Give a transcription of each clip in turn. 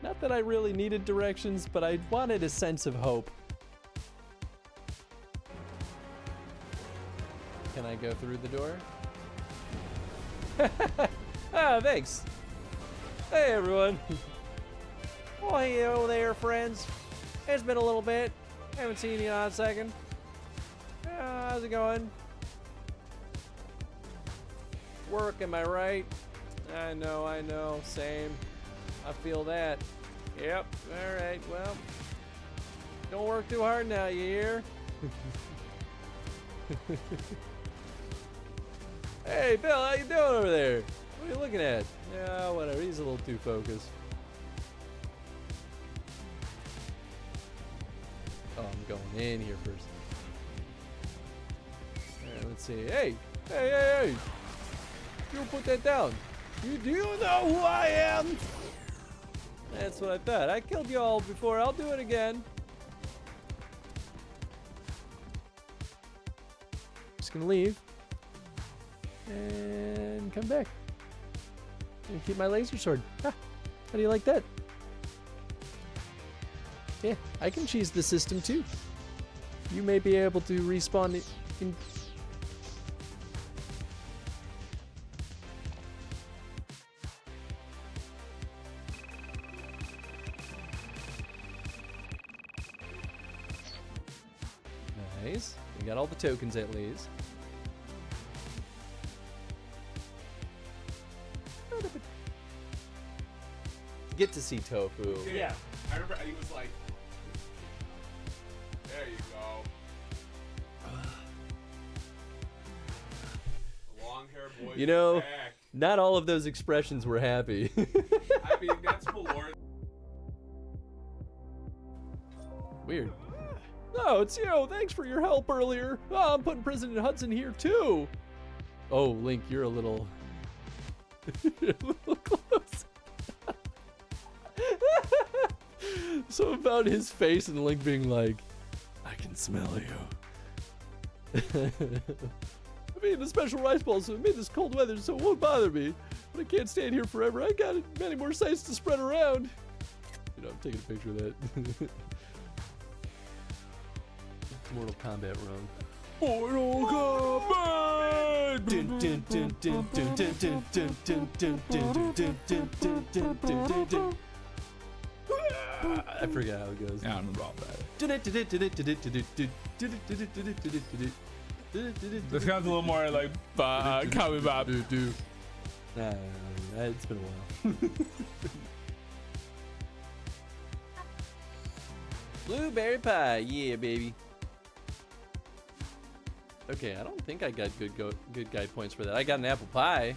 Not that I really needed directions, but I wanted a sense of hope. Can I go through the door? Oh, thanks. Hey, everyone. Oh, hello there, friends. It's been a little bit. Haven't seen you in a second. How's it going? Work, am I right? I know. Same. I feel that. Yep. All right. Well, don't work too hard now, you hear? Hey, Bill, how you doing over there? What are you looking at? Yeah, whatever. He's a little too focused. Oh, I'm going in here first. All right, let's see. Hey! You put that down. You do know who I am? That's what I thought. I killed you all before. I'll do it again. Just gonna leave and come back and keep my laser sword. How do you like that? Yeah, I can cheese the system too. You may be able to respawn in. Nice. We got all the tokens at least. Get to see Tofu. Yeah. I remember he was like, there you go. The long-haired boy. You know, back. not all of those expressions were happy. I mean, that's Malort. Weird. No, it's you. Thanks for your help earlier. Oh, I'm putting President Hudson here too. Oh, Link, you're a little, you're a little close. So about his face and Link being like, I can smell you. I mean, the special rice balls have made this cold weather, so it won't bother me. But I can't stand here forever. I got many more sites to spread around. You know, I'm taking a picture of that. Mortal Kombat run. Mortal Kombat! I forget how it goes. Yeah, I remember all that. This sounds a little more like Cowboy Bob. It's been a while. Blueberry pie, yeah, baby. Okay, I don't think I got good guy points for that. I got an apple pie.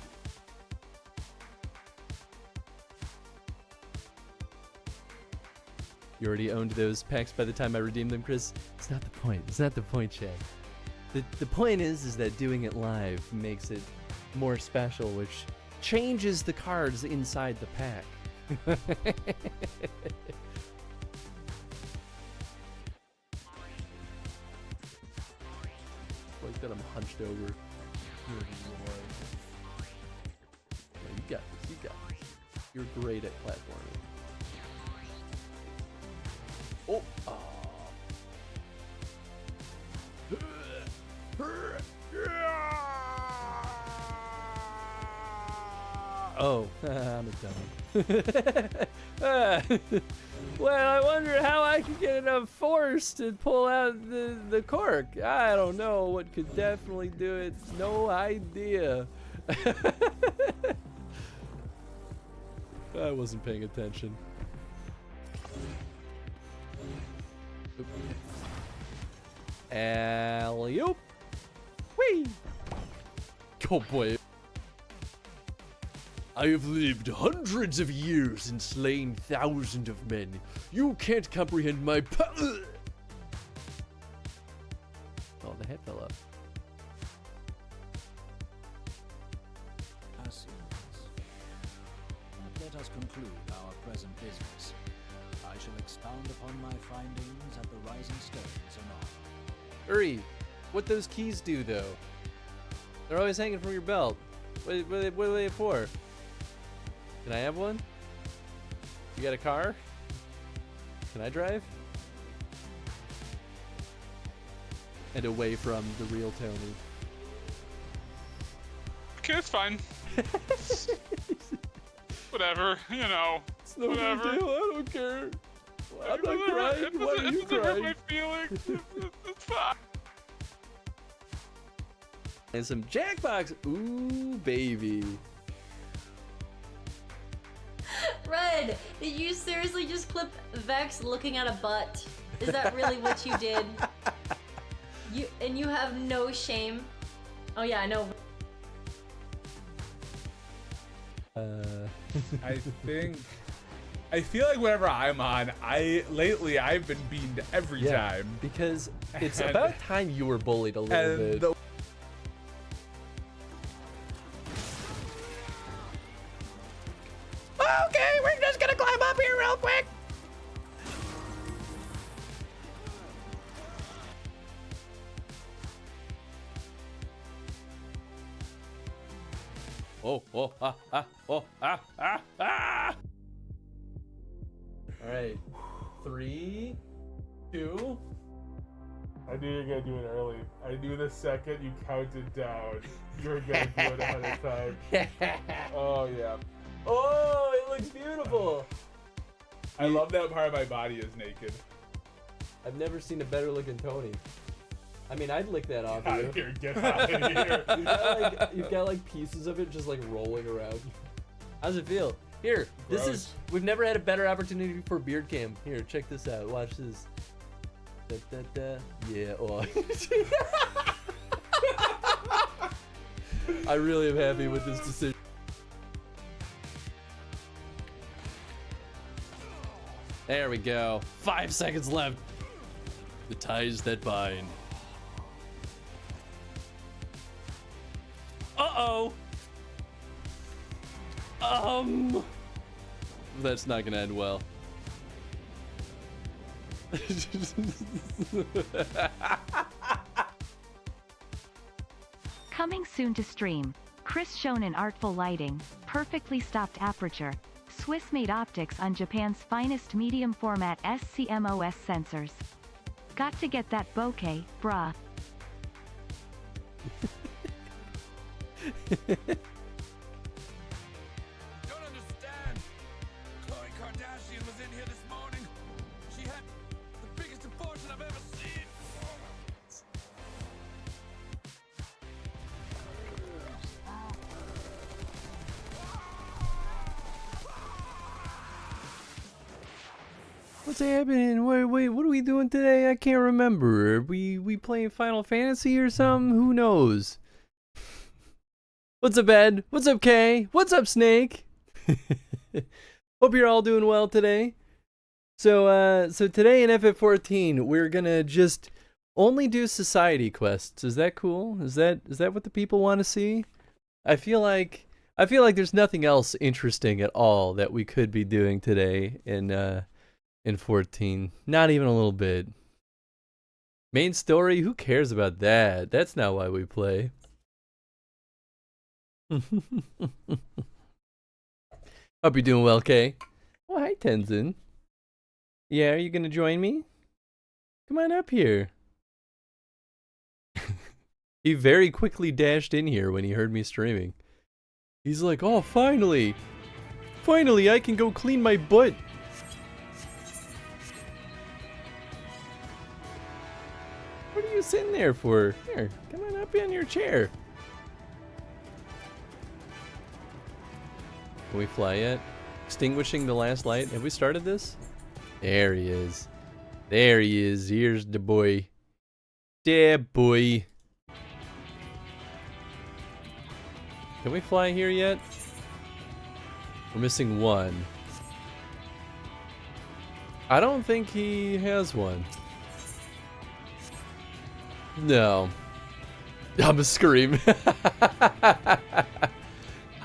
You already owned those packs by the time I redeemed them, Chris. It's not the point. It's not the point, Chad. The point is that doing it live makes it more special, which changes the cards inside the pack. Like that I'm hunched over. Good lord. No, you got this. You got this. You're great at platforming. Oh! Oh, I'm a dummy. Well, I wonder how I could get enough force to pull out the cork. I don't know what could definitely do it. No idea. I wasn't paying attention. Alley-oop. Whee! Oh boy. I have lived hundreds of years and slain thousands of men. You can't comprehend my power. Oh, the head fell off. Let us conclude our present business. I shall expound upon my findings at the Rising Stones anon. Uri, what those keys do though? They're always hanging from your belt. What are they for? Can I have one? You got a car? Can I drive? And away from the real Tony. Okay, it's fine. Whatever, you know. It's no Whatever. big deal. I don't care. I'm not If crying. it Why are you doesn't hurt crying? my feelings. It's fine. And some Jackbox. Ooh, baby. Red, did you seriously just clip Vex looking at a butt? Is that really what you did? You have no shame? Oh yeah, I know. I feel like whenever I'm on, lately I've been beaten every time. Because it's And- about time you were bullied a little bit. Okay, we're just gonna climb up here real quick. Oh, oh, ah, ah, oh, ah, ah, ah. All right. 3, 2. I knew you were gonna do it early. I knew the second you counted down, you were gonna do it ahead of time. Oh yeah. Oh, it looks beautiful. I love that part of my body is naked. I've never seen a better looking Tony. I mean, I'd lick that off Out you. of here, get out of here. You've got like pieces of it just like rolling around. How's it feel? Here, this Gross. is. We've never had a better opportunity for beard cam. Here, check this out. Watch this. Da, da, da. Yeah. Oh. I really am happy with this decision. There we go. 5 seconds left. The ties that bind. Uh-oh. That's not gonna end well. Coming soon to stream. Chris shown in artful lighting, perfectly stopped aperture, Swiss-made optics on Japan's finest medium format SCMOS sensors. Got to get that bokeh, bruh. Don't understand. Khloe Kardashian was in here this morning. She had the biggest abortion I've ever seen. What's happening? Wait, what are we doing today? I can't remember. Are we playing Final Fantasy or something? Who knows? What's up, Ed? What's up, Kay? What's up, Snake? Hope you're all doing well today. So today in FF14, we're gonna just only do society quests. Is that cool? Is that what the people want to see? I feel like there's nothing else interesting at all that we could be doing today in 14. Not even a little bit. Main story? Who cares about that? That's not why we play. Hope you're doing well, Kay. Oh, hi, Tenzin. Yeah, are you gonna join me? Come on up here. He very quickly dashed in here when he heard me streaming. He's like, oh, finally! Finally, I can go clean my butt! What are you sitting there for? Here, come on up in your chair. Can we fly yet? Extinguishing the last light. Have we started this? There he is. There he is. Here's the boy. Yeah, boy. Can we fly here yet? We're missing one. I don't think he has one. No. I'm a scream.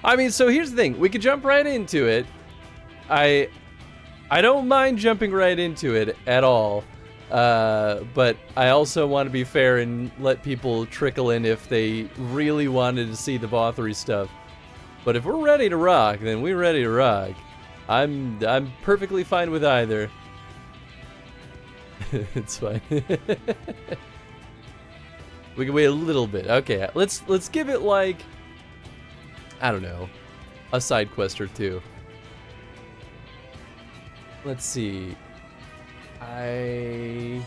I mean, so here's the thing. We could jump right into it. I don't mind jumping right into it at all. But I also want to be fair and let people trickle in if they really wanted to see the Vauthry stuff. But if we're ready to rock, then we're ready to rock. I'm perfectly fine with either. It's fine. We can wait a little bit. Okay, let's give it like, I don't know, a side quest or two. Let's see. I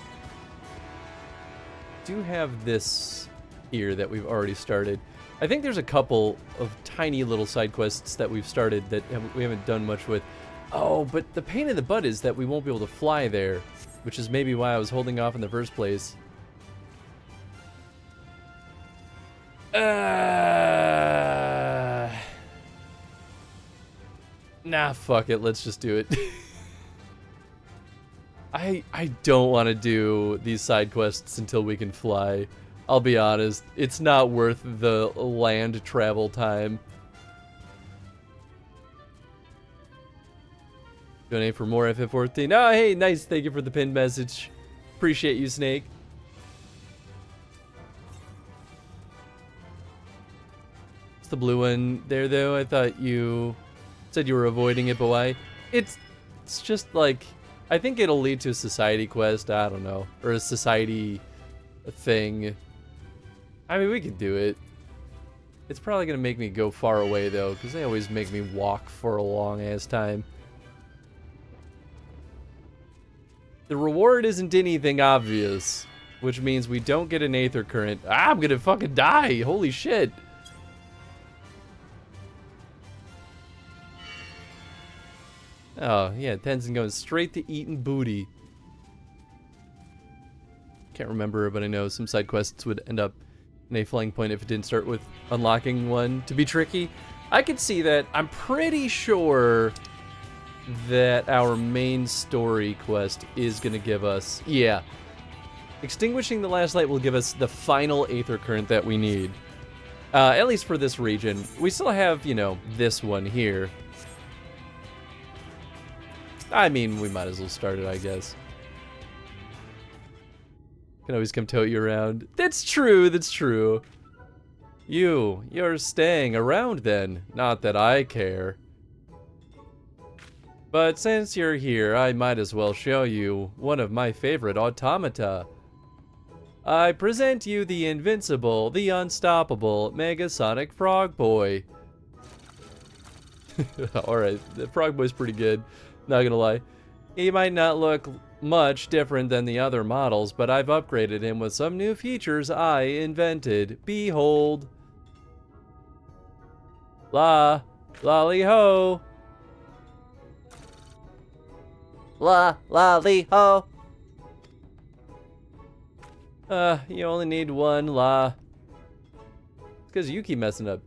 do have this here that we've already started. I think there's a couple of tiny little side quests that we've started that we haven't done much with. Oh, but the pain in the butt is that we won't be able to fly there, which is maybe why I was holding off in the first place. Nah, fuck it. Let's just do it. I don't want to do these side quests until we can fly. I'll be honest. It's not worth the land travel time. Donate for more FF14. Oh, hey, nice. Thank you for the pinned message. Appreciate you, Snake. It's the blue one there, though. I thought you said you were avoiding it, but why? It's just like, I think it'll lead to a society quest. I don't know. Or a society thing. I mean, we could do it. It's probably going to make me go far away, though, because they always make me walk for a long-ass time. The reward isn't anything obvious, which means we don't get an Aether Current. Ah, I'm gonna fucking die! Holy shit! Oh, yeah, Tenzin goes straight to eating booty. Can't remember, but I know some side quests would end up in a flying point if it didn't start with unlocking one to be tricky. I could see that. I'm pretty sure that our main story quest is going to give us, yeah, extinguishing the last light will give us the final Aether Current that we need. At least for this region. We still have, you know, this one here. I mean, we might as well start it, I guess. Can always come tote you around. That's true, that's true. You're staying around then. Not that I care. But since you're here, I might as well show you one of my favorite automata. I present you the invincible, the unstoppable, Megasonic Frog Boy. Alright, the Frog Boy's pretty good, not gonna lie. He might not look much different than the other models, but I've upgraded him with some new features I invented. Behold. Lolly ho. Lolly ho. You only need one la. It's because you keep messing up.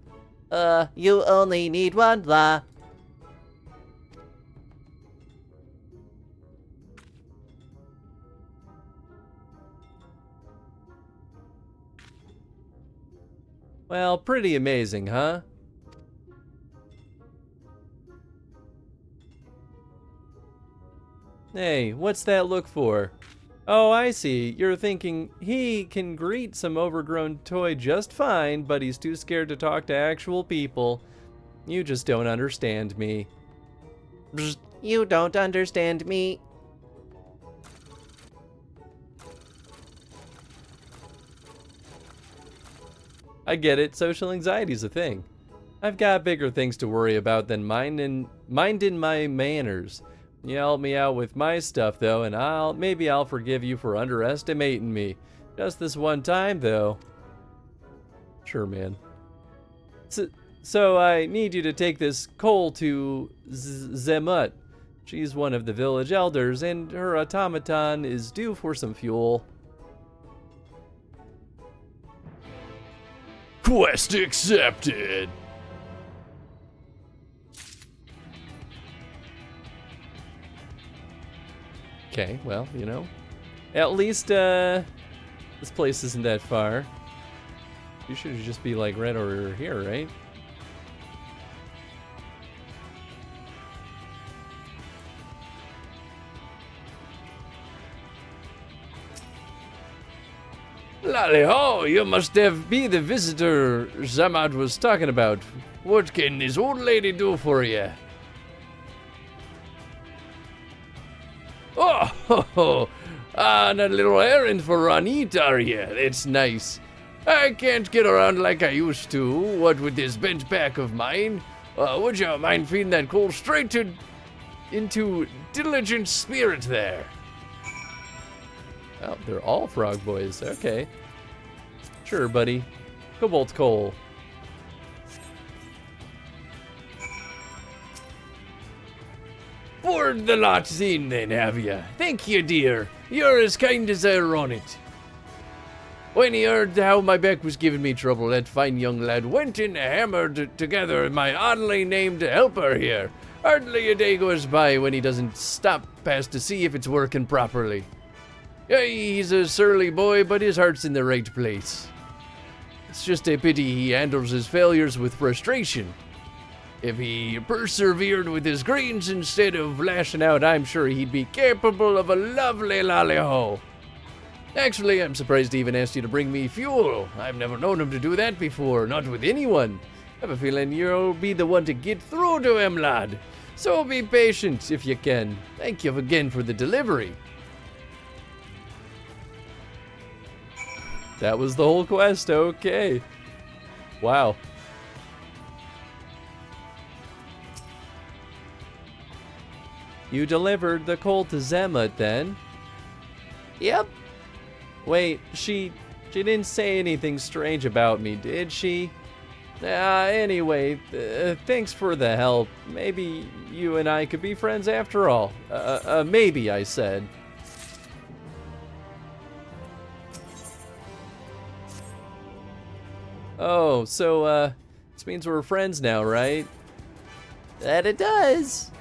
You only need one la. Well, pretty amazing, huh? Hey, what's that look for? Oh, I see. You're thinking he can greet some overgrown toy just fine, but he's too scared to talk to actual people. You just don't understand me. Psst, you don't understand me. I get it. Social anxiety's a thing. I've got bigger things to worry about than minding my manners. You help me out with my stuff, though, and maybe I'll forgive you for underestimating me. Just this one time, though. Sure, man. So I need you to take this coal to Zemut. She's one of the village elders, and her automaton is due for some fuel. Quest accepted! Okay, well, you know, at least this place isn't that far. You should just be like right over here, right? Lally ho, you must be the visitor Zamad was talking about. What can this old lady do for you? Oh, ho, ho. On a little errand for Ronit, are you? It's nice. I can't get around like I used to, what with this bent back of mine. Would you mind feeding that coal straight into Diligent Spirit there? Oh, they're all frog boys. Okay. Sure, buddy. Cobalt coal. Poured the lots in then, have ya? Thank you, dear. You're as kind as e'er on it. When he heard how my back was giving me trouble, that fine young lad went and hammered together my oddly named helper here. Hardly a day goes by when he doesn't stop past to see if it's working properly. He's a surly boy, but his heart's in the right place. It's just a pity he handles his failures with frustration. If he persevered with his greens instead of lashing out, I'm sure he'd be capable of a lovely lolly-ho. Actually, I'm surprised he even asked you to bring me fuel. I've never known him to do that before, not with anyone. I have a feeling you'll be the one to get through to him, lad. So be patient if you can. Thank you again for the delivery. That was the whole quest. Okay. Wow. You delivered the coal to Zemma then? Yep. Wait, she didn't say anything strange about me, did she? Anyway, thanks for the help. Maybe you and I could be friends after all. Maybe, I said. Oh, so, this means we're friends now, right? That it does.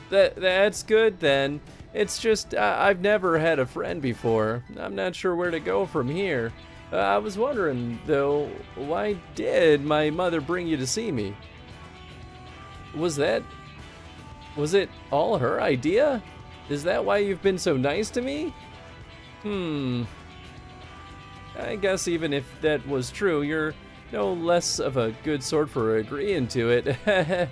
That's good then. It's just, I've never had a friend before. I'm not sure where to go from here. I was wondering, though, why did my mother bring you to see me? Was it all her idea? Is that why you've been so nice to me? I guess even if that was true, you're no less of a good sort for agreeing to it.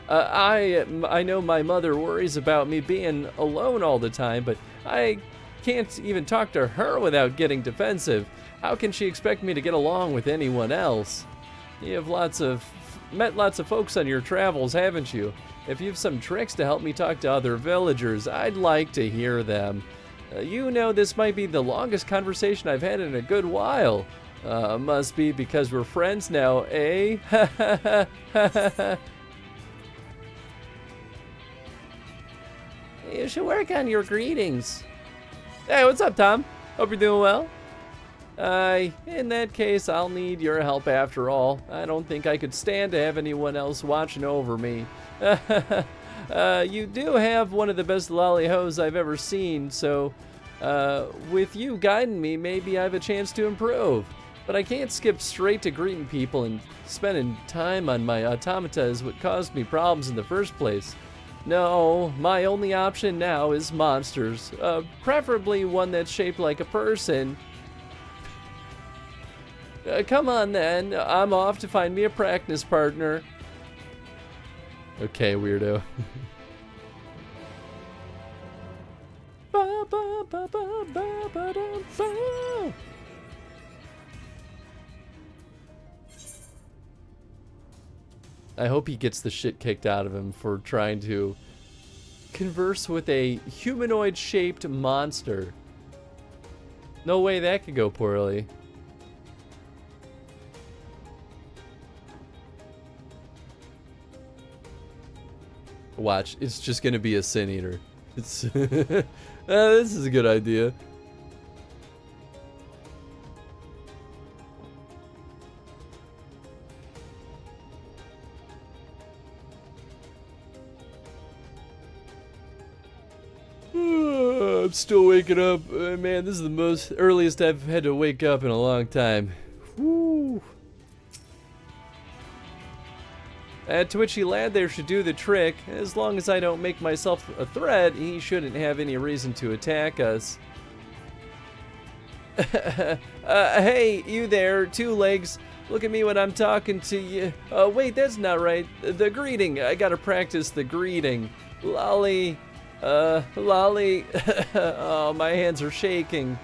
I know my mother worries about me being alone all the time, but I can't even talk to her without getting defensive. How can she expect me to get along with anyone else? You have met lots of folks on your travels, haven't you? If you have some tricks to help me talk to other villagers, I'd like to hear them. You know, this might be the longest conversation I've had in a good while. Must be because we're friends now, eh? You should work on your greetings. Hey, what's up, Tom? Hope you're doing well. In that case, I'll need your help after all. I don't think I could stand to have anyone else watching over me. You do have one of the best lolly-hos I've ever seen, so with you guiding me, maybe I have a chance to improve. But I can't skip straight to greeting people, and spending time on my automata is what caused me problems in the first place. No, my only option now is monsters, preferably one that's shaped like a person. Come on then, I'm off to find me a practice partner. Okay, weirdo. Ba, ba, ba, ba, ba, ba, da, ba. I hope he gets the shit kicked out of him for trying to converse with a humanoid-shaped monster. No way that could go poorly. Watch, it's just gonna be a Sin Eater. It's this is a good idea. I'm still waking up. Man, this is the most earliest I've had to wake up in a long time. Woo. That twitchy lad there should do the trick. As long as I don't make myself a threat, he shouldn't have any reason to attack us. Hey, you there, two legs. Look at me when I'm talking to you. Wait, that's not right. The greeting. I gotta practice the greeting. Lolly. Lolly. Oh, my hands are shaking.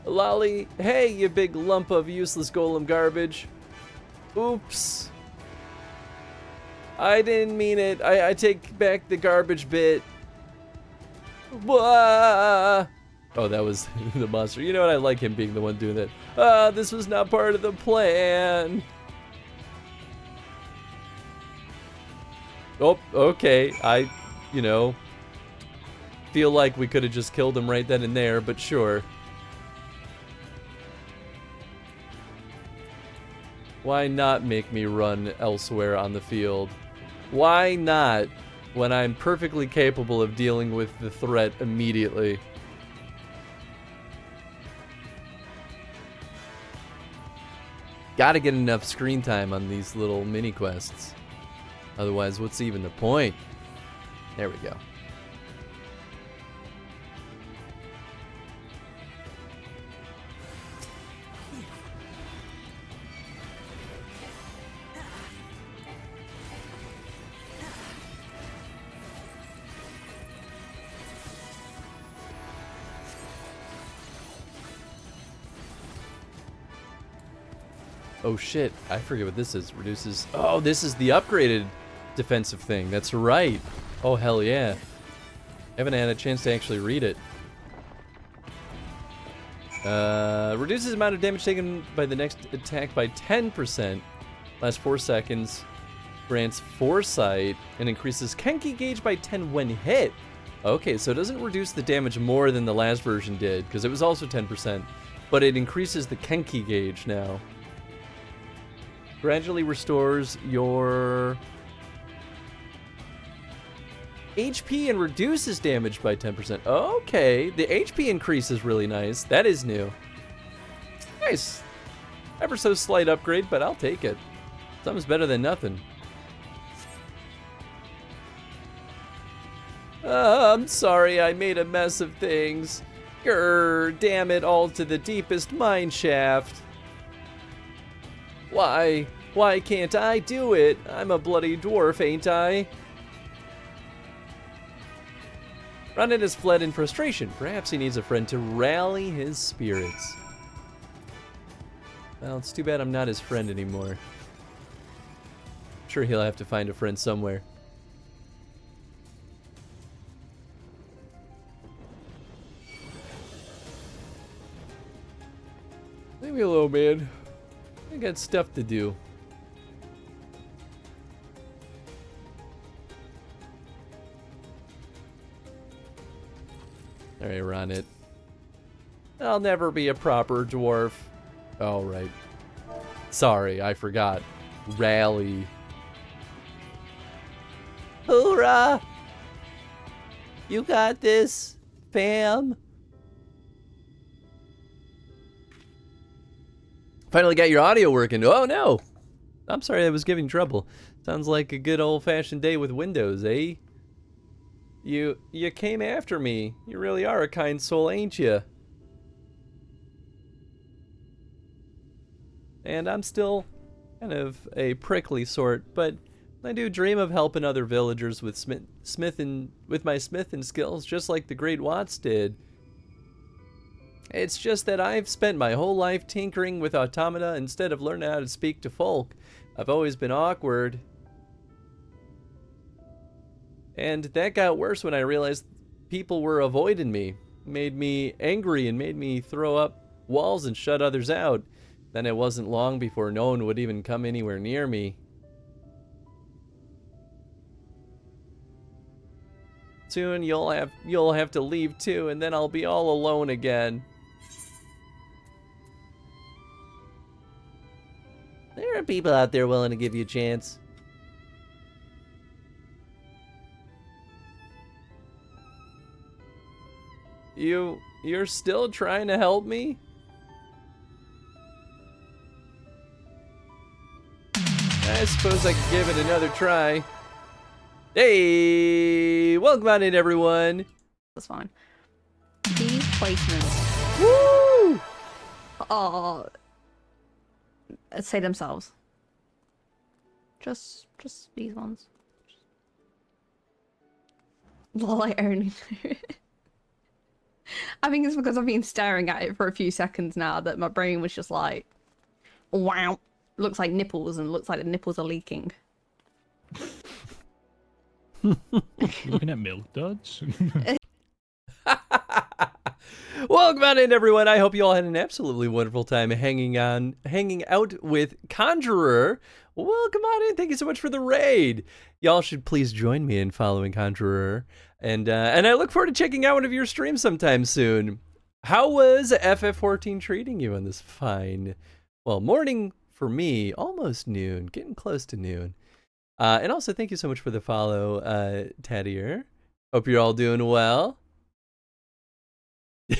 Lolly. Hey, you big lump of useless golem garbage. Oops. I didn't mean it. I take back the garbage bit. Wah! Oh, that was the monster. You know what? I like him being the one doing that. This was not part of the plan. Oh, okay. You know, feel like we could have just killed him right then and there, but sure. Why not make me run elsewhere on the field? Why not, when I'm perfectly capable of dealing with the threat immediately? Gotta get enough screen time on these little mini quests. Otherwise, what's even the point? There we go. Oh shit, I forget what this is. Reduces... Oh, this is the upgraded defensive thing. That's right. Oh, hell yeah. Haven't had a chance to actually read it. Reduces the amount of damage taken by the next attack by 10%. Lasts 4 seconds. Grants foresight and increases Kenki gauge by 10 when hit. Okay, so it doesn't reduce the damage more than the last version did, because it was also 10%. But it increases the Kenki gauge now. Gradually restores your HP and reduces damage by 10%. Okay, the HP increase is really nice. That is new. Nice. Ever so slight upgrade, but I'll take it. Something's better than nothing. I'm sorry I made a mess of things. Grr, damn it all to the deepest mine shaft. Why? Why can't I do it? I'm a bloody dwarf, ain't I? Ronan has fled in frustration. Perhaps he needs a friend to rally his spirits. Well, it's too bad I'm not his friend anymore. I'm sure he'll have to find a friend somewhere. Leave me alone, man. I got stuff to do. Alright, run it. I'll never be a proper dwarf. Oh, right. Sorry, I forgot. Rally. Hoorah! You got this, fam. Finally got your audio working. Oh no! I'm sorry I was giving trouble. Sounds like a good old-fashioned day with Windows, eh? You came after me. You really are a kind soul, ain't you? And I'm still kind of a prickly sort, but I do dream of helping other villagers with my smithing skills, just like the great Watts did. It's just that I've spent my whole life tinkering with automata instead of learning how to speak to folk. I've always been awkward. And that got worse when I realized people were avoiding me. Made me angry and made me throw up walls and shut others out. Then it wasn't long before no one would even come anywhere near me. Soon you'll have to leave too, and then I'll be all alone again. There are people out there willing to give you a chance. You're still trying to help me? I suppose I could give it another try. Hey, welcome on in, everyone. That's fine. These placements. Woo! Say themselves. Just these ones. I only know. I think it's because I've been staring at it for a few seconds now that my brain was just like, wow. Looks like nipples and looks like the nipples are leaking. Looking at milk duds. Welcome on in, everyone. I hope you all had an absolutely wonderful time hanging out with Conjurer. Welcome on in. Thank you so much for the raid. Y'all should please join me in following Conjurer, and I look forward to checking out one of your streams sometime soon. How was FF14 treating you on this fine, well, morning for me, almost noon, getting close to noon. And also, thank you so much for the follow, Taddier. Hope you're all doing well.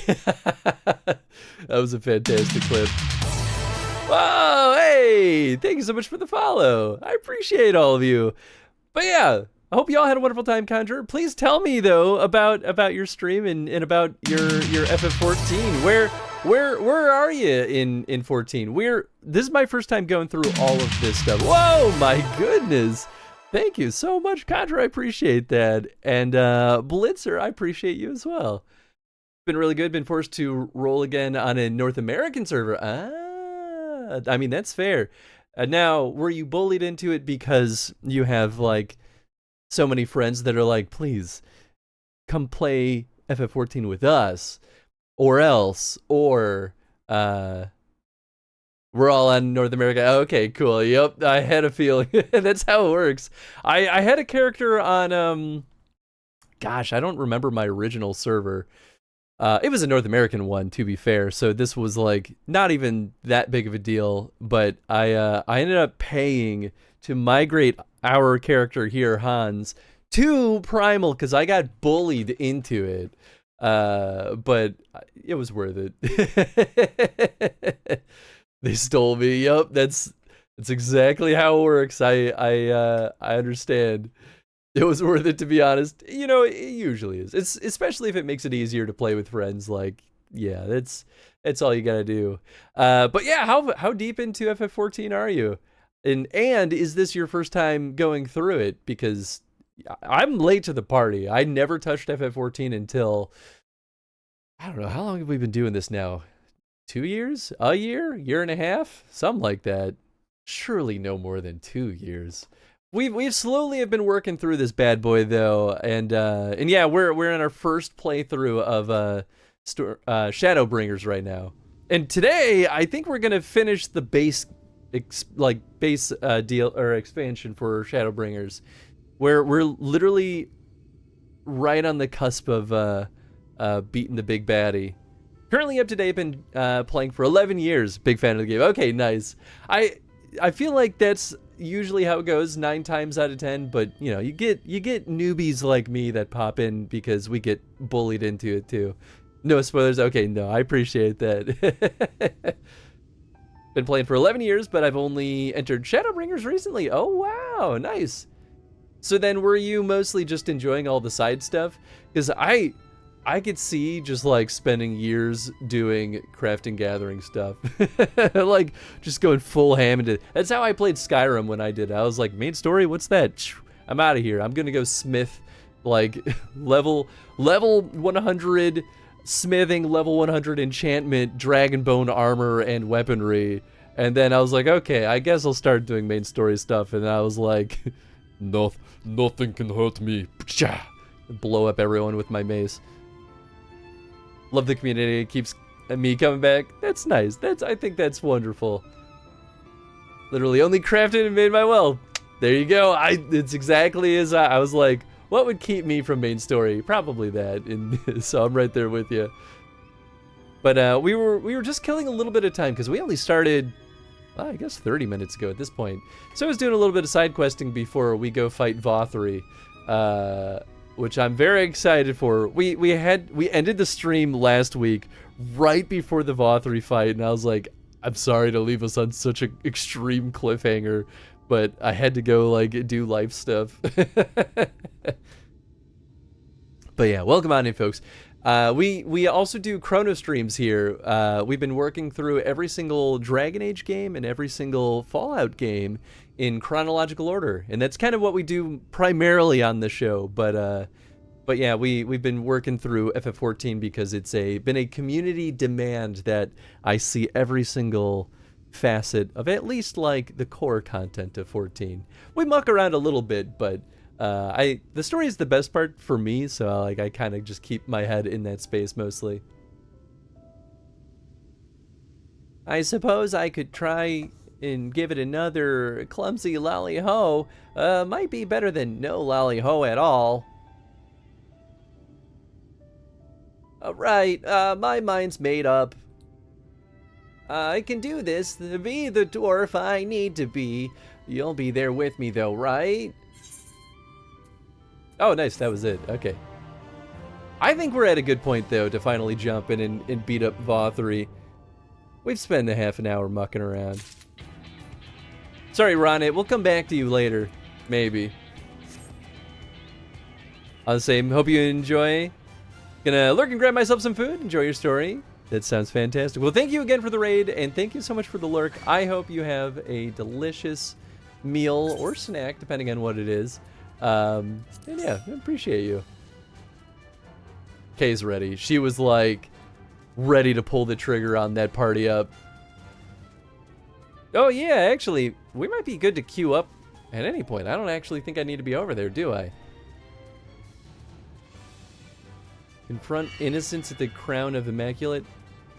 That was a fantastic clip. Whoa, hey, thank you so much for the follow. I appreciate all of you. But yeah, I hope you all had a wonderful time, Conjurer. Please tell me though about your stream and about your FF14. Where are you in 14? This is my first time going through all of this stuff. Whoa, my goodness. Thank you so much, Conjurer. I appreciate that. And Blitzer, I appreciate you as well. Been really good. Been forced to roll again on a North American server. I mean, that's fair. Now, were you bullied into it because you have like so many friends that are like, please come play FF14 with us, or else, or we're all on North America. Okay, cool. Yep, I had a feeling. That's how it works. I had a character on gosh, I don't remember my original server. It was a North American one, to be fair, so this was like not even that big of a deal, but I ended up paying to migrate our character here, Hans, to Primal because I got bullied into it. But it was worth it. They stole me. Yup, that's exactly how it works. I understand. It was worth it, to be honest. You know, it usually is. It's especially if it makes it easier to play with friends. Like, yeah, that's all you gotta do. But yeah, how deep into FF14 are you? And is this your first time going through it? Because I'm late to the party. I never touched FF14 until, I don't know, how long have we been doing this now? 2 years? A year? Year and a half? Something like that. Surely no more than 2 years. We've slowly have been working through this bad boy though, and yeah, we're in our first playthrough of Shadowbringers right now. And today, I think we're gonna finish the base deal or expansion for Shadowbringers, where we're literally right on the cusp of beating the big baddie. Currently up to date, been playing for 11 years. Big fan of the game. Okay, nice. I feel like that's usually how it goes 9 times out of 10, but you know, you get newbies like me that pop in because we get bullied into it too. No spoilers. Okay, no, I appreciate that. Been playing for 11 years, but I've only entered Shadowbringers recently. Oh wow, nice. So then were you mostly just enjoying all the side stuff? Because I could see just like spending years doing crafting gathering stuff. Like just going full ham into it. That's how I played Skyrim when I did it. I was like, main story, what's that? I'm out of here. I'm gonna go smith like level 100 smithing, level 100 enchantment, dragonbone armor and weaponry. And then I was like, okay, I guess I'll start doing main story stuff. And I was like, nothing can hurt me. Blow up everyone with my mace. Love the community. It keeps me coming back. That's nice. I think that's wonderful. Literally only crafted and made my wealth. There you go. It's exactly as I was like, what would keep me from main story? Probably that. And so I'm right there with you. But we were just killing a little bit of time because we only started, well, I guess 30 minutes ago at this point. So I was doing a little bit of side questing before we go fight Vauthry. Which I'm very excited for. We ended the stream last week right before the Vauthry fight, and I was like, I'm sorry to leave us on such an extreme cliffhanger, but I had to go like do life stuff. But yeah, welcome on in, folks. We also do chrono streams here. We've been working through every single Dragon Age game and every single Fallout game in chronological order, and that's kind of what we do primarily on the show. But But yeah, we've been working through FF14 because it's been a community demand that I see every single facet of at least like the core content of 14. We muck around a little bit, but the story is the best part for me, so like I kind of just keep my head in that space mostly. I suppose I could try and give it another clumsy lolly-ho. Might be better than no lolly-ho at all. Right, my mind's made up. I can do this, be the dwarf I need to be. You'll be there with me though, right? Oh, nice, that was it, okay. I think we're at a good point though to finally jump in and beat up Vauthry. We've spent a half an hour mucking around. Sorry, Ronit, we'll come back to you later. Maybe. I'll say, hope you enjoy. Gonna lurk and grab myself some food. Enjoy your story. That sounds fantastic. Well, thank you again for the raid, and thank you so much for the lurk. I hope you have a delicious meal or snack, depending on what it is. And yeah, I appreciate you. Kay's ready. She was like ready to pull the trigger on that party up. Oh yeah, actually, we might be good to queue up at any point. I don't actually think I need to be over there, do I? Confront innocence at the crown of immaculate.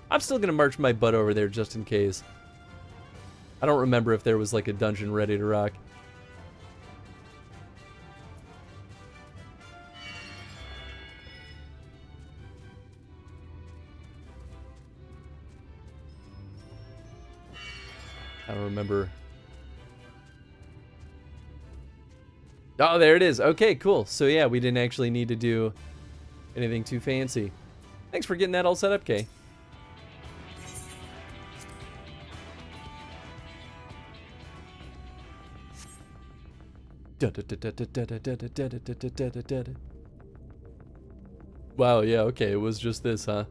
I'm still gonna march my butt over there just in case. I don't remember if there was like a dungeon ready to rock. I don't remember. Oh, there it is. Okay, cool. So yeah, we didn't actually need to do anything too fancy. Thanks for getting that all set up, Kay. Wow, yeah, okay, it was just this, huh?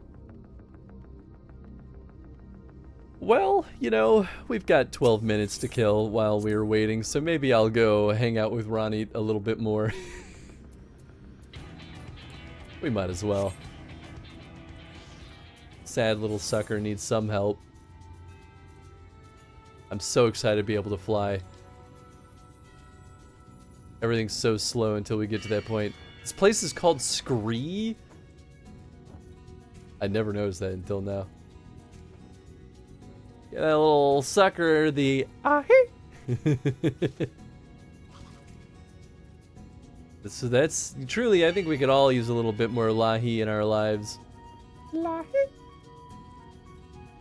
Well, you know, we've got 12 minutes to kill while we're waiting, so maybe I'll go hang out with Ronnie a little bit more. We might as well. Sad little sucker needs some help. I'm so excited to be able to fly. Everything's so slow until we get to that point. This place is called Scree? I never noticed that until now. Yeah, that little sucker, the ahi. So that's truly, I think we could all use a little bit more lahi in our lives. Lahi.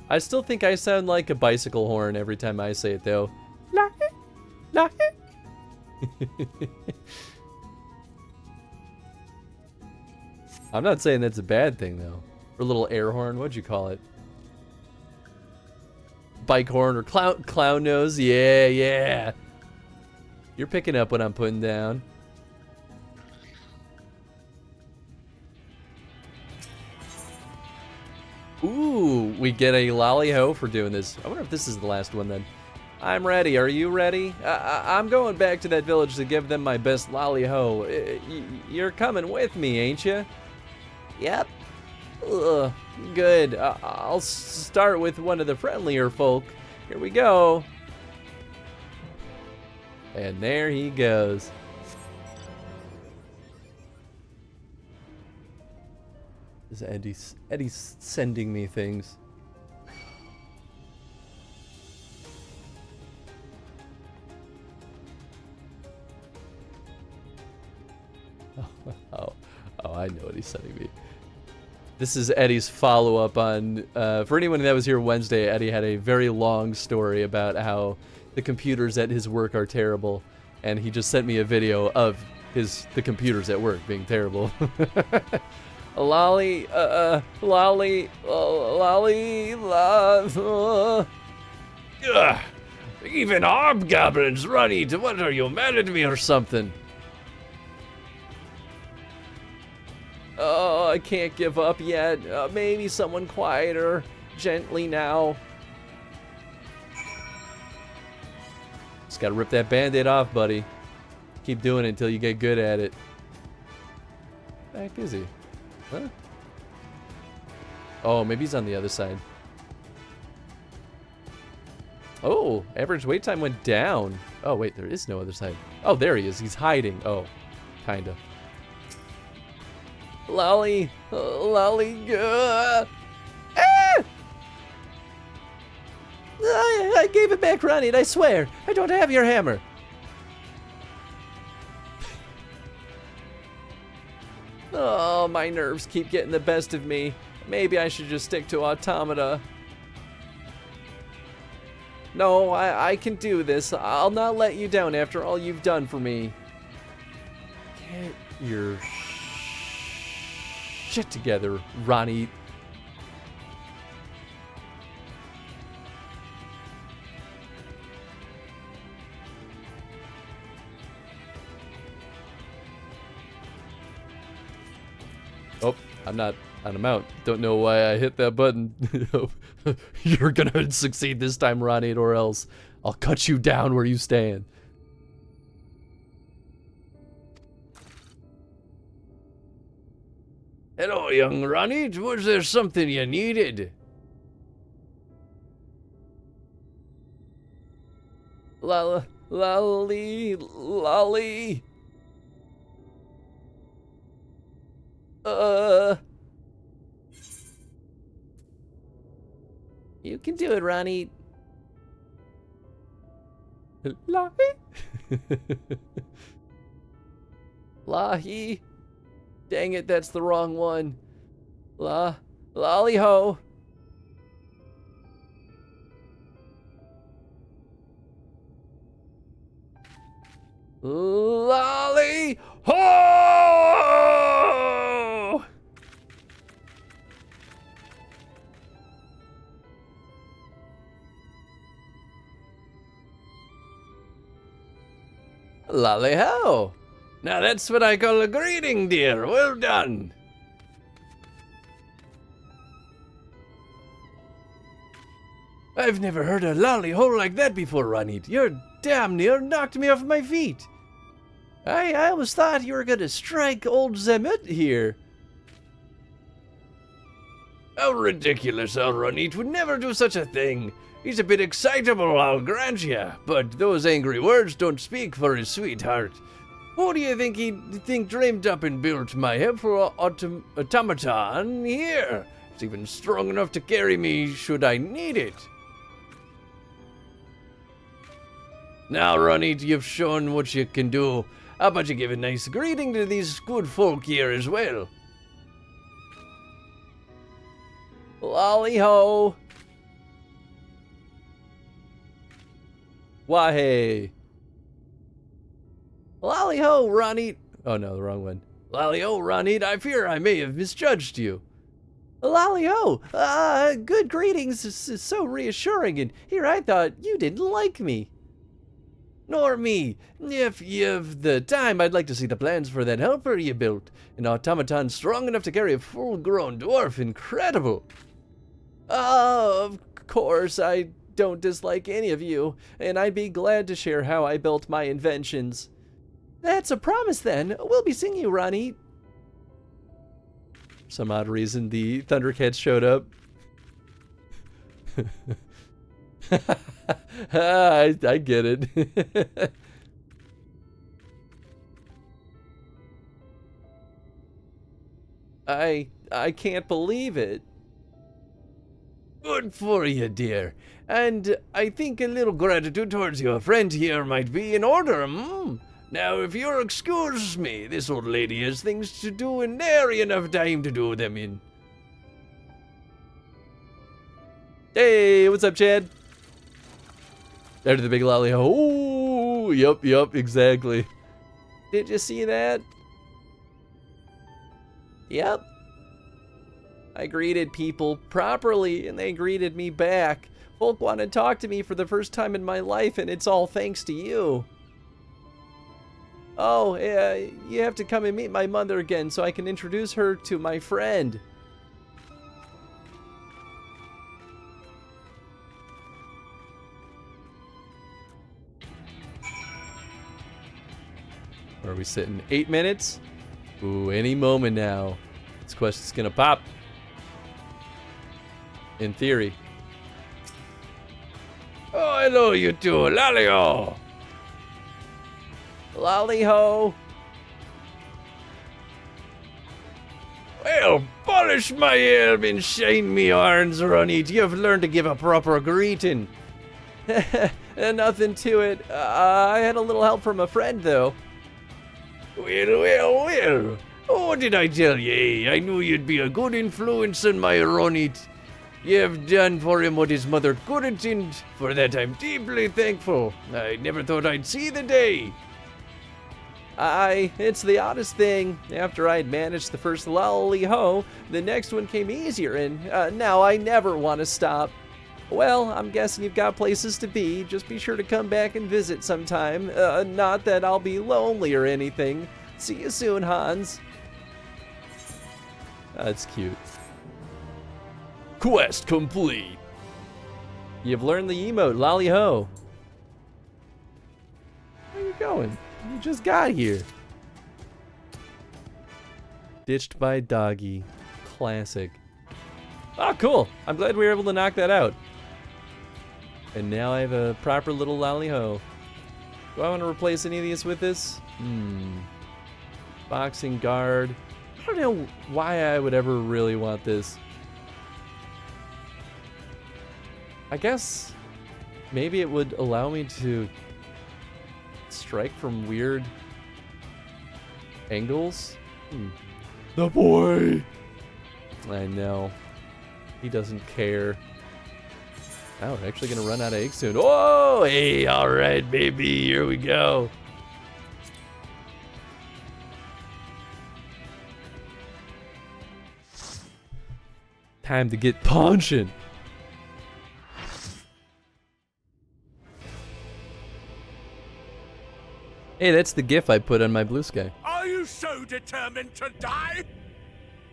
I still think I sound like a bicycle horn every time I say it though. Lahi. Lahi. I'm not saying that's a bad thing though. Or a little air horn, what'd you call it? Bike horn or clown nose, yeah, yeah. You're picking up what I'm putting down. Ooh, we get a lolly-ho for doing this. I wonder if this is the last one then. I'm ready. Are you ready? I'm going back to that village to give them my best lolly-ho. You're coming with me, ain't you? Yep. Ugh, good. I'll start with one of the friendlier folk. Here we go. And there he goes. This Eddie's sending me things. Oh, I know what he's sending me. This is Eddie's follow-up on, for anyone that was here Wednesday, Eddie had a very long story about how the computers at his work are terrible, and he just sent me a video of the computers at work being terrible. Lolly, lolly. Even hobgoblins run it. What are you, mad at me or something? Oh, I can't give up yet. Maybe someone quieter, gently now. Just gotta rip that band-aid off, buddy. Keep doing it until you get good at it. the heck is he? Huh? Oh, maybe he's on the other side. Oh, average wait time went down. Oh, wait, there is no other side. Oh, there he is. He's hiding. Oh, kinda. Lolly. Lolly. Ah! I gave it back, Ronnie, I swear. I don't have your hammer. Oh, my nerves keep getting the best of me. Maybe I should just stick to automata. No, I can do this. I'll not let you down after all you've done for me. Get your shit together, Ronnie. Oh, I'm out. Don't know why I hit that button. You're gonna succeed this time, Ronnie, or else I'll cut you down where you stand. Hello, young Ronnie. Was there something you needed? Lolly. You can do it, Ronnie. Lahi. Dang it, that's the wrong one. Lolly ho. Lolly ho! Lolly ho! Now that's what I call a greeting, dear. Well done. I've never heard a lolly ho like that before, Ronnie. You're damn near knocked me off my feet. I almost thought you were gonna strike old Zemut here. How ridiculous, our Ronit would never do such a thing. He's a bit excitable, I'll grant ya, but those angry words don't speak for his sweetheart. Who do you think he'd dreamed up and built my helpful automaton here? It's even strong enough to carry me should I need it. Now, Ronit, you've shown what you can do. How about you give a nice greeting to these good folk here as well? Lolly ho. Why hey. Lolly ho, Ronnie. Oh no, the wrong one. Lolly ho, Ronit, I fear I may have misjudged you. Lolly ho. Good greetings is so reassuring, and here I thought you didn't like me. Nor me. If you've the time, I'd like to see the plans for that helper you built. An automaton strong enough to carry a full-grown dwarf. Incredible. Of course, I don't dislike any of you, and I'd be glad to share how I built my inventions. That's a promise then. We'll be seeing you, Ronnie. For some odd reason, the Thundercats showed up. I get it. I can't believe it. Good for you, dear. And I think a little gratitude towards your friend here might be in order, Now, if you'll excuse me, this old lady has things to do and nary enough time to do them in. Hey, what's up, Chad? There's the big lolly. Oh, yep, exactly. Did you see that? Yep. I greeted people properly, and they greeted me back. Folk want to talk to me for the first time in my life, and it's all thanks to you. Oh, you have to come and meet my mother again so I can introduce her to my friend. Where are we sitting? 8 minutes? Ooh, any moment now. This quest is gonna pop. In theory. Oh, hello, you two. Lalio. Lolly-ho! Well, polish my helm and shine me horns, Ronit. You've learned to give a proper greeting. Nothing to it. I had a little help from a friend, though. Well. Oh, did I tell ye? I knew you'd be a good influence on my Ronit. You've done for him what his mother couldn't, and for that I'm deeply thankful. I never thought I'd see the day. It's the oddest thing. After I'd managed the first lolly-ho, the next one came easier, and now I never want to stop. Well, I'm guessing you've got places to be. Just be sure to come back and visit sometime. Not that I'll be lonely or anything. See you soon, Hans. That's cute. Quest complete. You've learned the emote, lolly-ho. Where are you going? You just got here. Ditched by doggy. Classic. Oh, cool. I'm glad we were able to knock that out. And now I have a proper little lolly-ho. Do I want to replace any of these with this? Boxing guard. I don't know why I would ever really want this. I guess maybe it would allow me to strike from weird angles. The boy. I know. He doesn't care. Oh, we're actually gonna run out of eggs soon. Oh, hey, all right, baby, here we go. Time to get punching. Hey, that's the GIF I put on my blue sky. Are you so determined to die?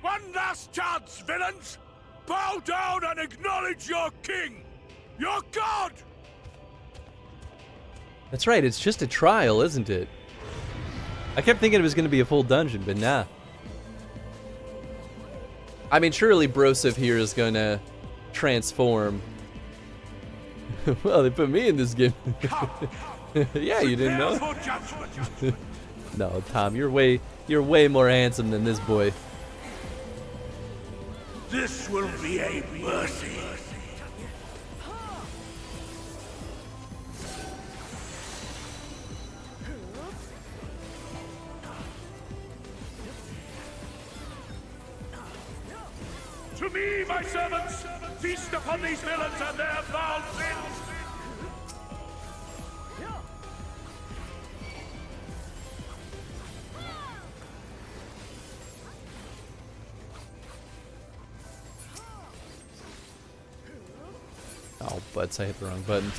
One last chance, villains! Bow down and acknowledge your king! Your god! That's right, it's just a trial, isn't it? I kept thinking it was gonna be a full dungeon, but nah. I mean, surely Broseph here is gonna transform. Well, they put me in this game. Yeah, you didn't know? No, Tom, you're way more handsome than this boy. This will be a mercy. To me, my servants, feast upon these villains and their foul sins. Oh, butts, I hit the wrong button.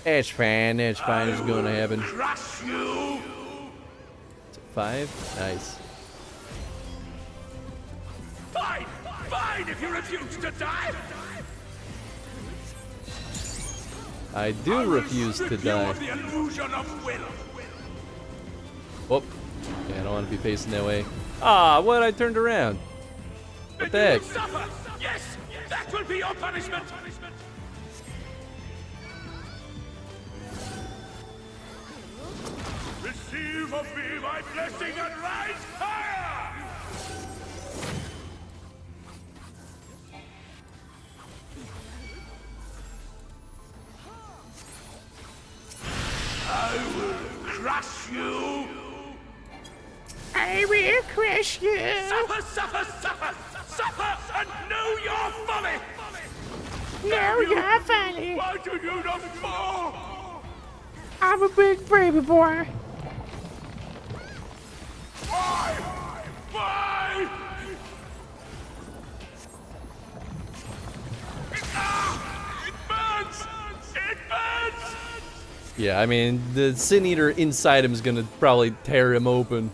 It's fine, it's going to happen. Crush you! Is it 5? Nice. Fine! Fine if you refuse to die! I do refuse to die. The illusion of will. Whoop. Okay, I don't want to be facing that way. Ah, what? I turned around. What the heck? Suffer! Yes! That will be your punishment! Receive of me my blessing and rise higher! I will crush you! I will crush you. Suffer, suffer, suffer! Suffer and know your folly! No, you're funny. Why do you not fall? I'm a big baby boy. Why? Why? It burns! It burns! Yeah, I mean, the Sin Eater inside him is gonna probably tear him open.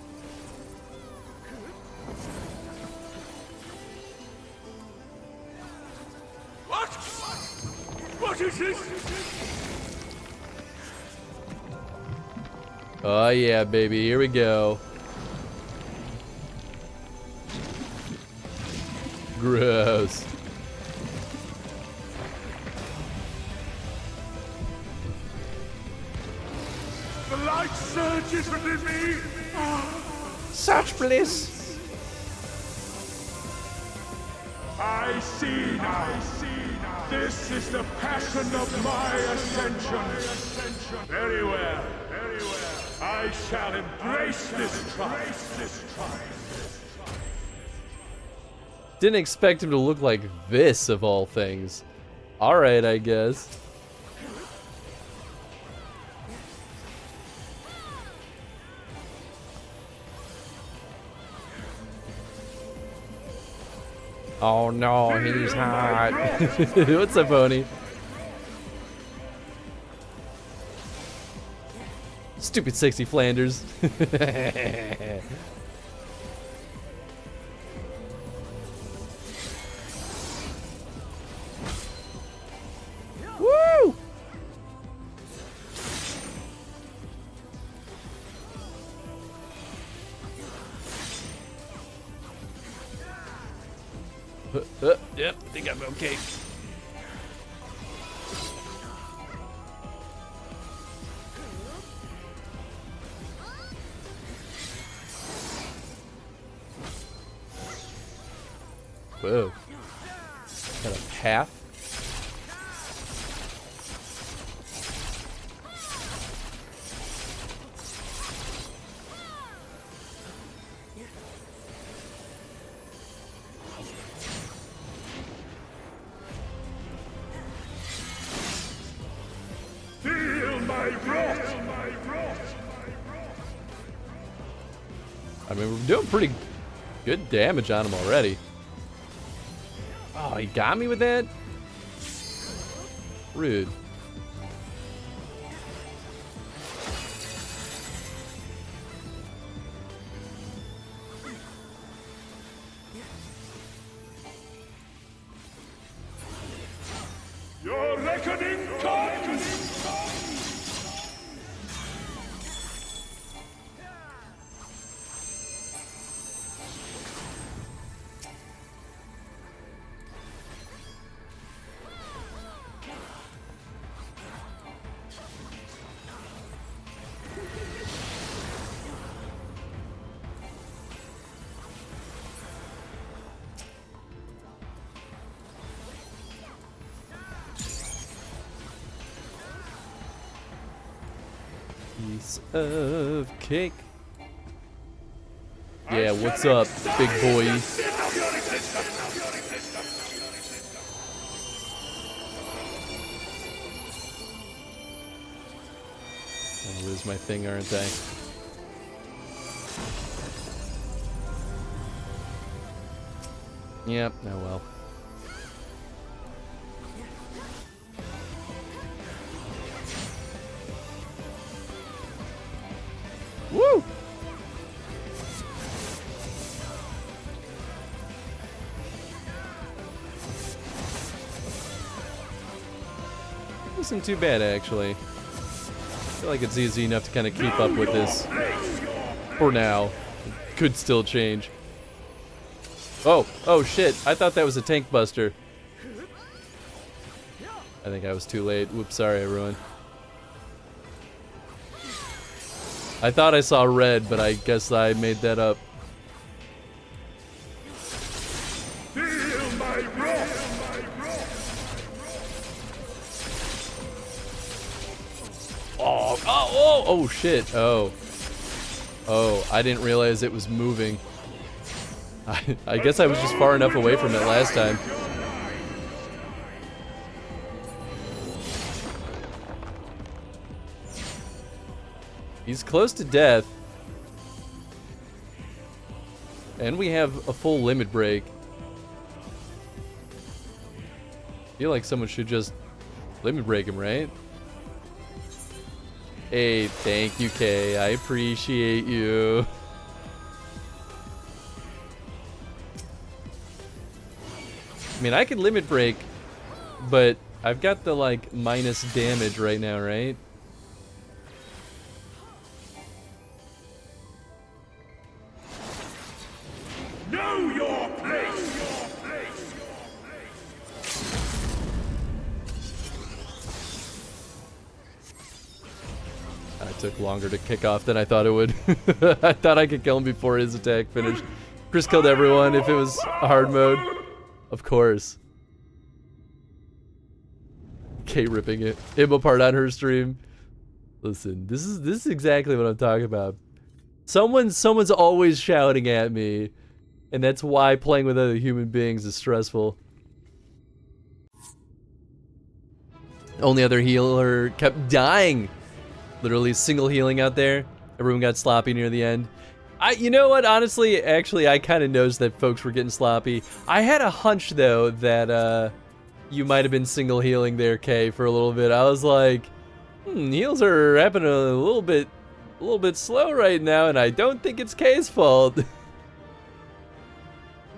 What? What is this? Oh yeah, baby, here we go. Gross. The light surges within me. Such bliss. I see now. This is the passion of my ascension. Very well. I shall embrace this trial. Didn't expect him to look like this, of all things. Alright, I guess. Oh no, he's hot. What's up, Pony? Stupid sexy Flanders. Woo! Yep, I think I'm okay. Whoa. Got a path? Feel my wrath. I mean, we're doing pretty good damage on him already. Oh, he got me with that? Rude. Your reckoning comes. Piece of cake. Yeah, what's up, big boy? I'll lose my thing, aren't I? Yep, oh well. Woo! Wasn't too bad, actually. I feel like it's easy enough to kind of keep up with this for now. Could still change. Oh shit, I thought that was a tank buster. I think I was too late. Whoops, sorry everyone. I thought I saw red, but I guess I made that up. Feel my wrath. Oh shit. Oh, I didn't realize it was moving. I guess I was just far enough away from it last time. He's close to death. And we have a full limit break. I feel like someone should just limit break him, right? Hey, thank you, Kay. I appreciate you. I mean, I can limit break, but I've got the, like, minus damage right now, right? That took longer to kick off than I thought it would. I thought I could kill him before his attack finished. Chris killed everyone if it was hard mode. Of course. Kate ripping it. Him apart on her stream. Listen, this is exactly what I'm talking about. Someone's always shouting at me, and that's why playing with other human beings is stressful. Only other healer kept dying. Literally single healing out there. Everyone got sloppy near the end. You know what? Honestly, actually, I kind of noticed that folks were getting sloppy. I had a hunch though that you might have been single healing there, Kay, for a little bit. I was like, heals are happening a little bit slow right now, and I don't think it's Kay's fault.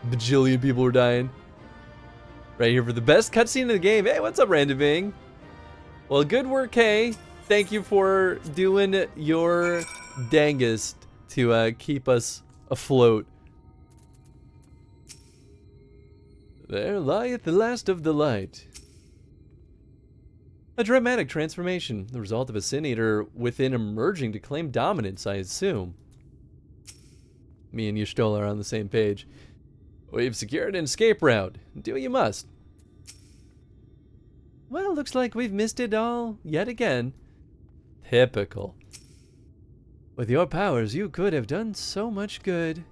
Bajillion people were dying. Right here for the best cutscene of the game. Hey, what's up, Randoving? Well, good work, Kay. Thank you for doing your dangest to keep us afloat. There lieth the last of the light. A dramatic transformation, the result of a Sin Eater within emerging to claim dominance, I assume. Me and Y'shtola are on the same page. We've secured an escape route. Do what you must. Well, looks like we've missed it all yet again. Typical. With your powers, you could have done so much good.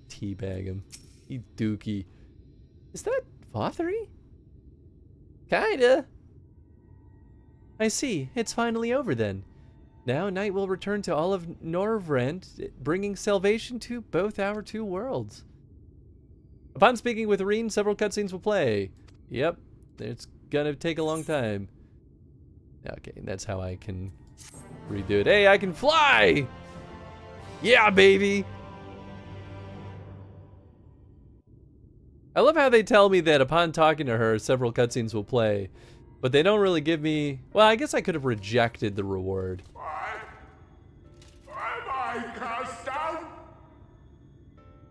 Teabag him. He dookie. Is that Vauthry? Kinda. I see. It's finally over then. Now night will return to all of Norvrent, bringing salvation to both our two worlds. Upon speaking with Reen, several cutscenes will play. Yep, it's gonna take a long time. Okay, that's how I can redo it. Hey, I can fly! Yeah, baby! I love how they tell me that upon talking to her, several cutscenes will play. But they don't really give me... Well, I guess I could have rejected the reward. Why am I cast down?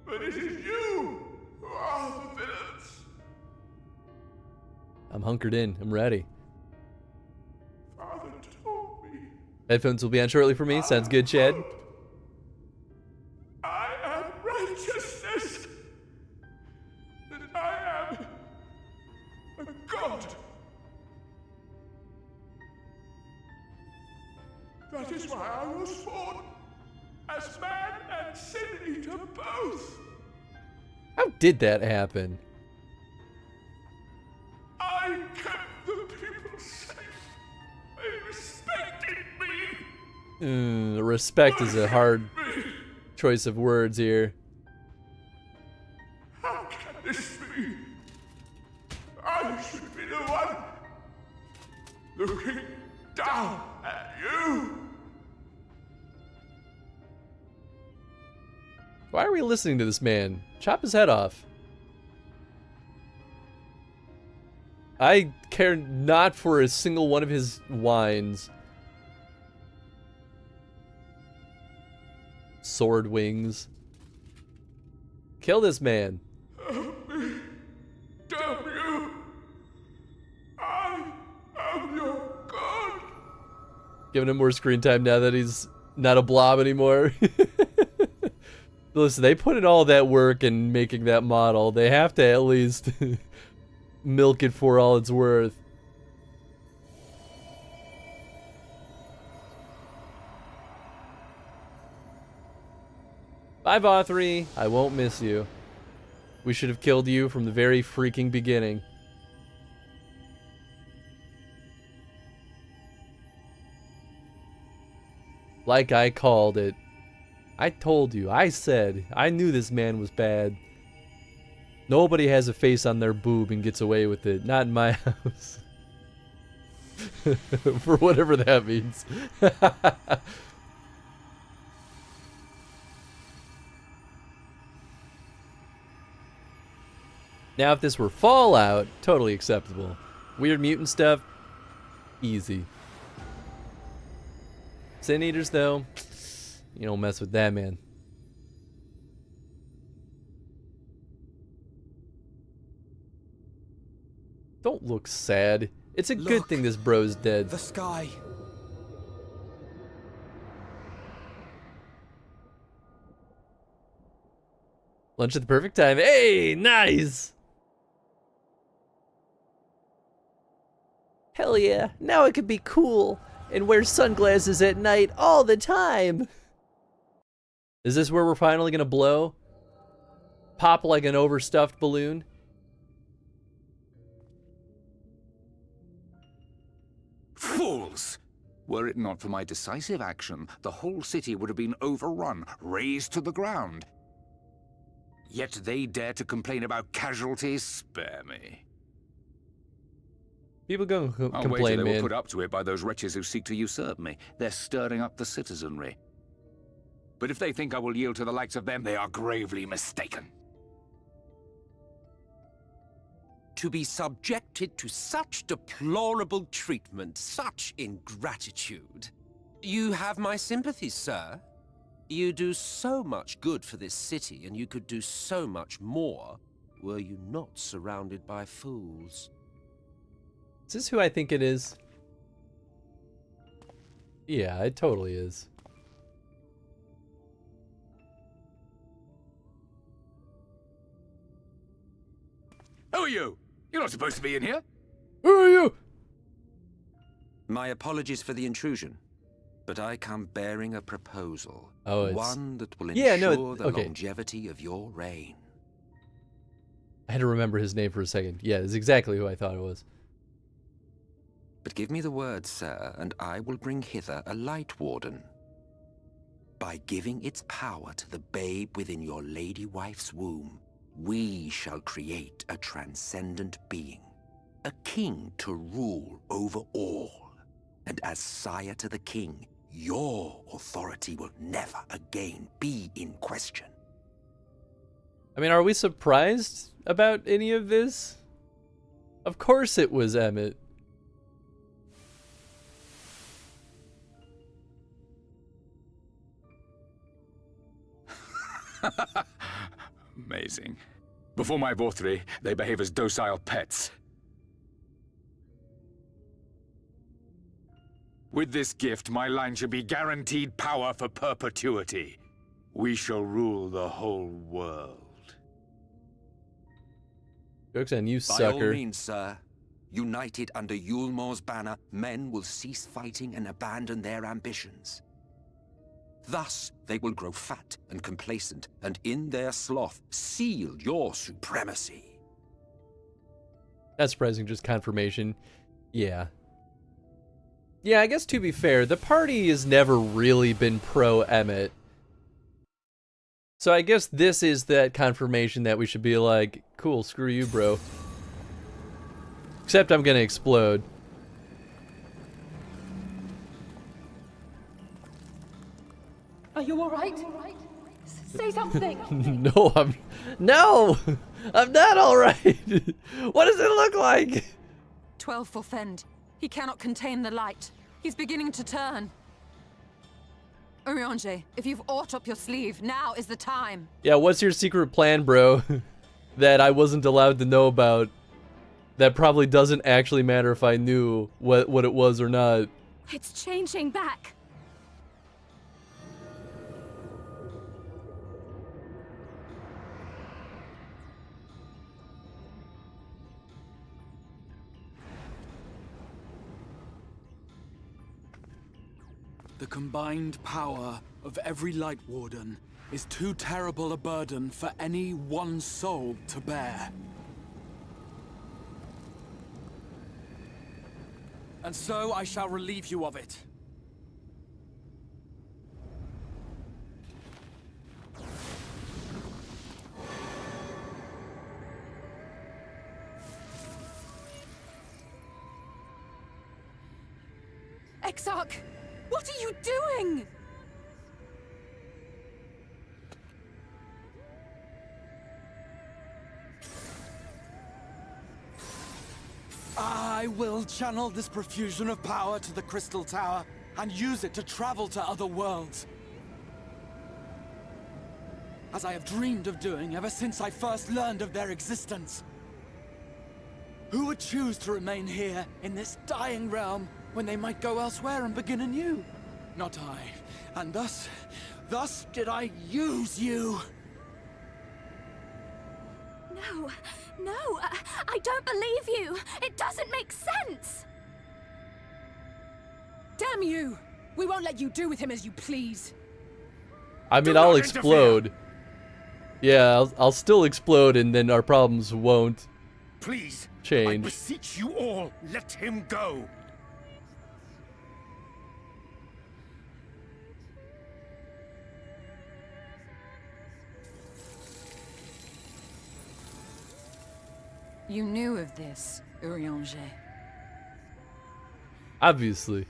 But it is you who are the villains. I'm hunkered in. I'm ready. Father told me. Headphones will be on shortly for me. Sounds good, Chad. I am righteousness. That I am a god. That is why I was born as man and sin eater both. How did that happen? I kept the people safe. They respected me. Respect is a hard choice of words here. How can this be? I should be the one looking down at you. Why are we listening to this man? Chop his head off. I care not for a single one of his whines. Sword wings. Kill this man. Help me. Damn you. I am your god. Giving him more screen time now that he's not a blob anymore. Listen, they put in all that work in making that model. They have to at least milk it for all it's worth. Bye, Vauthry. I won't miss you. We should have killed you from the very freaking beginning. Like I called it. I told you. I said. I knew this man was bad. Nobody has a face on their boob and gets away with it. Not in my house. For whatever that means. Now, if this were Fallout, totally acceptable. Weird mutant stuff, easy. Sin Eaters, though, you don't mess with that, man. Don't look sad. It's a good thing this bro's dead. The sky. Lunch at the perfect time. Hey, nice! Hell yeah, now I could be cool and wear sunglasses at night all the time. Is this where we're finally gonna blow? Pop like an overstuffed balloon? Fools! Were it not for my decisive action, the whole city would have been overrun, razed to the ground. Yet they dare to complain about casualties? Spare me. People gonna I'll wager complain, they man. were put up to it by those wretches who seek to usurp me. They're stirring up the citizenry. But if they think I will yield to the likes of them, they are gravely mistaken. To be subjected to such deplorable treatment, such ingratitude. You have my sympathies, sir. You do so much good for this city, and you could do so much more were you not surrounded by fools. Is this who I think it is? Yeah, it totally is. Who are you? You're not supposed to be in here. Who are you? My apologies for the intrusion, but I come bearing a proposal. Oh, it's... one that will Yeah, ensure no, the okay. longevity of your reign. I had to remember his name for a second. Yeah, it's exactly who I thought it was. But give me the word, sir, and I will bring hither a light warden. By giving its power to the babe within your lady wife's womb, we shall create a transcendent being, a king to rule over all. And as sire to the king, your authority will never again be in question. I mean, are we surprised about any of this? Of course it was Emmett. Amazing. Before my Vauthry, they behave as docile pets. With this gift, my line shall be guaranteed power for perpetuity. We shall rule the whole world. Joke's on you, By all sucker. means, sir. United under Yulmor's banner, men will cease fighting and abandon their ambitions. Thus, they will grow fat and complacent, and in their sloth, seal your supremacy. That's surprising, just confirmation. Yeah. Yeah, I guess to be fair, the party has never really been pro-Emmett. So I guess this is that confirmation that we should be like, cool, screw you, bro. Except I'm gonna explode. Are you alright? Say something! No, I'm not alright! What does it look like? 12 for Fend. He cannot contain the light. He's beginning to turn. Urianger, if you've aught up your sleeve, now is the time. Yeah, what's your secret plan, bro? That I wasn't allowed to know about. That probably doesn't actually matter if I knew what it was or not. It's changing back. The combined power of every Light Warden is too terrible a burden for any one soul to bear. And so I shall relieve you of it. Exarch, what are you doing? I will channel this profusion of power to the Crystal Tower and use it to travel to other worlds. As I have dreamed of doing ever since I first learned of their existence. Who would choose to remain here in this dying realm when they might go elsewhere and begin anew? Not I. And thus did I use you. No, no, I don't believe you. It doesn't make sense. Damn you! We won't let you do with him as you please. I mean, I'll explode. Yeah, I'll still explode, and then our problems won't Please, I change. beseech you all, let him go. You knew of this, Urianger. Obviously.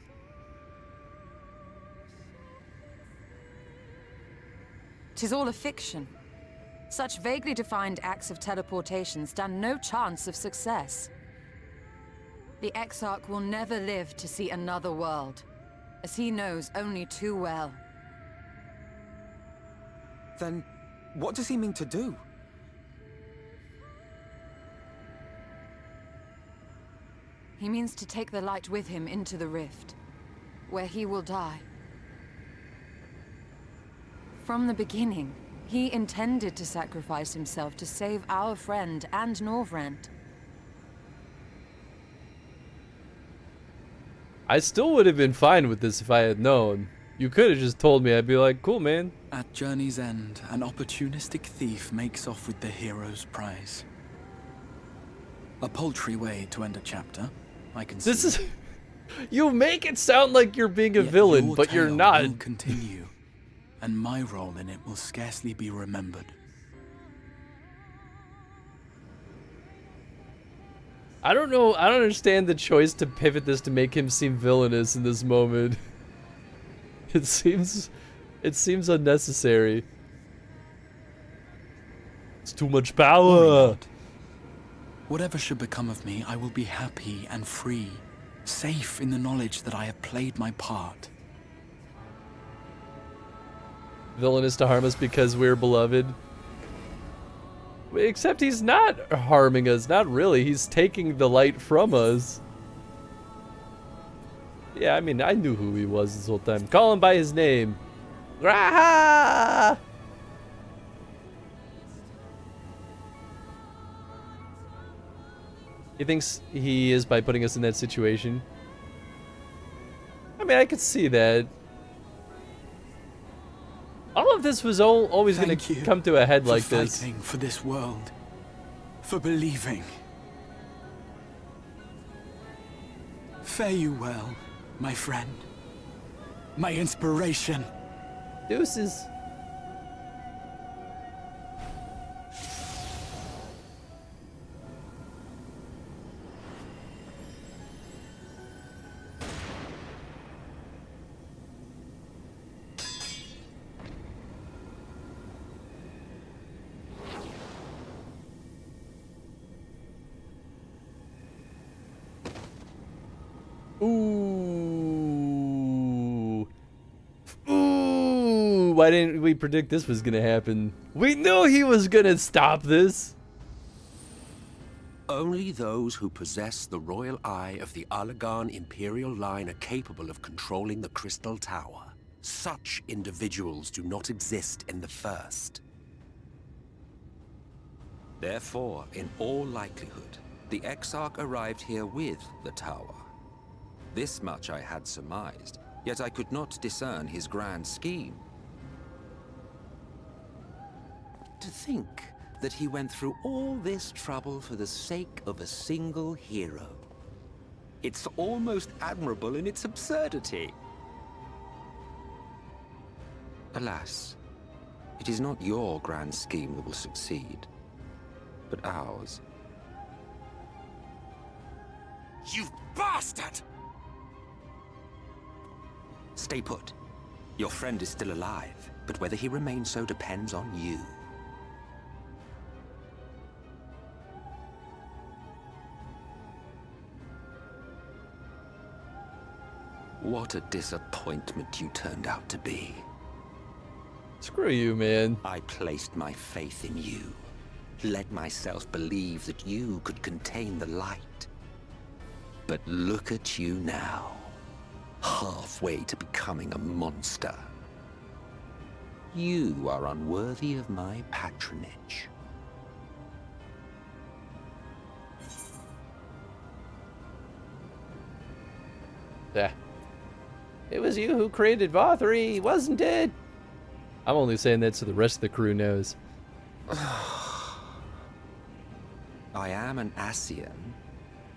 Tis all a fiction. Such vaguely defined acts of teleportation stand no chance of success. The Exarch will never live to see another world, as he knows only too well. Then, what does he mean to do? He means to take the light with him into the rift, where he will die. From the beginning, he intended to sacrifice himself to save our friend and Norvrent. I still would have been fine with this if I had known. You could have just told me. I'd be like, cool, man. At journey's end, an opportunistic thief makes off with the hero's prize. A paltry way to end a chapter, I can see. This is... You make it sound like you're being a villain, but you're not. Will continue, and my role in it will scarcely be remembered. I don't know. I don't understand the choice to pivot this to make him seem villainous in this moment. It seems unnecessary. It's too much power. Whatever should become of me, I will be happy and free, safe in the knowledge that I have played my part. Villainous to harm us because we're beloved. Except he's not harming us, not really. He's taking the light from us. Yeah, I mean, I knew who he was this whole time. Call him by his name. Graha! He thinks he is by putting us in that situation. I mean, I could see that. All of this was always going to come to a head like this. Fighting for this world, for believing. Fare you well, my friend, my inspiration. Deuces. Ooh. Ooh. Why didn't we predict this was gonna happen? We knew he was gonna stop this. Only those who possess the royal eye of the Allagan Imperial line are capable of controlling the Crystal Tower. Such individuals do not exist in the First. Therefore, in all likelihood, the Exarch arrived here with the tower. This much I had surmised, yet I could not discern his grand scheme. To think that he went through all this trouble for the sake of a single hero. It's almost admirable in its absurdity. Alas, it is not your grand scheme that will succeed, but ours. You bastard! Stay put. Your friend is still alive, but whether he remains so depends on you. What a disappointment you turned out to be. Screw you, man. I placed my faith in you. let myself believe that you could contain the light. But look at you now, halfway to becoming a monster. You are unworthy of my patronage. Yeah. It was you who created Vauthry, wasn't it? I'm only saying that so the rest of the crew knows. I am an Ascian.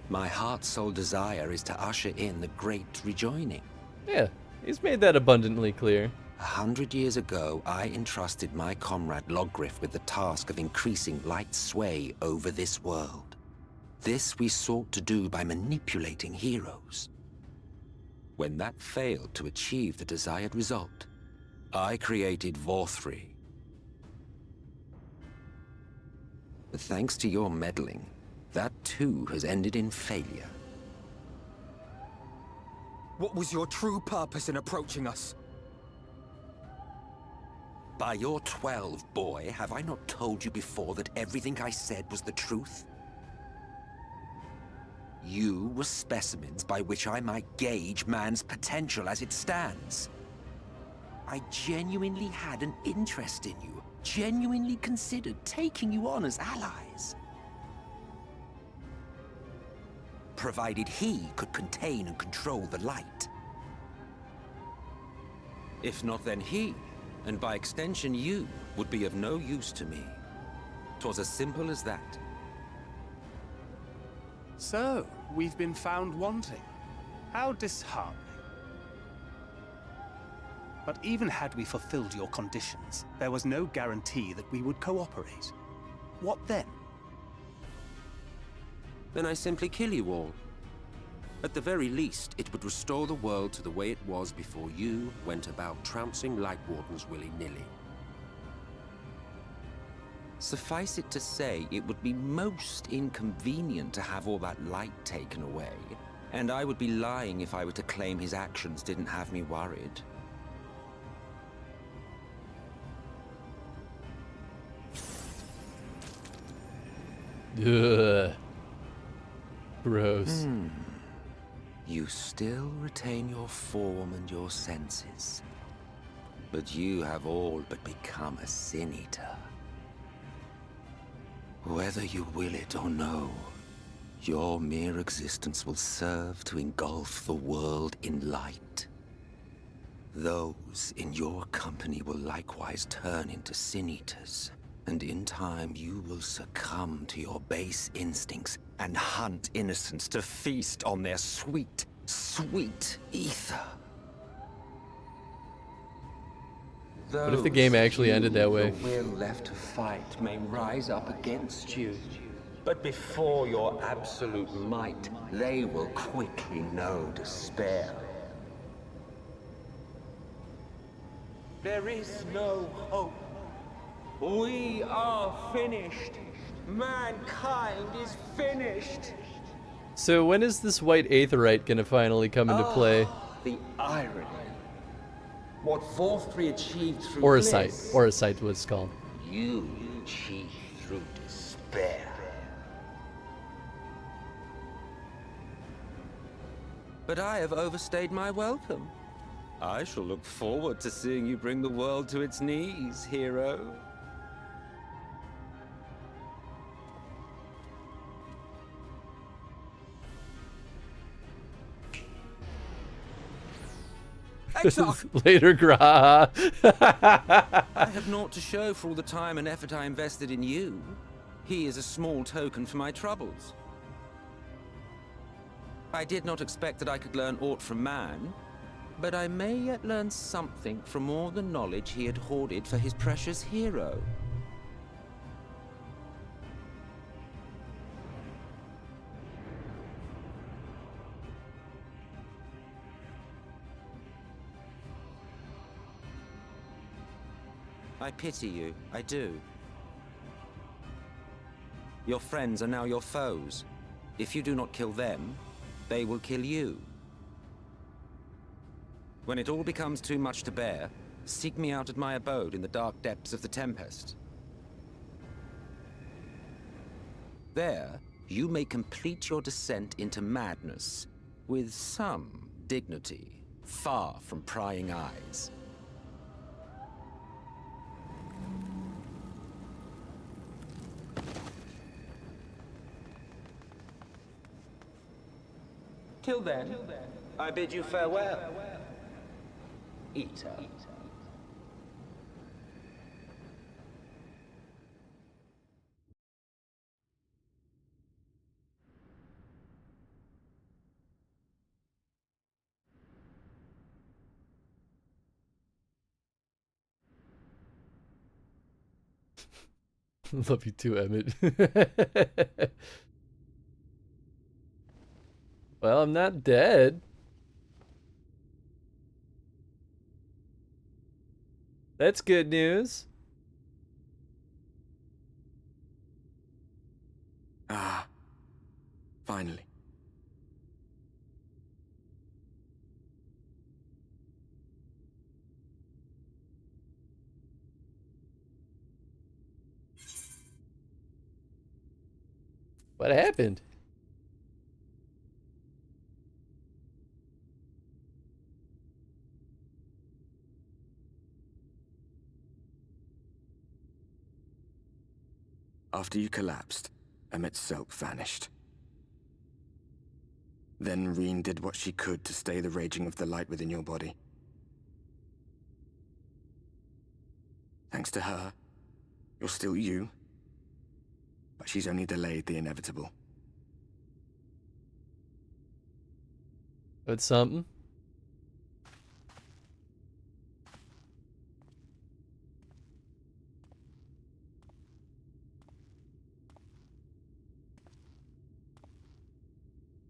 My heart's sole desire is to usher in the great rejoining. Yeah, he's made that abundantly clear. 100 years ago, I entrusted my comrade Logriff with the task of increasing light's sway over this world. This we sought to do by manipulating heroes. When that failed to achieve the desired result, I created Vauthry. But thanks to your meddling, that too has ended in failure. What was your true purpose in approaching us? By your 12, boy, have I not told you before that everything I said was the truth? You were specimens by which I might gauge man's potential as it stands. I genuinely had an interest in you, genuinely considered taking you on as allies. Provided he could contain and control the light. If not, then he, and by extension you, would be of no use to me. 'Twas as simple as that. So, we've been found wanting. How disheartening. But even had we fulfilled your conditions, there was no guarantee that we would cooperate. What then? Then I simply kill you all. At the very least, it would restore the world to the way it was before you went about trouncing Light Wardens willy-nilly. Suffice it to say, it would be most inconvenient to have all that light taken away, and I would be lying if I were to claim his actions didn't have me worried. Ugh. Gross. You still retain your form and your senses, but you have all but become a Sin Eater. Whether you will it or no, your mere existence will serve to engulf the world in light. Those in your company will likewise turn into Sin Eaters, and in time you will succumb to your base instincts and hunt innocents to feast on their sweet, sweet ether. What if the game actually ended that way? The will left to fight may rise up against you, but before your absolute might, they will quickly know despair. There is no hope. We are finished. Mankind is finished. So when is this white aetherite gonna finally come into play? The irony. What Vauthry achieved through Oracite. Oracite was called. You achieved through despair. But I have overstayed my welcome. I shall look forward to seeing you bring the world to its knees, hero. Later, Gra. I have naught to show for all the time and effort I invested in you. He is a small token for my troubles. I did not expect that I could learn aught from man, but I may yet learn something from all the knowledge he had hoarded for his precious hero. I pity you, I do. Your friends are now your foes. If you do not kill them, they will kill you. When it all becomes too much to bear, seek me out at my abode in the dark depths of the Tempest. There, you may complete your descent into madness with some dignity, far from prying eyes. Till then, I bid you farewell, Eater. Love you too, Emmett. Well, I'm not dead. That's good news. Ah, finally. What happened? After you collapsed, Emmett's self vanished. Then Reen did what she could to stay the raging of the light within your body. Thanks to her, you're still you, but she's only delayed the inevitable. That's something.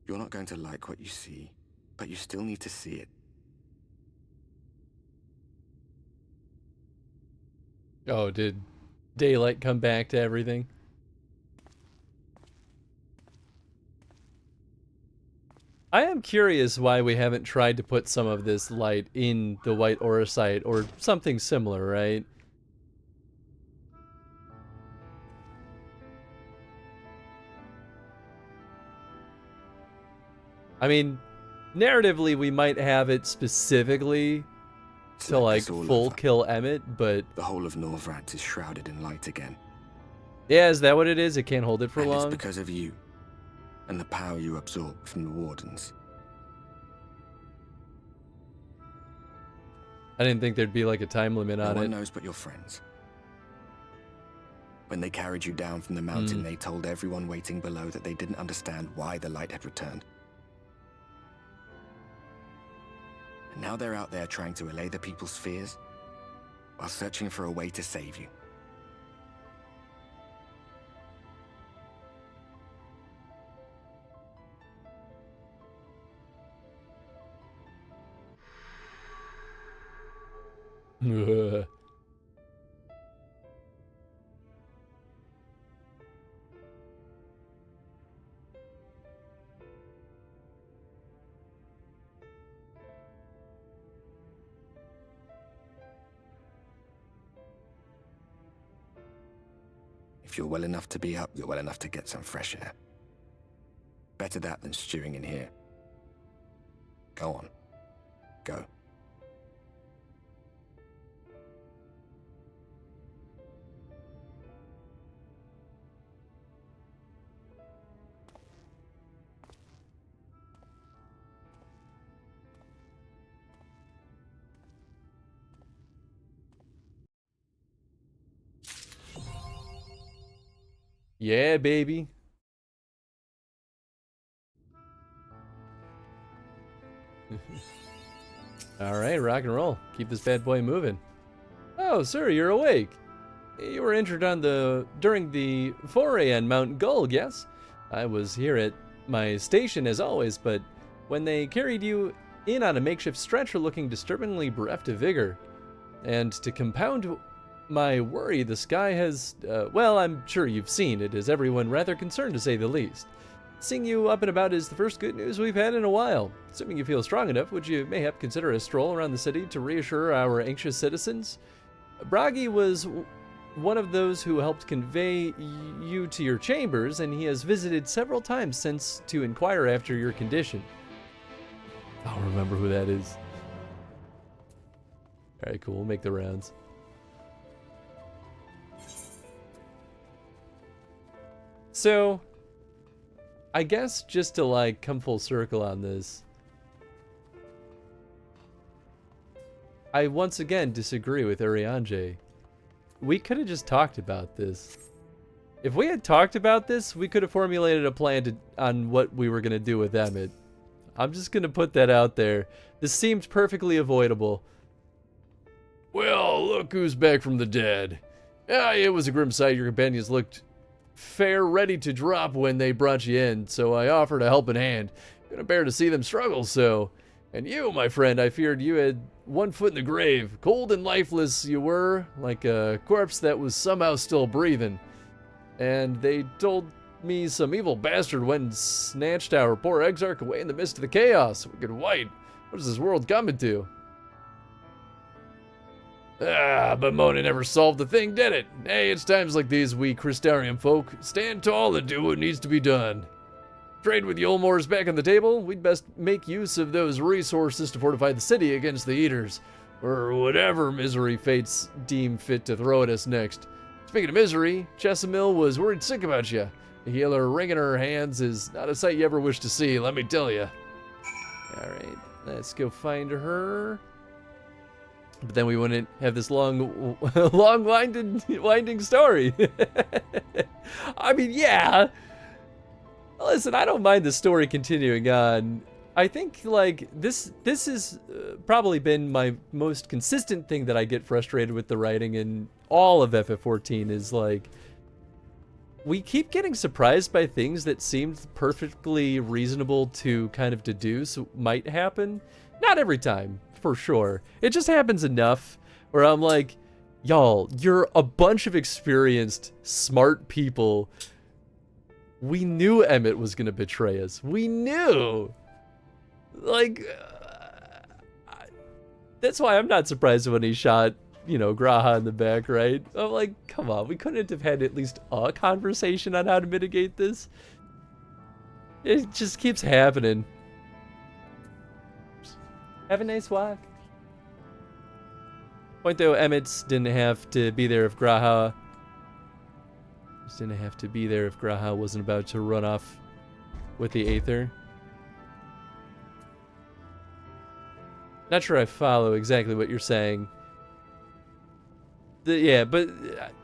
You're not going to like what you see, but you still need to see it. Oh, did daylight come back to everything? I am curious why we haven't tried to put some of this light in the white auracite or something similar, right? I mean, narratively, we might have it specifically to, like, full kill Emmett, but... The whole of Norvrats is shrouded in light again. Yeah, is that what it is? It can't hold it for And long? it's because of you, and the power you absorb from the Wardens. I didn't think there'd be, like, a time limit on it. No one knows but your friends. When they carried you down from the mountain, they told everyone waiting below that they didn't understand why the light had returned. And now they're out there trying to allay the people's fears, while searching for a way to save you. If you're well enough to be up, you're well enough to get some fresh air. Better that than stewing in here. Go on. Go. Yeah, baby. Alright, rock and roll. Keep this bad boy moving. Oh, sir, you're awake. You were injured during the foray on Mount Gulg, yes? I was here at my station as always, but when they carried you in on a makeshift stretcher looking disturbingly bereft of vigor. And to compound my worry, the sky has, well, I'm sure you've seen it, is everyone rather concerned to say the least. Seeing you up and about is the first good news we've had in a while. Assuming you feel strong enough, would you mayhap consider a stroll around the city to reassure our anxious citizens? Bragi was one of those who helped convey you to your chambers, and he has visited several times since to inquire after your condition. I'll remember who that is. Alright, cool. We'll make the rounds. So, I guess just to like come full circle on this, I once again disagree with Urianger. We could have just talked about this. If we had talked about this, we could have formulated a plan on what we were going to do with Emmett. I'm just going to put that out there. This seemed perfectly avoidable. Well, look who's back from the dead. Ah, it was a grim sight. Your companions looked fair ready to drop when they brought you in, so I offered a helping hand. Couldn't bear to see them struggle so. And you, my friend, I feared you had one foot in the grave. Cold and lifeless you were, like a corpse that was somehow still breathing. And they told me some evil bastard went and snatched our poor exarch away in the midst of the chaos. Wicked white. What is this world coming to? Ah, but Mona never solved the thing, did it? Hey, it's times like these we Crystarium folk stand tall and do what needs to be done. Trade with Yulmore's back on the table. We'd best make use of those resources to fortify the city against the Eaters, or whatever misery fates deem fit to throw at us next. Speaking of misery, Chesamil was worried sick about you. A healer wringing her hands is not a sight you ever wish to see, let me tell you. Alright, let's go find her. But then we wouldn't have this long winding story. I mean, yeah. Listen, I don't mind the story continuing on. I think, like, this has probably been my most consistent thing that I get frustrated with the writing in all of FF14 is, like, we keep getting surprised by things that seemed perfectly reasonable to kind of deduce might happen. Not every time, for sure. It just happens enough where I'm like, y'all, you're a bunch of experienced, smart people. We knew Emmett was gonna betray us. We knew. Like, that's why I'm not surprised when he shot, you know, Graha in the back, right? I'm like, come on, we couldn't have had at least a conversation on how to mitigate this. It just keeps happening. Have a nice walk. Point though, Emmett didn't have to be there if Graha wasn't about to run off with the Aether. Not sure I follow exactly what you're saying. Yeah, but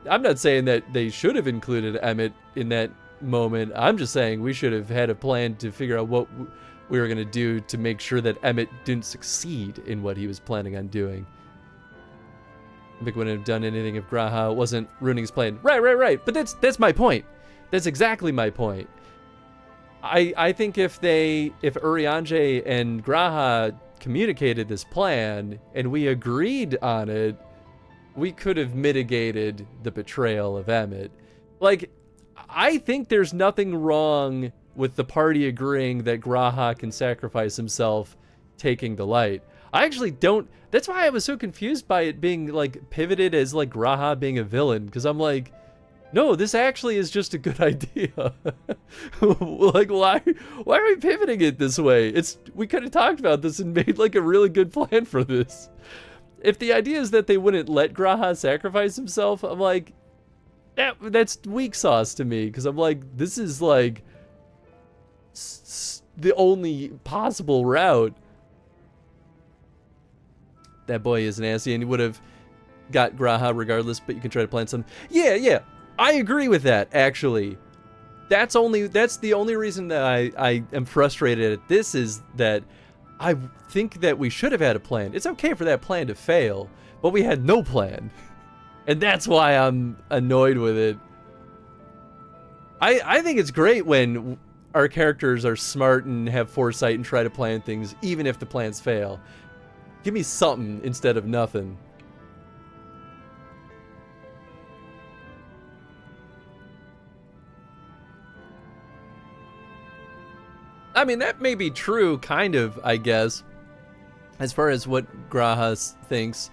I'm not saying that they should have included Emmett in that moment. I'm just saying we should have had a plan to figure out what we were going to do to make sure that Emmett didn't succeed in what he was planning on doing. Mick wouldn't have done anything if Graha wasn't ruining his plan. Right. But that's my point. That's exactly my point. I think if Urianger and Graha communicated this plan and we agreed on it, we could have mitigated the betrayal of Emmett. Like, I think there's nothing wrong with the party agreeing that Graha can sacrifice himself taking the light. I actually don't. That's why I was so confused by it being like pivoted as like Graha being a villain, because I'm like, no, this actually is just a good idea. Like, why are we pivoting it this way? We could have talked about this and made like a really good plan for this. If the idea is that they wouldn't let Graha sacrifice himself, I'm like, that's weak sauce to me, because I'm like, this is like the only possible route. That boy is nasty, and he would have got Graha regardless, but you can try to plan some. Yeah, I agree with that, actually. That's the only reason that I am frustrated at this, is that I think that we should have had a plan. It's okay for that plan to fail, but we had no plan. And that's why I'm annoyed with it. I think it's great when our characters are smart and have foresight and try to plan things, even if the plans fail. Give me something instead of nothing. I mean, that may be true, kind of, I guess, as far as what Graha thinks,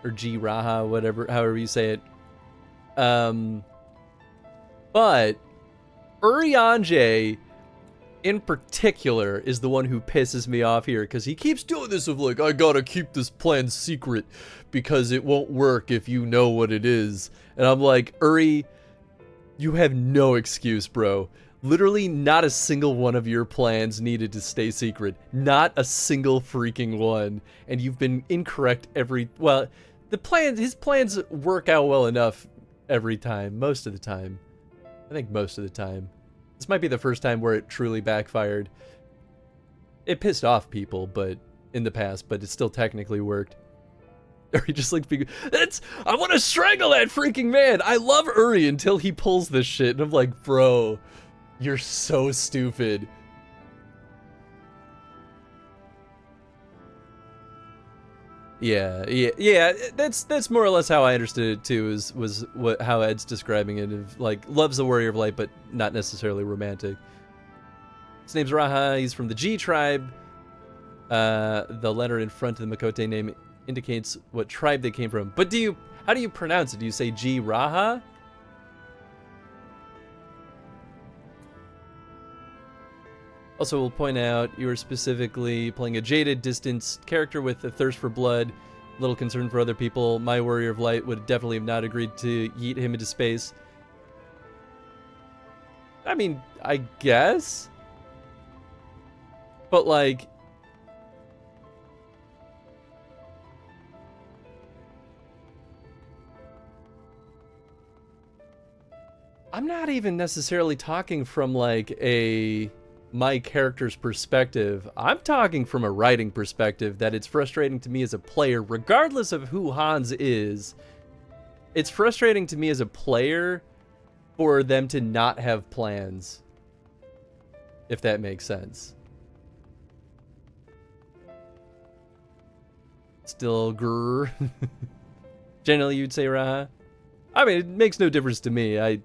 or G-Raha, whatever, however you say it. But Urianger in particular is the one who pisses me off here, because he keeps doing this of like, I gotta keep this plan secret because it won't work if you know what it is. And I'm like, Uri, you have no excuse, bro. Literally not a single one of your plans needed to stay secret. Not a single freaking one. And you've been incorrect well, his plans work out well enough every time, most of the time. I think most of the time. This might be the first time where it truly backfired. It pissed off people, but in the past, but it still technically worked. Uri just like, I want to strangle that freaking man. I love Uri until he pulls this shit, and I'm like, bro, you're so stupid. Yeah. That's more or less how I understood it too. Was how Ed's describing it, of like loves the Warrior of Light, but not necessarily romantic. His name's Raha. He's from the G tribe. The letter in front of the Makote name indicates what tribe they came from. But how do you pronounce it? Do you say G Raha? Also, we'll point out you are specifically playing a jaded, distanced character with a thirst for blood, little concern for other people. My Warrior of Light would definitely have not agreed to yeet him into space. I mean, I guess. But like, I'm not even necessarily talking from like my character's perspective. I'm talking from a writing perspective, that it's frustrating to me as a player, regardless of who Hans is. It's frustrating to me as a player for them to not have plans, if that makes sense. Still grrr. Generally, you'd say Raha? I mean, it makes no difference to me. I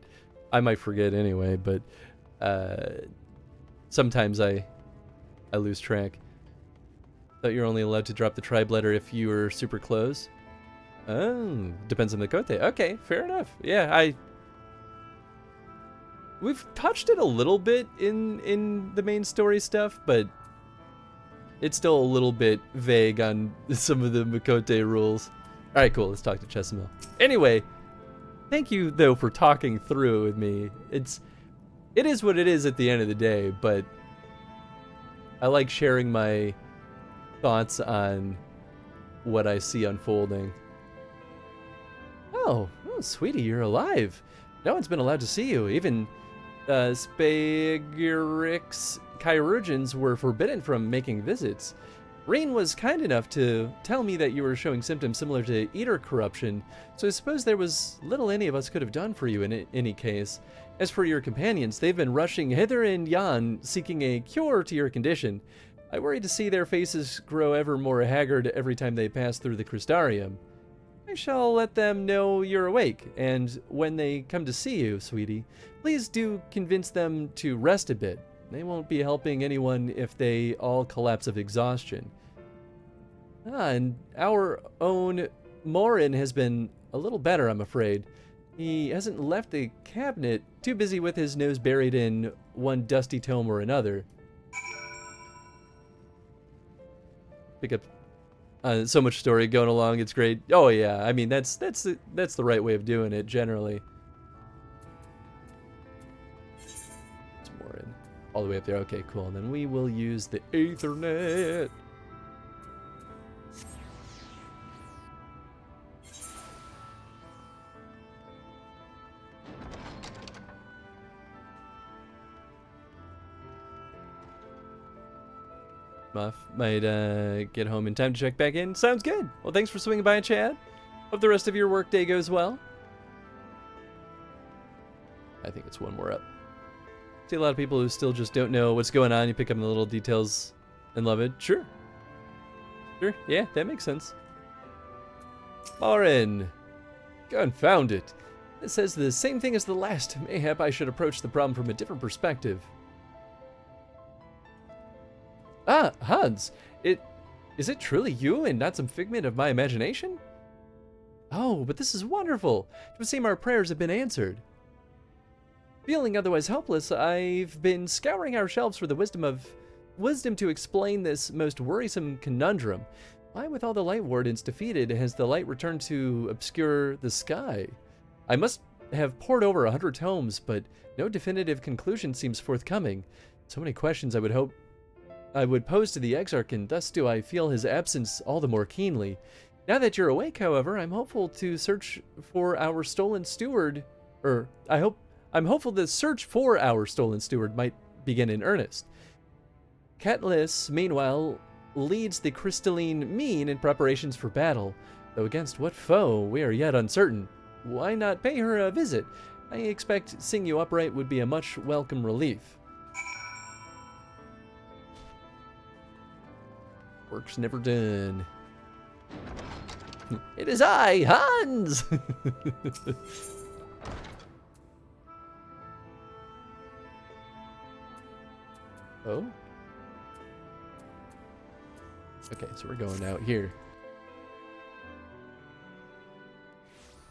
might forget anyway, but sometimes I lose track. Thought you're only allowed to drop the tribe letter if you were super close. Oh, depends on the Kote. Okay, fair enough. Yeah, we've touched it a little bit in the main story stuff, but it's still a little bit vague on some of the Makote rules. All right, cool. Let's talk to Chesimil. Anyway, thank you though for talking through with me. It is what it is at the end of the day, but I like sharing my thoughts on what I see unfolding. Oh, sweetie, you're alive. No one's been allowed to see you. Even Spagyrix chirurgeons were forbidden from making visits. Rain was kind enough to tell me that you were showing symptoms similar to eater corruption, so I suppose there was little any of us could have done for you in any case. As for your companions, they've been rushing hither and yon, seeking a cure to your condition. I worry to see their faces grow ever more haggard every time they pass through the Crystarium. I shall let them know you're awake, and when they come to see you, sweetie, please do convince them to rest a bit. They won't be helping anyone if they all collapse of exhaustion. And our own Morin has been a little better, I'm afraid. He hasn't left the cabinet, too busy with his nose buried in one dusty tome or another. Pick up so much story going along, it's great. Oh yeah, I mean that's the right way of doing it generally. It's Morin. All the way up there. Okay, cool. And then we will use the Ethernet. Muff might get home in time to check back in. Sounds good. Well, thanks for swinging by, Chad. Hope the rest of your workday goes well. I think it's one more up. See a lot of people who still just don't know what's going on. You pick up the little details and love it. Sure. Sure. Yeah, that makes sense. Morin. Confound it. It says the same thing as the last. Mayhap I should approach the problem from a different perspective. Ah, Hans, is it truly you and not some figment of my imagination? Oh, but this is wonderful. It would seem our prayers have been answered. Feeling otherwise helpless, I've been scouring our shelves for the wisdom to explain this most worrisome conundrum. Why, with all the light wardens defeated, has the light returned to obscure the sky? I must have pored over 100 tomes, but no definitive conclusion seems forthcoming. So many questions I would hope I would pose to the Exarch, and thus do I feel his absence all the more keenly. Now that you're awake, however, I'm hopeful to search for our stolen steward, I'm hopeful the search for our stolen steward might begin in earnest. Catelys, meanwhile, leads the crystalline mean in preparations for battle, though against what foe we are yet uncertain. Why not pay her a visit? I expect seeing you upright would be a much welcome relief. Work's never done. It is I, Hans! Oh? Okay, so we're going out here.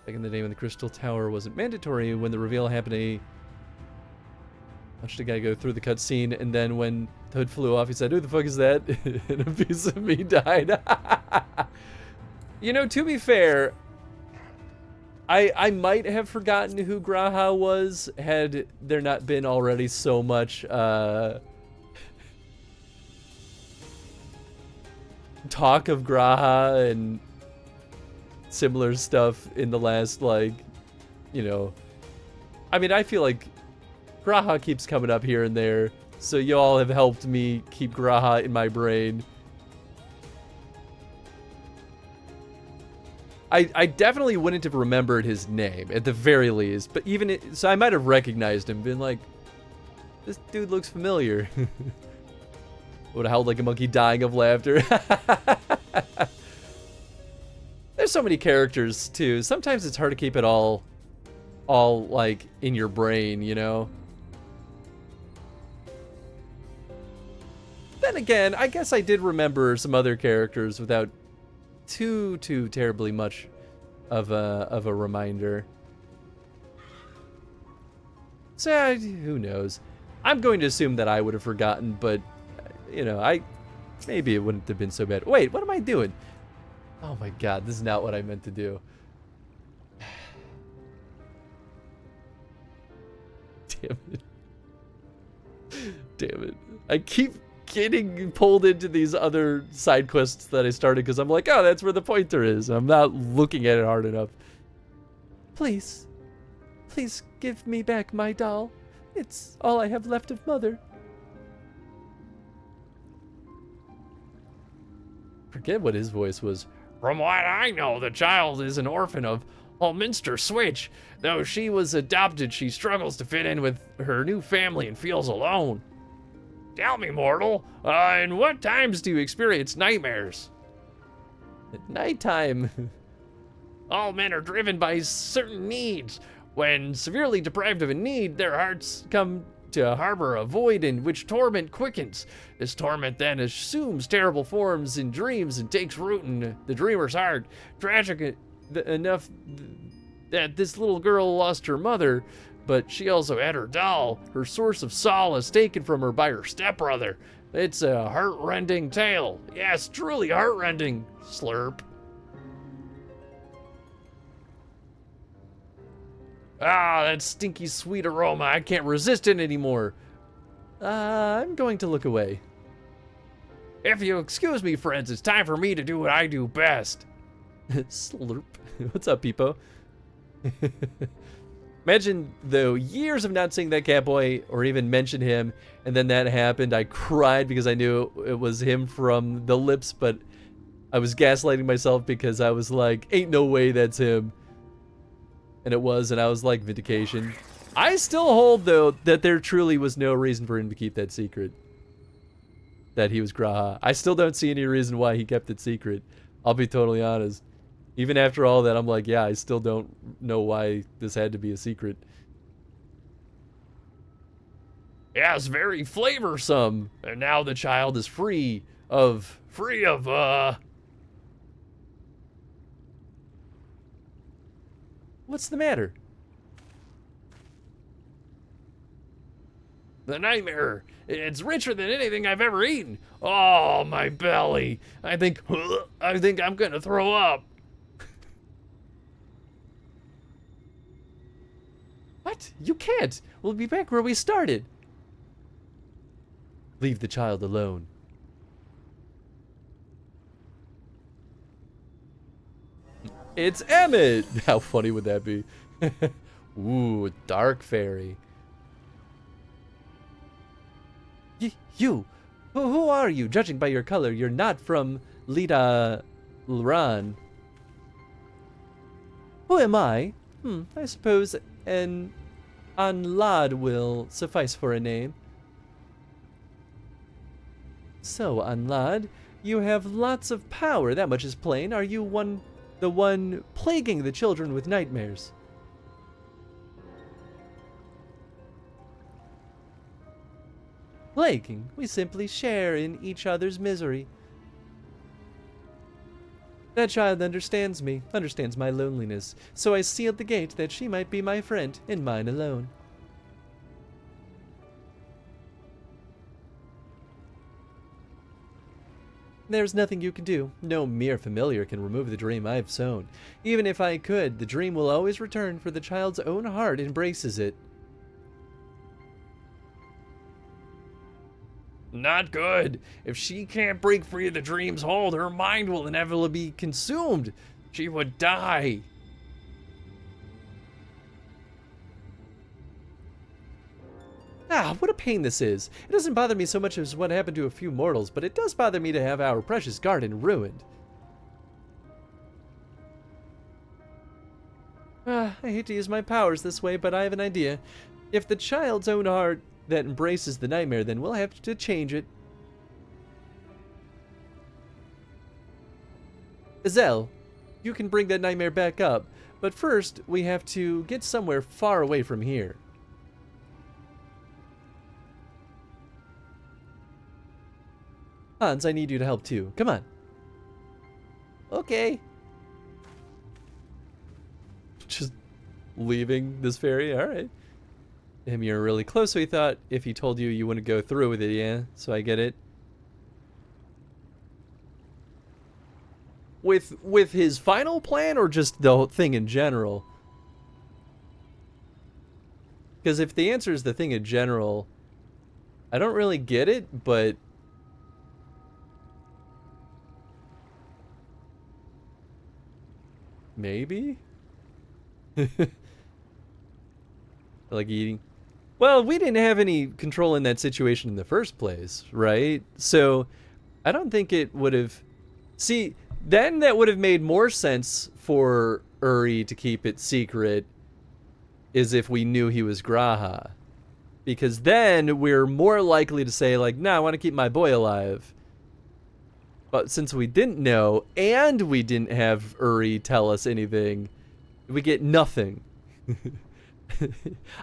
Back in the day when the Crystal Tower wasn't mandatory, when the reveal happened, watched the guy go through the cutscene, and then when the hood flew off, he said, "Who the fuck is that?" And a piece of me died. You know, to be fair, I might have forgotten who Graha was had there not been already so much talk of Graha and similar stuff in the last, like, you know, I mean, I feel like Graha keeps coming up here and there, so you all have helped me keep Graha in my brain. I definitely wouldn't have remembered his name, at the very least, but even so I might have recognized him, been like, this dude looks familiar. Would have howled like a monkey dying of laughter. There's so many characters, too. Sometimes it's hard to keep it all like, in your brain, you know? Then again, I guess I did remember some other characters without too terribly much of a reminder. So, who knows? I'm going to assume that I would have forgotten, but, you know, maybe it wouldn't have been so bad. Wait, what am I doing? Oh my god, this is not what I meant to do. Damn it. Damn it. I keep getting pulled into these other side quests that I started because I'm like, oh, that's where the pointer is. I'm not looking at it hard enough. Please. Please give me back my doll. It's all I have left of Mother. Forget what his voice was. From what I know, the child is an orphan of Allminster Switch. Though she was adopted, she struggles to fit in with her new family and feels alone. Tell me, mortal, in what times do you experience nightmares? At nighttime. All men are driven by certain needs. When severely deprived of a need, their hearts come to harbor a void in which torment quickens. This torment then assumes terrible forms in dreams and takes root in the dreamer's heart. Tragic enough that this little girl lost her mother, but she also had her doll, her source of solace taken from her by her stepbrother. It's a heart-rending tale. Yes, truly heart-rending. Slurp. Ah, that stinky sweet aroma. I can't resist it anymore. I'm going to look away. If you excuse me, friends, it's time for me to do what I do best. Slurp. What's up, Peepo? Imagine, though, years of not seeing that catboy or even mention him, and then that happened. I cried because I knew it was him from the lips, but I was gaslighting myself because I was like, ain't no way that's him. And it was, and I was like, vindication. I still hold, though, that there truly was no reason for him to keep that secret. That he was Graha. I still don't see any reason why he kept it secret. I'll be totally honest. Even after all that, I'm like, yeah, I still don't know why this had to be a secret. Yeah, it's very flavorsome. And now the child is free of What's the matter? The nightmare. It's richer than anything I've ever eaten. Oh, my belly. I think I'm gonna throw up. What? You can't. We'll be back where we started. Leave the child alone. It's Emmett! How funny would that be? Ooh, dark fairy. You! Who are you? Judging by your color, you're not from Lita Lran. Who am I? I suppose an Anlad will suffice for a name. So, Anlad, you have lots of power, that much is plain. Are you the one plaguing the children with nightmares? Plaguing? We simply share in each other's misery. That child understands me, understands my loneliness, so I sealed the gate that she might be my friend and mine alone. There's nothing you can do. No mere familiar can remove the dream I've sown. Even if I could, the dream will always return, for the child's own heart embraces it. Not good. If she can't break free of the dream's hold, her mind will inevitably be consumed. She would die. Ah, what a pain this is. It doesn't bother me so much as what happened to a few mortals, but it does bother me to have our precious garden ruined. I hate to use my powers this way, but I have an idea. If the child's own heart that embraces the nightmare, then we'll have to change it. Azel, you can bring that nightmare back up, but first we have to get somewhere far away from here. Hans, I need you to help too. Come on. Okay. Just leaving this fairy? Alright. Him, you're really close, so he thought if he told you, you wouldn't go through with it, yeah? So I get it. With his final plan, or just the whole thing in general? Because if the answer is the thing in general, I don't really get it, but... maybe? Like eating... well, we didn't have any control in that situation in the first place, right? So, I don't think it would have... see, then that would have made more sense for Uri to keep it secret, is if we knew he was Graha. Because then we're more likely to say, like, nah, I want to keep my boy alive. But since we didn't know, and we didn't have Uri tell us anything, we get nothing.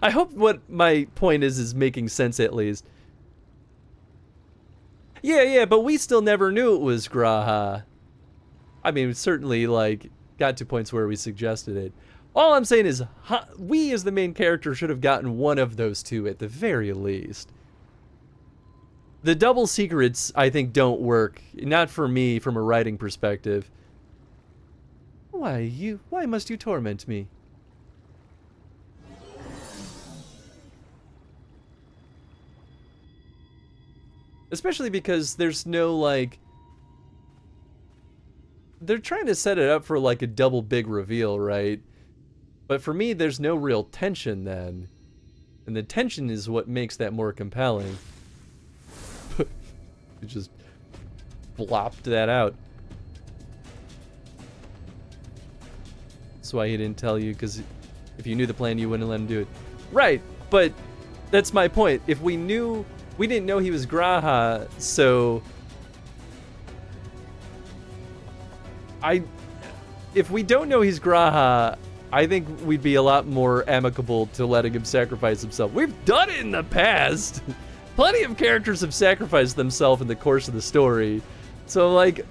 I hope what my point is making sense at least. Yeah, but we still never knew it was Graha. I mean, certainly, like, got to points where we suggested it. All I'm saying is, we as the main character should have gotten one of those two at the very least. The double secrets, I think, don't work. Not for me, from a writing perspective. Why must you torment me? Especially because there's no, like... they're trying to set it up for, like, a double big reveal, right? But for me, there's no real tension then. And the tension is what makes that more compelling. It just blopped that out. That's why he didn't tell you, because if you knew the plan, you wouldn't let him do it. Right, but that's my point. If we knew... we didn't know he was Graha, so... if we don't know he's Graha, I think we'd be a lot more amicable to letting him sacrifice himself. We've done it in the past! Plenty of characters have sacrificed themselves in the course of the story. So, like...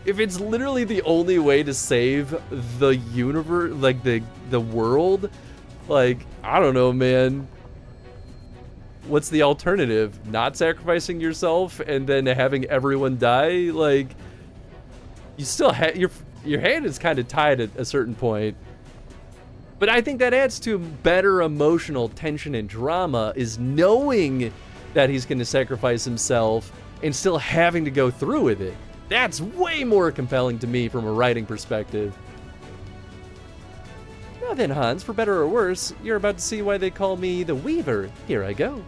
if it's literally the only way to save the universe, like the world, like, I don't know, man. What's the alternative? Not sacrificing yourself and then having everyone die? Like, you still have your hand is kind of tied at a certain point. But I think that adds to better emotional tension and drama, is knowing that he's going to sacrifice himself and still having to go through with it. That's way more compelling to me from a writing perspective. Now then, Hans, for better or worse, you're about to see why they call me the Weaver. Here I go.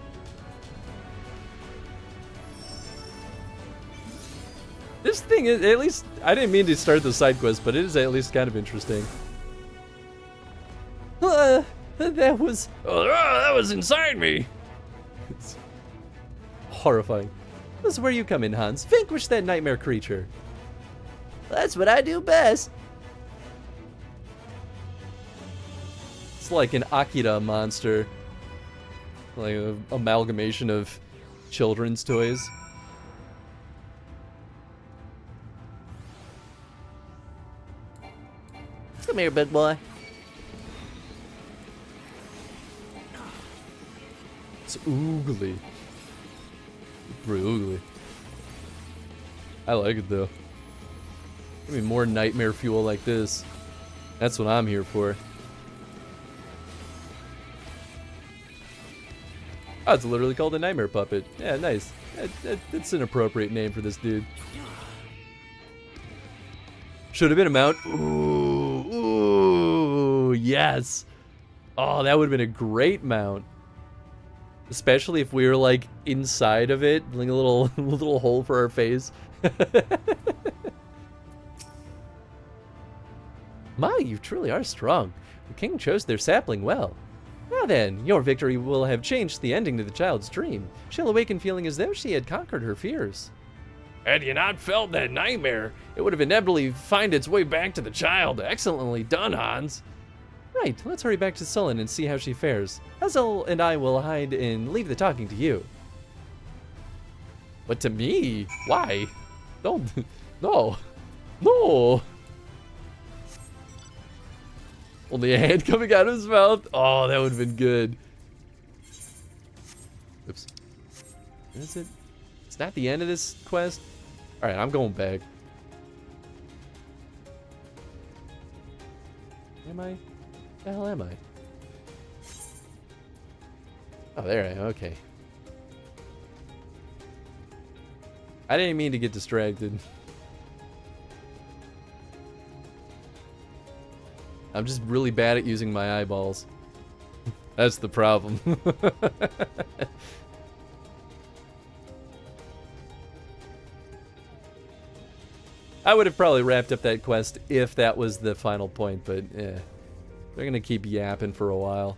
This thing is, at least, I didn't mean to start the side quest, but it is at least kind of interesting. That was inside me. It's horrifying. This is where you come in, Hans. Vanquish that nightmare creature. That's what I do best. It's like an Akira monster. Like an amalgamation of children's toys. Come here, big boy. It's oogly. Pretty oogly. I like it though. Give me more nightmare fuel like this. That's what I'm here for. Oh, it's literally called a nightmare puppet. Yeah, nice. That's an appropriate name for this dude. Should have been a mount. Ooh, yes. Oh, that would have been a great mount. Especially if we were like inside of it, like a little hole for our face. My, you truly are strong. The king chose their sapling well. Now then, your victory will have changed the ending to the child's dream. She'll awaken feeling as though she had conquered her fears. Had you not felt that nightmare, it would have inevitably find its way back to the child. Excellently done, Hans. Right, let's hurry back to Sullen and see how she fares. Hazel and I will hide and leave the talking to you. But to me? Why? Don't. No. No. Only a hand coming out of his mouth. Oh, that would have been good. Oops. Is it? It's not the end of this quest? Alright, I'm going back. Am I? The hell am I? Oh, there I am. Okay. I didn't mean to get distracted. I'm just really bad at using my eyeballs. That's the problem. I would have probably wrapped up that quest if that was the final point, but yeah. They're gonna keep yapping for a while.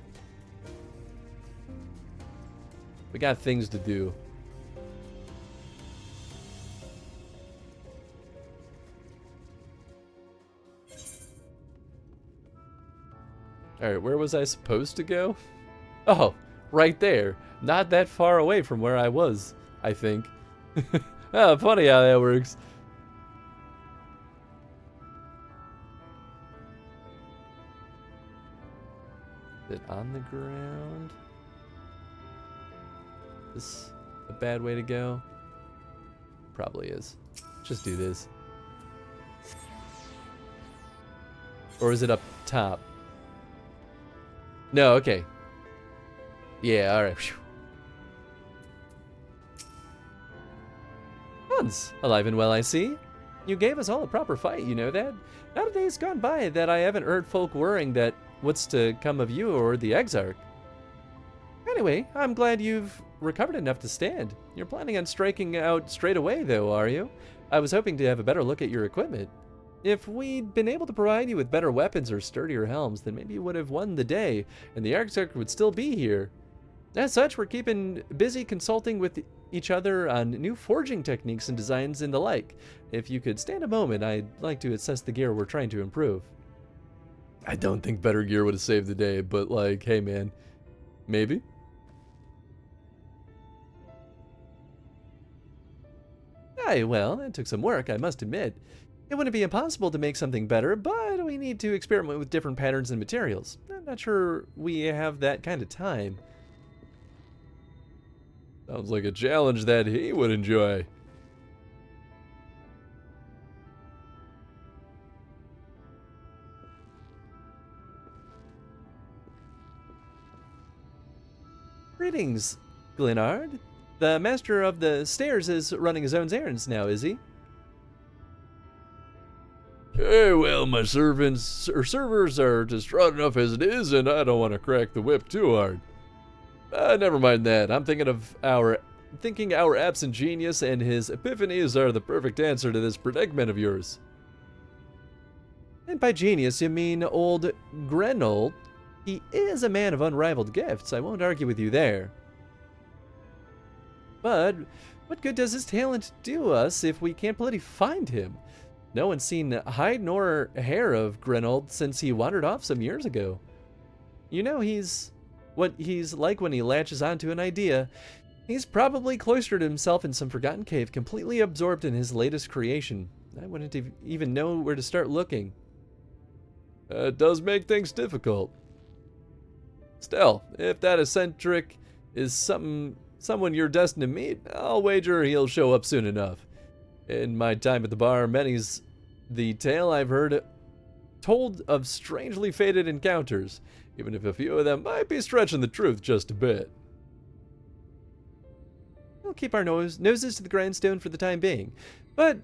We got things to do. Alright, where was I supposed to go? Oh, right there. Not that far away from where I was, I think. Oh, funny how that works. Is it on the ground? Is this a bad way to go? Probably is. Just do this. Or is it up top? No, okay. Yeah, alright. Hans, alive and well, I see. You gave us all a proper fight, you know that? Not a day's gone by that I haven't heard folk worrying that what's to come of you or the Exarch. Anyway, I'm glad you've recovered enough to stand. You're planning on striking out straight away, though, are you? I was hoping to have a better look at your equipment. If we'd been able to provide you with better weapons or sturdier helms, then maybe you would have won the day, and the Exarch would still be here. As such, we're keeping busy consulting with each other on new forging techniques and designs and the like. If you could stand a moment, I'd like to assess the gear we're trying to improve. I don't think better gear would have saved the day, but like, hey man, maybe? Aye, well, it took some work, I must admit. It wouldn't be impossible to make something better, but we need to experiment with different patterns and materials. I'm not sure we have that kind of time. Sounds like a challenge that he would enjoy. Greetings, Glenard. The master of the stairs is running his own errands now, is he? Hey, well, my servers are distraught enough as it is, and I don't want to crack the whip too hard. Never mind that. I'm thinking our absent genius and his epiphanies are the perfect answer to this predicament of yours. And by genius, you mean old Grenold? He is a man of unrivaled gifts. I won't argue with you there. But what good does his talent do us if we can't bloody find him? No one's seen hide nor hair of Grenold since he wandered off some years ago. You know, what he's like when he latches onto an idea. He's probably cloistered himself in some forgotten cave, completely absorbed in his latest creation. I wouldn't even know where to start looking. It does make things difficult. Still, if that eccentric is someone you're destined to meet, I'll wager he'll show up soon enough. In my time at the bar, many's the tale I've heard told of strangely fated encounters, even if a few of them might be stretching the truth just a bit. We'll keep our noses to the grindstone for the time being. But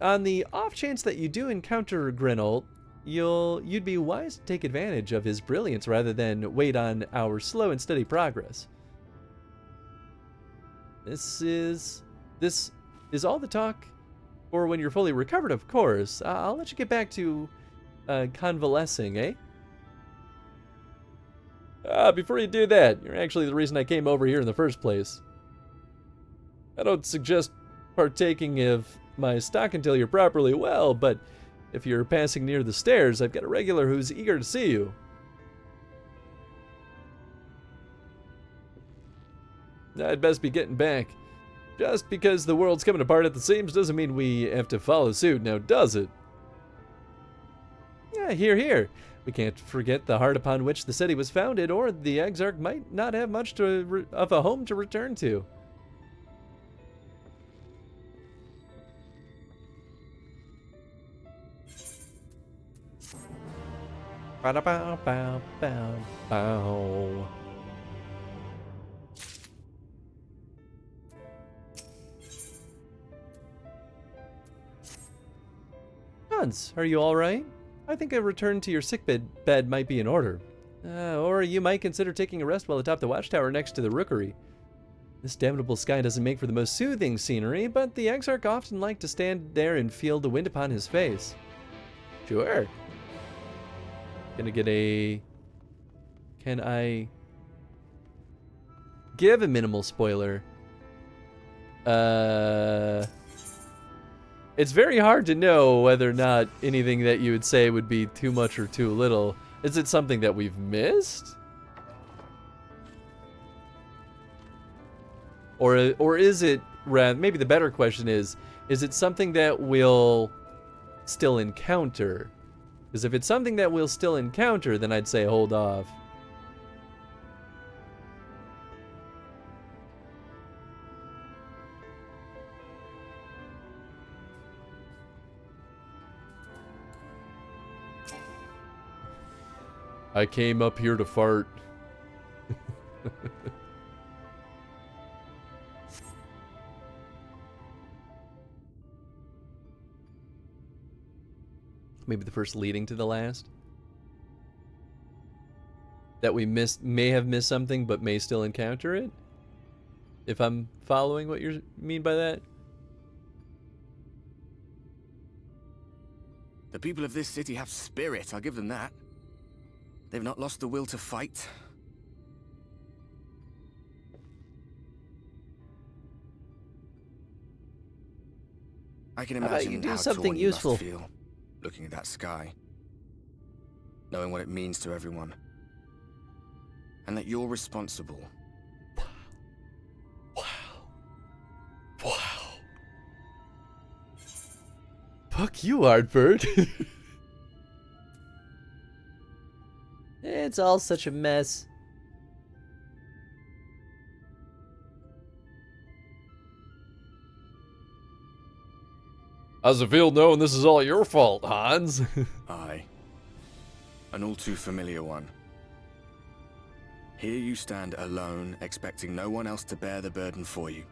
on the off chance that you do encounter Grenold, you'd be wise to take advantage of his brilliance rather than wait on our slow and steady progress. This is all the talk for when you're fully recovered, of course. I'll let you get back to convalescing, eh? Before you do that, you're actually the reason I came over here in the first place. I don't suggest partaking of my stock until you're properly well, but if you're passing near the stairs, I've got a regular who's eager to see you. I'd best be getting back. Just because the world's coming apart at the seams doesn't mean we have to follow suit, now does it? Yeah, here. We can't forget the heart upon which the city was founded, or the Exarch might not have much of a home to return to. Ba-da-bow-bow-bow-bow. Hans, are you all right? I think a return to your sickbed might be in order. Or you might consider taking a rest while atop the watchtower next to the rookery. This damnable sky doesn't make for the most soothing scenery, but the Exarch often liked to stand there and feel the wind upon his face. Sure. Gonna get a... Can I... give a minimal spoiler? It's very hard to know whether or not anything that you would say would be too much or too little. Is it something that we've missed? Or is it, maybe the better question is it something that we'll still encounter? Because if it's something that we'll still encounter, then I'd say hold off. I came up here to fart. Maybe the first leading to the last. That we may have missed something, but may still encounter it. If I'm following what you mean by that. The people of this city have spirit, I'll give them that. They've not lost the will to fight. I can imagine how torn you must feel, looking at that sky, knowing what it means to everyone, and that you're responsible. Wow. Fuck you, Artbird. It's all such a mess. How's it feel knowing this is all your fault, Hans? Aye. An all too familiar one. Here you stand alone, expecting no one else to bear the burden for you.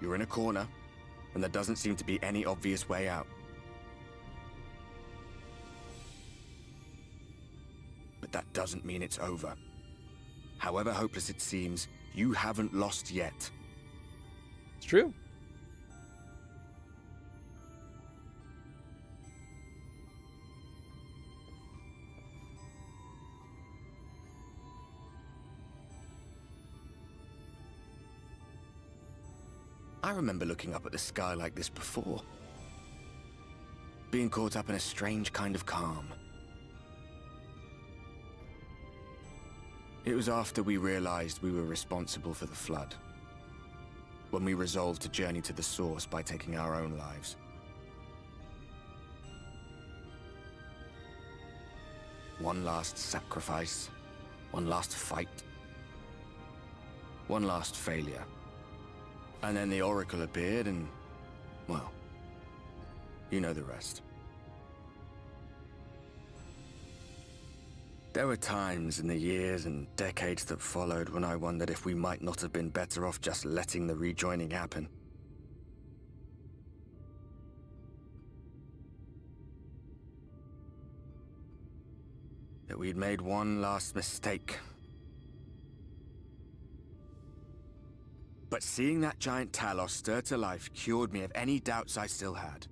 You're in a corner, and there doesn't seem to be any obvious way out. But that doesn't mean it's over. However hopeless it seems, you haven't lost yet. It's true. I remember looking up at the sky like this before. Being caught up in a strange kind of calm. It was after we realized we were responsible for the flood. When we resolved to journey to the source by taking our own lives. One last sacrifice. One last fight. One last failure. And then the Oracle appeared and, well, you know the rest. There were times in the years and decades that followed when I wondered if we might not have been better off just letting the rejoining happen. That we'd made one last mistake. But seeing that giant Talos stir to life cured me of any doubts I still had.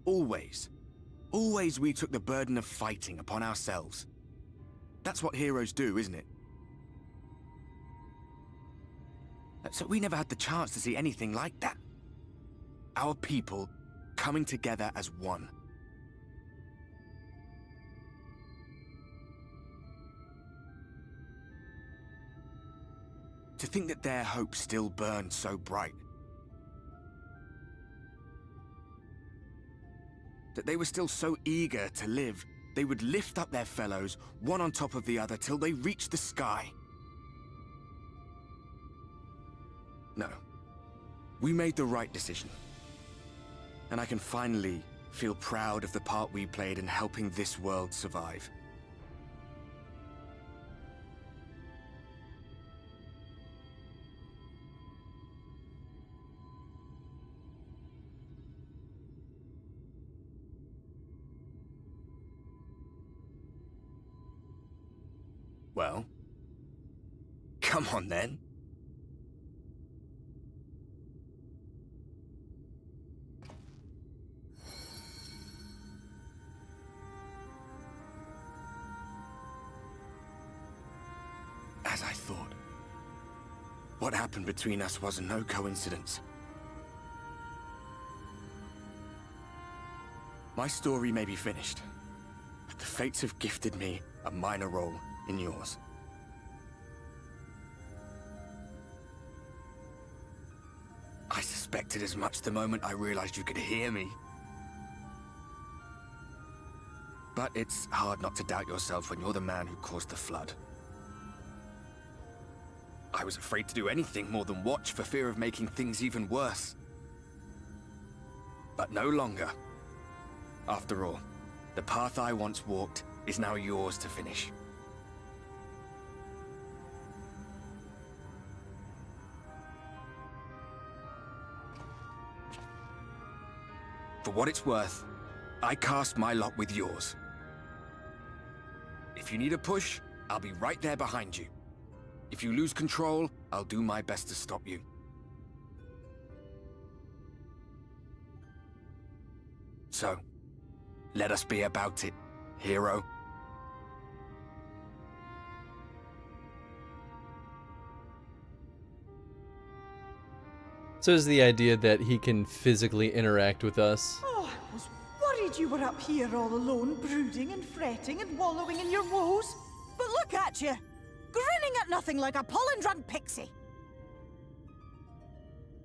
Always we took the burden of fighting upon ourselves. That's what heroes do, isn't it? So we never had the chance to see anything like that. Our people coming together as one. To think that their hope still burned so bright. That they were still so eager to live, they would lift up their fellows, one on top of the other, till they reached the sky. No. We made the right decision. And I can finally feel proud of the part we played in helping this world survive. Well, come on then. As I thought, what happened between us was no coincidence. My story may be finished, but the fates have gifted me a minor role in yours. I suspected as much the moment I realized you could hear me. But it's hard not to doubt yourself when you're the man who caused the flood. I was afraid to do anything more than watch for fear of making things even worse. But no longer. After all, the path I once walked is now yours to finish. For what it's worth, I cast my lot with yours. If you need a push, I'll be right there behind you. If you lose control, I'll do my best to stop you. So, let us be about it, hero. So is the idea that he can physically interact with us. Oh, I was worried you were up here all alone, brooding and fretting and wallowing in your woes. But look at you, grinning at nothing like a pollen-drunk pixie.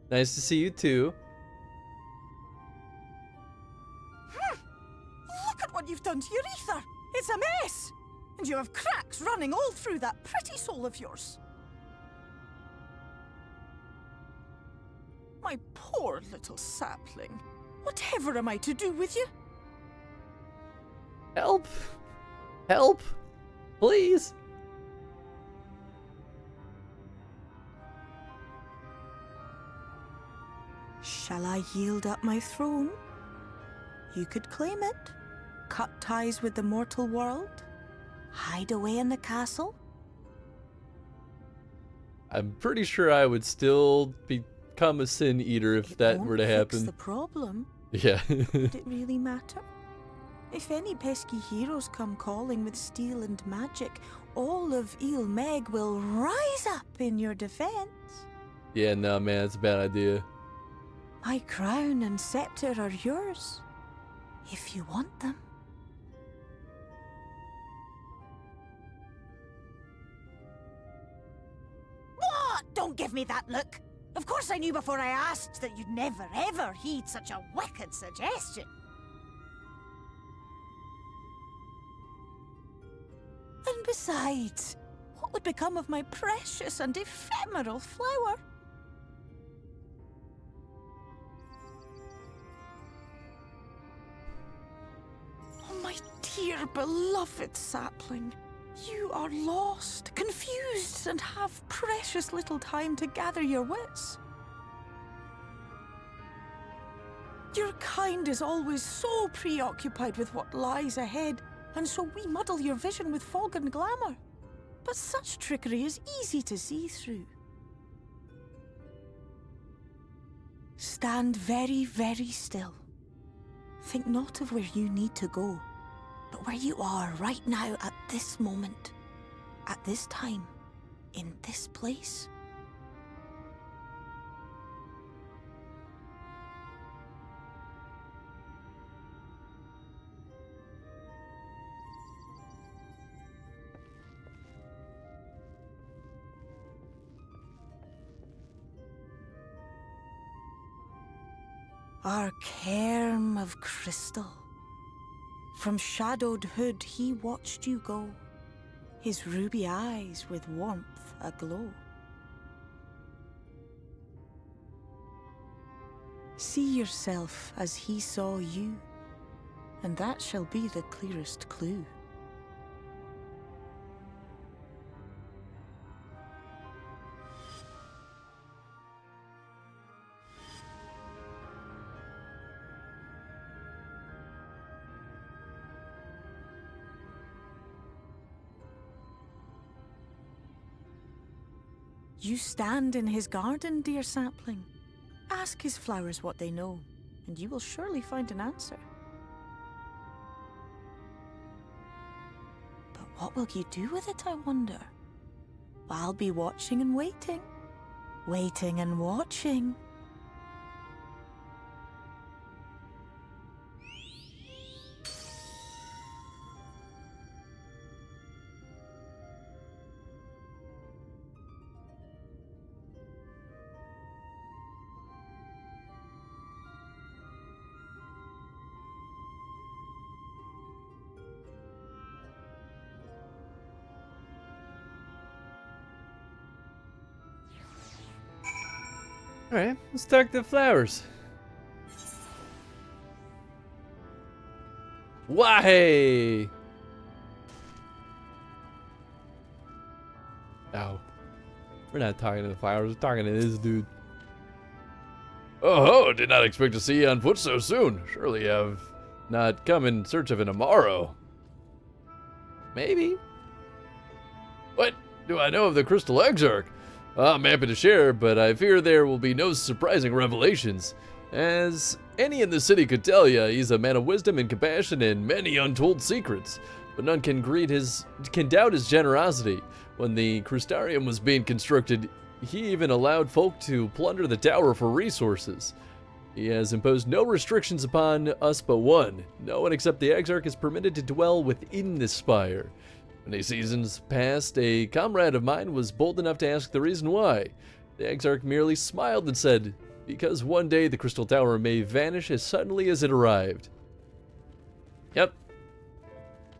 Nice to see you too. Look at what you've done to your ether. It's a mess. And you have cracks running all through that pretty soul of yours. My poor little sapling. Whatever am I to do with you? Help! Help! Please! Shall I yield up my throne? You could claim it, cut ties with the mortal world, hide away in the castle. I'm pretty sure I would still become a sin eater if that were to happen. Fix the problem. Yeah. Would it really matter? If any pesky heroes come calling with steel and magic, all of Il Meg will rise up in your defense. Yeah, no, man, it's a bad idea. My crown and scepter are yours, if you want them. What? Don't give me that look. Of course I knew before I asked that you'd never ever heed such a wicked suggestion. And besides, what would become of my precious and ephemeral flower? Oh, my dear beloved sapling. You are lost, confused, and have precious little time to gather your wits. Your kind is always so preoccupied with what lies ahead, and so we muddle your vision with fog and glamour. But such trickery is easy to see through. Stand very, very still. Think not of where you need to go, but where you are right now at this moment, at this time, in this place. Our cairn of crystal. From shadowed hood he watched you go, his ruby eyes with warmth aglow. See yourself as he saw you, and that shall be the clearest clue. You stand in his garden, dear sapling. Ask his flowers what they know, and you will surely find an answer. But what will you do with it, I wonder? I'll be watching and waiting. Waiting and watching. Alright, let's talk the flowers. Why? Oh. We're not talking to the flowers, we're talking to this dude. Oh, did not expect to see you on foot so soon. Surely you have not come in search of an Amaro. Maybe. What do I know of the Crystal Exarch? I'm happy to share, but I fear there will be no surprising revelations. As any in the city could tell you, he's a man of wisdom and compassion and many untold secrets. But none can doubt his generosity. When the Crystarium was being constructed, he even allowed folk to plunder the tower for resources. He has imposed no restrictions upon us but one. No one except the Exarch is permitted to dwell within the spire. Many seasons past, a comrade of mine was bold enough to ask the reason why. The Exarch merely smiled and said, because one day the Crystal Tower may vanish as suddenly as it arrived. Yep.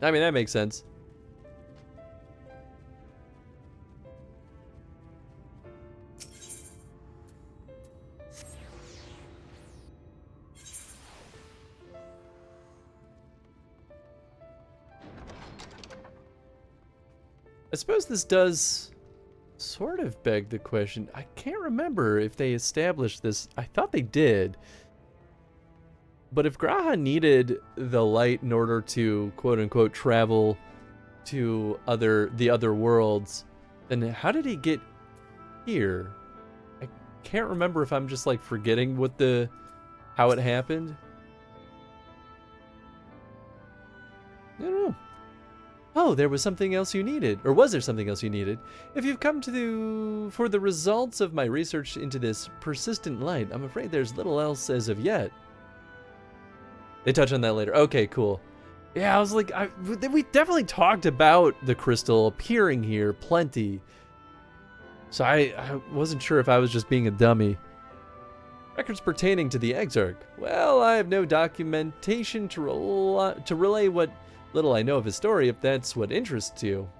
I mean, that makes sense. I suppose this does sort of beg the question. I can't remember if they established this. I thought they did. But if Graha needed the light in order to, quote-unquote, travel to the other worlds, then how did he get here? I can't remember if I'm just, like, forgetting how it happened. I don't know. Oh, there was something else you needed. Or was there something else you needed? If you've come for the results of my research into this persistent light, I'm afraid there's little else as of yet. They touch on that later. Okay, cool. Yeah, I was like, we definitely talked about the crystal appearing here plenty. So I wasn't sure if I was just being a dummy. Records pertaining to the Exarch. Well, I have no documentation to relay what little I know of his story, if that's what interests you.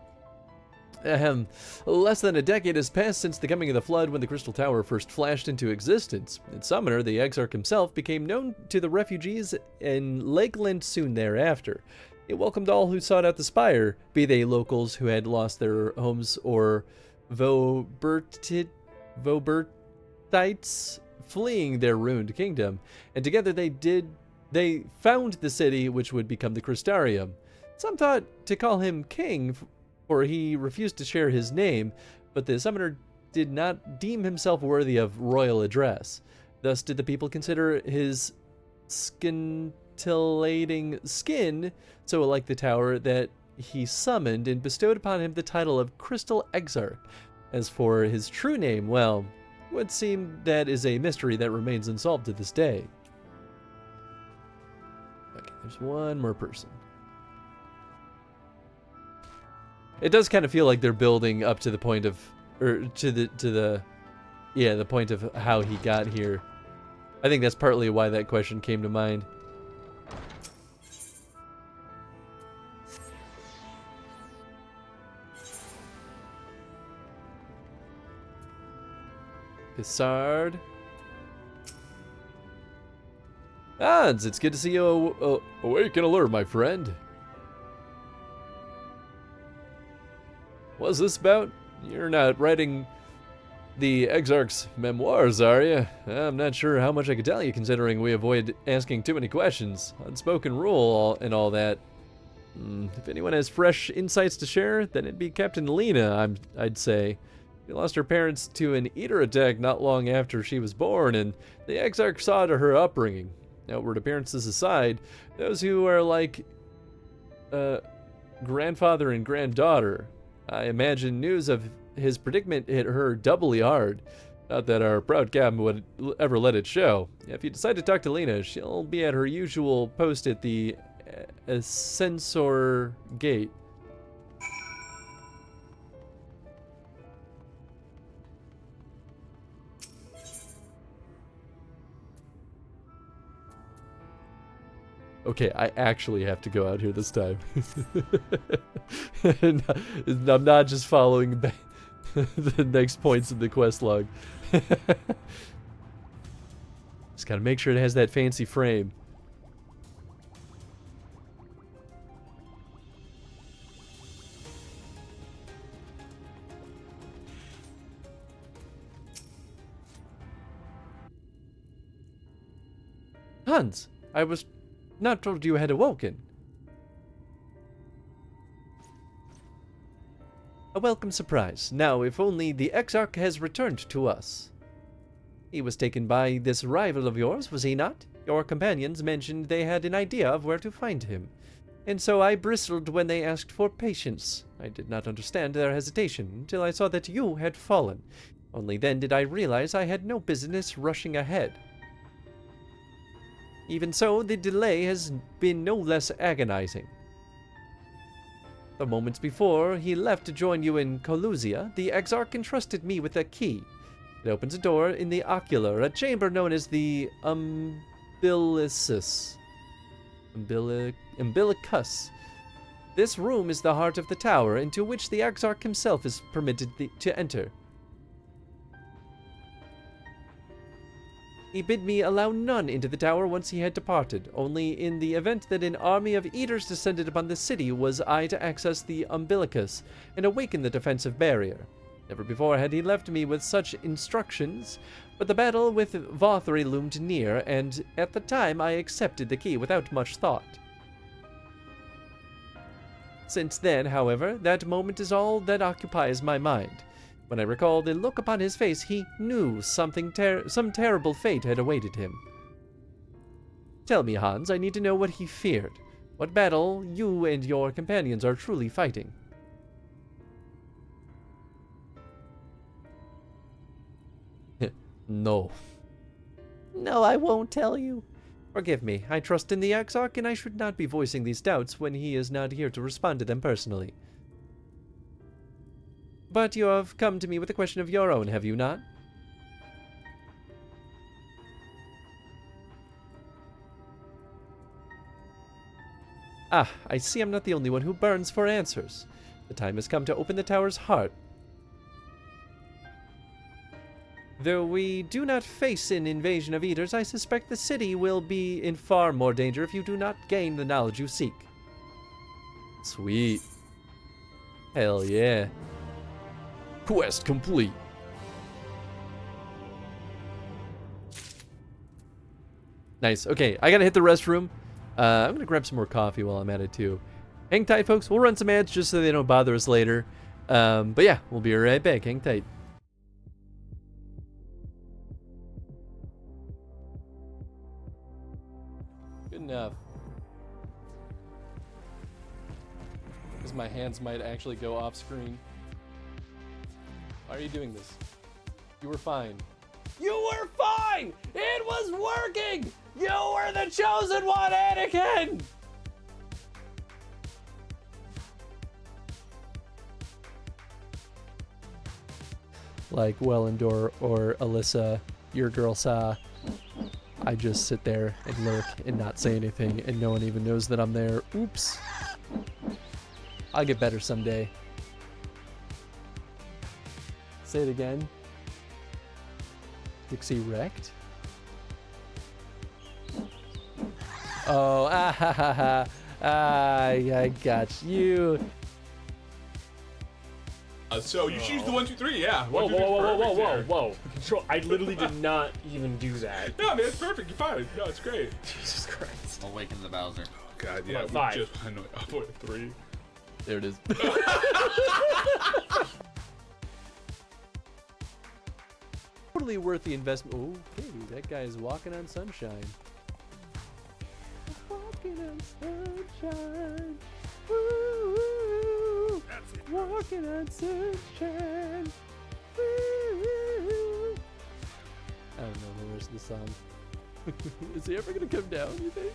Less than a decade has passed since the coming of the Flood when the Crystal Tower first flashed into existence. In Summoner, the Exarch himself became known to the refugees in Lakeland soon thereafter. It welcomed all who sought out the spire, be they locals who had lost their homes or Vaubertites fleeing their ruined kingdom, and together they found the city which would become the Crystarium. Some thought to call him king, for he refused to share his name, but the summoner did not deem himself worthy of royal address. Thus did the people consider his scintillating skin so like the tower that he summoned and bestowed upon him the title of Crystal Exarch. As for his true name, well, it would seem that is a mystery that remains unsolved to this day. Okay, there's one more person. It does kind of feel like they're building up to the point of, the point of how he got here. I think that's partly why that question came to mind. Cassard. Hans, it's good to see you awake and alert, my friend. What's this about? You're not writing the Exarch's memoirs, are you? I'm not sure how much I can tell you, considering we avoid asking too many questions. Unspoken rule and all that. If anyone has fresh insights to share, then it'd be Captain Lena, I'd say. She lost her parents to an eater attack not long after she was born, and the Exarch saw to her upbringing. Outward appearances aside, those who are like grandfather and granddaughter, I imagine news of his predicament hit her doubly hard. Not that our proud captain would ever let it show. If you decide to talk to Lena, she'll be at her usual post at the Ascensor Gate. Okay, I actually have to go out here this time. I'm not just following the next points in the quest log. Just gotta make sure it has that fancy frame. Hans, I was not told you had awoken. A welcome surprise. Now, if only the Exarch has returned to us. He was taken by this rival of yours, was he not? Your companions mentioned they had an idea of where to find him, and so I bristled when they asked for patience. I did not understand their hesitation until I saw that you had fallen. Only then did I realize I had no business rushing ahead. Even so, the delay has been no less agonizing. The moments before he left to join you in Colusia, the Exarch entrusted me with a key. It opens a door in the ocular, a chamber known as the Umbilicus. Umbilicus. This room is the heart of the tower, into which the Exarch himself is permitted to enter. He bid me allow none into the tower once he had departed. Only in the event that an army of eaters descended upon the city was I to access the Umbilicus and awaken the defensive barrier. Never before had he left me with such instructions, but the battle with Vauthry loomed near, and at the time I accepted the key without much thought. Since then, however, that moment is all that occupies my mind. When I recall the look upon his face, he knew some terrible fate had awaited him. Tell me, Hans, I need to know what he feared. What battle you and your companions are truly fighting. No. No, I won't tell you. Forgive me, I trust in the Exarch, and I should not be voicing these doubts when he is not here to respond to them personally. But you have come to me with a question of your own, have you not? Ah, I see I'm not the only one who burns for answers. The time has come to open the tower's heart. Though we do not face an invasion of eaters, I suspect the city will be in far more danger if you do not gain the knowledge you seek. Sweet. Hell yeah. Quest complete. Nice. Okay, I gotta hit the restroom. I'm gonna grab some more coffee while I'm at it too. Hang tight, folks. We'll run some ads just so they don't bother us later. But yeah, we'll be right back. Hang tight. Good enough. Because my hands might actually go off screen. Why are you doing this? You were fine. You were fine! It was working! You were the chosen one, Anakin! Like Wellendor or Alyssa, your girl saw. I just sit there and lurk and not say anything, and no one even knows that I'm there. Oops. I'll get better someday. Say it again. Dixie wrecked? Oh, I got you. So you choose the 1, 2, 3, yeah. Whoa, One, two, three is perfect here. whoa. Control. I literally did not even do that. No, man, it's perfect. You're fine. No, it's great. Jesus Christ. Awaken the Bowser. Oh, God, yeah. What, 5? I know. I'll put 3. There it is. Totally worth the investment. Okay, that guy is walking on sunshine. Walking on sunshine. Woo, walking on sunshine. Woo. I don't know the rest of the song. Is he ever gonna come down, you think?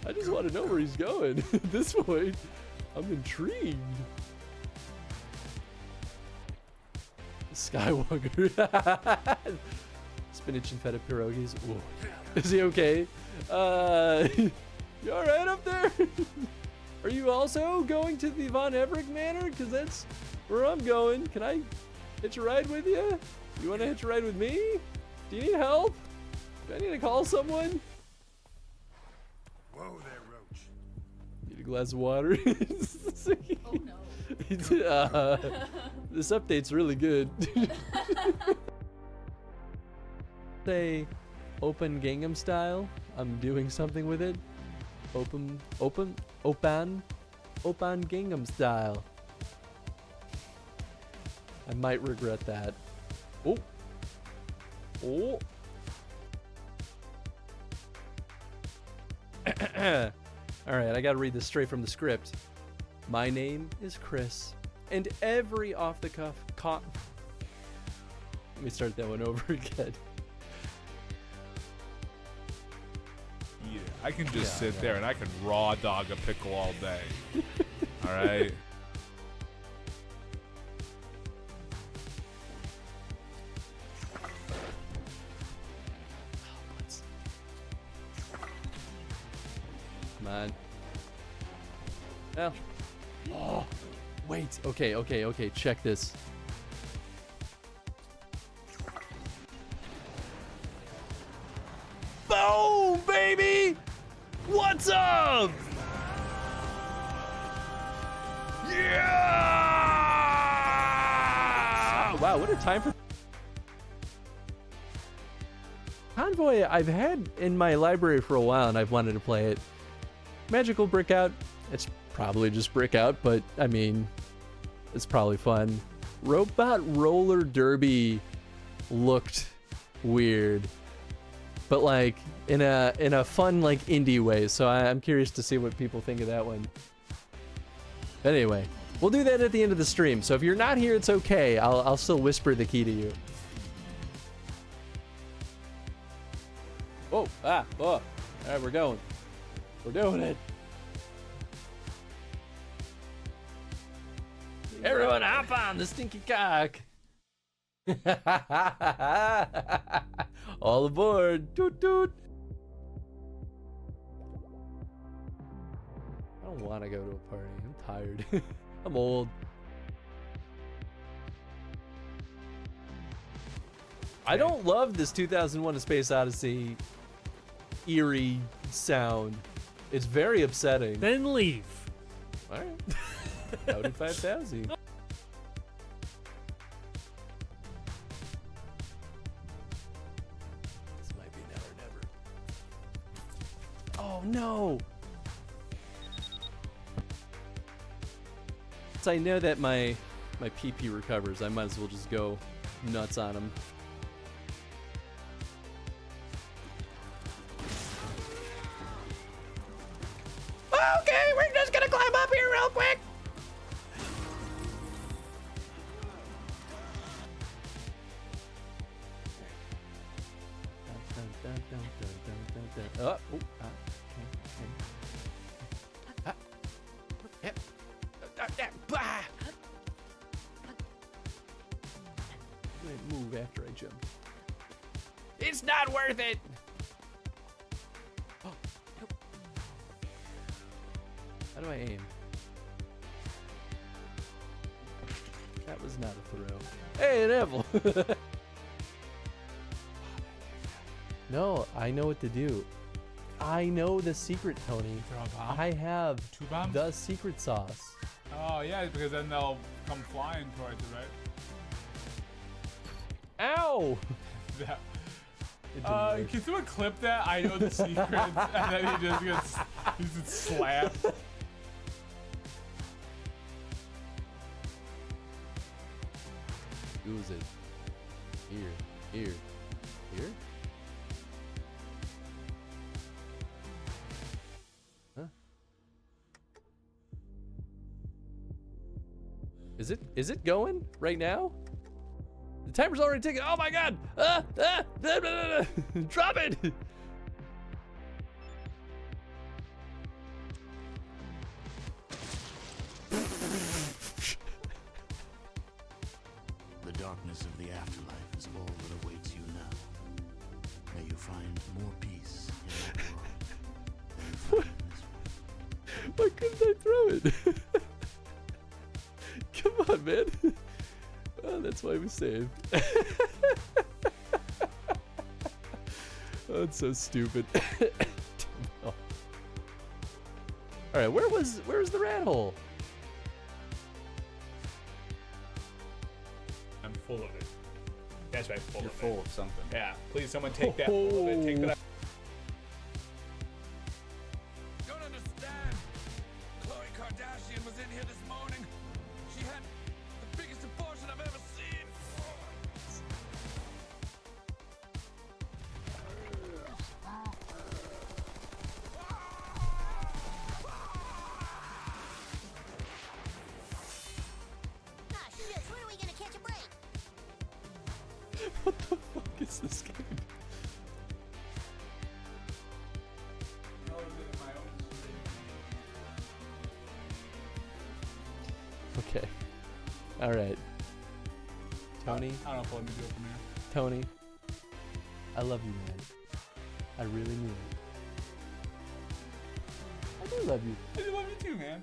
I just want to know where he's going. At this point, I'm intrigued. Skywalker. Spinach and feta pierogies. Whoa. Is he okay? You alright up there? Are you also going to the Von Everett Manor? Because that's where I'm going. Can I hitch a ride with you? You want to hitch a ride with me? Do you need help? Do I need to call someone? Whoa there, Roach. Need a glass of water? Oh no. This update's really good. Say open Gangnam style. I'm doing something with it. Open Gangnam style. I might regret that. Oh. Alright, I gotta read this straight from the script. My name is Chris, and every off-the-cuff Let me start that one over again. Yeah, I can just sit there and I can raw dog a pickle all day. All right. Come on. Oh, wait. Okay. Check this. Boom, baby! What's up? Yeah! Wow, what a time for Convoy. I've had in my library for a while, and I've wanted to play it. Magical Brick Out. It's probably just Brick Out, but I mean, it's probably fun. Robot Roller Derby looked weird, but like in a fun like indie way. So I'm curious to see what people think of that one. But anyway, we'll do that at the end of the stream. So if you're not here, it's okay. I'll still whisper the key to you. Oh, all right, we're going. We're doing it. Everyone hop on the stinky cock. All aboard. Toot toot. I don't want to go to a party. I'm tired. I'm old. I don't love this 2001 A Space Odyssey eerie sound. It's very upsetting. Then leave. All right. Audi 5000. This might be now or never. Oh no! Since I know that my PP recovers, I might as well just go nuts on him. Okay, we're just gonna climb up here real quick. Oh, yep. Move after I jump. It's not worth it. Oh, nope. How do I aim? That was not a throw. Hey, an apple. No, I know what to do. I know the secret, Tony. Throw a bomb? I have 2 bombs? the secret sauce. Oh yeah, because then they'll come flying towards it, right? Ow! Yeah. It didn't work. Can someone clip that? I know the secrets, and then he just gets slapped. Who is it? Here. Here. Huh? Is it going right now? The timer's already ticking. Oh my god! Drop it! The darkness of the afterlife is all that awaits you now. May you find more peace in that world than you find in this one. Why couldn't I throw it? Come on, man. Oh, that's why we saved. Oh, it's so stupid. Oh. All right, where was the rat hole? I'm full of it. That's right, full You're of full it. of something. Yeah, please, someone take that full of it. Take that. Don't understand. Khloe Kardashian was in here this morning. She had the biggest abortion I've ever seen. Ah, shit, when are we gonna catch a break? What the fuck is this game? Okay. All right. Tony. I don't know if I'll let me do it from here. Tony. I love you, man. I really mean it. I do love you. I do love you too, man.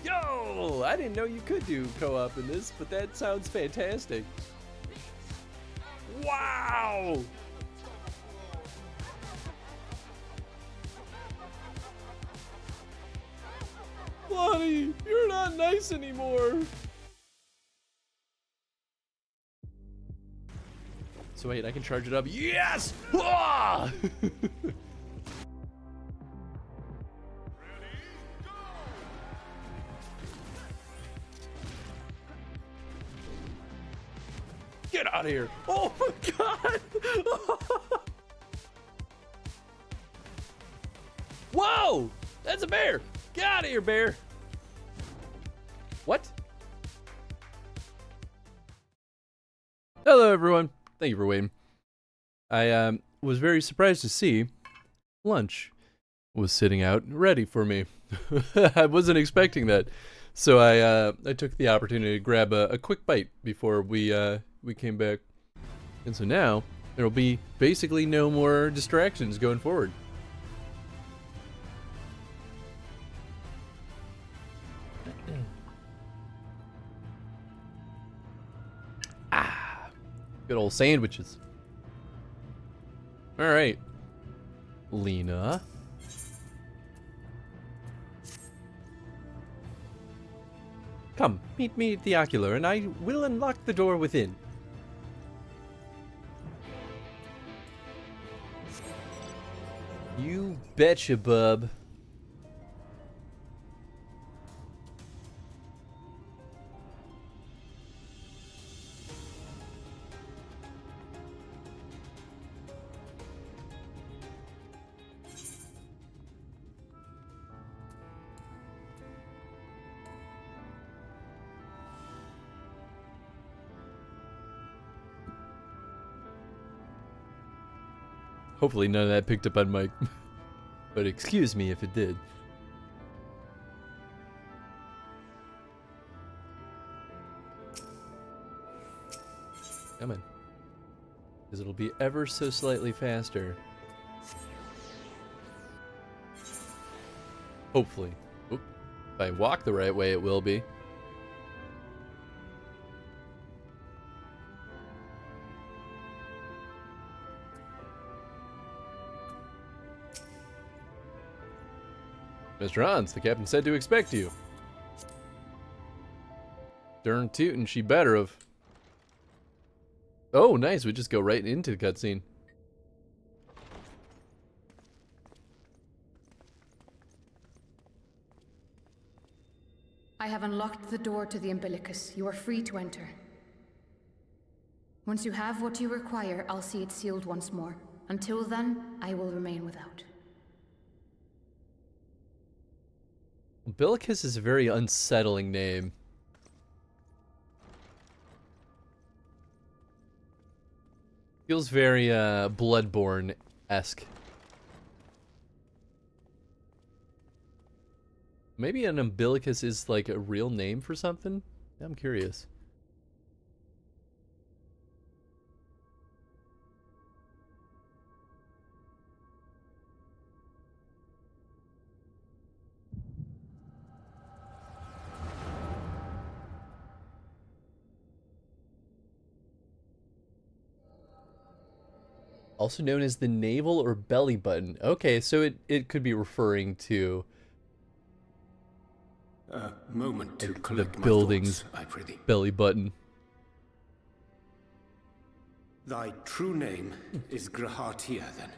Yo! I didn't know you could do co-op in this, but that sounds fantastic. Wow! Lonnie, you're not nice anymore. So wait, I can charge it up. Yes! Ah! Get out of here. Oh my god. Whoa! That's a bear. Get out of here, bear. What? Hello, everyone. Thank you for waiting. I was very surprised to see lunch was sitting out ready for me. I wasn't expecting that. So I took the opportunity to grab a quick bite before we came back. And so now there'll be basically no more distractions going forward. Good old sandwiches. All right, Lena. Come, meet me at the ocular, and I will unlock the door within. You betcha, bub. Hopefully none of that picked up on mic. But excuse me if it did. Come on. Because it'll be ever so slightly faster. Hopefully. Oop. If I walk the right way, it will be. Mr. Hans, the captain said to expect you. Darn tootin', she better have. Oh, nice, we just go right into the cutscene. I have unlocked the door to the umbilicus. You are free to enter. Once you have what you require, I'll see it sealed once more. Until then, I will remain without. Umbilicus is a very unsettling name. Feels very Bloodborne-esque. Maybe an umbilicus is like a real name for something? I'm curious. Also known as the navel or belly button. Okay, so it could be referring to a moment to the collect my building's thoughts, I prithee. belly button. Thy true name is Grahatia, then.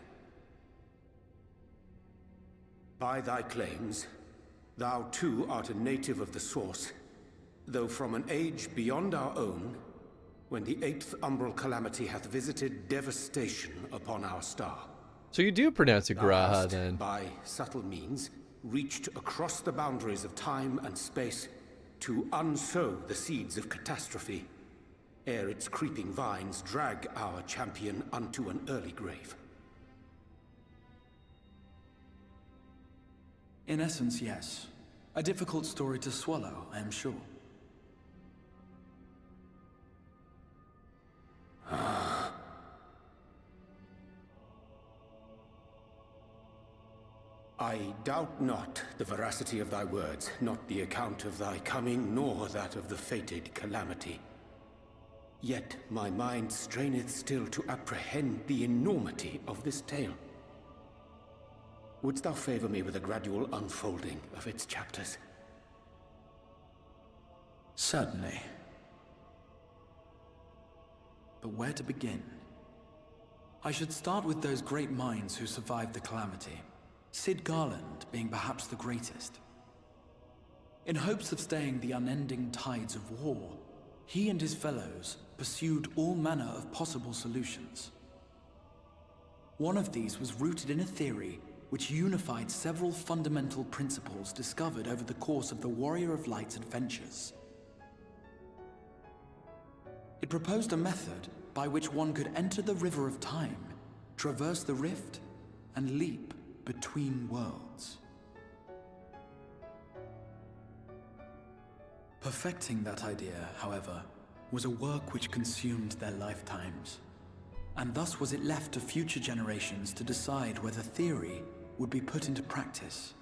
By thy claims, thou too art a native of the Source, though from an age beyond our own, when the 8th umbral calamity hath visited devastation upon our star. So you do pronounce it Thou Graha hast, then. by subtle means, reached across the boundaries of time and space to unsow the seeds of catastrophe, ere its creeping vines drag our champion unto an early grave. In essence, yes. A difficult story to swallow, I am sure. I doubt not the veracity of thy words, not the account of thy coming, nor that of the fated calamity. Yet my mind straineth still to apprehend the enormity of this tale. Wouldst thou favor me with a gradual unfolding of its chapters? Certainly. But where to begin? I should start with those great minds who survived the calamity. Sid Garland being perhaps the greatest. In hopes of staying the unending tides of war, he and his fellows pursued all manner of possible solutions. One of these was rooted in a theory which unified several fundamental principles discovered over the course of the Warrior of Light's adventures. It proposed a method by which one could enter the River of Time, traverse the rift, and leap between worlds. Perfecting that idea, however, was a work which consumed their lifetimes, and thus was it left to future generations to decide whether theory would be put into practice.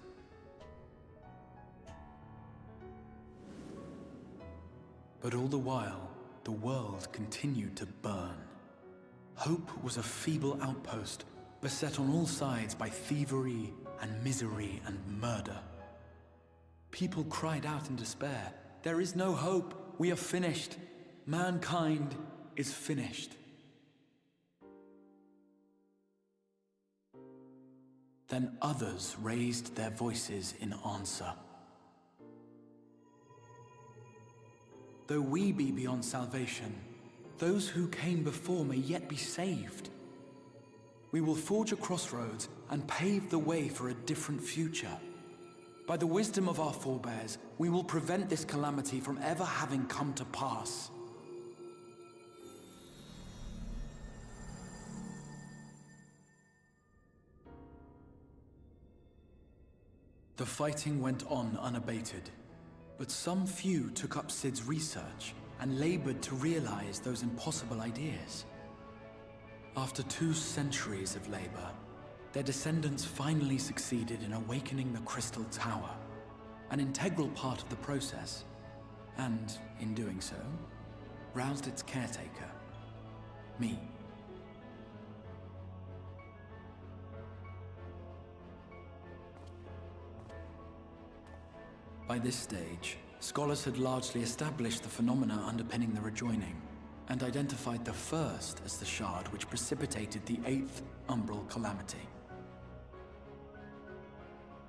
But all the while, the world continued to burn. Hope was a feeble outpost, beset on all sides by thievery and misery and murder. People cried out in despair, "There is no hope, we are finished. Mankind is finished." Then others raised their voices in answer. Though we be beyond salvation, those who came before may yet be saved. We will forge a crossroads and pave the way for a different future. By the wisdom of our forebears, we will prevent this calamity from ever having come to pass. The fighting went on unabated, but some few took up Sid's research and labored to realize those impossible ideas. After 2 centuries of labor, their descendants finally succeeded in awakening the Crystal Tower, an integral part of the process, and, in doing so, roused its caretaker, me. By this stage, scholars had largely established the phenomena underpinning the rejoining, and identified the first as the shard which precipitated the 8th Umbral Calamity.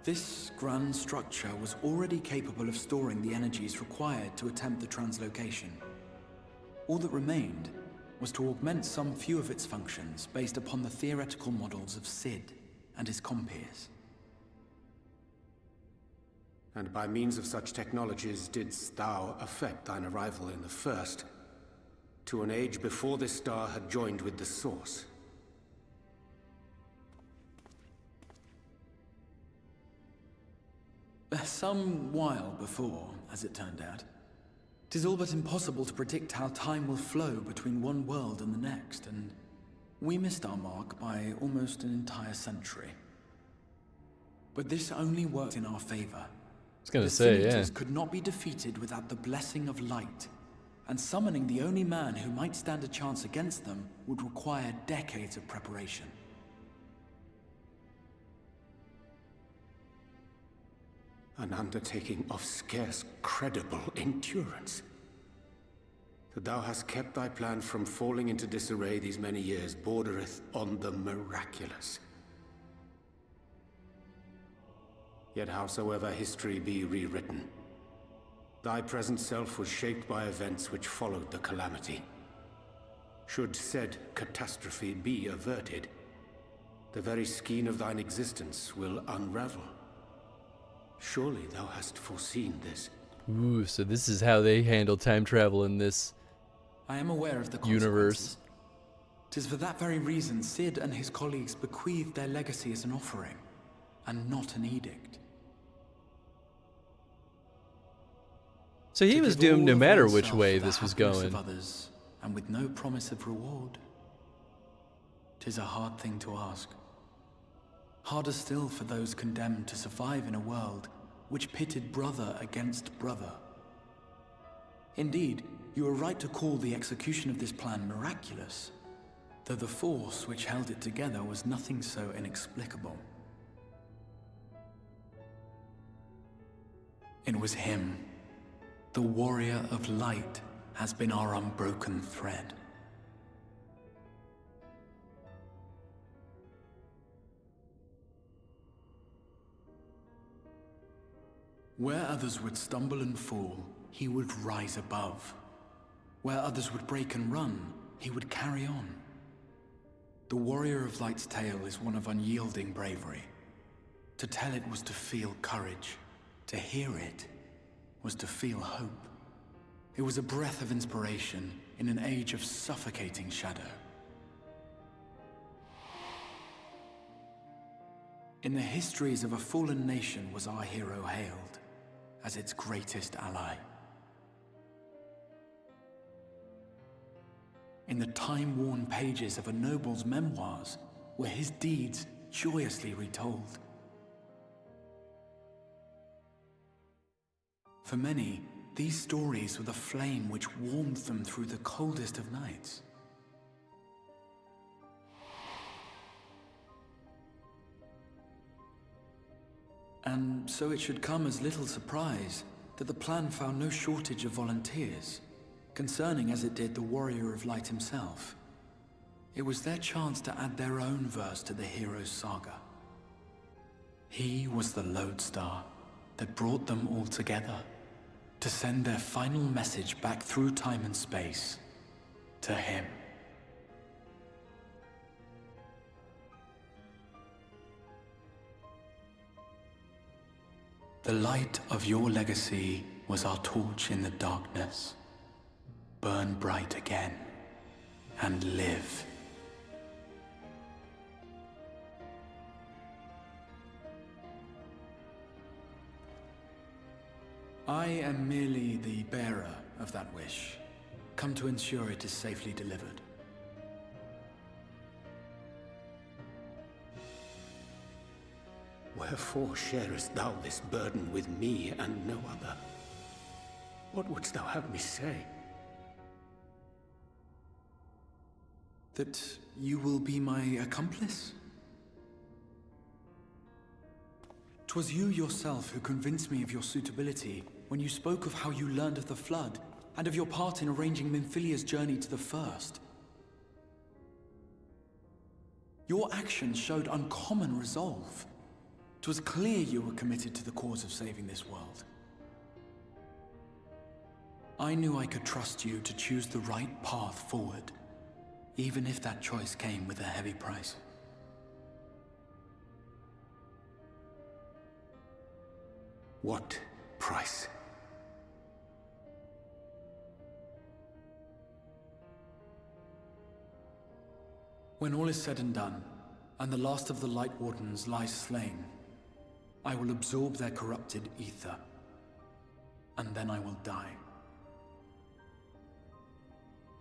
This grand structure was already capable of storing the energies required to attempt the translocation. All that remained was to augment some few of its functions based upon the theoretical models of Sid and his compeers. And by means of such technologies didst thou effect thine arrival in the first, to an age before this star had joined with the Source. Some while before, as it turned out. 'Tis all but impossible to predict how time will flow between one world and the next, and we missed our mark by almost an entire century. But this only worked in our favor. I was gonna say, yeah. Could not be defeated without the blessing of light, and summoning the only man who might stand a chance against them would require decades of preparation. An undertaking of scarce credible endurance. That thou hast kept thy plan from falling into disarray these many years bordereth on the miraculous. Yet howsoever history be rewritten, thy present self was shaped by events which followed the calamity. Should said catastrophe be averted, the very skein of thine existence will unravel. Surely thou hast foreseen this. Ooh, so this is how they handle time travel in this I am aware of the universe. consequences. 'Tis for that very reason Cid and his colleagues bequeathed their legacy as an offering, and not an edict. So he To was give doomed no all of matter which oneself way for the this was happiness going. of others, and with no promise of reward. 'Tis a hard thing to ask. Harder still for those condemned to survive in a world which pitted brother against brother. Indeed, you are right to call the execution of this plan miraculous, though the force which held it together was nothing so inexplicable. It was him. The warrior of light has been our unbroken thread. Where others would stumble and fall, he would rise above. Where others would break and run, he would carry on. The warrior of light's tale is one of unyielding bravery. To tell it was to feel courage. To hear it was to feel hope. It was a breath of inspiration in an age of suffocating shadow. In the histories of a fallen nation was our hero hailed as its greatest ally. In the time-worn pages of a noble's memoirs were his deeds joyously retold. For many, these stories were the flame which warmed them through the coldest of nights. And so it should come as little surprise that the plan found no shortage of volunteers, concerning as it did the warrior of light himself. It was their chance to add their own verse to the hero's saga. He was the lodestar that brought them all together, to send their final message back through time and space to him. The light of your legacy was our torch in the darkness. Burn bright again and live. I am merely the bearer of that wish, come to ensure it is safely delivered. Wherefore sharest thou this burden with me and no other? What wouldst thou have me say? That you will be my accomplice? 'Twas you yourself who convinced me of your suitability when you spoke of how you learned of the Flood, and of your part in arranging Minfilia's journey to the First. Your actions showed uncommon resolve. 'Twas clear you were committed to the cause of saving this world. I knew I could trust you to choose the right path forward, even if that choice came with a heavy price. What price? When all is said and done, and the last of the Light Wardens lies slain, I will absorb their corrupted ether, and then I will die.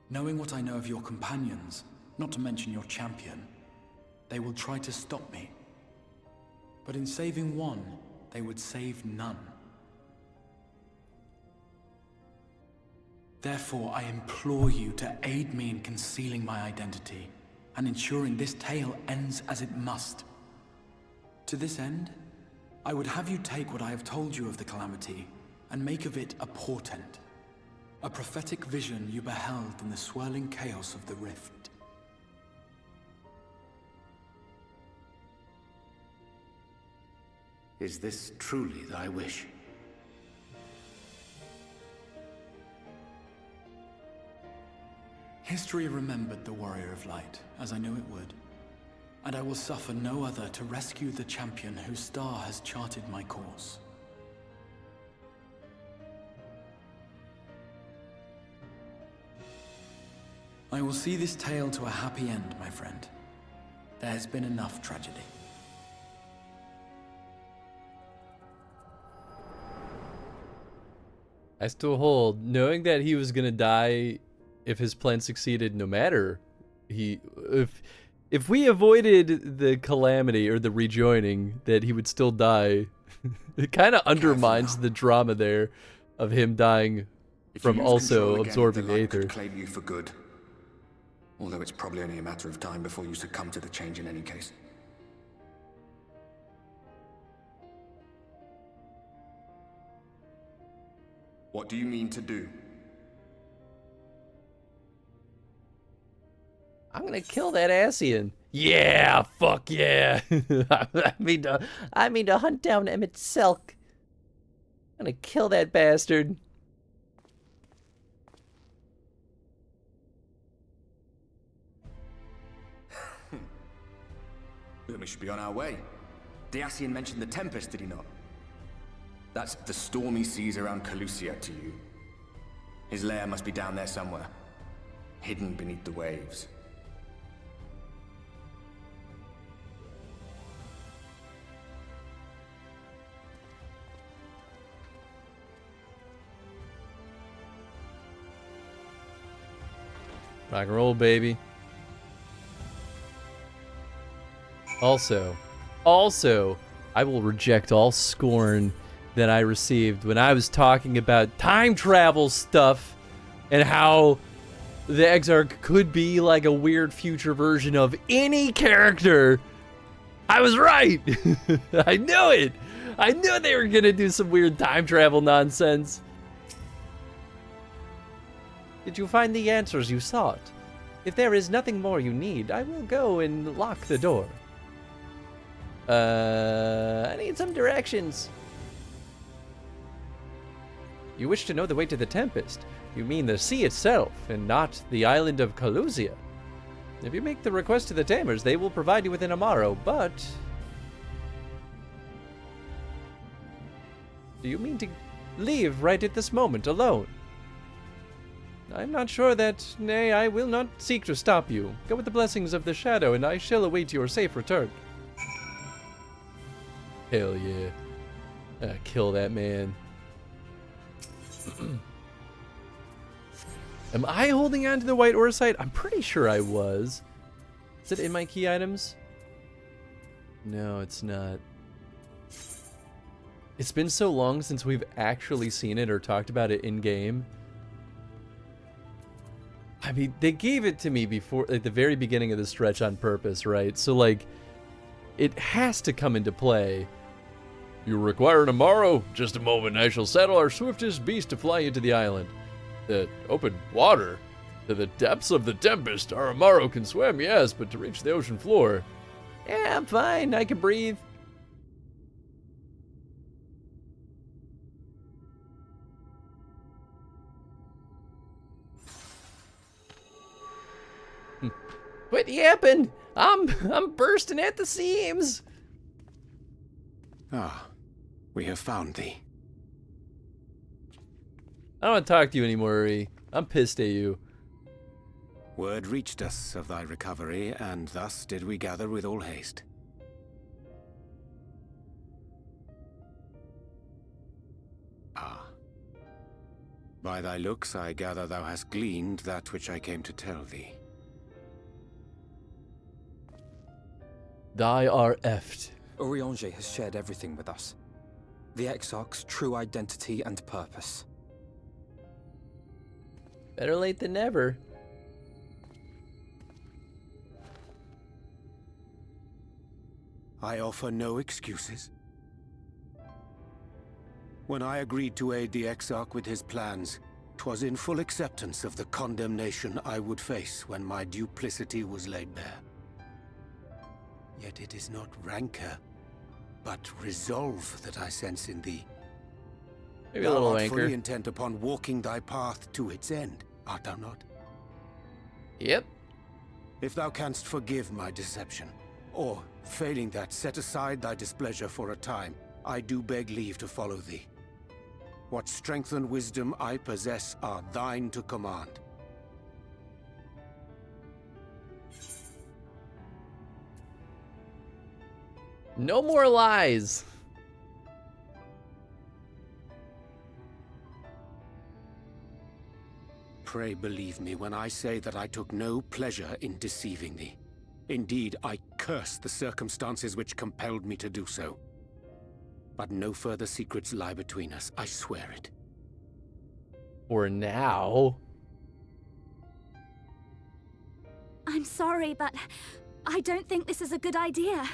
Knowing what I know of your companions, not to mention your champion, they will try to stop me. But in saving one, they would save none. Therefore, I implore you to aid me in concealing my identity, and ensuring this tale ends as it must. To this end, I would have you take what I have told you of the Calamity, and make of it a portent. A prophetic vision you beheld in the swirling chaos of the Rift. Is this truly thy wish? History remembered the Warrior of Light, as I knew it would. And I will suffer no other to rescue the champion whose star has charted my course. I will see this tale to a happy end, my friend. There has been enough tragedy. I still hold, knowing that he was gonna die if his plan succeeded, no matter if we avoided the calamity or the rejoining, that he would still die. It kind of undermines the drama there of him dying from also absorbing the Aether. Could claim you for good. Although it's probably only a matter of time before you succumb to the change in any case. What do you mean to do? I'm gonna kill that Ascian. Yeah, fuck yeah. I mean to hunt down Emmett Selk. I'm gonna kill that bastard. Then we should be on our way. The Ascian mentioned the Tempest, did he not? That's the stormy seas around Calusia to you. His lair must be down there somewhere, hidden beneath the waves. Rock and roll, baby. Also, I will reject all scorn that I received when I was talking about time travel stuff and how the Exarch could be like a weird future version of any character. I was right. I knew it. I knew they were gonna do some weird time travel nonsense. Did you find the answers you sought? If there is nothing more you need, I will go and lock the door. I need some directions. You wish to know the way to the Tempest. You mean the sea itself, and not the island of Calusia. If you make the request to the Tamers, they will provide you with an Amaro, but... Do you mean to leave right at this moment, alone? I'm not sure that... Nay, I will not seek to stop you. Go with the blessings of the Shadow, and I shall await your safe return. Hell yeah. Kill that man. Am I holding on to the White Orsite? I'm pretty sure I was. Is it in my key items? No, it's not. It's been so long since we've actually seen it or talked about it in-game. I mean, they gave it to me before, at the very beginning of the stretch on purpose, right? So, like, it has to come into play. You require an Amaro? Just a moment, I shall saddle our swiftest beast to fly into the island. The open water? To the depths of the Tempest, our Amaro can swim, yes, but to reach the ocean floor... Yeah, I'm fine, I can breathe. What happened? I'm bursting at the seams. Ah, we have found thee. I don't want to talk to you anymore, Uri. I'm pissed at you. Word reached us of thy recovery, and thus did we gather with all haste. Ah. By thy looks, I gather thou hast gleaned that which I came to tell thee. Thy are effed. Urianger has shared everything with us. The Exarch's true identity and purpose. Better late than never. I offer no excuses. When I agreed to aid the Exarch with his plans, 'twas in full acceptance of the condemnation I would face when my duplicity was laid bare. Yet it is not rancor, but resolve that I sense in thee. Maybe a little Thou art anchor. fully intent upon walking thy path to its end, art thou not? Yep. If thou canst forgive my deception, or, failing that, set aside thy displeasure for a time, I do beg leave to follow thee. What strength and wisdom I possess are thine to command. No more lies. Pray believe me when I say that I took no pleasure in deceiving thee. Indeed, I curse the circumstances which compelled me to do so. But no further secrets lie between us, I swear it. For now. I'm sorry, but I don't think this is a good idea.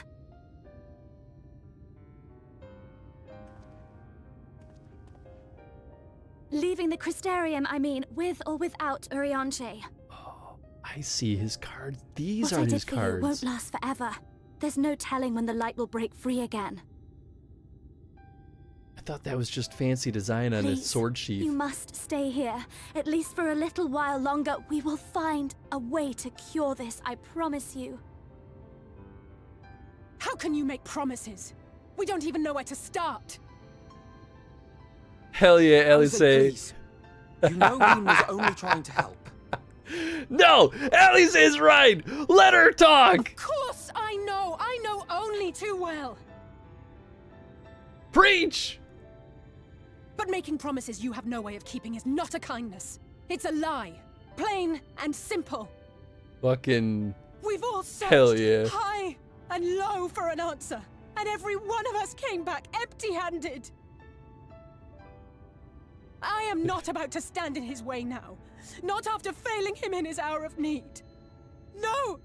Leaving the Crystarium, I mean, with or without Urianche. I see his cards. These What are I did his for you cards. won't last forever. There's no telling when the light will break free again. I thought that was just fancy design on his Please, sword sheath. you must stay here. At least for a little while longer. We will find a way to cure this, I promise you. How can you make promises? We don't even know where to start. Hell yeah, Alice, Alice. You know Ween was only trying to help. No! Alice is right! Let her talk! Of course I know! I know only too well! Preach! But making promises you have no way of keeping is not a kindness. It's a lie. Plain and simple. Fucking We've all searched hell yeah. high and low for an answer, and every one of us came back empty-handed. I am not about to stand in his way now. Not after failing him in his hour of need. No!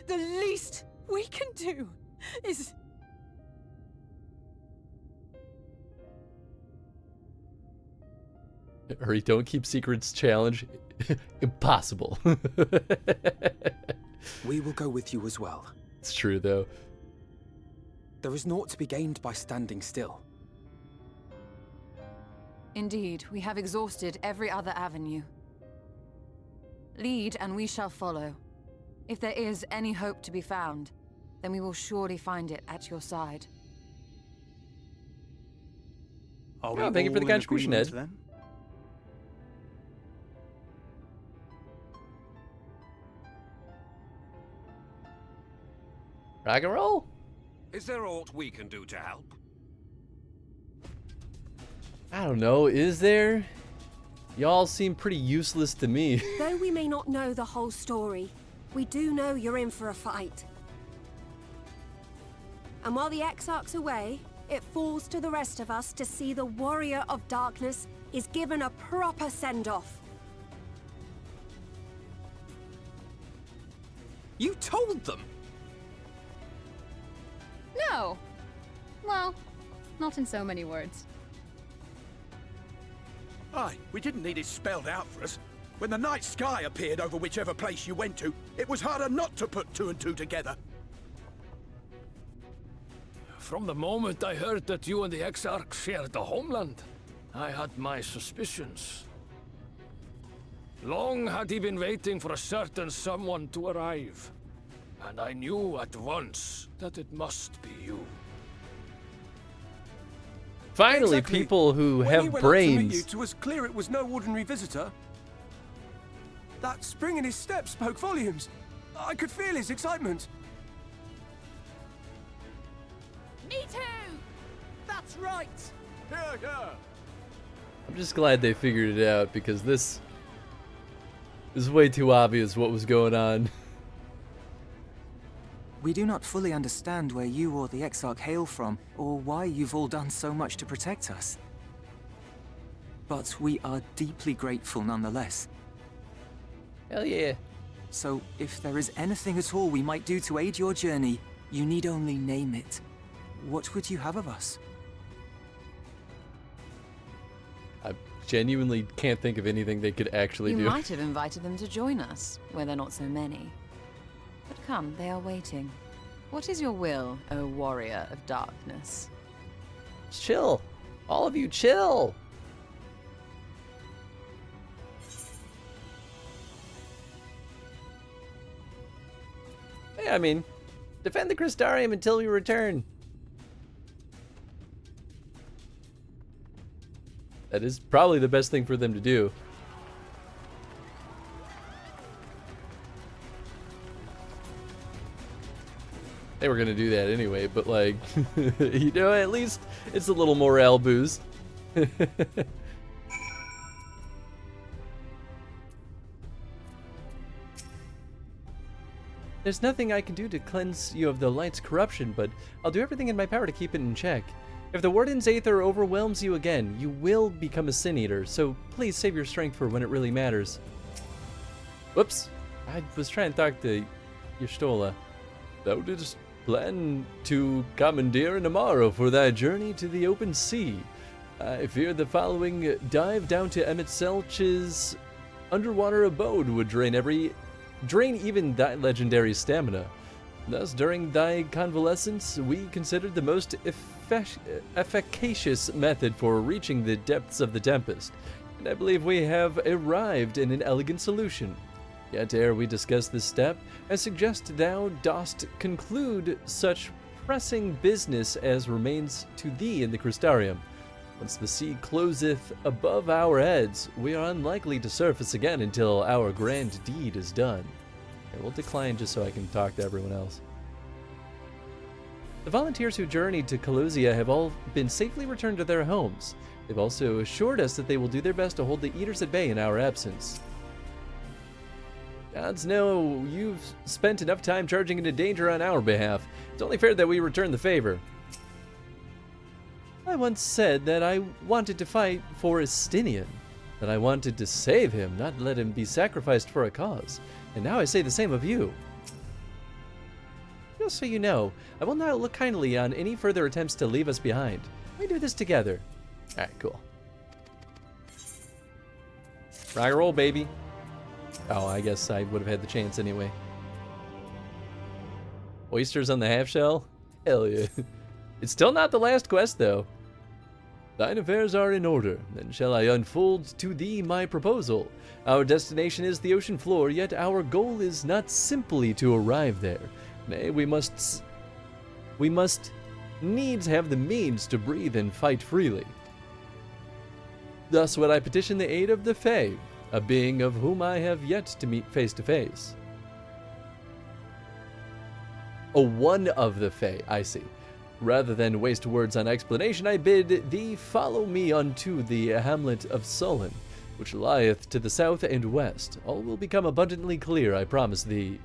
The least we can do is... Hurry, don't keep secrets challenge. Impossible. We will go with you as well. It's true, though. There is naught to be gained by standing still. Indeed, we have exhausted every other avenue. Lead, and we shall follow. If there is any hope to be found, then we will surely find it at your side. Are Oh, thank you for the all in contribution, agreement, Ed. then? Rock and roll. Is there aught we can do to help? I don't know, is there? Y'all seem pretty useless to me. Though we may not know the whole story, we do know you're in for a fight. And while the Exarch's away, it falls to the rest of us to see the Warrior of Darkness is given a proper send-off. You told them! No. Well, not in so many words. Aye, we didn't need it spelled out for us. When the night sky appeared over whichever place you went to, it was harder not to put two and two together. From the moment I heard that you and the Exarch shared the homeland, I had my suspicions. Long had he been waiting for a certain someone to arrive, and I knew at once that it must be you. Finally, Exactly. people who When he have went up to meet brains. you, it was clear it was no ordinary visitor. That spring in his step spoke volumes. I could feel his excitement. Me too! That's right! Here, here! I'm just glad they figured it out because this is way too obvious what was going on. We do not fully understand where you or the Exarch hail from, or why you've all done so much to protect us. But we are deeply grateful nonetheless. Hell yeah. So, if there is anything at all we might do to aid your journey, you need only name it. What would you have of us? I genuinely can't think of anything they could actually You do. might have invited them to join us, where they're not so many. But come, they are waiting. What is your will, O Warrior of Darkness? Chill. All of you, chill. Yeah, I mean, defend the Crystarium until we return. That is probably the best thing for them to do. They were gonna do that anyway, but like, you know, at least it's a little morale boost. There's nothing I can do to cleanse you of the light's corruption, but I'll do everything in my power to keep it in check. If the Warden's Aether overwhelms you again, you will become a Sin Eater, so please save your strength for when it really matters. Whoops. I was trying to talk to Y'shtola. Thou didst plan to commandeer Namaro for thy journey to the open sea. I fear the following dive down to Emmett Selch's underwater abode would drain even thy legendary stamina. Thus, during thy convalescence, we considered the most efficacious method for reaching the depths of the Tempest, and I believe we have arrived in an elegant solution. Yet ere we discuss this step, I suggest thou dost conclude such pressing business as remains to thee in the Crystarium. Once the sea closeth above our heads, we are unlikely to surface again until our grand deed is done. Okay, we'll decline just so I can talk to everyone else. The volunteers who journeyed to Colosia have all been safely returned to their homes. They've also assured us that they will do their best to hold the Eaters at bay in our absence. Gods know you've spent enough time charging into danger on our behalf. It's only fair that we return the favor. I once said that I wanted to fight for Estinian, that I wanted to save him, not let him be sacrificed for a cause. And now I say the same of you. Just so you know, I will not look kindly on any further attempts to leave us behind. We do this together. Alright, cool. Rock and roll, baby. Oh, I guess I would have had the chance anyway. Oysters on the half shell? Hell yeah. It's still not the last quest, though. Thine affairs are in order, then shall I unfold to thee my proposal. Our destination is the ocean floor, yet our goal is not simply to arrive there. Nay, we must needs have the means to breathe and fight freely. Thus would I petition the aid of the Fae, a being of whom I have yet to meet face to face. Oh, one of the Fae, I see. Rather than waste words on explanation, I bid thee follow me unto the hamlet of Sullen, which lieth to the south and west. All will become abundantly clear, I promise thee.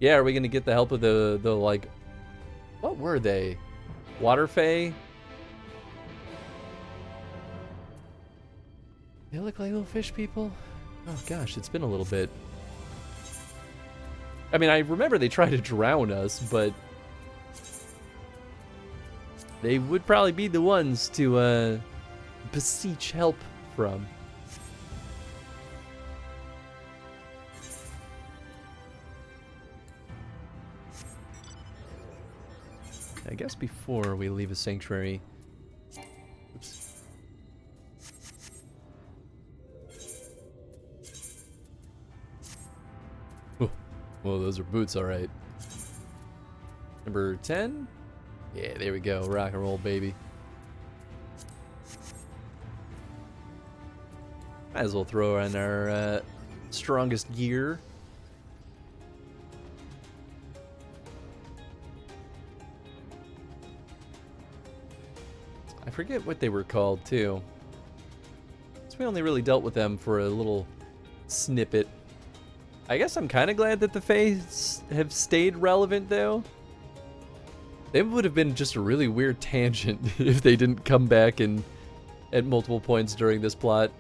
Yeah, are we gonna get the help of the like, what were they? Water Fae? They look like little fish people? Oh gosh, it's been a little bit. I mean, I remember they tried to drown us, but they would probably be the ones to beseech help from. I guess before we leave a sanctuary. Oops. Oh, well, those are boots, all right. Number 10? Yeah, there we go. Rock and roll, baby. Might as well throw on our strongest gear. I forget what they were called, too. So we only really dealt with them for a little snippet. I guess I'm kind of glad that the Fae have stayed relevant, though. They would have been just a really weird tangent if they didn't come back and at multiple points during this plot.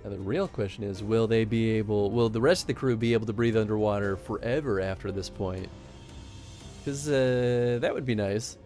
Now the real question is, will the rest of the crew be able to breathe underwater forever after this point? Because that would be nice.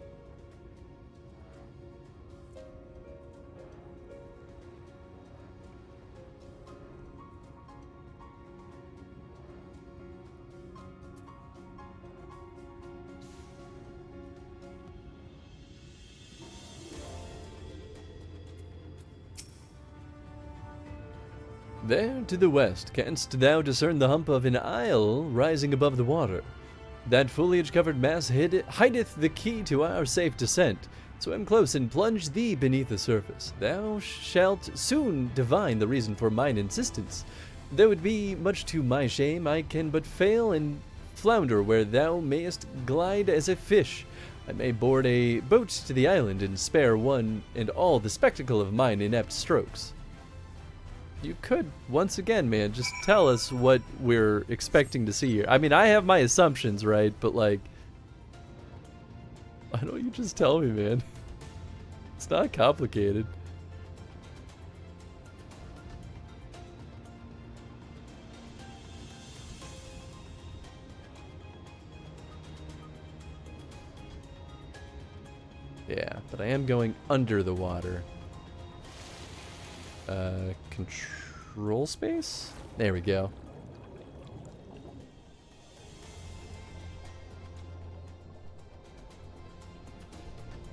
There to the west, canst thou discern the hump of an isle rising above the water? That foliage-covered mass hideth the key to our safe descent. Swim close and plunge thee beneath the surface. Thou shalt soon divine the reason for mine insistence. Though it be much to my shame, I can but fail and flounder where thou mayest glide as a fish. I may board a boat to the island and spare one and all the spectacle of mine inept strokes. You could, once again, man, just tell us what we're expecting to see here. I mean, I have my assumptions, right? But, like, why don't you just tell me, man? It's not complicated. Yeah, but I am going under the water. Control space? There we go.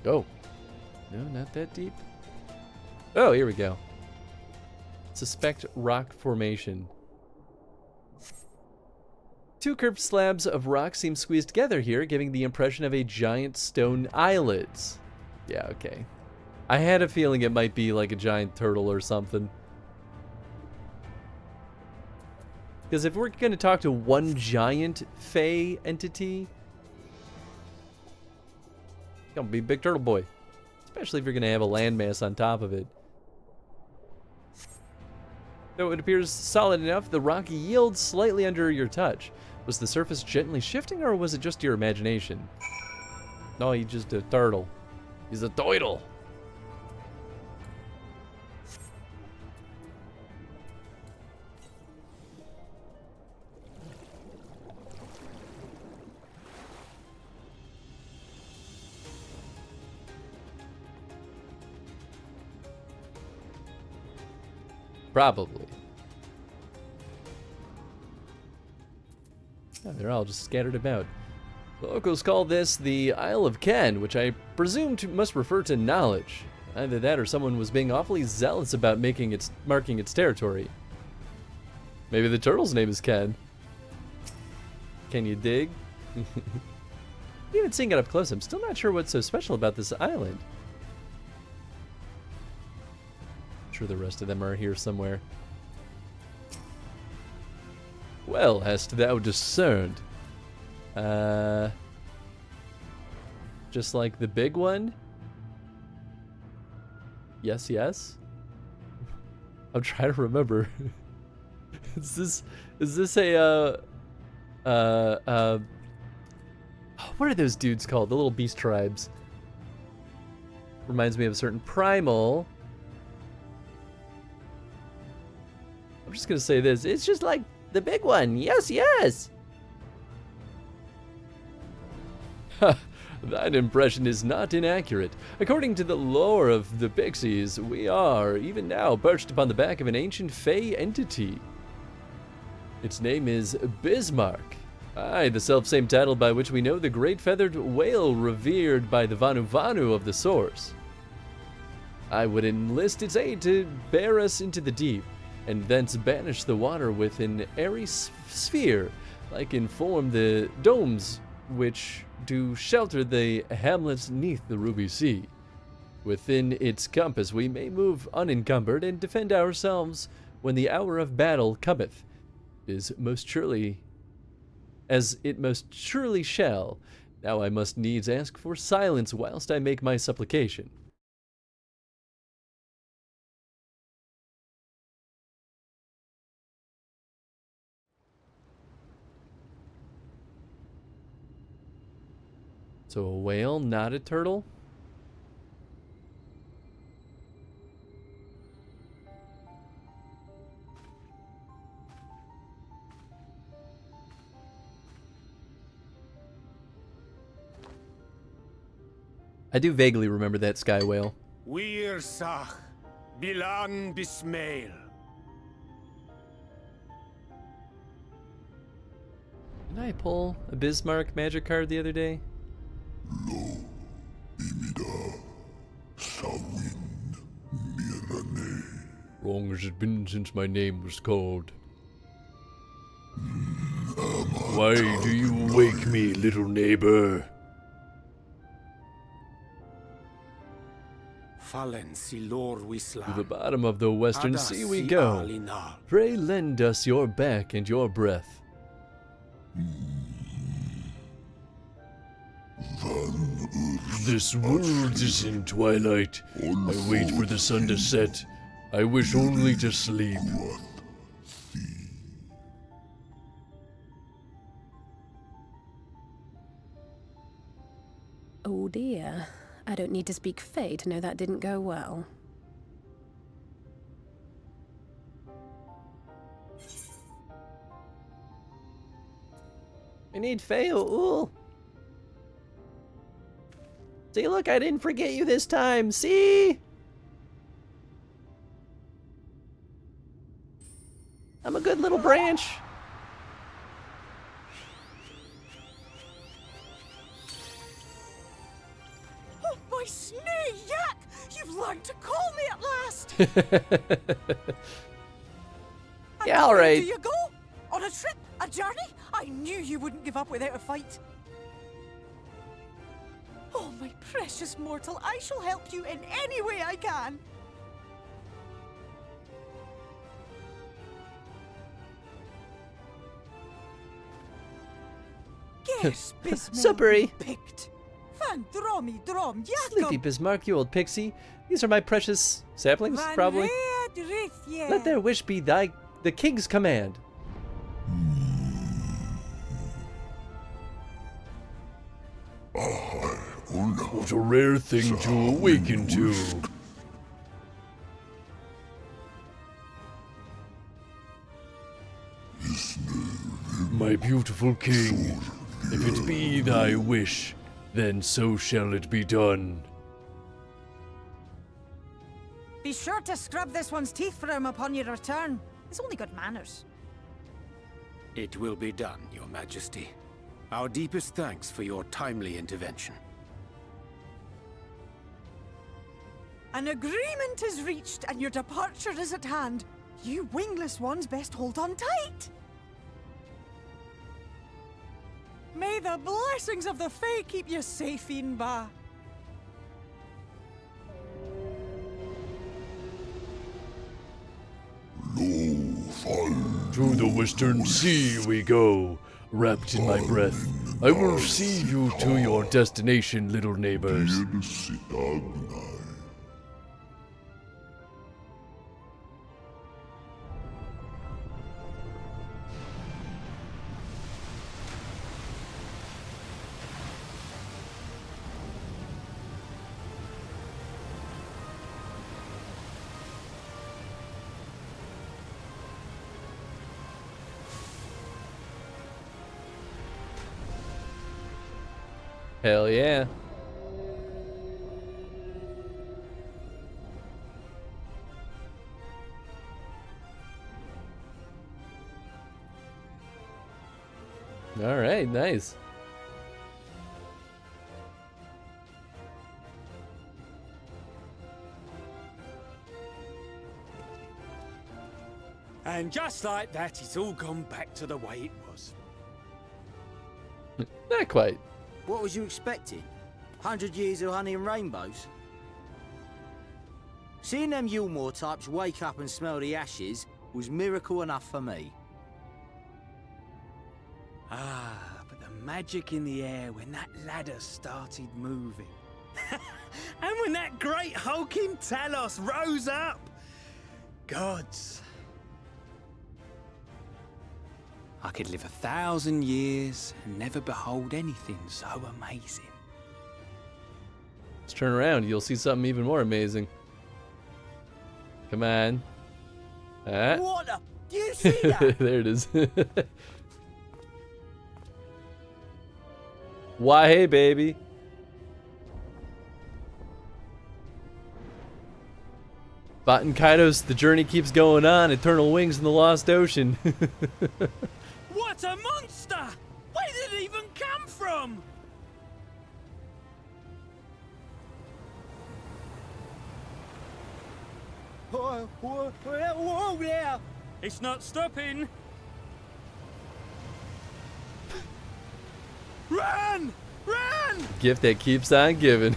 Oh. No, not that deep. Oh, here we go. Suspect rock formation. Two curved slabs of rock seem squeezed together here, giving the impression of a giant stone islets. Yeah, okay. I had a feeling it might be like a giant turtle or something. Because if we're going to talk to one giant Fey entity, it's going to be Big Turtle Boy. Especially if you're going to have a landmass on top of it. Though it appears solid enough, the rock yields slightly under your touch. Was the surface gently shifting, or was it just your imagination? No, he's just a turtle. He's a turtle. Probably. Oh, they're all just scattered about. The locals call this the Isle of Ken, which I presume must refer to knowledge. Either that or someone was being awfully zealous about marking its territory. Maybe the turtle's name is Ken. Can you dig? Even seeing it up close, I'm still not sure what's so special about this island. I'm sure the rest of them are here somewhere. Well, hast thou discerned? Just like the big one? Yes, yes? I'm trying to remember. Is this a, what are those dudes called? The little beast tribes. Reminds me of a certain primal. I'm just gonna say this. It's just like the big one. Yes, yes. That impression is not inaccurate. According to the lore of the Pixies, we are, even now, perched upon the back of an ancient Fey entity. Its name is Bismarck. Aye, the self-same title by which we know the great feathered whale revered by the Vanu of the source. I would enlist its aid to bear us into the deep, and thence banish the water with an airy sphere, like in form the domes which do shelter the hamlets neath the ruby sea. Within its compass we may move unencumbered and defend ourselves when the hour of battle cometh, as it most surely shall. Now I must needs ask for silence whilst I make my supplication. So a whale, not a turtle? I do vaguely remember that sky whale. Wir Sach, Bilan Bismail. Didn't I pull a Bismarck magic card the other day? Long as it's been since my name was called. Why do you wake me, little neighbor? To the bottom of the western sea we go. Pray lend us your back and your breath. This world is in twilight. I wait for the sun to set. I wish only to sleep. Oh dear. I don't need to speak Fae to know that didn't go well. I need Fae. Ooh. See, look, I didn't forget you this time. See? I'm a good little branch. Oh, my snake yak! You've learned to call me at last! Yeah, all right. Where do you go? On a trip? A journey? I knew you wouldn't give up without a fight. Oh, my precious mortal, I shall help you in any way I can. Yes, Suppery. picked. Van dromy drom, Sleepy Bismarck, you old pixie. These are my precious saplings, probably. Let their wish be the king's command. What a rare thing to awaken to. My beautiful king, if it be thy wish, then so shall it be done. Be sure to scrub this one's teeth for him upon your return. It's only good manners. It will be done, Your Majesty. Our deepest thanks for your timely intervention. An agreement is reached and your departure is at hand. You wingless ones best hold on tight. May the blessings of the Fae keep you safe, Inba. To the western sea we go, wrapped in my breath. I will see you to your destination, little neighbors. Hell yeah. All right, nice. And just like that, it's all gone back to the way it was. Not quite. What was you expecting? 100 years of honey and rainbows? Seeing them Yulmore types wake up and smell the ashes was miracle enough for me. Ah, but the magic in the air when that ladder started moving. And when that great hulking Talos rose up. Gods. I could live 1,000 years and never behold anything so amazing. Let's turn around. You'll see something even more amazing. Come on. Ah. What the? Do you see that? There it is. Why, hey, baby. Baten Kaidos, the journey keeps going on. Eternal wings in the lost ocean. What a monster! Where did it even come from? Whoa there! It's not stopping. Run! Run! Gift that keeps on giving.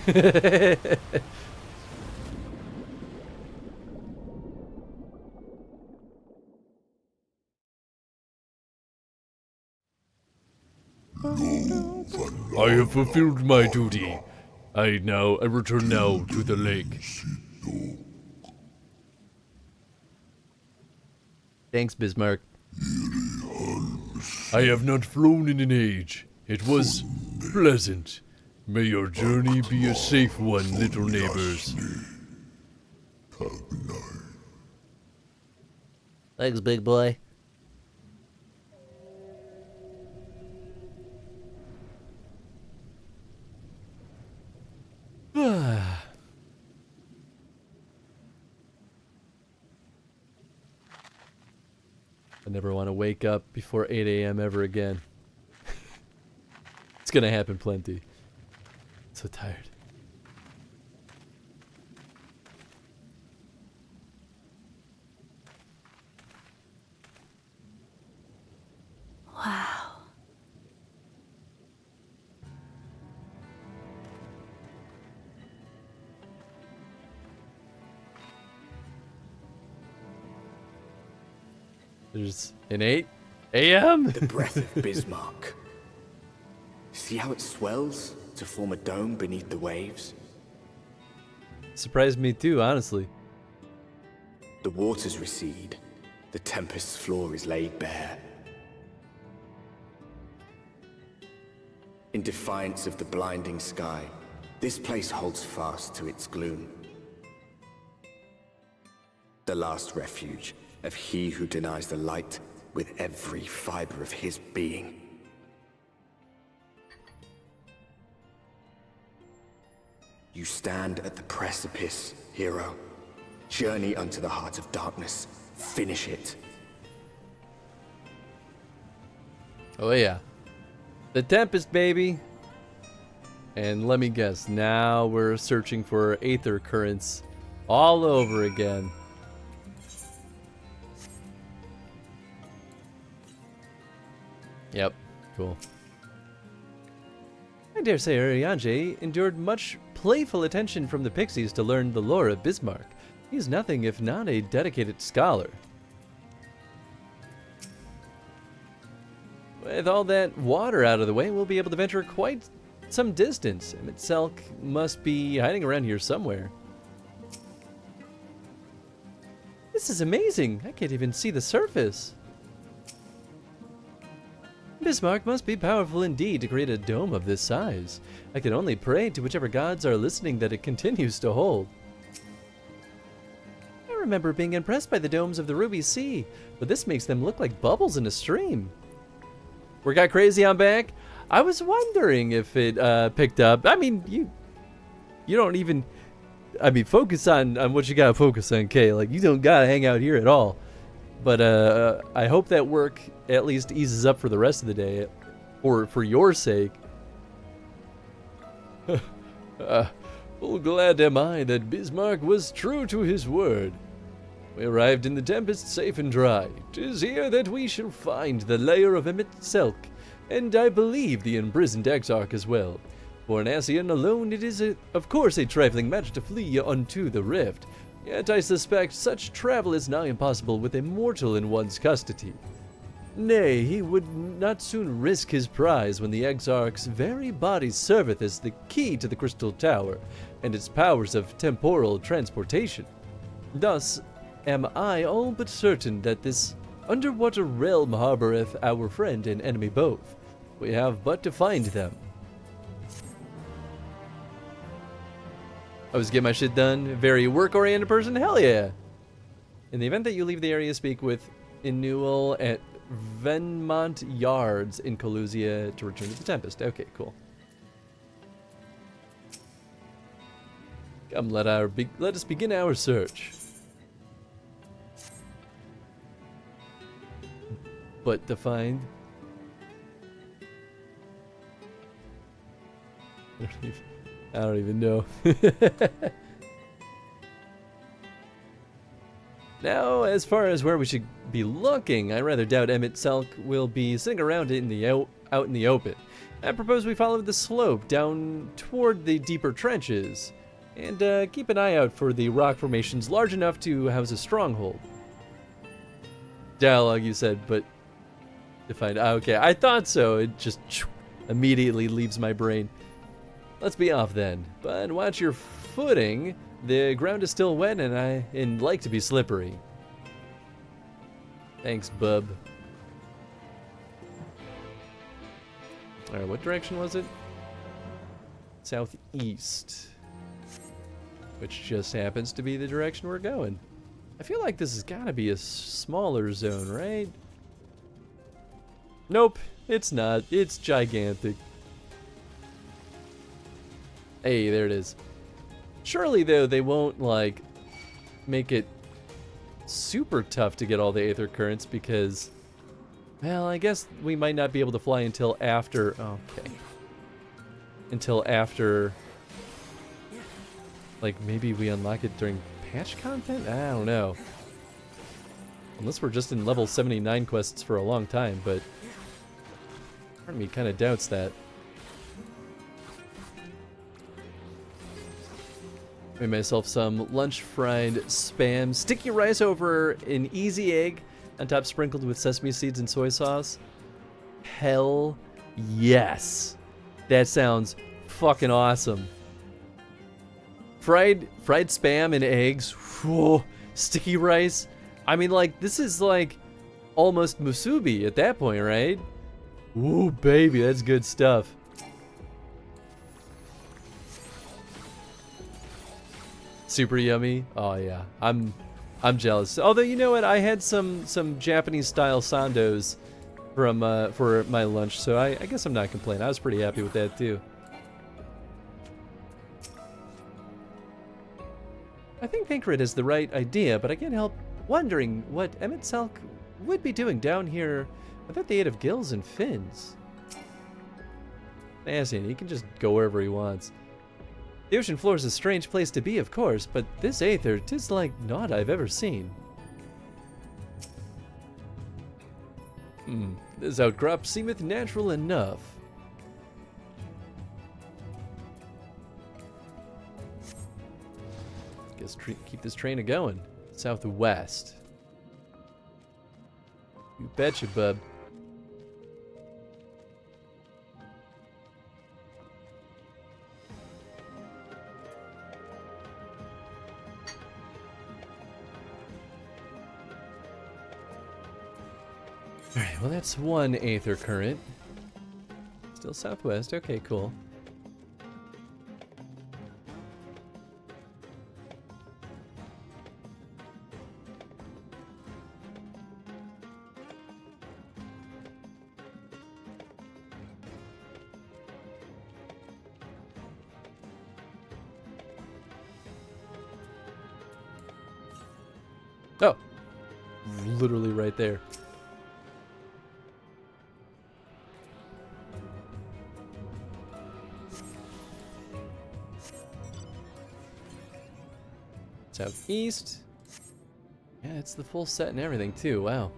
I have fulfilled my duty. I return now to the lake. Thanks, Bismarck. I have not flown in an age. It was pleasant. May your journey be a safe one, little neighbors. Thanks, big boy. I never want to wake up before 8 a.m. ever again. It's gonna happen plenty. So tired. Wow. There's an 8 a.m. The breath of Bismarck. See how it swells to form a dome beneath the waves? Surprised me too, honestly. The waters recede. The tempest's floor is laid bare. In defiance of the blinding sky, this place holds fast to its gloom. The last refuge of he who denies the light with every fiber of his being. You stand at the precipice, hero. Journey unto the heart of darkness. Finish it. Oh yeah. The Tempest, baby. And let me guess, now we're searching for Aether Currents all over again. Yep, cool. I dare say Urianger endured much playful attention from the Pixies to learn the lore of Bismarck. He is nothing if not a dedicated scholar. With all that water out of the way, we'll be able to venture quite some distance. Emitselk must be hiding around here somewhere. This is amazing. I can't even see the surface. Bismarck must be powerful indeed to create a dome of this size. I can only pray to whichever gods are listening that it continues to hold. I remember being impressed by the domes of the Ruby Sea, but this makes them look like bubbles in a stream. We got crazy on back? I was wondering if it picked up. I mean, you don't even, I mean, focus on what you gotta focus on, Kay. Like, you don't gotta hang out here at all. But I hope that work at least eases up for the rest of the day, or for your sake. Full glad am I that Bismarck was true to his word. We arrived in the Tempest safe and dry. 'Tis here that we shall find the lair of Emitselk, and I believe the imprisoned Exarch as well. For an Ascian alone it is of course a trifling matter to flee unto the rift. Yet I suspect such travel is now impossible with a mortal in one's custody. Nay, he would not soon risk his prize when the Exarch's very body serveth as the key to the Crystal Tower, and its powers of temporal transportation. Thus am I all but certain that this underwater realm harboreth our friend and enemy both. We have but to find them. I was getting my shit done. Very work-oriented person? Hell yeah! In the event that you leave the area, speak with Inuel at Venmont Yards in Colusia to return to the Tempest. Okay, cool. Come, let us begin our search. But to find... I don't even know. Now, as far as where we should be looking, I rather doubt Emmett Selk will be sitting around out in the open. I propose we follow the slope down toward the deeper trenches, and keep an eye out for the rock formations large enough to house a stronghold. Dialogue, you said, but defined. Okay, I thought so. It just immediately leaves my brain. Let's be off then. But watch your footing. The ground is still wet and like to be slippery. Thanks, bub. Alright, what direction was it? Southeast. Which just happens to be the direction we're going. I feel like this has got to be a smaller zone, right? Nope, it's not. It's gigantic. Hey, there it is. Surely, though, they won't, like, make it super tough to get all the Aether Currents because, well, I guess we might not be able to fly until after, okay. Until after, like, maybe we unlock it during patch content? I don't know. Unless we're just in level 79 quests for a long time, but part of me kind of doubts that. Made myself some lunch fried spam, sticky rice over an easy egg, on top sprinkled with sesame seeds and soy sauce. Hell yes. That sounds fucking awesome. Fried spam and eggs. Whoa, sticky rice. I mean, like, this is like almost musubi at that point, right? Ooh, baby, that's good stuff. Super yummy. Oh yeah, I'm jealous. Although, you know what, I had some Japanese style sandos from for my lunch, so I guess I'm not complaining. I was pretty happy with that too. I think Thancred is the right idea, but I can't help wondering what Emmett Selk would be doing down here without the aid of gills and fins. Nasty, he can just go wherever he wants. The ocean floor is a strange place to be, of course, but this aether, 'tis like naught I've ever seen. This outcrop seemeth natural enough. Guess keep this train a-going. Southwest. You betcha, bub. Alright, well that's one aether current. Still southwest, okay, cool. Oh, literally right there. Southeast. Yeah, it's the full set and everything too. Wow.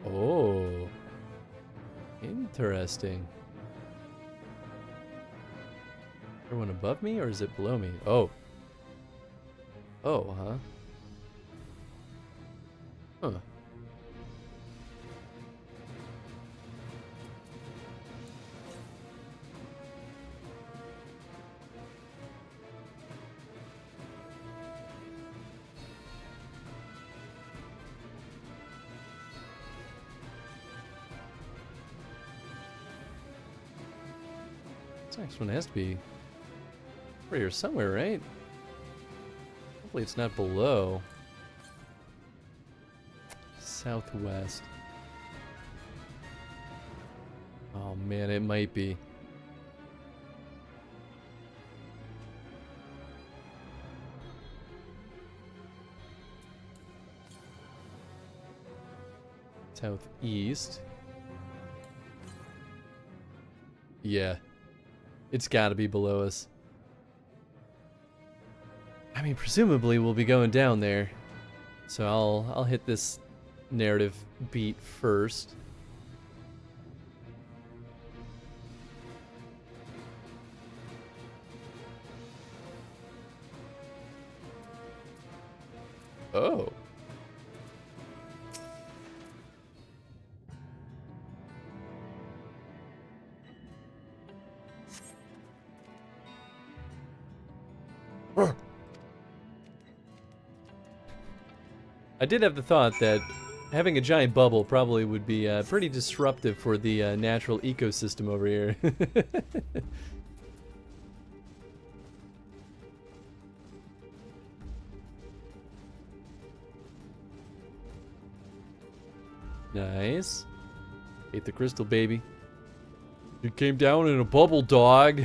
Oh. Interesting. Everyone above me, or is it below me? Oh. Oh, huh? Huh. This next one has to be over here somewhere, right? Hopefully it's not below. Southwest. Oh man, it might be. Southeast. Yeah. It's gotta be below us. I mean, presumably we'll be going down there. So I'll hit this narrative beat first. Oh. I did have the thought that having a giant bubble probably would be pretty disruptive for the natural ecosystem over here. Nice. Ate the crystal, baby. It came down in a bubble, dog.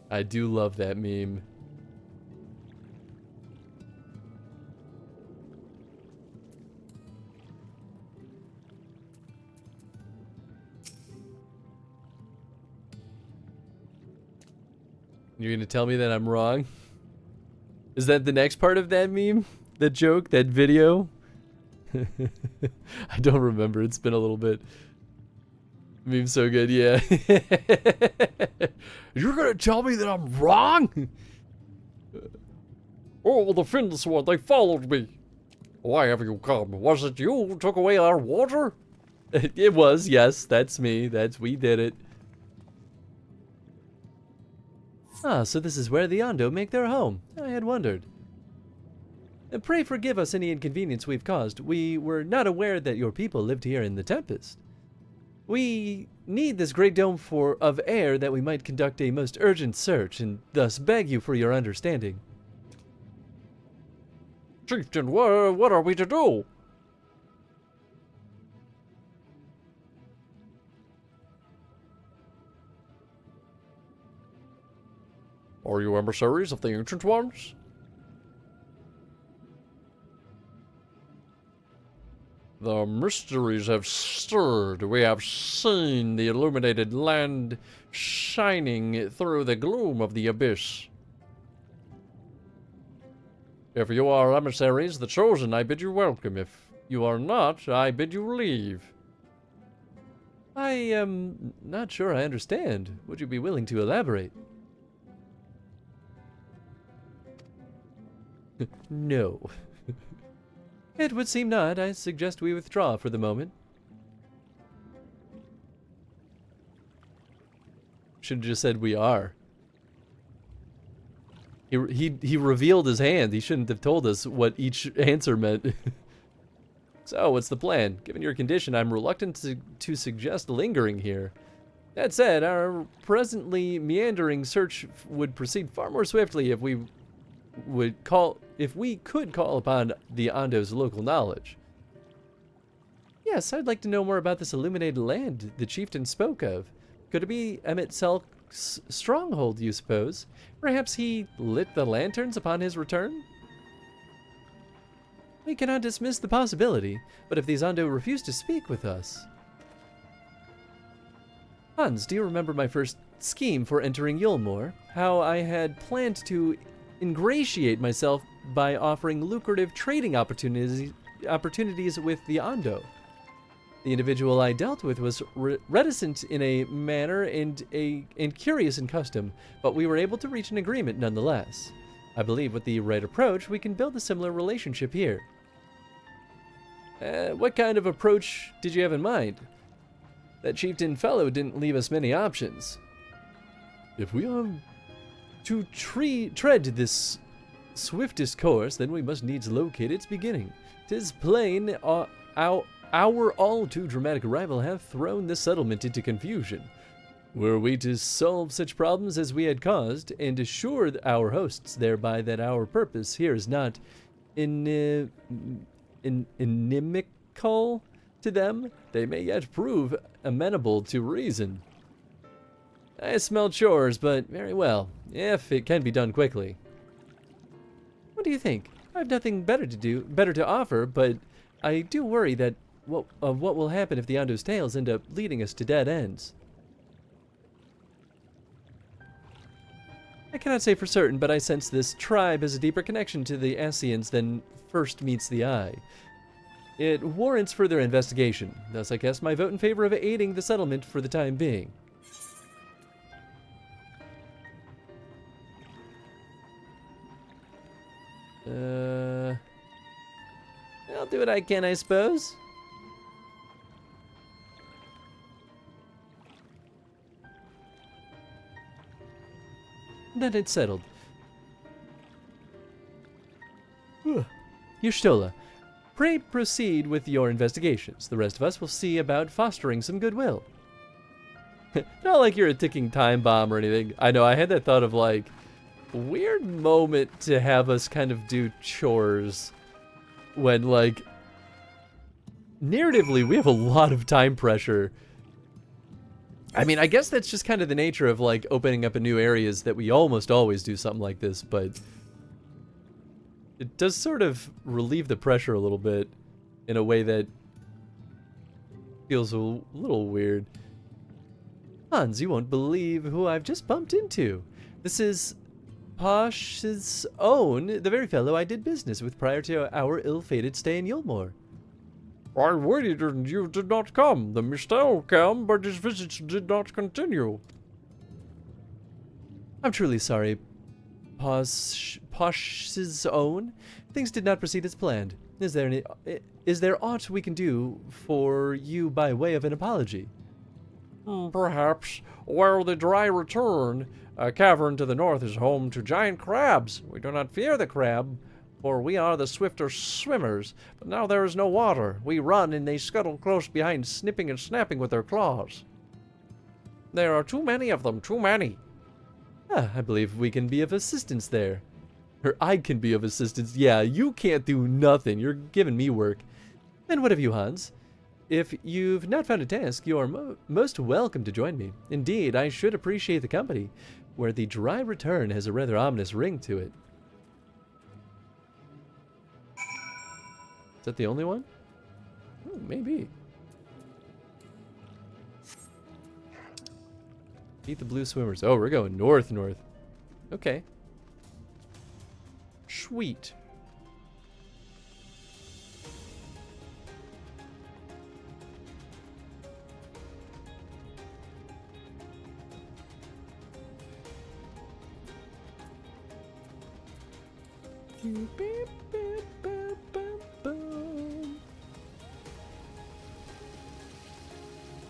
I do love that meme. You're gonna tell me that I'm wrong? Is that the next part of that meme? That joke? That video? I don't remember. It's been a little bit. Meme's so good, yeah. You're gonna tell me that I'm wrong? Oh, the Finns one, they followed me. Why have you come? Was it you who took away our water? It was, yes, that's me. We did it. Ah, so this is where the Ondo make their home. I had wondered. Pray forgive us any inconvenience we've caused. We were not aware that your people lived here in the Tempest. We need this great dome of air that we might conduct a most urgent search, and thus beg you for your understanding. Chieftain, what are we to do? Are you emissaries of the Ancient Ones? The mysteries have stirred. We have seen the illuminated land shining through the gloom of the abyss. If you are emissaries, the chosen, I bid you welcome. If you are not, I bid you leave. I am not sure I understand. Would you be willing to elaborate? No. It would seem not. I suggest we withdraw for the moment. Should have just said we are. He revealed his hand. He shouldn't have told us what each answer meant. So, what's the plan? Given your condition, I'm reluctant to suggest lingering here. That said, our presently meandering search would proceed far more swiftly if we could call upon the Ondo's local knowledge. Yes, I'd like to know more about this illuminated land the chieftain spoke of. Could it be Emmett Selk's stronghold, you suppose? Perhaps he lit the lanterns upon his return? We cannot dismiss the possibility, but if these Ondo refuse to speak with us... Hans, do you remember my first scheme for entering Yulmore? How I had planned to ingratiate myself by offering lucrative trading opportunities with the Ondo. The individual I dealt with was reticent in a manner and curious in custom, but we were able to reach an agreement nonetheless. I believe with the right approach, we can build a similar relationship here. What kind of approach did you have in mind? That chieftain fellow didn't leave us many options. If we are to tread this swiftest course, then we must needs locate its beginning. 'Tis plain our all too dramatic arrival hath thrown this settlement into confusion. Were we to solve such problems as we had caused, and assure our hosts thereby that our purpose here is not inimical to them, they may yet prove amenable to reason. I smell chores, but very well, if it can be done quickly. do you think? I have nothing better to offer, but I do worry that what will happen if the Ondo's tales end up leading us to dead ends. I cannot say for certain, but I sense this tribe has a deeper connection to the Ascians than first meets the eye. It warrants further investigation, thus I cast my vote in favor of aiding the settlement for the time being. I'll do what I can, I suppose. Then it's settled. Y'shtola, pray proceed with your investigations. The rest of us will see about fostering some goodwill. Not like you're a ticking time bomb or anything. I know, I had that thought of like, weird moment to have us kind of do chores when like, narratively we have a lot of time pressure. I mean, I guess that's just kind of the nature of like opening up a new areas that we almost always do something like this, but it does sort of relieve the pressure a little bit in a way that feels a little weird. Hans, you won't believe who I've just bumped into. This is Posh's own, the very fellow I did business with prior to our ill-fated stay in Yulmore. I waited and you did not come. The Mistel came, but his visits did not continue. I'm truly sorry, Posh's own. Things did not proceed as planned. Is there aught we can do for you by way of an apology? Perhaps. Where the dry return, a cavern to the north is home to giant crabs. We do not fear the crab, for we are the swifter swimmers. But now there is no water. We run and they scuttle close behind, snipping and snapping with their claws. There are too many of them, too many. I believe we can be of assistance there. Or I can be of assistance. Yeah, you can't do nothing. You're giving me work. Then what of you, Hans? If you've not found a task, you are most welcome to join me. Indeed, I should appreciate the company, where the dry return has a rather ominous ring to it. Is that the only one? Oh, maybe. Meet the blue swimmers. Oh, we're going north. Okay. Sweet.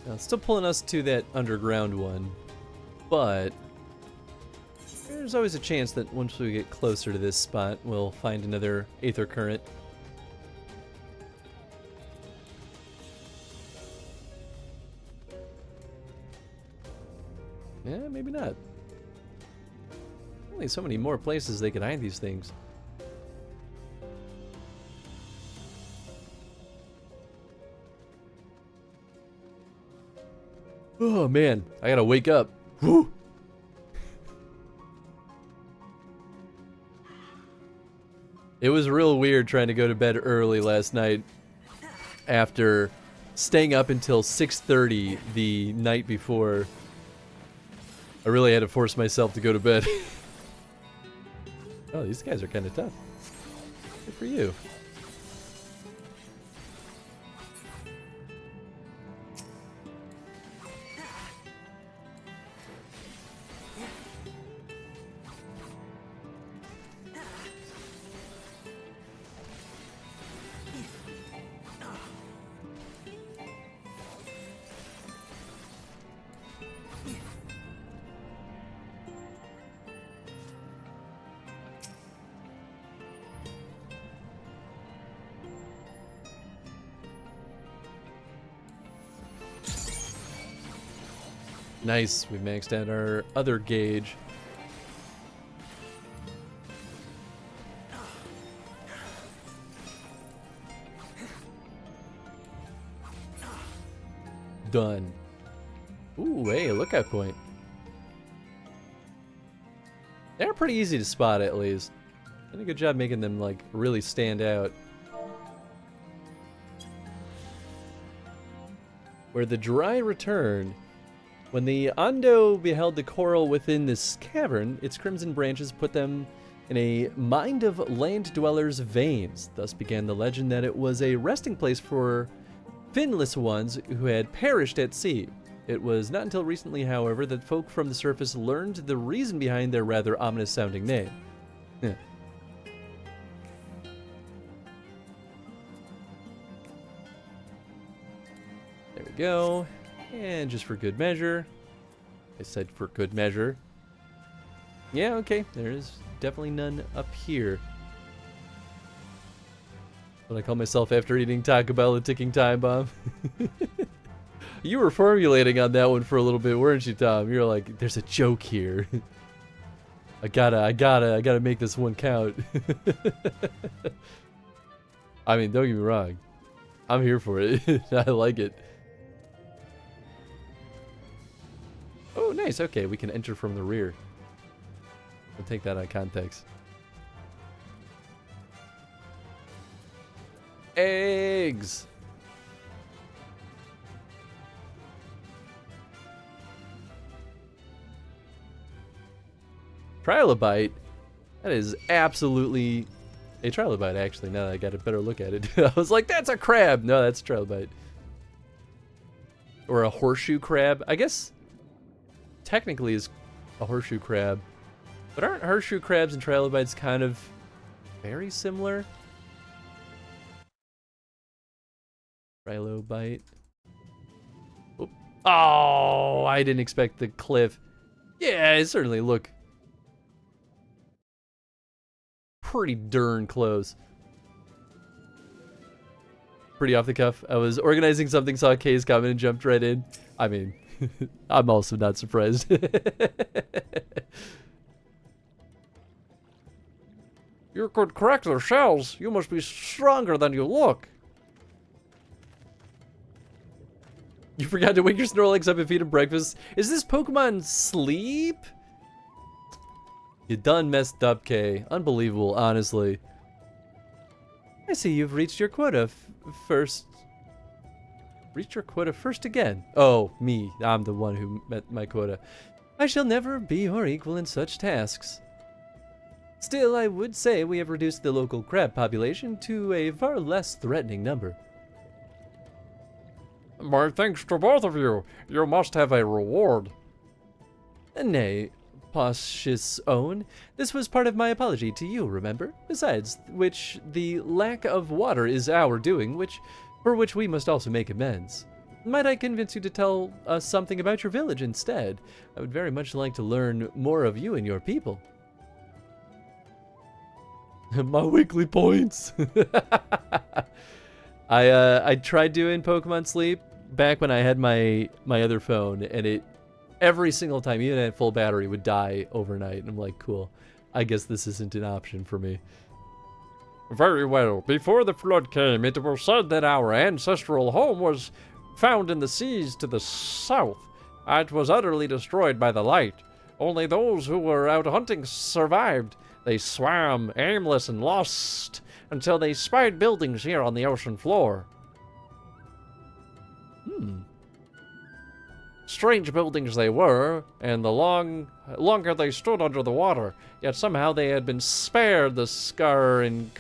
Now, it's still pulling us to that underground one, but there's always a chance that once we get closer to this spot, we'll find another Aether Current. Yeah, maybe not. Only so many more places they could hide these things. Oh man, I gotta wake up. Whew. It was real weird trying to go to bed early last night after staying up until 6:30 the night before. I really had to force myself to go to bed. Oh, these guys are kind of tough. Good for you. Nice, we maxed out our other gauge. Done. Ooh, hey, a lookout point. They're pretty easy to spot, at least. Did a good job making them, like, really stand out. Where the dry returned. When the Ondo beheld the coral within this cavern, its crimson branches put them in a mind of land dwellers' veins. Thus began the legend that it was a resting place for finless ones who had perished at sea. It was not until recently, however, that folk from the surface learned the reason behind their rather ominous-sounding name. Yeah. There we go. And just for good measure. I said for good measure. Yeah, okay. There is definitely none up here. What I call myself after eating Taco Bell, a ticking time bomb. You were formulating on that one for a little bit, weren't you, Tom? You were like, there's a joke here. I gotta make this one count. I mean, don't get me wrong. I'm here for it. I like it. Oh, nice. Okay, we can enter from the rear. We'll take that out of context. Eggs! Trilobite? That is absolutely a trilobite, actually, now that I got a better look at it. I was like, that's a crab! No, that's a trilobite. Or a horseshoe crab. I guess technically is a horseshoe crab. But aren't horseshoe crabs and trilobites kind of very similar? Trilobite. Oop. Oh, I didn't expect the cliff. Yeah, it certainly look pretty darn close. Pretty off the cuff. I was organizing something, saw Kay's comment, and jumped right in. I mean, I'm also not surprised. You could crack their shells. You must be stronger than you look. You forgot to wake your Snorlax up and feed him breakfast. Is this Pokemon Sleep? You done messed up, Kay. Unbelievable, honestly. I see you've reached your quota first. Reached your quota first again. Oh, me. I'm the one who met my quota. I shall never be your equal in such tasks. Still, I would say we have reduced the local crab population to a far less threatening number. My thanks to both of you. You must have a reward. Nay, Posh's own. This was part of my apology to you, remember? Besides which, the lack of water is our doing, for which we must also make amends. Might I convince you to tell us something about your village instead? I would very much like to learn more of you and your people. My weekly points. I tried doing Pokemon Sleep back when I had my other phone, and it every single time, even at full battery, would die overnight. And I'm like, cool. I guess this isn't an option for me. Very well. Before the flood came, it was said that our ancestral home was found in the seas to the south. It was utterly destroyed by the light. Only those who were out hunting survived. They swam, aimless and lost, until they spied buildings here on the ocean floor. Strange buildings they were, and the longer they stood under the water, yet somehow they had been spared the scar and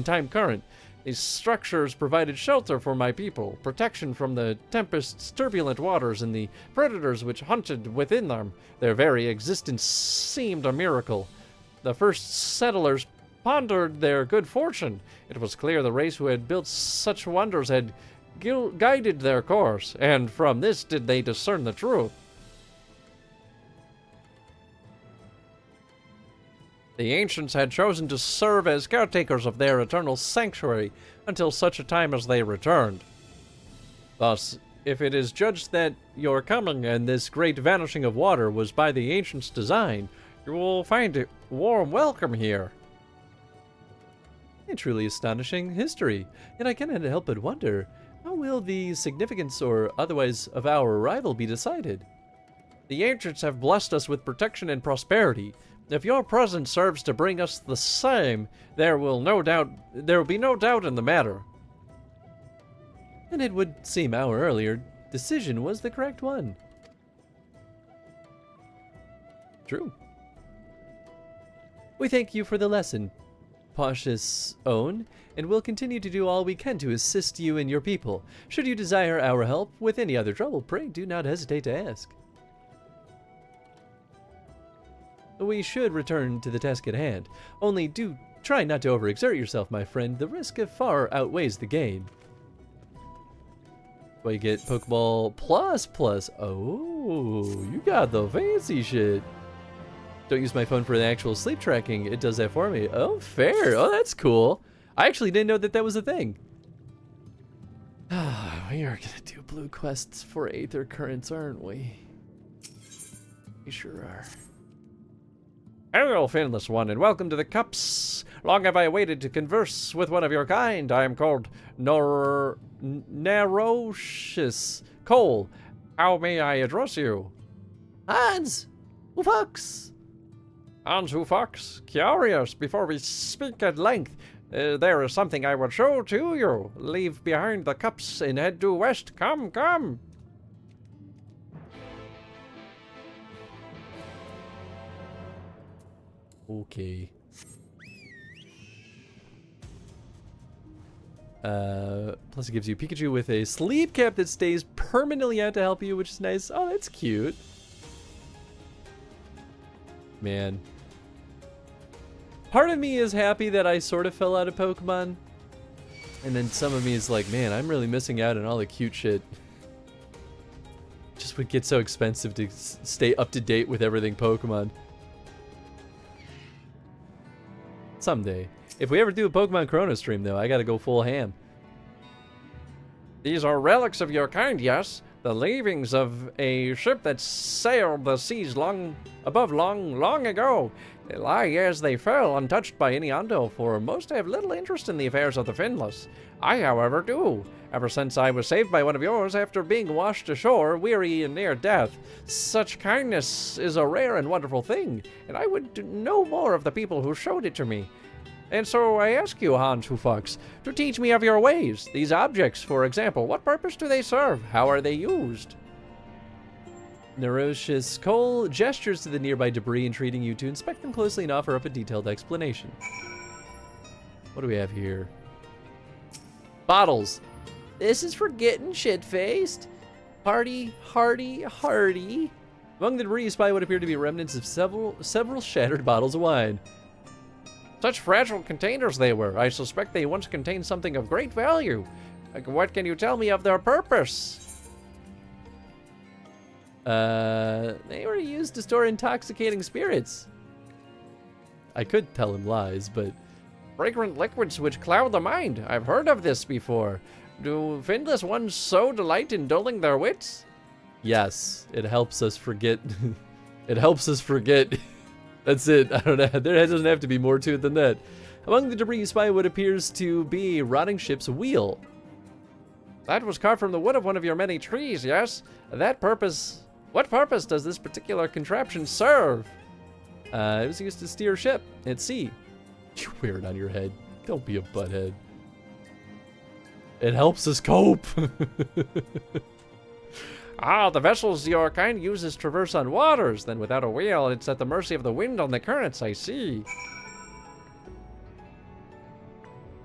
time current. These structures provided shelter for my people, protection from the tempest's turbulent waters and the predators which hunted within them. Their very existence seemed a miracle. The first settlers pondered their good fortune. It was clear the race who had built such wonders had guided their course, and from this did they discern the truth. The ancients had chosen to serve as caretakers of their eternal sanctuary until such a time as they returned. Thus, if it is judged that your coming and this great vanishing of water was by the ancients' design, you will find a warm welcome here. A truly astonishing history, and I cannot help but wonder, how will the significance or otherwise of our arrival be decided? The ancients have blessed us with protection and prosperity, If your presence serves to bring us the same, there will be no doubt in the matter. And it would seem our earlier decision was the correct one. True. We thank you for the lesson, Cautious Own, and we'll continue to do all we can to assist you and your people. Should you desire our help with any other trouble, pray do not hesitate to ask. We should return to the task at hand. Only do try not to overexert yourself, my friend. The risk far outweighs the gain. Well, you get Pokeball plus. Oh, you got the fancy shit. Don't use my phone for the actual sleep tracking. It does that for me. Oh, fair. Oh, that's cool. I actually didn't know that that was a thing. We are gonna do blue quests for Aether Currents, aren't we? We sure are. Hail, Finless One, and welcome to the Cups. Long have I waited to converse with one of your kind. I am called Narocious Cole. How may I address you? Hans! Fox! Hans Fox, curious, before we speak at length, there is something I would show to you. Leave behind the cups and head due west. Come, come. Okay. Plus it gives you Pikachu with a sleep cap that stays permanently out to help you, which is nice. Oh, that's cute. Man. Part of me is happy that I sort of fell out of Pokemon. And then some of me is like, man, I'm really missing out on all the cute shit. Just would get so expensive to stay up to date with everything Pokemon. Someday. If we ever do a Pokemon Chrono stream, though, I gotta go full ham. These are relics of your kind, yes? The leavings of a ship that sailed the seas long ago. They lie as they fell, untouched by any Ando, for most have little interest in the affairs of the Finless. I, however, do. Ever since I was saved by one of yours after being washed ashore, weary and near death. Such kindness is a rare and wonderful thing, and I would know more of the people who showed it to me. And so I ask you, Hans Fox, to teach me of your ways. These objects, for example, what purpose do they serve? How are they used? Narocious Cole gestures to the nearby debris, entreating you to inspect them closely and offer up a detailed explanation. What do we have here? Bottles. This is for getting shit-faced. Hardy. Among the debris you spy what appear to be remnants of several shattered bottles of wine. Such fragile containers they were. I suspect they once contained something of great value. What can you tell me of their purpose? They were used to store intoxicating spirits. I could tell him lies, but... Fragrant liquids which cloud the mind. I've heard of this before. Do Finless ones so delight in dulling their wits? Yes, it helps us forget. It helps us forget. That's it. I don't know. There doesn't have to be more to it than that. Among the debris you spy what appears to be a rotting ship's wheel. That was carved from the wood of one of your many trees, yes? What purpose does this particular contraption serve? It was used to steer a ship at sea. You wear it on your head. Don't be a butthead. It helps us cope. The vessels your kind uses traverse on waters. Then without a wheel, it's at the mercy of the wind on the currents, I see.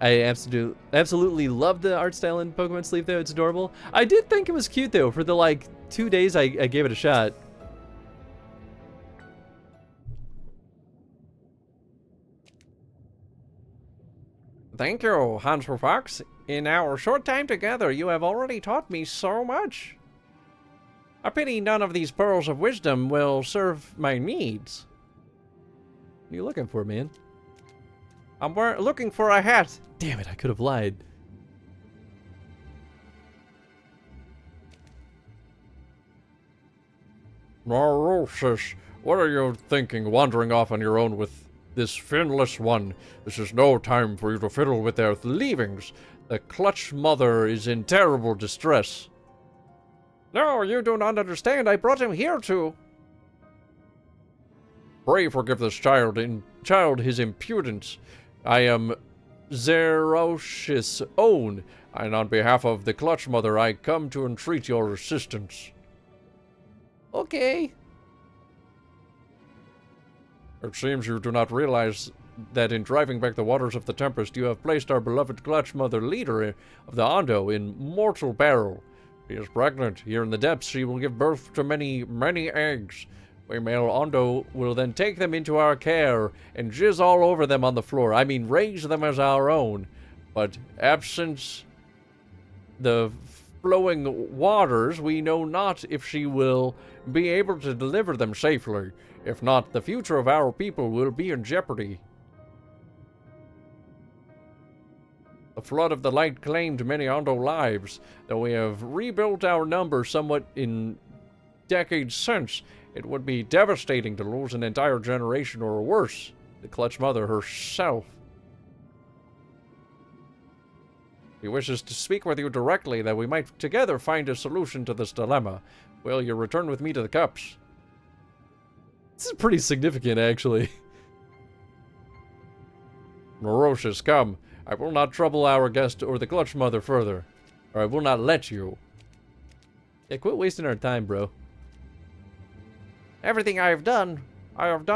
I absolutely love the art style in Pokemon Sleep, though. It's adorable. I did think it was cute, though, for the, 2 days I gave it a shot. Thank you, Hans Fox. In our short time together, you have already taught me so much. A pity none of these pearls of wisdom will serve my needs. What are you looking for, man? I'm looking for a hat. Damn it, I could have lied. Narocious, what are you thinking, wandering off on your own with this Finless one? This is no time for you to fiddle with their leavings. The clutch mother is in terrible distress. No, you do not understand. I brought him here to... Pray forgive this child his impudence. I am Zeroshi's own, and on behalf of the Clutch Mother, I come to entreat your assistance. Okay. It seems you do not realize that in driving back the waters of the Tempest, you have placed our beloved Clutch Mother, leader of the Ondo, in mortal peril. She is pregnant. Here in the depths, she will give birth to many, many eggs. We male Ondo will then take them into our care and jizz all over them on the floor. I mean, raise them as our own. But absent the flowing waters, we know not if she will be able to deliver them safely. If not, the future of our people will be in jeopardy. The flood of the light claimed many Ondo lives, though we have rebuilt our number somewhat in decades since. It would be devastating to lose an entire generation or worse, the Clutch Mother herself. He wishes to speak with you directly that we might together find a solution to this dilemma. Will you return with me to the Cups? This is pretty significant, actually. Morosius, come. I will not trouble our guest or the Clutch Mother further, or I will not let you. Yeah, quit wasting our time, bro. Everything I have done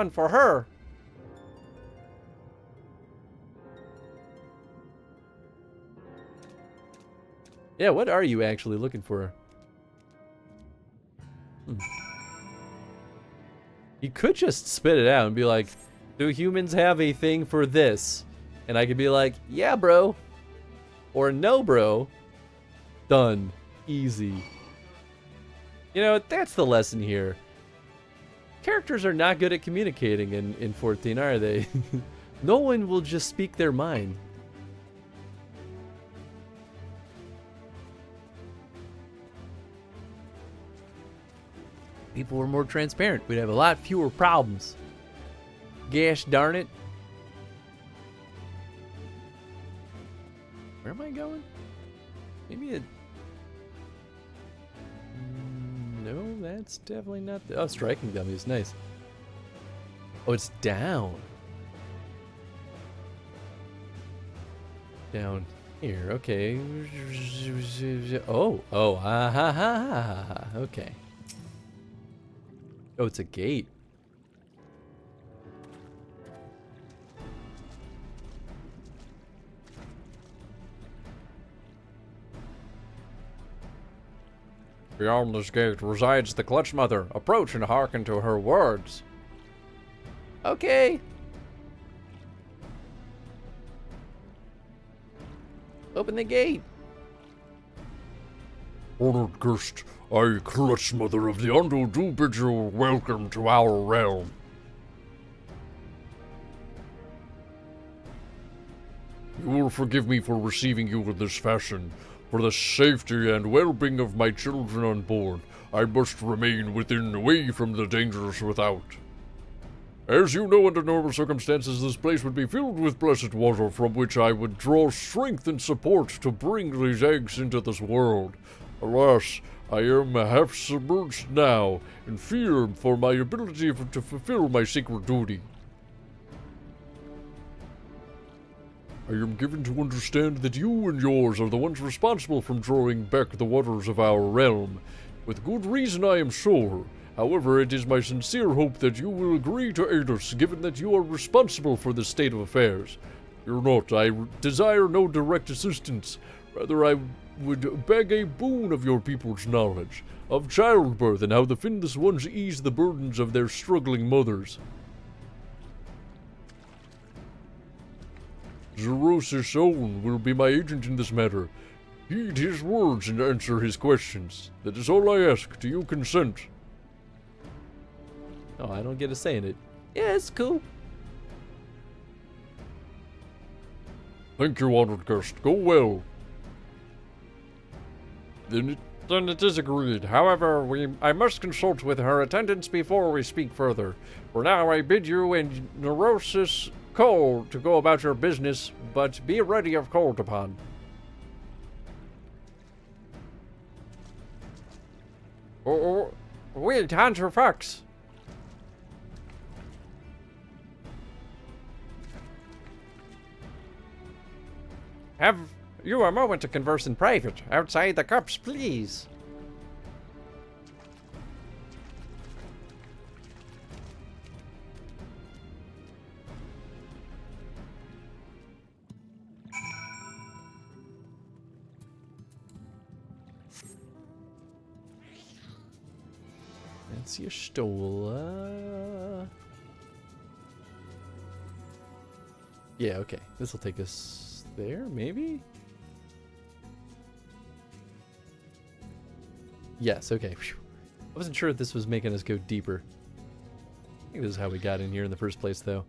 for her. Yeah, what are you actually looking for? You could just spit it out and be like, do humans have a thing for this? And I could be like, yeah, bro. Or no, bro. Done. Easy. You know, that's the lesson here. Characters are not good at communicating in 14, are they? No one will just speak their mind. People were more transparent. We'd have a lot fewer problems. Gosh darn it. Where am I going? Maybe it... No, that's definitely not... Oh, striking dummies. Nice. Oh, it's down. Down here. Okay. Oh. Oh. Ah, ha, ha, ha, ha. Okay. Oh, it's a gate. Beyond this gate resides the Clutch Mother. Approach and hearken to her words. Okay. Open the gate. Honored guest, I, Clutch Mother of the Ondo, do bid you welcome to our realm. You will forgive me for receiving you in this fashion. For the safety and well-being of my children on board, I must remain within, away from the dangers without. As you know, under normal circumstances, this place would be filled with blessed water from which I would draw strength and support to bring these eggs into this world. Alas, I am half submerged now, in fear for my ability to fulfill my sacred duty. I am given to understand that you and yours are the ones responsible for drawing back the waters of our realm. With good reason, I am sure. However, it is my sincere hope that you will agree to aid us, given that you are responsible for this state of affairs. Fear not, I desire no direct assistance. Rather, I would beg a boon of your people's knowledge, of childbirth and how the finless ones ease the burdens of their struggling mothers. Zerosis Own will be my agent in this matter. Heed his words and answer his questions. That is all I ask. Do you consent? Oh, I don't get a say in it. Yeah, it's cool. Thank you, honored guest. Go well. Then it is agreed. However, I must consult with her attendants before we speak further. For now, I bid you and Neurosis Cole to go about your business, but be ready if called upon. Wait, Hunter Fox. Have you a moment to converse in private? Outside the cups, please. That's your stole. Yeah, okay. This will take us there, maybe? Yes, okay. Whew. I wasn't sure if this was making us go deeper. I think this is how we got in here in the first place, though.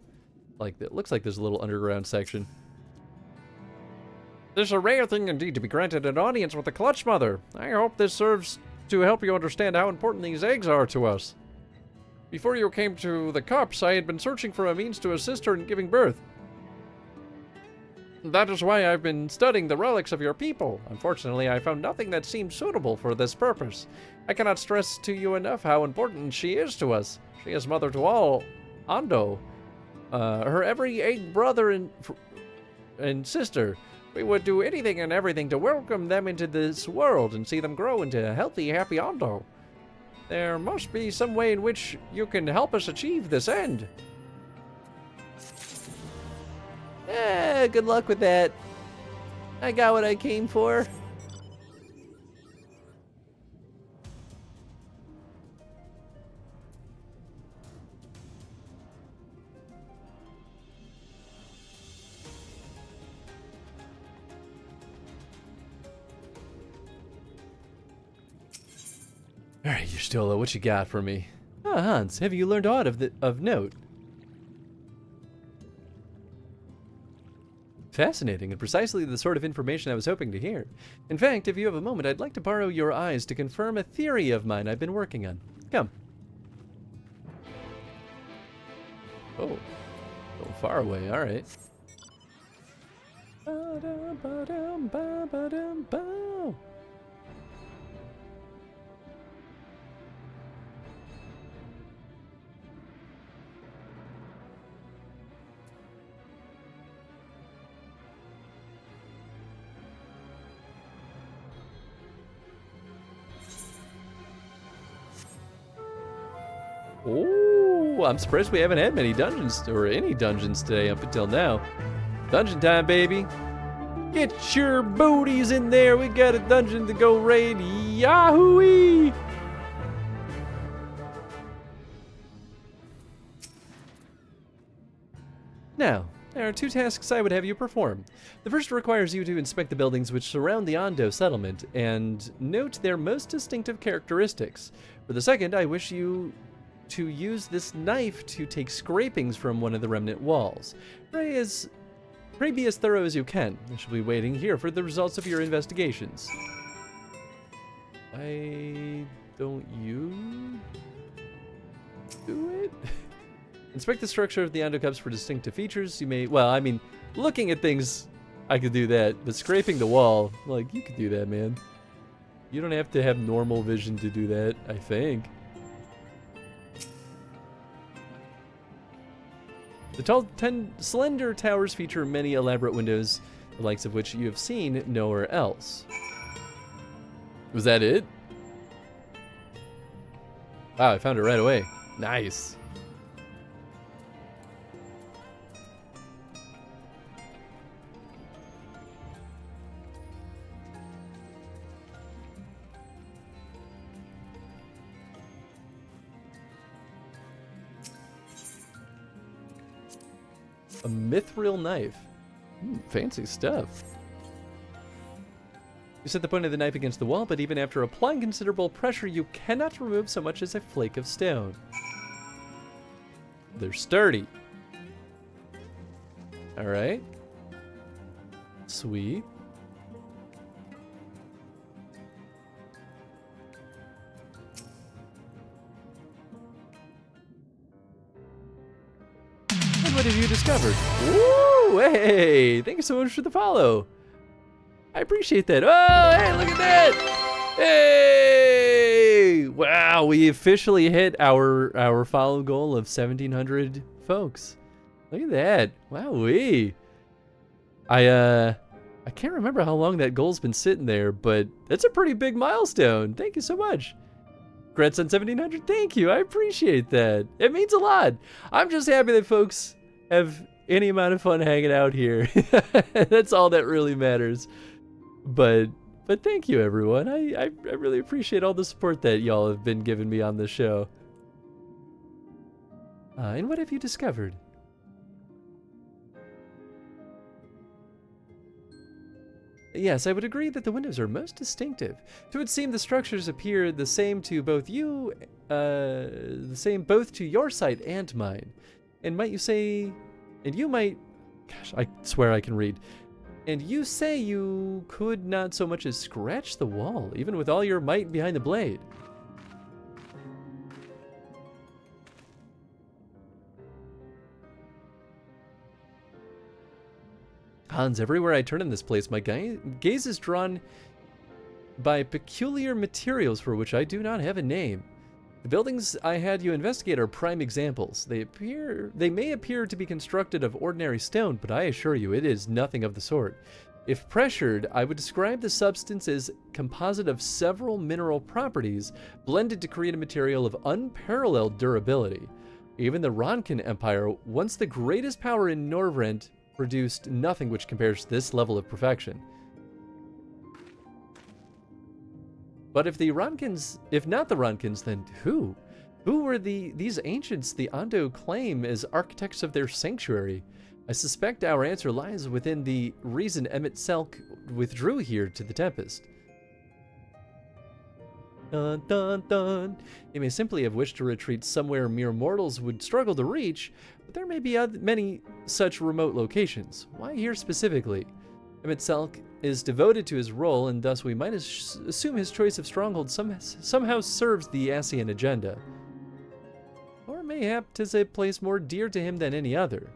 Like, it looks like there's a little underground section. This is a rare thing indeed to be granted an audience with the Clutch Mother. I hope this serves to help you understand how important these eggs are to us. Before you came to the cups, I had been searching for a means to assist her in giving birth. That is why I've been studying the relics of your people. Unfortunately, I found nothing that seemed suitable for this purpose. I cannot stress to you enough how important she is to us. She is mother to all Ando, her every egg brother and sister. We would do anything and everything to welcome them into this world and see them grow into a healthy, happy Ando. There must be some way in which you can help us achieve this end. Good luck with that. I got what I came for. Alright, you're still what you got for me? Ah, Hans, have you learned aught of note? Fascinating, and precisely the sort of information I was hoping to hear. In fact, if you have a moment, I'd like to borrow your eyes to confirm a theory of mine I've been working on. Come. Oh, a little far away, alright. Oh, I'm surprised we haven't had many dungeons, or any dungeons today up until now. Dungeon time, baby. Get your booties in there. We got a dungeon to go raid. Yahoo! Now, there are two tasks I would have you perform. The first requires you to inspect the buildings which surround the Ando settlement and note their most distinctive characteristics. For the second, I wish you to use this knife to take scrapings from one of the remnant walls. Pray be as thorough as you can. I shall be waiting here for the results of your investigations. Why don't you do it? Inspect the structure of the Ando cups for distinctive features. You may, well, I mean, looking at things, I could do that, but scraping the wall, like, you could do that, man. You don't have to have normal vision to do that, I think. The slender towers feature many elaborate windows, the likes of which you have seen nowhere else. Was that it? Wow, I found it right away. Nice. A mithril knife. Fancy stuff. You set the point of the knife against the wall, but even after applying considerable pressure, you cannot remove so much as a flake of stone. They're sturdy. Alright. Sweet. What have you discovered? Ooh, hey! Thank you so much for the follow. I appreciate that. Oh, hey, look at that! Hey! Wow, we officially hit our follow goal of 1,700 folks. Look at that! Wowee! I I can't remember how long that goal's been sitting there, but that's a pretty big milestone. Thank you so much. Grantson 1700, thank you. I appreciate that. It means a lot. I'm just happy that folks have any amount of fun hanging out here. That's all that really matters. But thank you, everyone. I really appreciate all the support that y'all have been giving me on this show. And what have you discovered? Yes, I would agree that the windows are most distinctive. It would seem the structures appear the same to both you, both to your sight and mine. And you might, gosh, I swear I can read. And you say you could not so much as scratch the wall, even with all your might behind the blade. Hans, everywhere I turn in this place, my gaze is drawn by peculiar materials for which I do not have a name. The buildings I had you investigate are prime examples. They may appear to be constructed of ordinary stone, but I assure you it is nothing of the sort. If pressured, I would describe the substance as composite of several mineral properties blended to create a material of unparalleled durability. Even the Ronkin Empire, once the greatest power in Norvrent, produced nothing which compares to this level of perfection. But if not the Ronkins, then who? Who were these ancients the Ondo claim as architects of their sanctuary? I suspect our answer lies within the reason Emmett Selk withdrew here to the Tempest. Dun dun dun. He may simply have wished to retreat somewhere mere mortals would struggle to reach, but there may be many such remote locations. Why here specifically? Emmett Selk is devoted to his role, and thus we might assume his choice of stronghold somehow serves the Asian agenda. Or mayhap 'tis a place more dear to him than any other.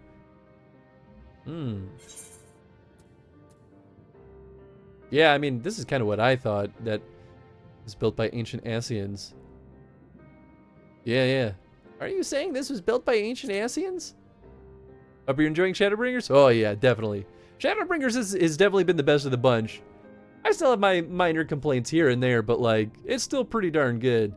Yeah, I mean, this is kind of what I thought, that was built by ancient Asians. Yeah. Are you saying this was built by ancient Asians? Hope you're enjoying Shadowbringers? Oh yeah, definitely. Shadowbringers is definitely been the best of the bunch. I still have my minor complaints here and there, but like, it's still pretty darn good.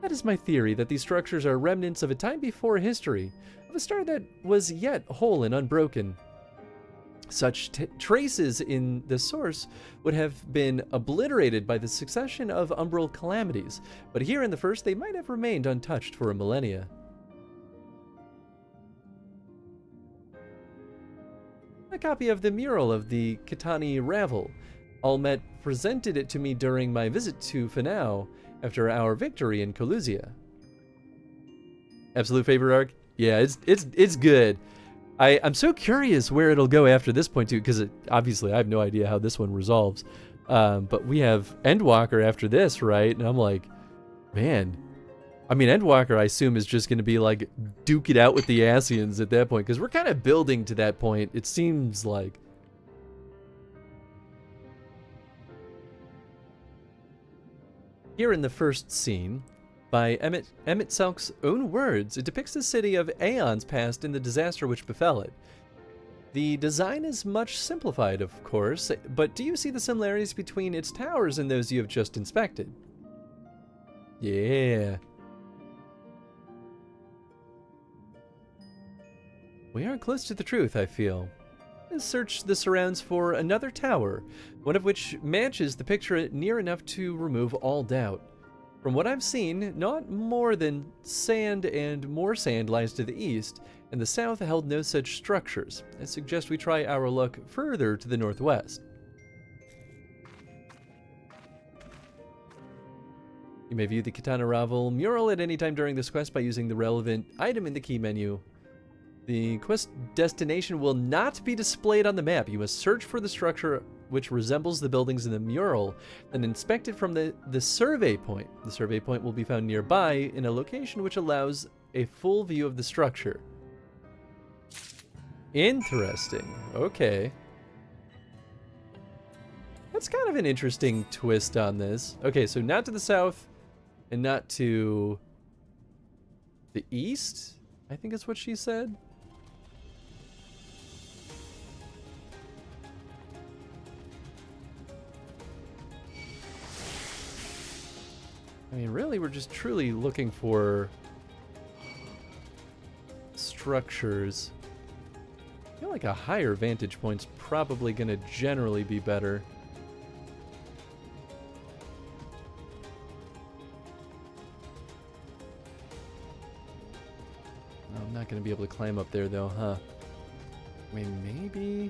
That is my theory, that these structures are remnants of a time before history, of a star that was yet whole and unbroken. Such traces in the source would have been obliterated by the succession of umbral calamities, but here in the first they might have remained untouched for a millennia. A copy of the mural of the Kitani Ravel. Almet presented it to me during my visit to Fanau after our victory in Coluzia. Absolute favorite arc? Yeah, it's good. I'm so curious where it'll go after this point too, because obviously I have no idea how this one resolves. But we have Endwalker after this, right? And I'm like, man. I mean, Endwalker, I assume, is just going to be like duke it out with the Asians at that point, because we're kind of building to that point, it seems like. Here in the first scene, by Emmett Selk's own words, it depicts the city of aeons past in the disaster which befell it. The design is much simplified, of course, but do you see the similarities between its towers and those you have just inspected? Yeah. We are close to the truth, I feel. Let's search the surrounds for another tower, one of which matches the picture near enough to remove all doubt. From what I've seen, not more than sand and more sand lies to the east, and the south held no such structures. I suggest we try our luck further to the northwest. You may view the Kitana Ravel mural at any time during this quest by using the relevant item in the key menu. The quest destination will not be displayed on the map. You must search for the structure which resembles the buildings in the mural, and inspect it from the survey point. The survey point will be found nearby in a location which allows a full view of the structure. Interesting. Okay. That's kind of an interesting twist on this. Okay, so not to the south and not to the east, I think is what she said. mean, really, we're just truly looking for structures. I feel like a higher vantage point's probably going to generally be better. I'm not going to be able to climb up there, though, huh? I mean, maybe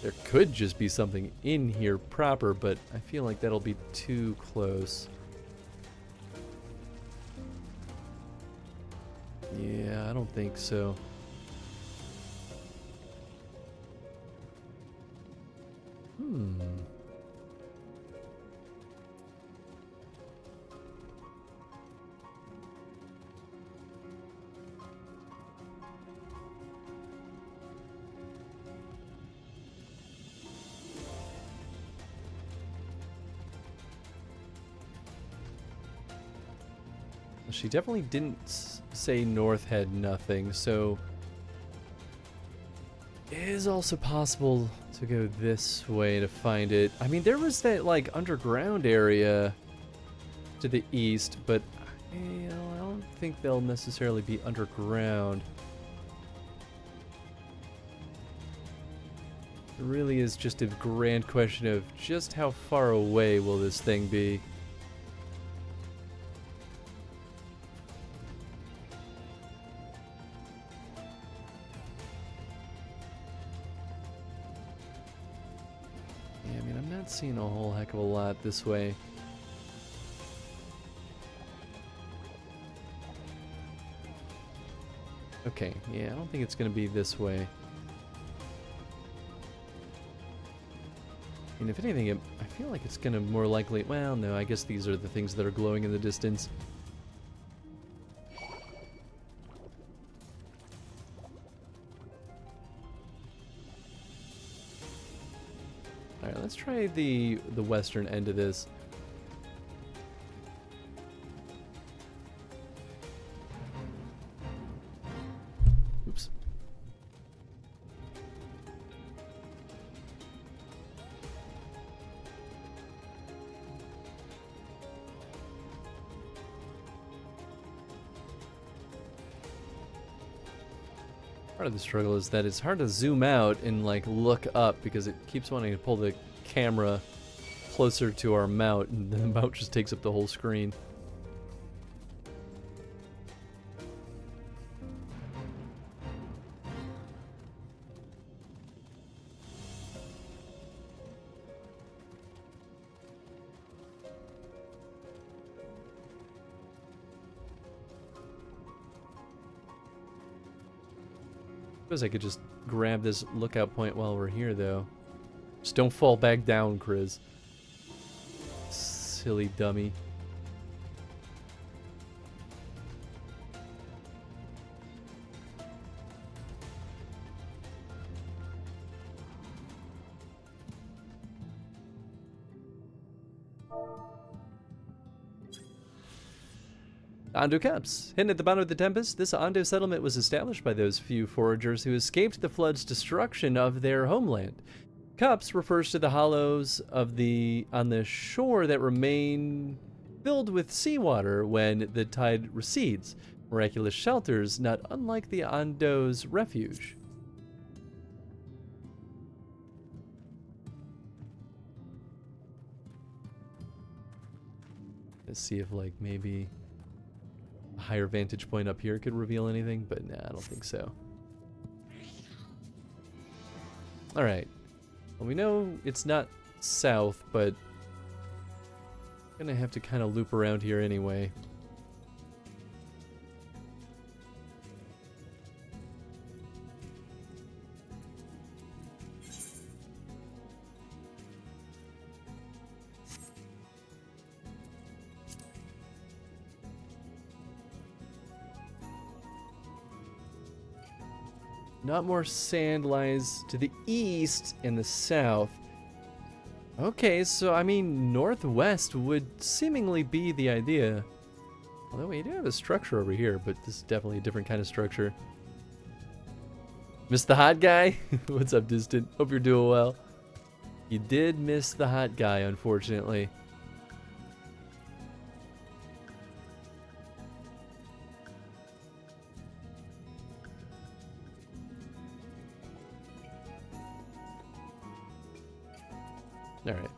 there could just be something in here proper, but I feel like that'll be too close. Yeah, I don't think so. She definitely didn't say north had nothing, so it is also possible to go this way to find it. I mean, there was that like underground area to the east, but I don't think they'll necessarily be underground. It really is just a grand question of just how far away will this thing be. Seen a whole heck of a lot this way. Okay, yeah, I don't think it's gonna be this way. And if anything, I feel like it's gonna more likely, well, no, I guess these are the things that are glowing in the distance. Alright, let's try the western end of this. Oops. Part of the struggle is that it's hard to zoom out and like look up because it keeps wanting to pull the camera closer to our mount and the mount just takes up the whole screen. Suppose I could just grab this lookout point while we're here, though. Just don't fall back down, Chris. Silly dummy. Ondo Cups. Hidden at the bottom of the Tempest, this Ondo settlement was established by those few foragers who escaped the flood's destruction of their homeland. Cups refers to the hollows of on the shore that remain filled with seawater when the tide recedes. Miraculous shelters, not unlike the Ondo's refuge. Let's see if like maybe a higher vantage point up here could reveal anything, but nah, I don't think so. Alright. Well, we know it's not south, but I'm gonna have to kind of loop around here anyway. Not more sand lies to the east and the south. Okay, so I mean, northwest would seemingly be the idea. Although we do have a structure over here, but this is definitely a different kind of structure. Missed the hot guy? What's up, Distant? Hope you're doing well. You did miss the hot guy, unfortunately. Alright.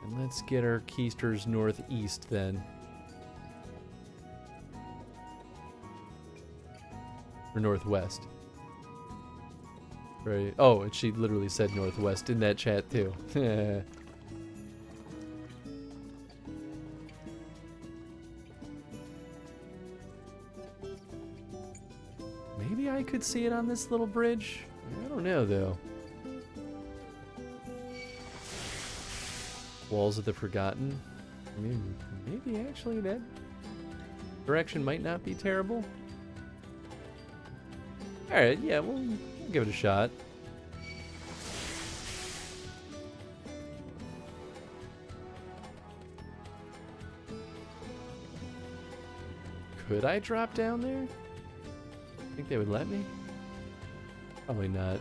And let's get our keisters northeast then. Or northwest. Right. Oh, and she literally said northwest in that chat too. Maybe I could see it on this little bridge? I don't know though. Walls of the Forgotten. I mean, maybe actually that direction might not be terrible. Alright, yeah, we'll give it a shot. Could I drop down there? Think they would let me? Probably not.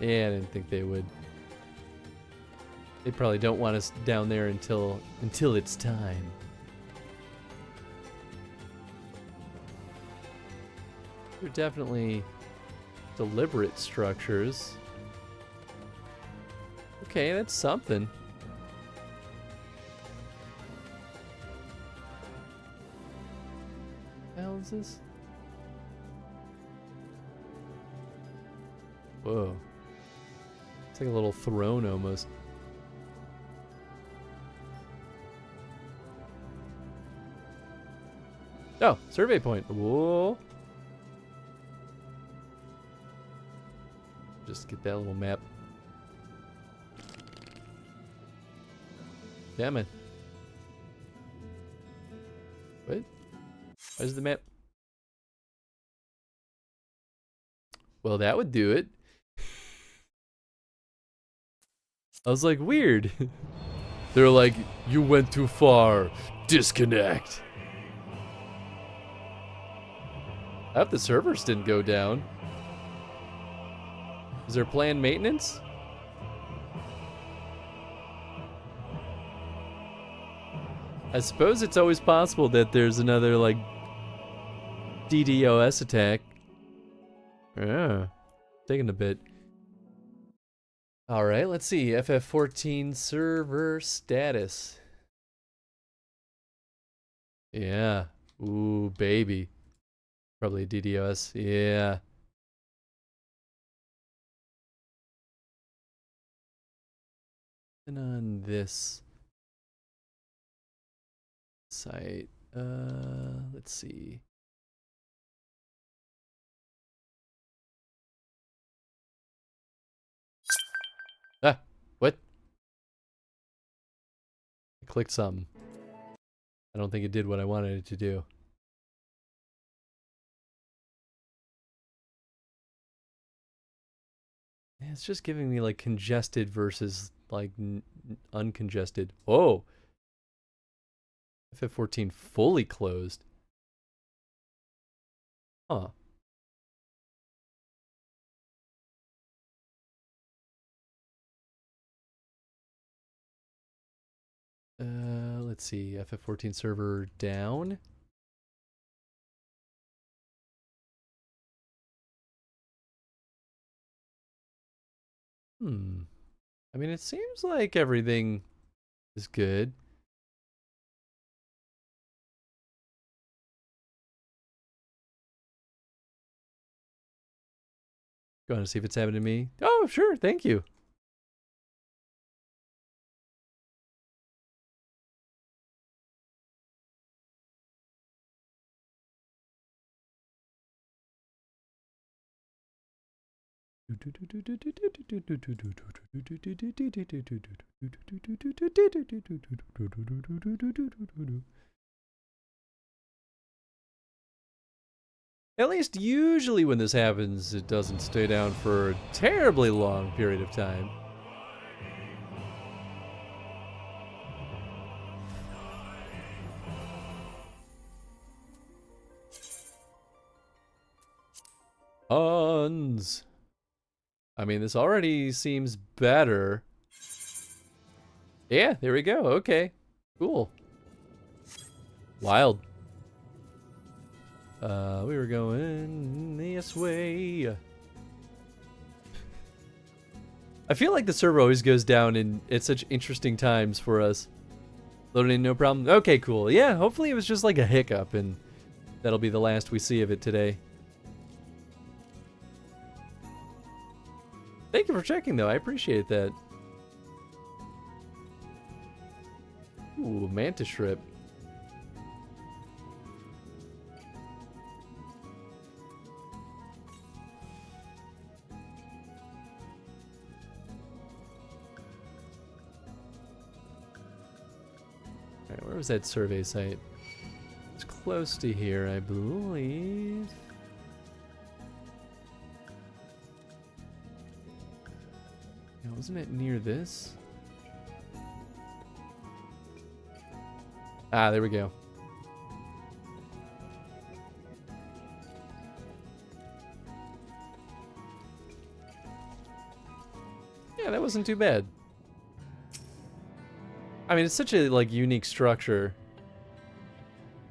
Yeah, I didn't think they would. They probably don't want us down there until it's time. They're definitely deliberate structures. Okay, that's something. What the hell is this? Whoa. It's like a little throne almost. Oh, survey point. Whoa. Just get that little map. Damn it. What? Where's the map? Well, that would do it. I was like, weird. They're like, you went too far. Disconnect. I hope the servers didn't go down. Is there planned maintenance? I suppose it's always possible that there's another, like, DDoS attack. Yeah. Taking a bit. Alright, let's see. FF14 server status. Yeah. Ooh, baby. Probably DDoS. Yeah. And on this site, let's see. Ah, what? I clicked something. I don't think it did what I wanted it to do. Yeah, it's just giving me like congested versus like uncongested. Whoa. FF14 fully closed. Huh. Let's see. FF14 server down. I mean, it seems like everything is good. Going to see if it's happened to me. Oh, sure. Thank you. At least usually when this happens, it doesn't stay down for a terribly long period of time. Tons. I mean, this already seems better. Yeah, there we go. Okay. Cool. Wild. We were going this way. I feel like the server always goes down at such interesting times for us. Loading, no problem. Okay, cool. Yeah, hopefully it was just like a hiccup, and that'll be the last we see of it today. Thank you for checking, though. I appreciate that. Ooh, mantis shrimp. Alright, where was that survey site? It's close to here, I believe. Now, wasn't it near this? Ah, there we go. Yeah, that wasn't too bad. I mean, it's such a like unique structure.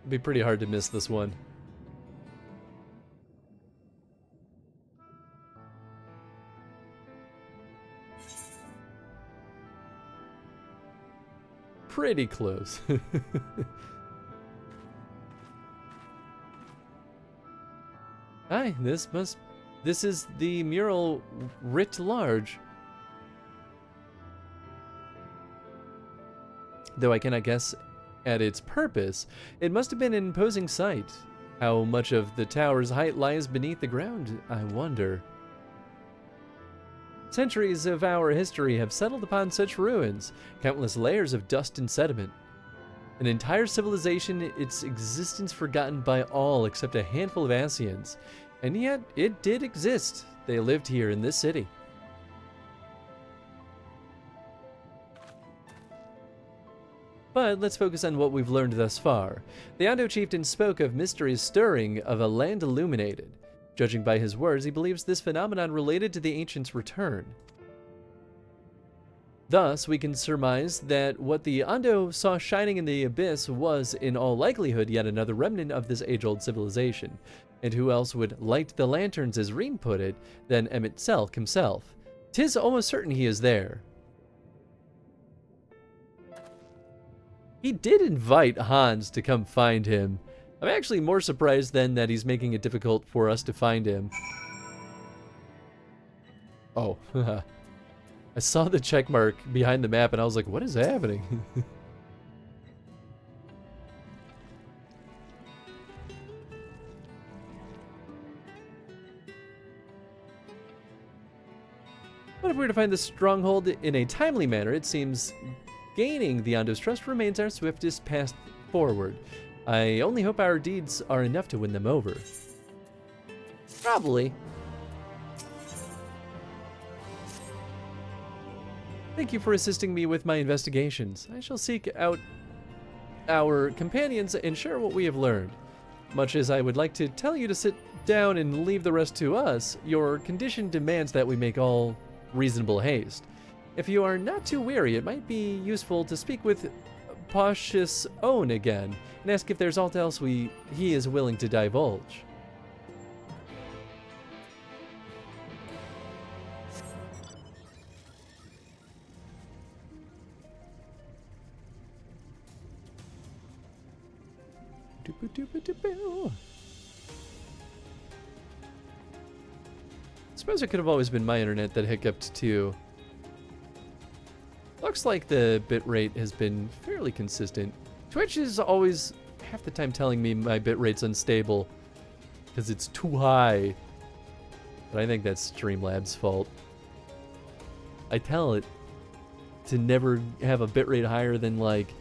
It'd be pretty hard to miss this one. Pretty close. Hi, this is the mural writ large. Though I cannot guess at its purpose, it must have been an imposing sight. How much of the tower's height lies beneath the ground, I wonder. Centuries of our history have settled upon such ruins, countless layers of dust and sediment. An entire civilization, its existence forgotten by all except a handful of Asians. And yet, it did exist. They lived here in this city. But let's focus on what we've learned thus far. The Ando chieftain spoke of mysteries stirring of a land illuminated. Judging by his words, he believes this phenomenon related to the ancients' return. Thus, we can surmise that what the Ando saw shining in the abyss was, in all likelihood, yet another remnant of this age-old civilization. And who else would light the lanterns, as Reem put it, than Emmett Selk himself? 'Tis almost certain he is there. He did invite Hans to come find him. I'm actually more surprised then that he's making it difficult for us to find him. Oh, I saw the check mark behind the map and I was like, what is happening? But if we were to find this stronghold in a timely manner, it seems gaining the Ando's trust remains our swiftest path forward. I only hope our deeds are enough to win them over. Probably. Thank you for assisting me with my investigations. I shall seek out our companions and share what we have learned. Much as I would like to tell you to sit down and leave the rest to us, your condition demands that we make all reasonable haste. If you are not too weary, it might be useful to speak with Posh's own again and ask if there's aught else he is willing to divulge. Suppose it could have always been my internet that hiccuped too. Looks like the bitrate has been fairly consistent. Twitch is always half the time telling me my bitrate's unstable because it's too high. But I think that's Streamlabs' fault. I tell it to never have a bitrate higher than like,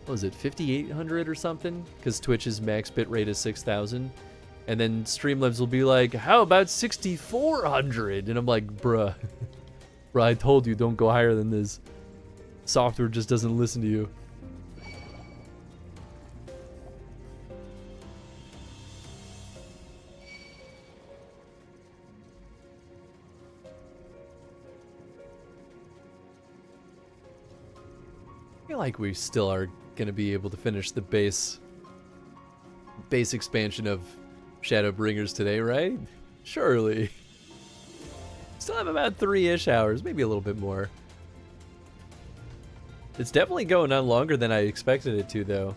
what was it, 5800 or something? Because Twitch's max bitrate is 6000. And then Streamlabs will be like, how about 6400? And I'm like, bruh. Bruh, I told you don't go higher than this. Software just doesn't listen to you. I feel like we still are going to be able to finish the base expansion of Shadowbringers today, right? Surely. Still have about 3-ish hours, maybe a little bit more. It's definitely going on longer than I expected it to, though.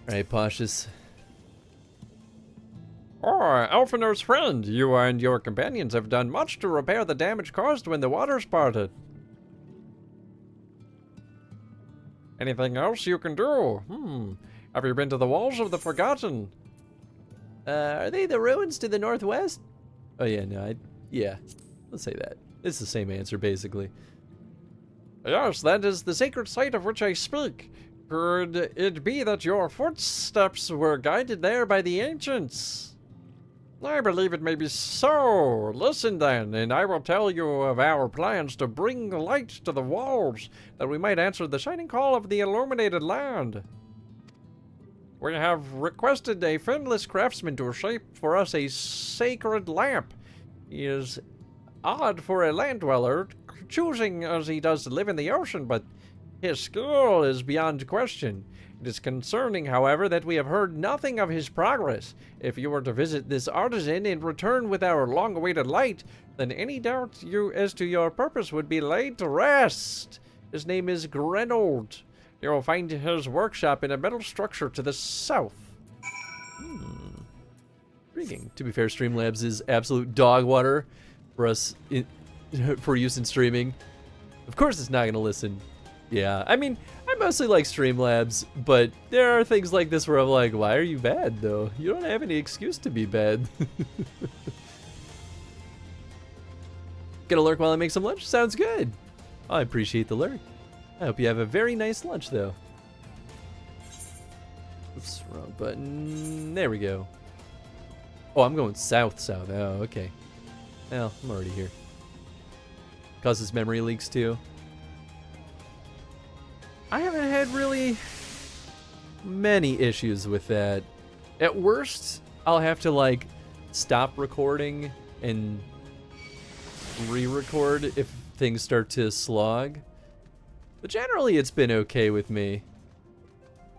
Alright, Poshus. Oh, Elfinor's friend, you and your companions have done much to repair the damage caused when the waters parted. Anything else you can do? Have you been to the Walls of the Forgotten? Are they the ruins to the northwest? Oh yeah, no, yeah, let's say that. It's the same answer, basically. Yes, that is the sacred site of which I speak. Could it be that your footsteps were guided there by the ancients? I believe it may be so. Listen then, and I will tell you of our plans to bring light to the walls, that we might answer the shining call of the illuminated land. We have requested a finless craftsman to shape for us a sacred lamp. He is odd for a land dweller, choosing as he does to live in the ocean, but his skill is beyond question. It is concerning, however, that we have heard nothing of his progress. If you were to visit this artisan and return with our long-awaited light, then any doubt as to your purpose would be laid to rest. His name is Grenold. You will find his workshop in a metal structure to the south. Intriguing. To be fair, Streamlabs is absolute dog water for us for use in streaming. Of course it's not going to listen. Yeah, I mean, I mostly like Streamlabs, but there are things like this where I'm like, why are you bad, though? You don't have any excuse to be bad. Gonna lurk while I make some lunch? Sounds good. I appreciate the lurk. I hope you have a very nice lunch, though. Oops, wrong button. There we go. Oh, I'm going south. Oh, okay. Well, I'm already here. Causes memory leaks, too. I haven't had really many issues with that. At worst, I'll have to, like, stop recording and re-record if things start to slog. But generally, it's been okay with me.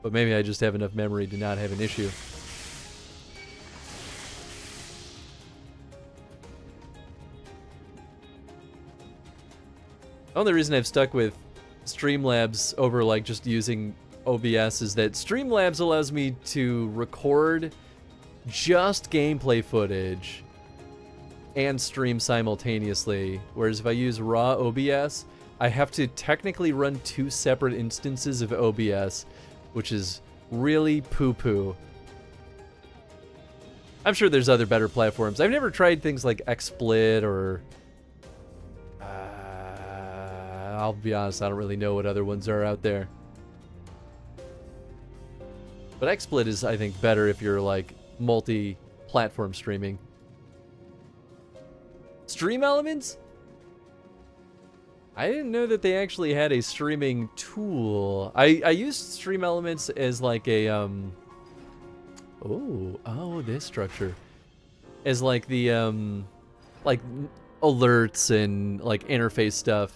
But maybe I just have enough memory to not have an issue. The only reason I've stuck with Streamlabs over like just using OBS is that Streamlabs allows me to record just gameplay footage and stream simultaneously, whereas if I use raw OBS, I have to technically run 2 separate instances of OBS, which is really poo-poo. I'm sure there's other better platforms. I've never tried things like XSplit or I'll be honest, I don't really know what other ones are out there. But XSplit is, I think, better if you're like multi-platform streaming. Stream Elements? I didn't know that they actually had a streaming tool. I used Stream Elements as like a oh, this structure. As like the like alerts and like interface stuff.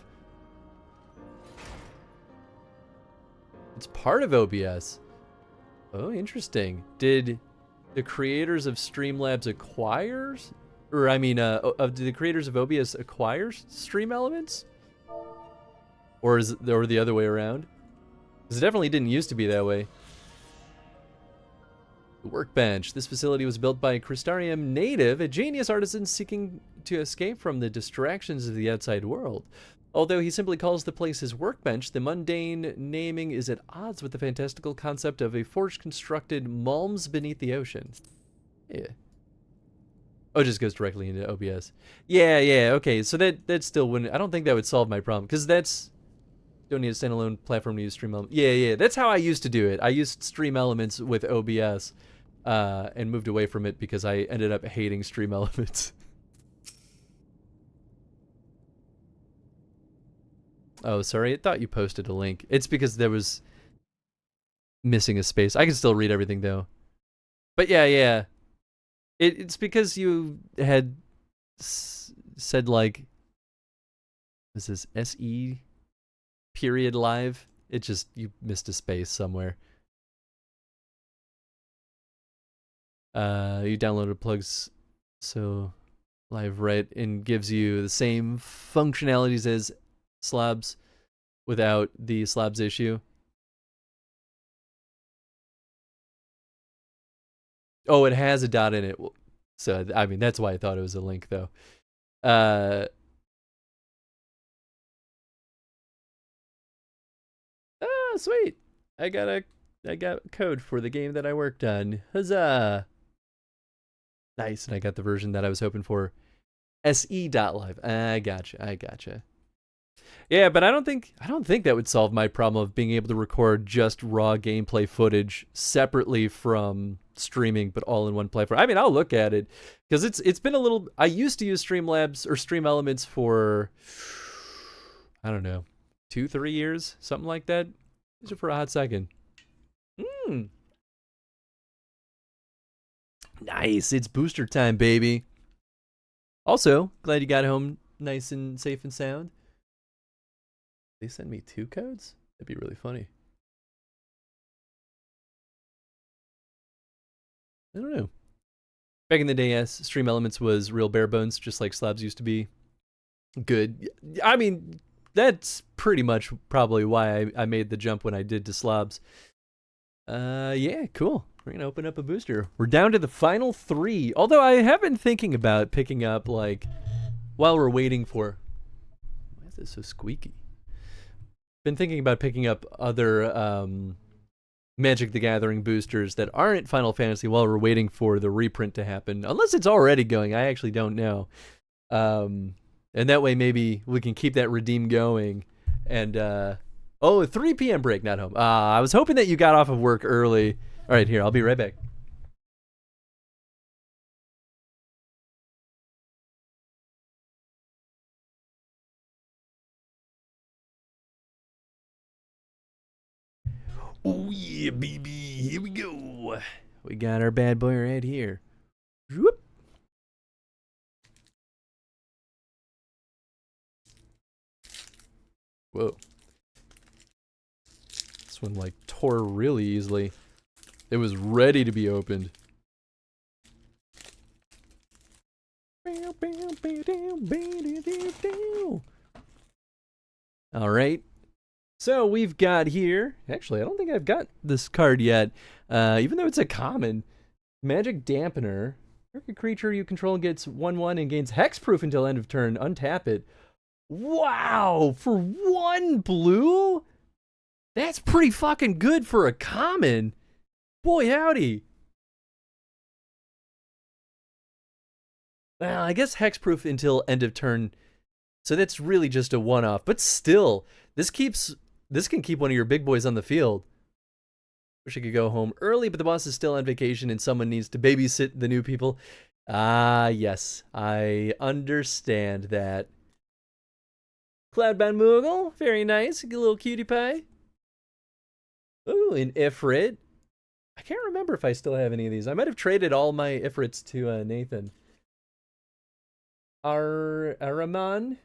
It's part of OBS. Oh, interesting. Did the creators of Streamlabs acquire, or I mean, did the creators of OBS acquire Stream Elements? Or is it or the other way around? Because it definitely didn't used to be that way. The Workbench. This facility was built by a Crystarium native, a genius artisan seeking to escape from the distractions of the outside world. Although he simply calls the place his workbench, the mundane naming is at odds with the fantastical concept of a forge-constructed malms beneath the ocean. Yeah. Oh, it just goes directly into OBS. Yeah, okay, so that still wouldn't... I don't think that would solve my problem, because that's... Don't need a standalone platform to use Stream Elements. Yeah, that's how I used to do it. I used Stream Elements with OBS, and moved away from it because I ended up hating Stream Elements. Oh, sorry, I thought you posted a link. It's because there was missing a space. I can still read everything, though. But yeah. It's because you had said, like, is this SE period live? It just, you missed a space somewhere. You downloaded plugs, so Live Write and gives you the same functionalities as slabs without the slabs issue. Oh, it has a dot in it. So, I mean, that's why I thought it was a link, though. Oh, sweet. I got code for the game that I worked on. Huzzah! Nice, and I got the version that I was hoping for. SE.live. I gotcha. Yeah, but I don't think that would solve my problem of being able to record just raw gameplay footage separately from streaming, but all in one platform. I mean, I'll look at it because it's been a little. I used to use Streamlabs or Stream Elements for, I don't know, 2-3 years, something like that. Use it for a hot second. Nice, it's booster time, baby. Also, glad you got home nice and safe and sound. They send me 2 codes? That'd be really funny. I don't know. Back in the day, yes, Stream Elements was real bare bones, just like Slabs used to be. Good. I mean, that's pretty much probably why I made the jump when I did to Slabs. Yeah, cool. We're going to open up a booster. We're down to the final 3. Although I have been thinking about picking up, like, while we're waiting for... Why is this so squeaky? Been thinking about picking up other Magic the Gathering boosters that aren't Final Fantasy while we're waiting for the reprint to happen. Unless it's already going. I actually don't know. And that way maybe we can keep that redeem going. And, oh, 3 p.m. break, not home. I was hoping that you got off of work early. All right, here, I'll be right back. Oh yeah, baby, here we go. We got our bad boy right here. Whoop. Whoa. This one like tore really easily. It was ready to be opened. All right. So we've got here, actually, I don't think I've got this card yet, even though it's a common. Magic Dampener. Every creature you control gets 1/1 and gains hexproof until end of turn. Untap it. Wow, for 1 blue? That's pretty fucking good for a common. Boy, howdy. Well, I guess hexproof until end of turn, so that's really just a one-off. But still, this can keep one of your big boys on the field. Wish I could go home early, but the boss is still on vacation and someone needs to babysit the new people. Ah, yes, I understand that. Cloudbound Moogle, very nice, a little cutie pie. Ooh, an Ifrit. I can't remember if I still have any of these. I might have traded all my Ifrits to Nathan. Araman.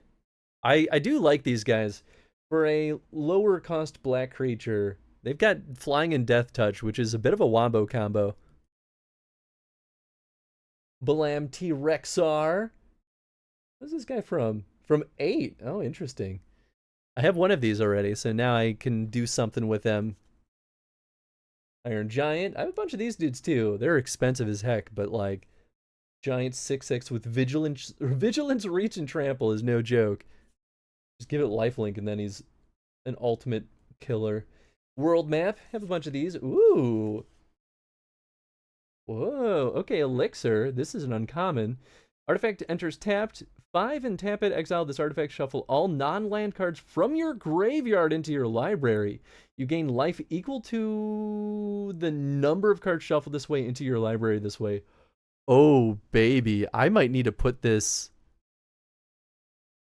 I do like these guys. For a lower cost black creature, they've got Flying and Death Touch, which is a bit of a wombo combo. Balam T-Rexar. Where's this guy from? From 8. Oh, interesting. I have one of these already, so now I can do something with them. Iron Giant. I have a bunch of these dudes too. They're expensive as heck, but like Giant 6/6 with Vigilance, Reach, and Trample is no joke. Just give it lifelink and then he's an ultimate killer. World Map. Have a bunch of these. Ooh. Whoa. Okay, Elixir. This is an uncommon. Artifact enters tapped. 5 and tap it. Exile this artifact. Shuffle all non-land cards from your graveyard into your library. You gain life equal to the number of cards shuffled this way into your library this way. Oh, baby. I might need to put this...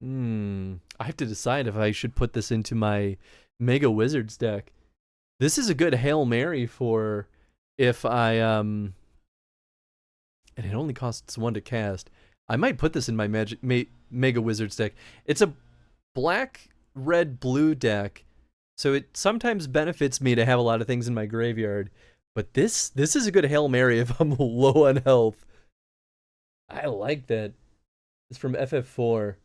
I have to decide if I should put this into my Mega Wizards deck. This is a good Hail Mary for if I... And it only costs 1 to cast. I might put this in my Mega Wizards deck. It's a black, red, blue deck, so it sometimes benefits me to have a lot of things in my graveyard. But this is a good Hail Mary if I'm low on health. I like that. It's from FF4.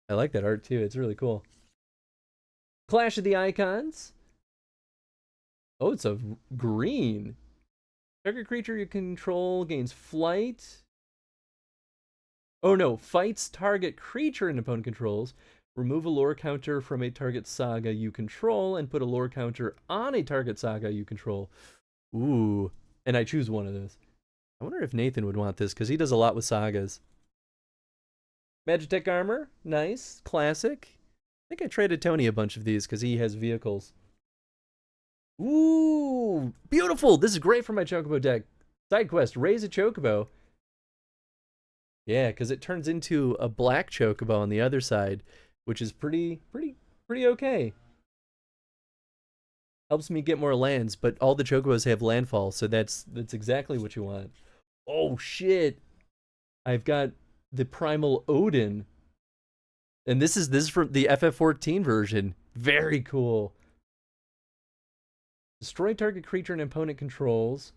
I like that art too. It's really cool. Clash of the Icons. Oh, it's a green. Target creature you control gains flight. Oh no, fights target creature an opponent controls. Remove a lore counter from a target saga you control and put a lore counter on a target saga you control. Ooh, and I choose one of those. I wonder if Nathan would want this because he does a lot with sagas. Magitech armor, nice, classic. I think I traded Tony a bunch of these because he has vehicles. Ooh, beautiful! This is great for my Chocobo deck. Side quest, raise a Chocobo. Yeah, because it turns into a black Chocobo on the other side, which is pretty okay. Helps me get more lands, but all the Chocobos have landfall, so that's exactly what you want. Oh shit! I've got the Primal Odin, and this is from the FF14 version. Very cool. Destroy target creature an opponent controls.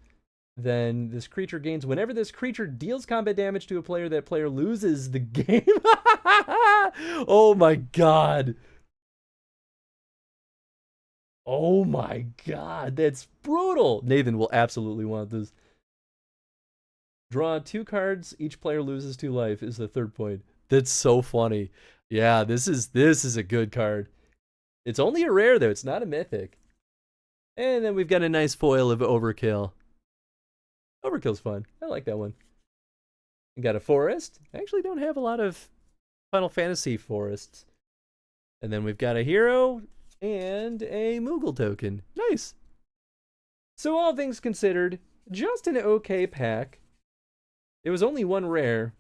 Then this creature gains whenever this creature deals combat damage to a player, that player loses the game. Oh my god. Oh my god, that's brutal. Nathan will absolutely want this. Draw 2 cards, each player loses 2 life is the third point. That's so funny. Yeah, this is a good card. It's only a rare though, it's not a mythic. And then we've got a nice foil of Overkill. Overkill's fun. I like that one. We got a forest. I actually don't have a lot of Final Fantasy forests. And then we've got a hero and a Moogle token. Nice. So all things considered, just an okay pack. It was only 1 rare.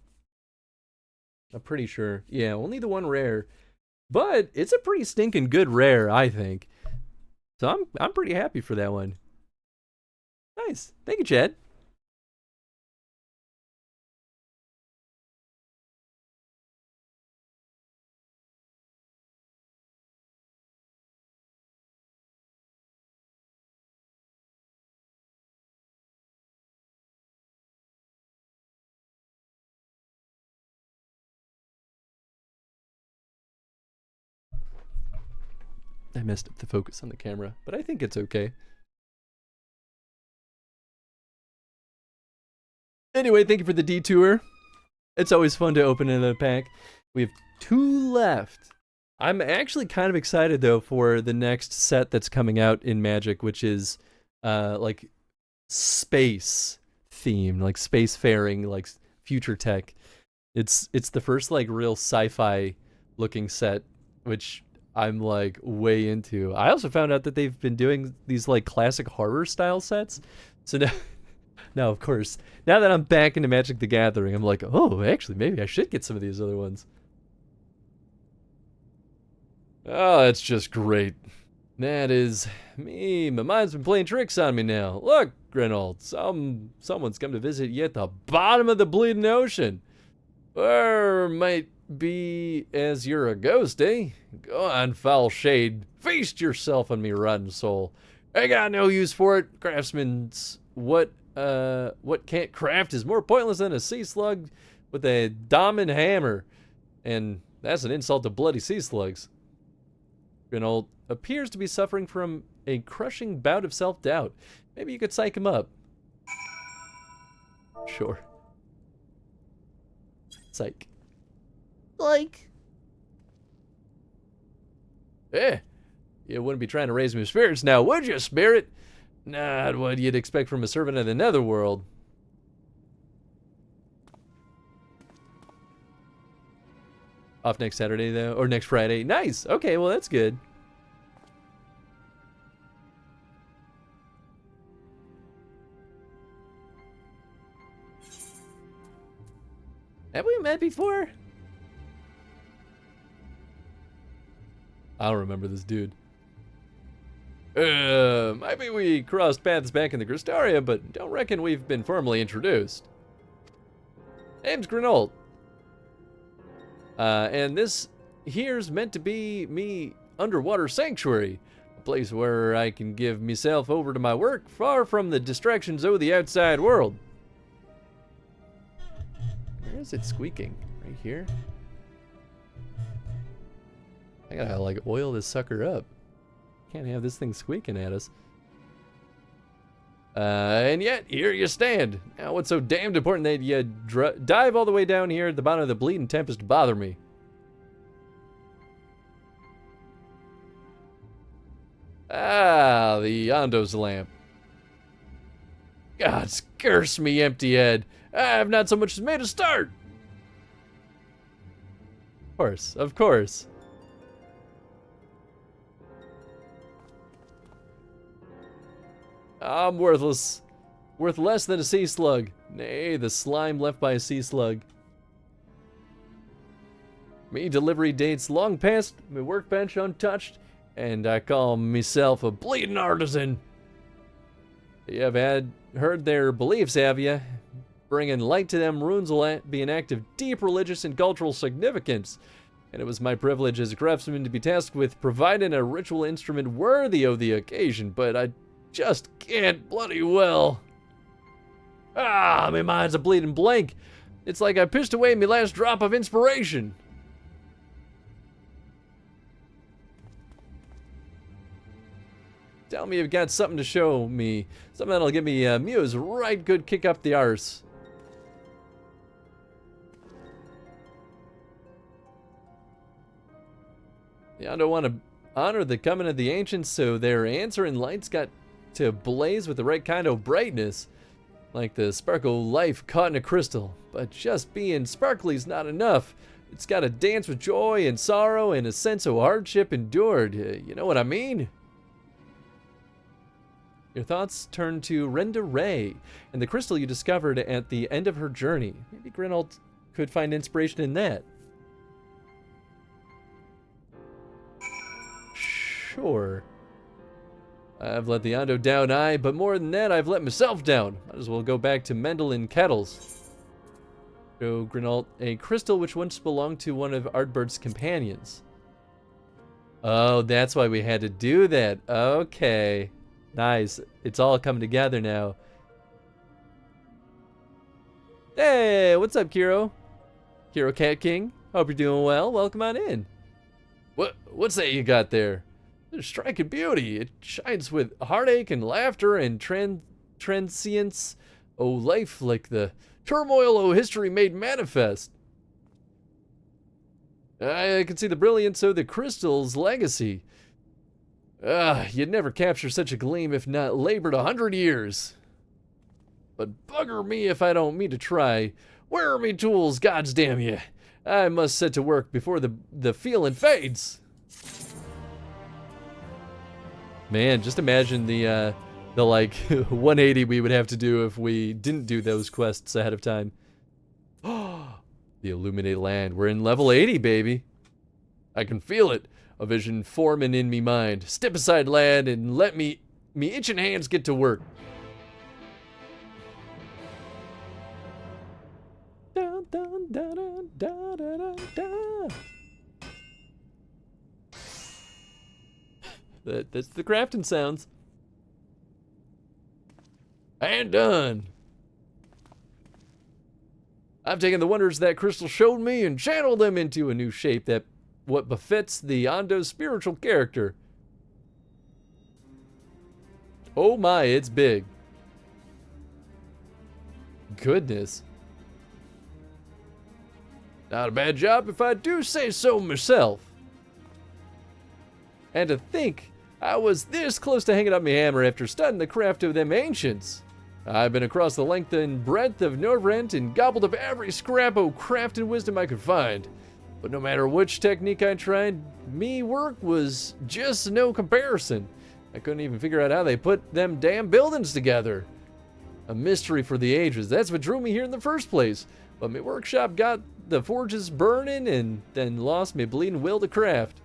I'm pretty sure. Yeah, only the 1 rare. But it's a pretty stinking good rare, I think. So I'm pretty happy for that one. Nice. Thank you, Chad. I messed up the focus on the camera, but I think it's okay. Anyway, thank you for the detour. It's always fun to open another pack. We have 2 left. I'm actually kind of excited though for the next set that's coming out in Magic, which is like space themed, like spacefaring, like future tech. It's the first like real sci-fi looking set, which I'm like way into. I also found out that they've been doing these like classic horror style sets. So now of course, now that I'm back into Magic the Gathering, I'm like, oh, actually, maybe I should get some of these other ones. Oh, that's just great. That is me. My mind's been playing tricks on me now. Look, Grenold, someone's come to visit you at the bottom of the bleeding ocean. Or might be as you're a ghost, eh? Go on, foul shade. Feast yourself on me, rotten soul. I got no use for it. Craftsman's what can't craft is more pointless than a sea slug with a diamond hammer. And that's an insult to bloody sea slugs. Grinold appears to be suffering from a crushing bout of self-doubt. Maybe you could psych him up. Sure. Psych. Like. You wouldn't be trying to raise my spirits now, would you, spirit? Not what you'd expect from a servant of the netherworld. Off next Saturday, though? Or next Friday? Nice! Okay, well, that's good. Have we met before? I don't remember this dude. Maybe we crossed paths back in the Cristaria, but don't reckon we've been formally introduced. Name's Grenold. And this here's meant to be me underwater sanctuary. A place where I can give myself over to my work, far from the distractions of the outside world. Where is it squeaking? Right here? I gotta, like, oil this sucker up. Can't have this thing squeaking at us. And yet, here you stand. Now, what's so damned important that you dive all the way down here at the bottom of the Bleeding Tempest to bother me? Ah, the Ondo's lamp. God, curse me, empty head. I have not so much as made a start. Of course, of course. I'm worthless. Worth less than a sea slug. Nay, the slime left by a sea slug. Me delivery dates long past, my workbench untouched, and I call myself a bleeding artisan. You have heard their beliefs, have you? Bringing light to them runes will be an act of deep religious and cultural significance. And it was my privilege as a craftsman to be tasked with providing a ritual instrument worthy of the occasion, but I just can't bloody well. Ah, my mind's a bleeding blank. It's like I pissed away my last drop of inspiration. Tell me you've got something to show me. Something that'll give me a muse right good kick up the arse. Yeah, I don't want to honor the coming of the ancients, so their answering lights got to blaze with the right kind of brightness. Like the sparkle life caught in a crystal. But just being sparkly's not enough. It's got to dance with joy and sorrow and a sense of hardship endured. You know what I mean? Your thoughts turn to Renda Ray and the crystal you discovered at the end of her journey. Maybe Grinald could find inspiration in that. Sure. I've let the Ondo down, but more than that, I've let myself down. Might as well go back to Mendel and Kettles. Show Grinald a crystal which once belonged to one of Artbird's companions. Oh, that's why we had to do that. Okay. Nice. It's all coming together now. Hey, what's up, Kiro? Kiro Cat King. Hope you're doing well. Welcome on in. What's that you got there? It's striking beauty. It shines with heartache and laughter and transience. Oh, life like the turmoil of history made manifest. I can see the brilliance of the crystal's legacy. You'd never capture such a gleam if not labored 100 years. But bugger me if I don't mean to try. Where are me tools, gods damn you? I must set to work before the feeling fades. Man, just imagine the like 180 we would have to do if we didn't do those quests ahead of time. The Illuminate Land. We're in level 80, baby. I can feel it. A vision forming in me mind. Step aside, lad, and let me itching hands get to work. Dun, dun, dun, dun, dun, dun, dun. That's the crafting sounds. And done. I've taken the wonders that crystal showed me and channeled them into a new shape that what befits the Ondo's spiritual character. Oh my, it's big. Goodness. Not a bad job if I do say so myself. And to think I was this close to hanging up my hammer after studying the craft of them ancients. I've been across the length and breadth of Norvrent and gobbled up every scrap of craft and wisdom I could find. But no matter which technique I tried, me work was just no comparison. I couldn't even figure out how they put them damn buildings together. A mystery for the ages. That's what drew me here in the first place. But my workshop got the forges burning and then lost me bleeding will to craft.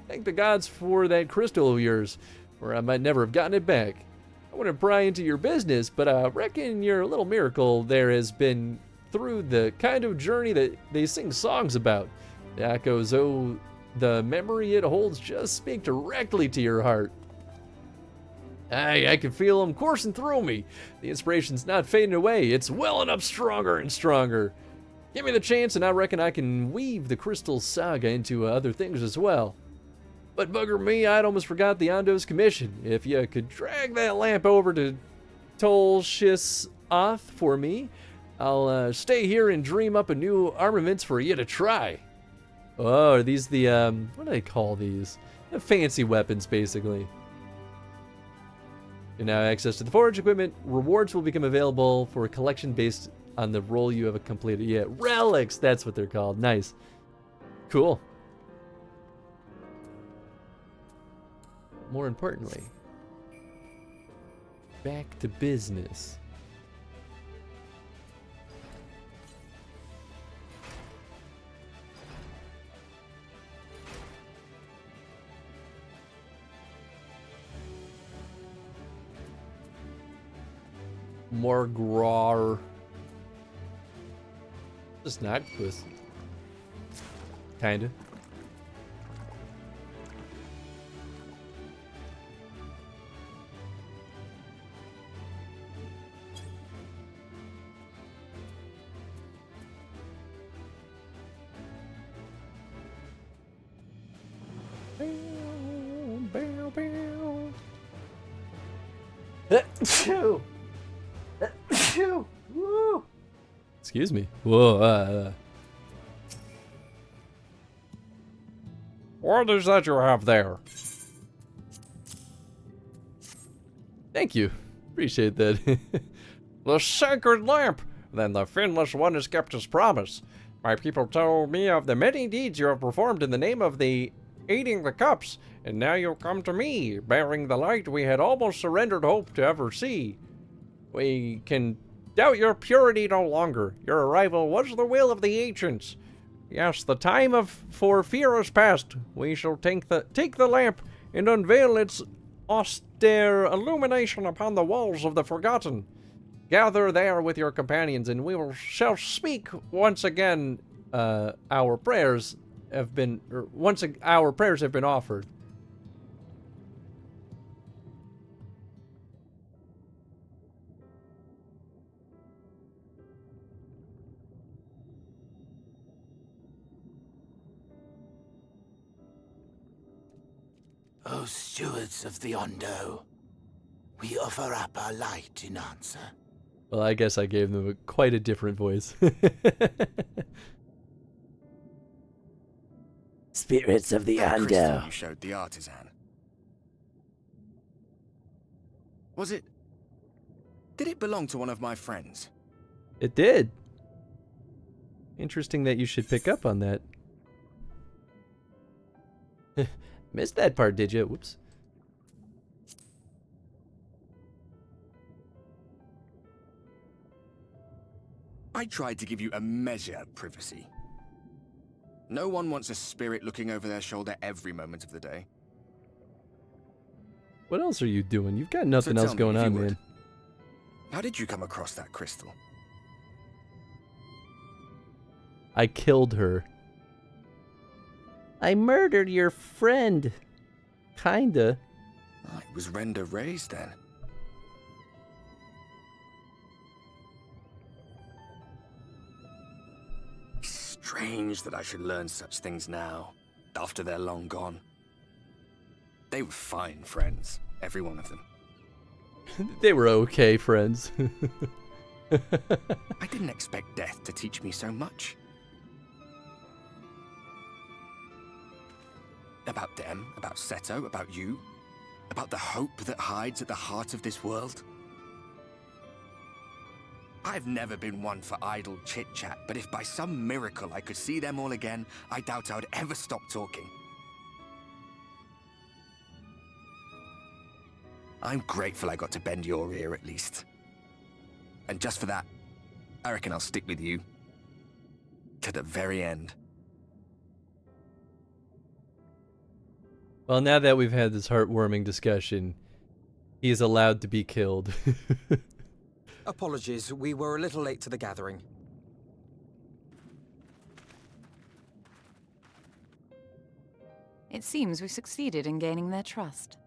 Thank the gods for that crystal of yours, or I might never have gotten it back. I wouldn't pry into your business, but I reckon your little miracle there has been through the kind of journey that they sing songs about. The echoes, oh, the memory it holds just speak directly to your heart. I can feel them coursing through me. The inspiration's not fading away. It's welling up stronger and stronger. Give me the chance and I reckon I can weave the Crystal Saga into other things as well. But bugger me, I'd almost forgot the Ondo's commission. If you could drag that lamp over to Tolshis Oth for me, I'll stay here and dream up a new armaments for you to try. Oh, are these the, what do they call these? The fancy weapons, basically. You now have access to the forge equipment. Rewards will become available for a collection based on the role you have completed. Yeah, relics, that's what they're called. Nice. Cool. More importantly, back to business. More grar. Just not puss. Kinda. Excuse me. Whoa. What is that you have there? Thank you. Appreciate that. The sacred lamp! Then the finless one has kept his promise. My people told me of the many deeds you have performed in the name of the eating the cups, and now you come to me, bearing the light we had almost surrendered hope to ever see. We can doubt your purity no longer. Your arrival was the will of the ancients. Yes, the time for fear is past. We shall take the lamp and unveil its austere illumination upon the walls of the Forgotten. Gather there with your companions, and we shall speak once again. Our prayers have been offered. O stewards of the Ondo, we offer up our light in answer. Well, I guess I gave them quite a different voice. Spirits of the That Ondo. crystal you showed the artisan. Was it... Did it belong to one of my friends? It did. Interesting that you should pick up on that. Missed that part, did you? Whoops. I tried to give you a measure of privacy. No one wants a spirit looking over their shoulder every moment of the day. What else are you doing? You've got nothing So else tell me, going if you on, would, man. How did you come across that crystal? I killed her. I murdered your friend. Kinda. Oh, it was Render raised then. Strange that I should learn such things now, after they're long gone. They were fine friends, every one of them. They were okay friends. I didn't expect death to teach me so much. About them, about Seto, about you, about the hope that hides at the heart of this world. I've never been one for idle chit-chat, but if by some miracle I could see them all again, I doubt I would ever stop talking. I'm grateful I got to bend your ear at least. And just for that, I reckon I'll stick with you. To the very end. Well, now that we've had this heartwarming discussion, he is allowed to be killed. Apologies, we were a little late to the gathering. It seems we succeeded in gaining their trust.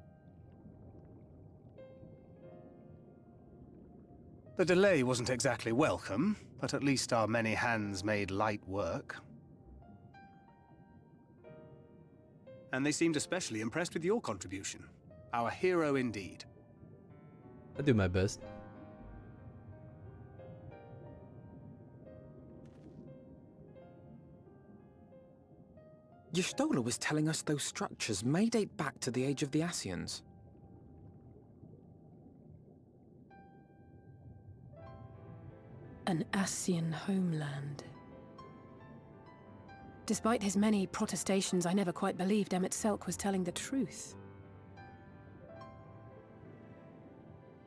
The delay wasn't exactly welcome, but at least our many hands made light work. And they seemed especially impressed with your contribution. Our hero indeed. I do my best. Y'shtola was telling us those structures may date back to the age of the Ascians. An Ascian homeland. Despite his many protestations, I never quite believed Emmett Selk was telling the truth.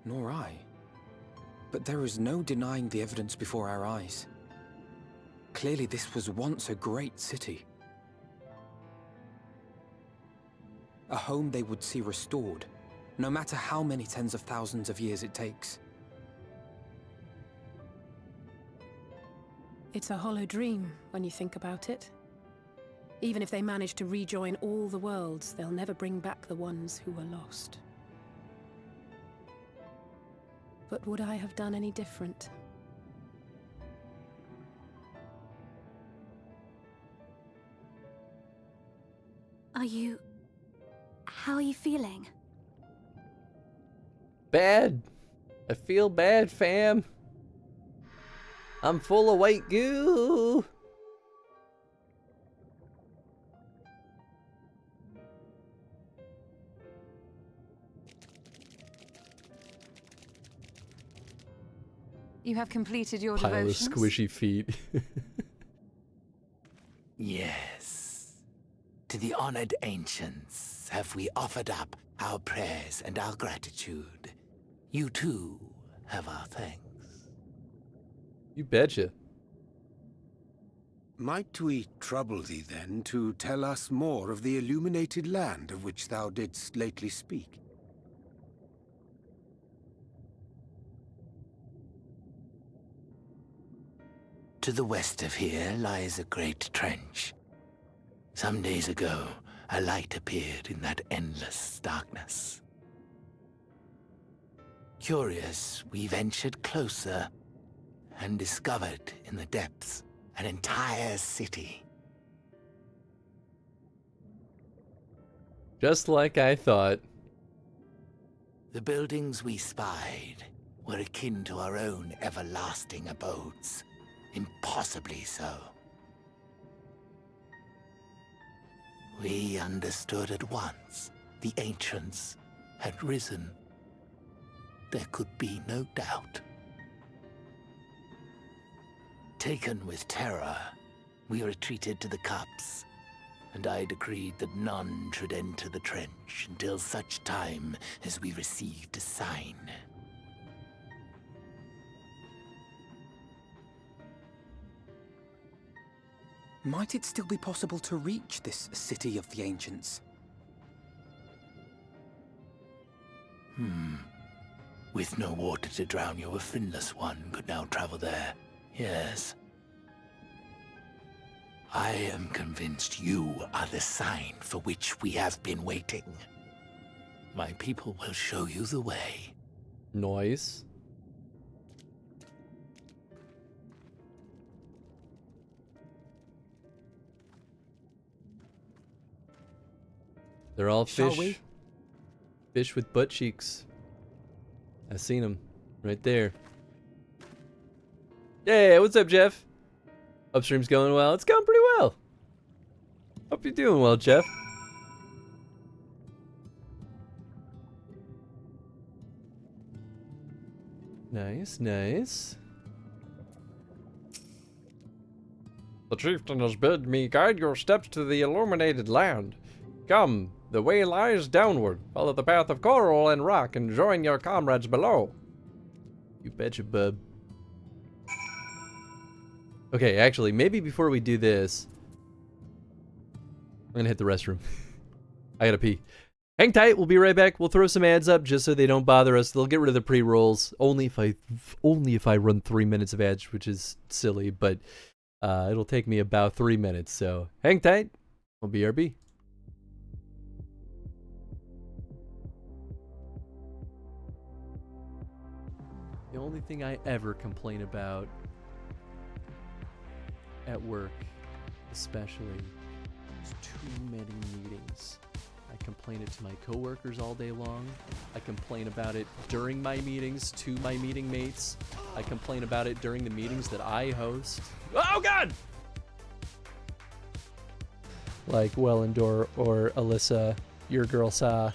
Nor I. But there is no denying the evidence before our eyes. Clearly this was once a great city. A home they would see restored, no matter how many tens of thousands of years it takes. It's a hollow dream when you think about it. Even if they manage to rejoin all the worlds, they'll never bring back the ones who were lost. But would I have done any different? How are you feeling? Bad. I feel bad, fam. I'm full of white goo. You have completed your Pile of devotions? squishy feet. Yes. To the honored ancients have we offered up our prayers and our gratitude. You too have our thanks. You betcha. Might we trouble thee then to tell us more of the illuminated land of which thou didst lately speak? To the west of here lies a great trench. Some days ago, a light appeared in that endless darkness. Curious, we ventured closer and discovered in the depths an entire city. Just like I thought. The buildings we spied were akin to our own everlasting abodes. Impossibly so. We understood at once the ancients had risen. There could be no doubt. Taken with terror, we retreated to the cups, and I decreed that none should enter the trench until such time as we received a sign. Might it still be possible to reach this city of the ancients? With no water to drown you, a finless one could now travel there. Yes. I am convinced you are the sign for which we have been waiting. My people will show you the way. Nice. They're all Shall fish. we? Fish with butt cheeks. I seen them right there. Yeah, what's up, Jeff? Upstream's going well. It's going pretty well. Hope you're doing well, Jeff. Nice, nice. The chieftain has bid me guide your steps to the illuminated land. Come, the way lies downward. Follow the path of coral and rock and join your comrades below. You betcha, bub. Okay, actually, maybe before we do this, I'm gonna hit the restroom. I gotta pee. Hang tight, we'll be right back. We'll throw some ads up just so they don't bother us. They'll get rid of the pre-rolls only if I run 3 minutes of ads, which is silly, but it'll take me about 3 minutes. So hang tight. We'll BRB. The only thing I ever complain about at work, especially, is too many meetings. I complain it to my coworkers all day long. I complain about it during my meetings to my meeting mates. I complain about it during the meetings that I host. Oh God! Like Wellendor or Alyssa, your girl Sa.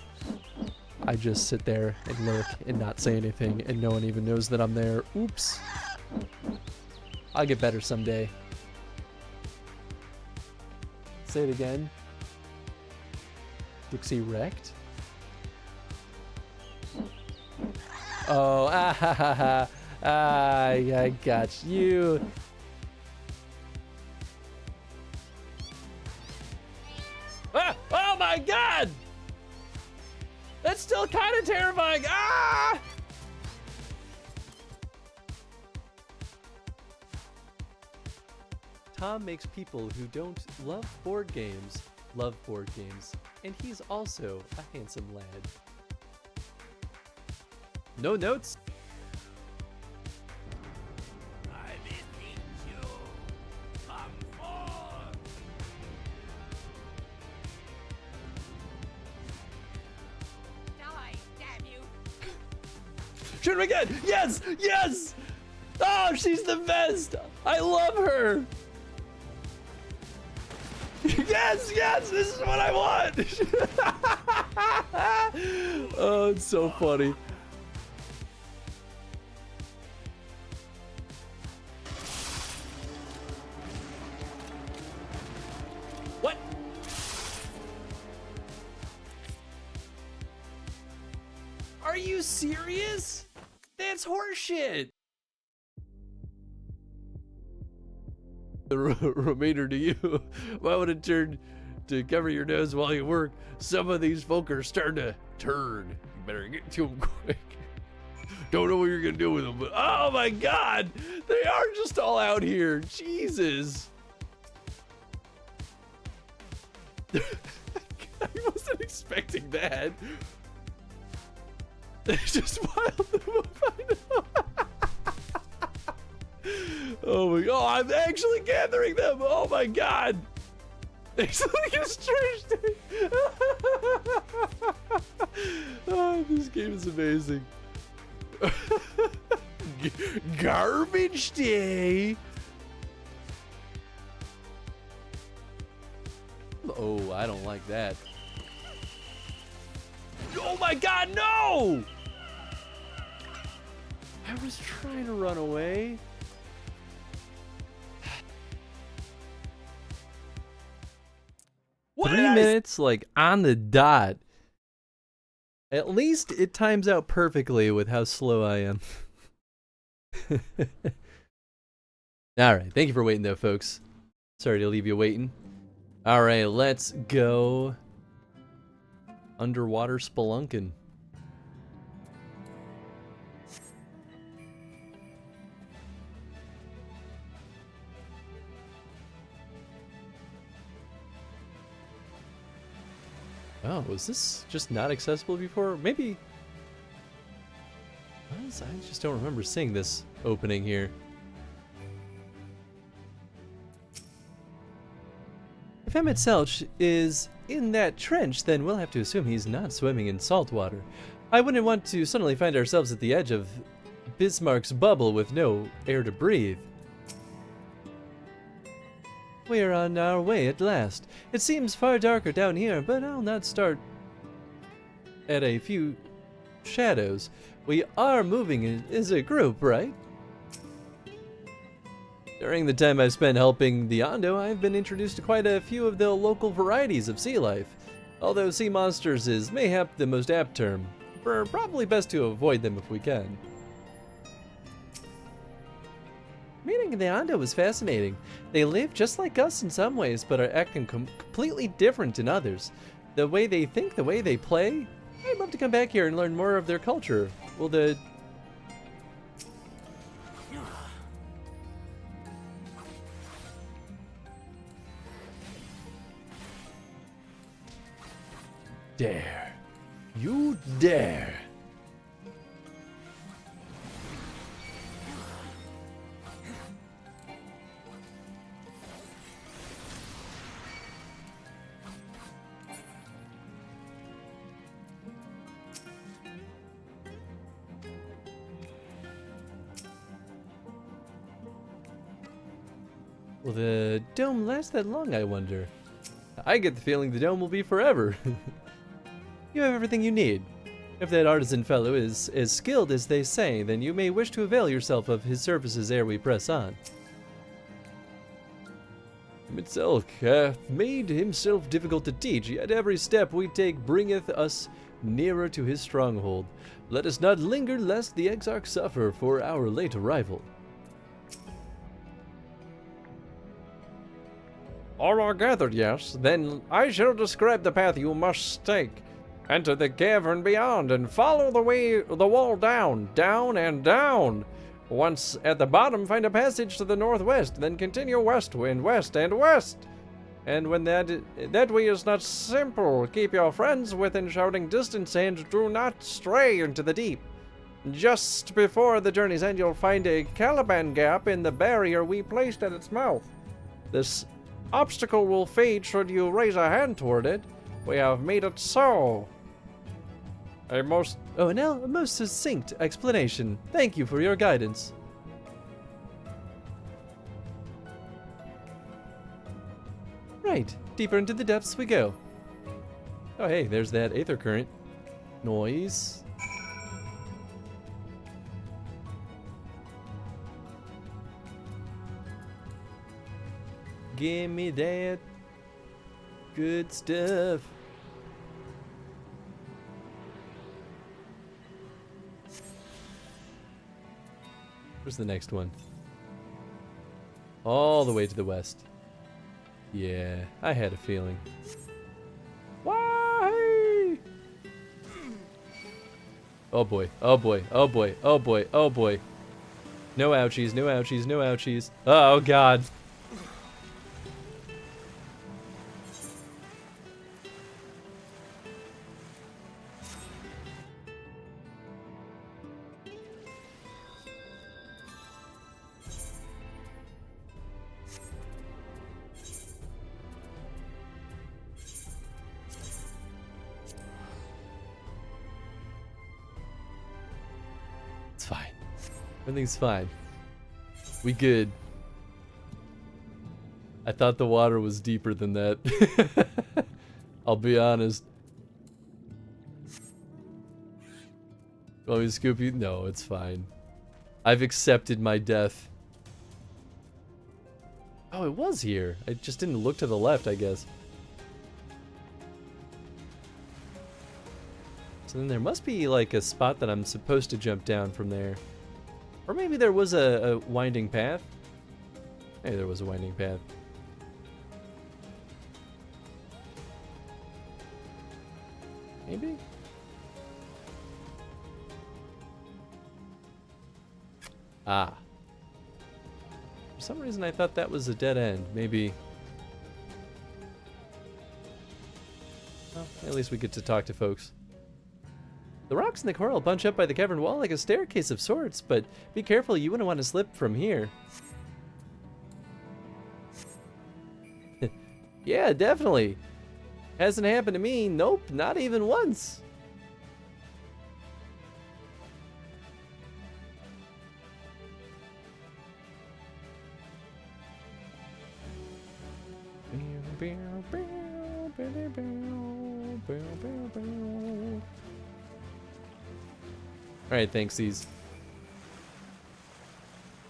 I just sit there and lurk and not say anything, and no one even knows that I'm there. Oops. I'll get better someday. Say it again. Dixie wrecked? Oh, I got you. Ah, oh my God! That's still kind of terrifying. Ah! Tom makes people who don't love board games love board games, and he's also a handsome lad. No notes? I beseech you, come forth. Die, damn you. Shoot him again! Yes! Yes! Oh, she's the best! I love her! Yes, yes, this is what I want. Oh, it's so funny. What? Are you serious? That's horseshit. The remainder to you. Why would it turn to cover your nose while you work? Some of these folk are starting to turn. You better get to them quick. Don't know what you're gonna do with them, but oh my God, they are just all out here. Jesus. I wasn't expecting that. They just piled them up. I know. Oh my God, I'm actually gathering them. Oh my God. It's like a strange thing. Oh, this game is amazing. Garbage day. Oh, I don't like that. Oh my God, no! I was trying to run away. 3 minutes, like, on the dot. At least it times out perfectly with how slow I am. Alright, thank you for waiting though, folks. Sorry to leave you waiting. Alright, let's go underwater spelunking. Oh, was this just not accessible before? Maybe... I just don't remember seeing this opening here. If Emmett Selch is in that trench, then we'll have to assume he's not swimming in salt water. I wouldn't want to suddenly find ourselves at the edge of Bismarck's bubble with no air to breathe. We're on our way at last. It seems far darker down here, but I'll not start at a few shadows. We are moving as a group, right? During the time I've spent helping the Ondo, I've been introduced to quite a few of the local varieties of sea life. Although sea monsters is mayhap the most apt term, we're probably best to avoid them if we can. Meeting the Ondo was fascinating. They live just like us in some ways, but are acting completely different in others. The way they think, the way they play. I'd love to come back here and learn more of their culture. Will the... Dare. You dare. Will the dome last that long, I wonder? I get the feeling the dome will be forever. You have everything you need. If that artisan fellow is as skilled as they say, then you may wish to avail yourself of his services ere we press on. Mitzelk hath made himself difficult to teach, yet every step we take bringeth us nearer to his stronghold. Let us not linger lest the Exarch suffer for our late arrival. All are gathered, yes? Then I shall describe the path you must take. Enter the cavern beyond and follow the wall down, down, and down. Once at the bottom, find a passage to the northwest, then continue westwind, west, and west. And when that way is not simple, keep your friends within shouting distance and do not stray into the deep. Just before the journey's end, you'll find a Caliban gap in the barrier we placed at its mouth. This obstacle will fade should you raise a hand toward it. We have made it so. A most succinct explanation. Thank you for your guidance. Right, deeper into the depths we go. Oh hey, there's that aether current. Noise. Give me that good stuff. Where's the next one? All the way to the west. Yeah, I had a feeling. Why? Oh boy, oh boy, oh boy, oh boy, oh boy. No ouchies, no ouchies, no ouchies. Oh god. It's fine. Everything's fine. We good. I thought the water was deeper than that. I'll be honest. Want me to scoop you? No, it's fine. I've accepted my death. Oh, it was here. I just didn't look to the left, I guess. So then there must be like a spot that I'm supposed to jump down from there. Or maybe there was a winding path. Hey, there was a winding path. Maybe? Ah. For some reason I thought that was a dead end. Maybe. Well, at least we get to talk to folks. The rocks in the coral bunch up by the cavern wall like a staircase of sorts, but be careful, you wouldn't want to slip from here. Yeah, definitely. Hasn't happened to me. Nope, not even once. Alright, thanksies.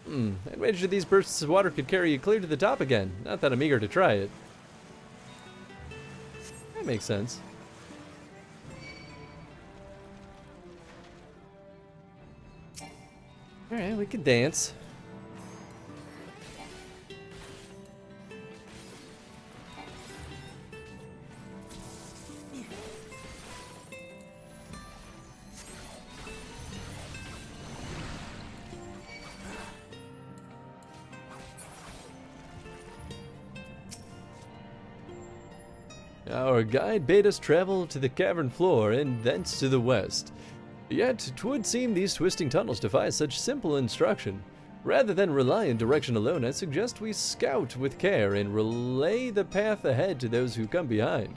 I'd wager these bursts of water could carry you clear to the top again. Not that I'm eager to try it. That makes sense. Alright, we could dance. Our guide bade us travel to the cavern floor and thence to the west. Yet, 'twould seem these twisting tunnels defy such simple instruction. Rather than rely on direction alone, I suggest we scout with care and relay the path ahead to those who come behind.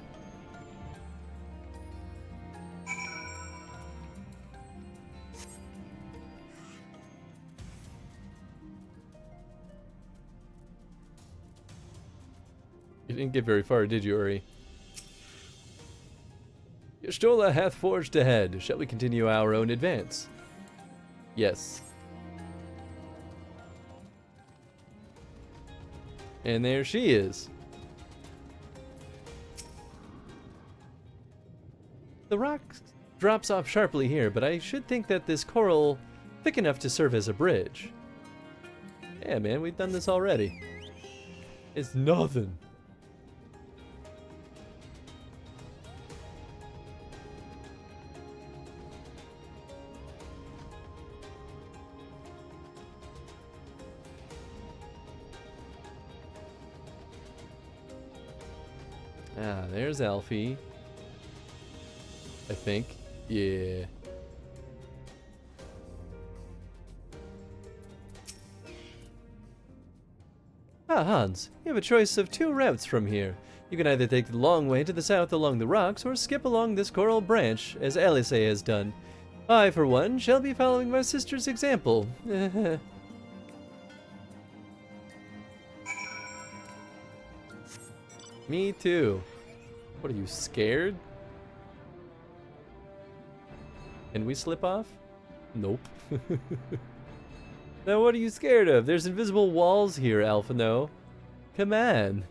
You didn't get very far, did you, Uri? Y'shtola hath forged ahead. Shall we continue our own advance? Yes. And there she is. The rock drops off sharply here, but I should think that this coral thick enough to serve as a bridge. Yeah, man, we've done this already. It's nothing. Ah, there's Alfie. I think. Yeah. Ah, Hans, you have a choice of 2 routes from here. You can either take the long way to the south along the rocks, or skip along this coral branch, as Alice has done. I, for one, shall be following my sister's example. Me too. What are you, scared? Can we slip off? Nope. Now what are you scared of? There's invisible walls here, Alphino. Come on.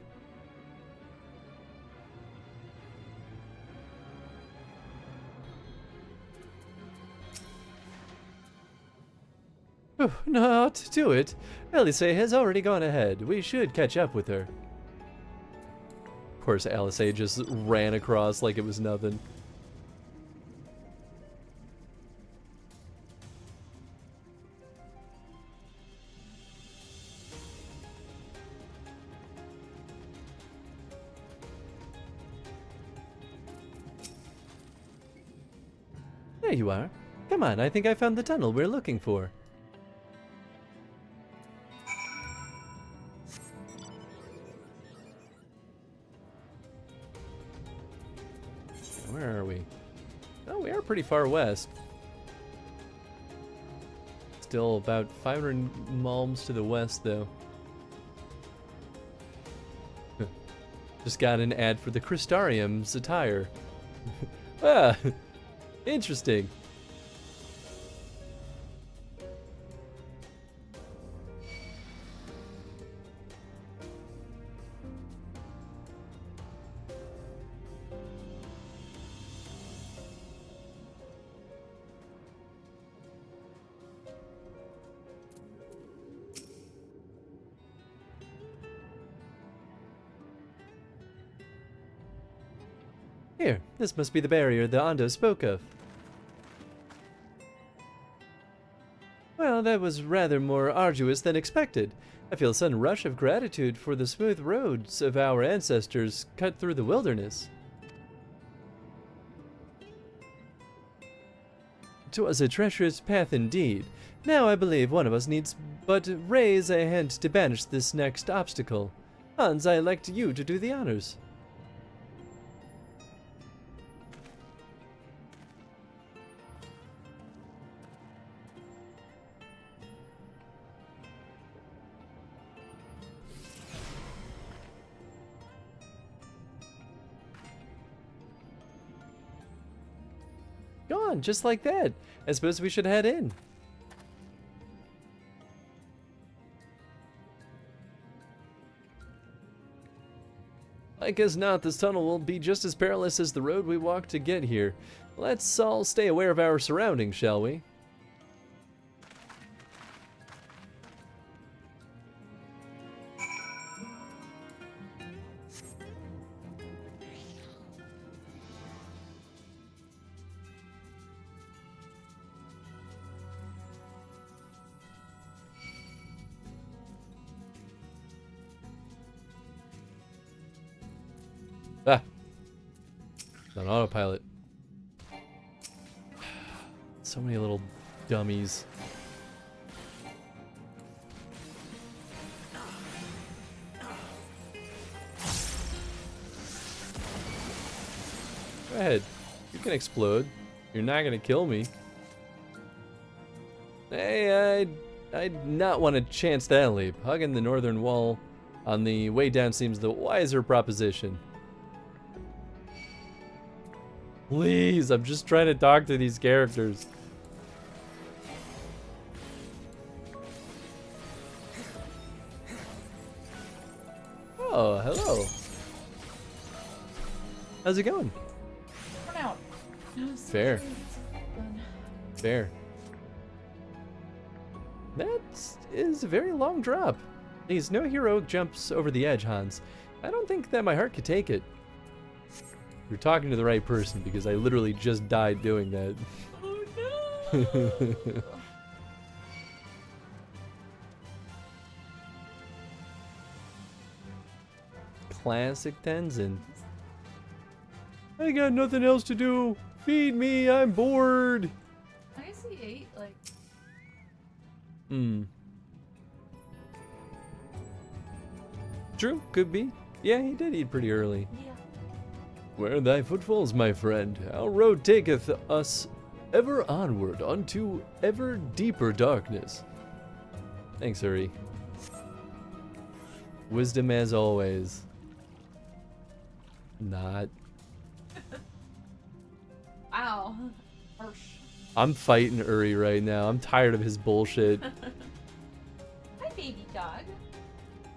Oh, not to it. Alice has already gone ahead. We should catch up with her. Of course, Alice just ran across like it was nothing. There you are. Come on, I think I found the tunnel we're looking for. Where are we? Oh, we are pretty far west. Still about 500 malms to the west, though. Just got an ad for the Crystarium satire. Ah, interesting. Here, this must be the barrier the Ondo spoke of. Well, that was rather more arduous than expected. I feel a sudden rush of gratitude for the smooth roads of our ancestors cut through the wilderness. 'Twas a treacherous path indeed. Now I believe one of us needs but raise a hand to banish this next obstacle. Hans, I elect you to do the honors. Go on, just like that. I suppose we should head in. Like as not, this tunnel will be just as perilous as the road we walked to get here. Let's all stay aware of our surroundings, shall we? Ah. On autopilot. So many little dummies. Go ahead. You can explode. You're not gonna kill me. Hey, I'd not want to chance that leap. Hugging the northern wall on the way down seems the wiser proposition. Please, I'm just trying to talk to these characters. Oh, hello. How's it going? Run out. Fair. Fair. That is a very long drop. Please, no hero jumps over the edge, Hans. I don't think that my heart could take it. You're talking to the right person because I literally just died doing that. Oh no! Classic Tenzin. I got nothing else to do. Feed me, I'm bored. I guess he ate, like... True, could be. Yeah, he did eat pretty early. Yeah. Where thy footfalls, my friend, our road taketh us ever onward unto ever deeper darkness. Thanks, Uri. Wisdom as always. Not. Wow. Harsh. I'm fighting Uri right now. I'm tired of his bullshit. Hi, baby dog.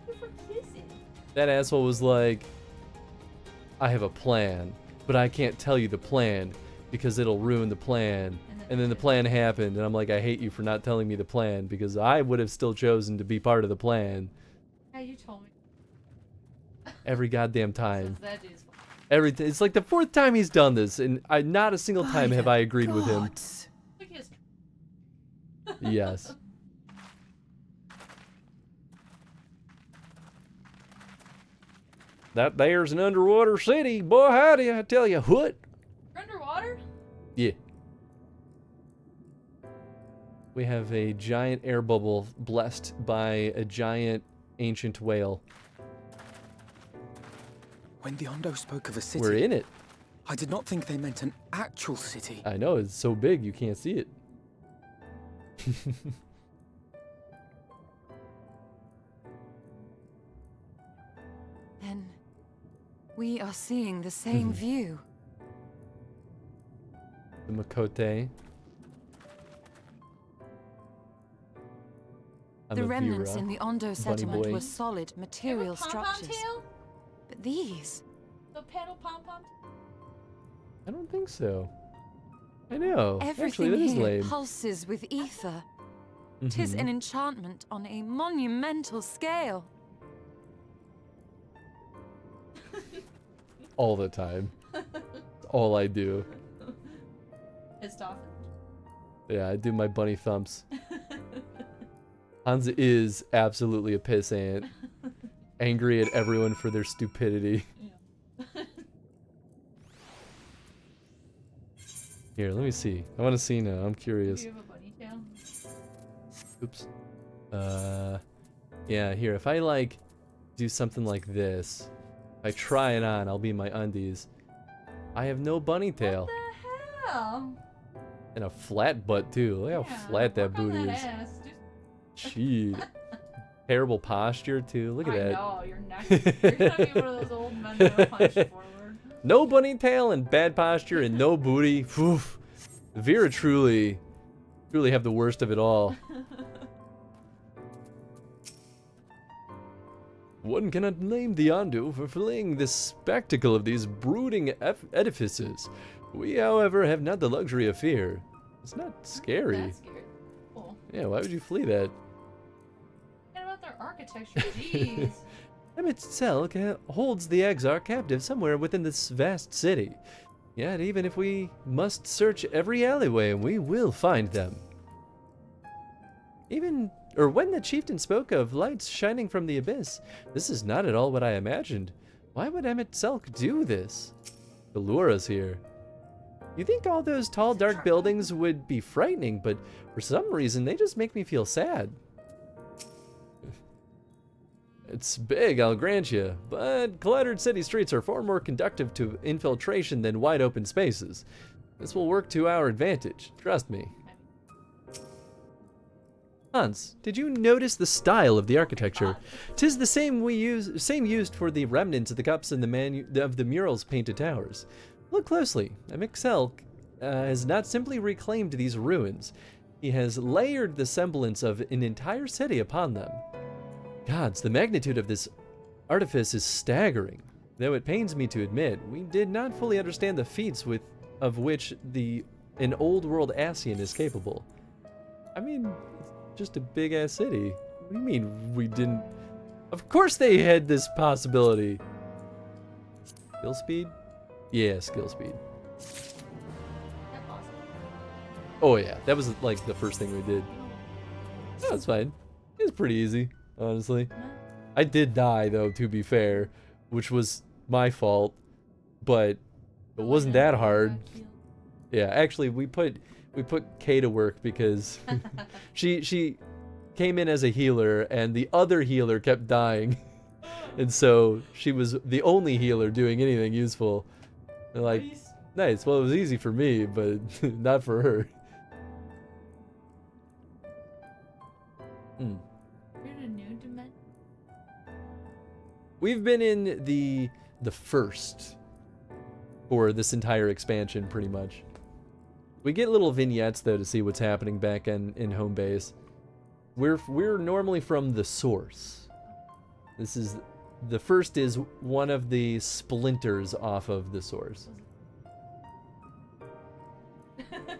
Thank you for kissing. That asshole was like, I have a plan, but I can't tell you the plan because it'll ruin the plan. And then the plan happened, and I'm like, I hate you for not telling me the plan because I would have still chosen to be part of the plan. Yeah, you told me. Every goddamn time. That dude's fine. It's like the 4th time he's done this, and not a single time have I agreed with him. Look at his... Yes. That there's an underwater city. Boy, howdy, I tell you what. You're underwater? Yeah. We have a giant air bubble blessed by a giant ancient whale. When the Ondo spoke of a city... We're in it. I did not think they meant an actual city. I know, it's so big you can't see it. Then we are seeing the same view. The Makote. The remnants in the Ondo settlement were solid material structures. Tail? But these... The panel pom-pom? I don't think so. I know. Everything Actually, that is here lame. pulses with ether. 'Tis Mhm. an enchantment on a monumental scale. All the time. All I do. Pissed off. Yeah, I do my bunny thumps. Hans is absolutely a pissant. Angry at everyone for their stupidity. Yeah. Here, let me see. I want to see now. I'm curious. Do you have a bunny tail? Oops. Yeah, here. If I, like, do something like this, if I try it on, I'll be in my undies. I have no bunny tail. What the hell? And a flat butt, too. Look how flat that booty on is. that ass. Gee. Terrible posture, too. Look at that. I know, your neck. You're gonna be one of those old men that punch forward. No bunny tail and bad posture and no booty. Oof. Vera truly have the worst of it all. One cannot blame the Ondo for fleeing the spectacle of these brooding edifices. We, however, have not the luxury of fear. It's not scary. That's scary. Cool. Yeah, why would you flee that? What about their architecture? Jeez. Emet-Selch holds the Exarch captive somewhere within this vast city. Yet, even if we must search every alleyway, we will find them. When the chieftain spoke of lights shining from the abyss, this is not at all what I imagined. Why would Emet-Selch do this? To lure us here. You think all those tall, dark buildings would be frightening, but for some reason, they just make me feel sad. It's big, I'll grant you, but cluttered city streets are far more conducive to infiltration than wide open spaces. This will work to our advantage, trust me. Hans, did you notice the style of the architecture? 'Tis the same used for the remnants of the cups and the murals painted towers. Look closely. Mixelk has not simply reclaimed these ruins. He has layered the semblance of an entire city upon them. Gods, the magnitude of this artifice is staggering. Though it pains me to admit, we did not fully understand the feats of which an old world Ascian is capable. I mean, it's just a big ass city. What do you mean we didn't? Of course they had this possibility. Skill speed? Yeah, skill speed. Oh yeah, that was like the first thing we did. That's fine. It was pretty easy, honestly. I did die though, to be fair, which was my fault, but it wasn't that hard. Yeah, actually, we put Kay to work because she came in as a healer, and the other healer kept dying, and so she was the only healer doing anything useful. And like, nice. Well, it was easy for me, but not for her. You're in a new dimension? We've been in the first for this entire expansion, pretty much. We get little vignettes though to see what's happening back in home base. We're normally from the source. This is the first is one of the splinters off of the source.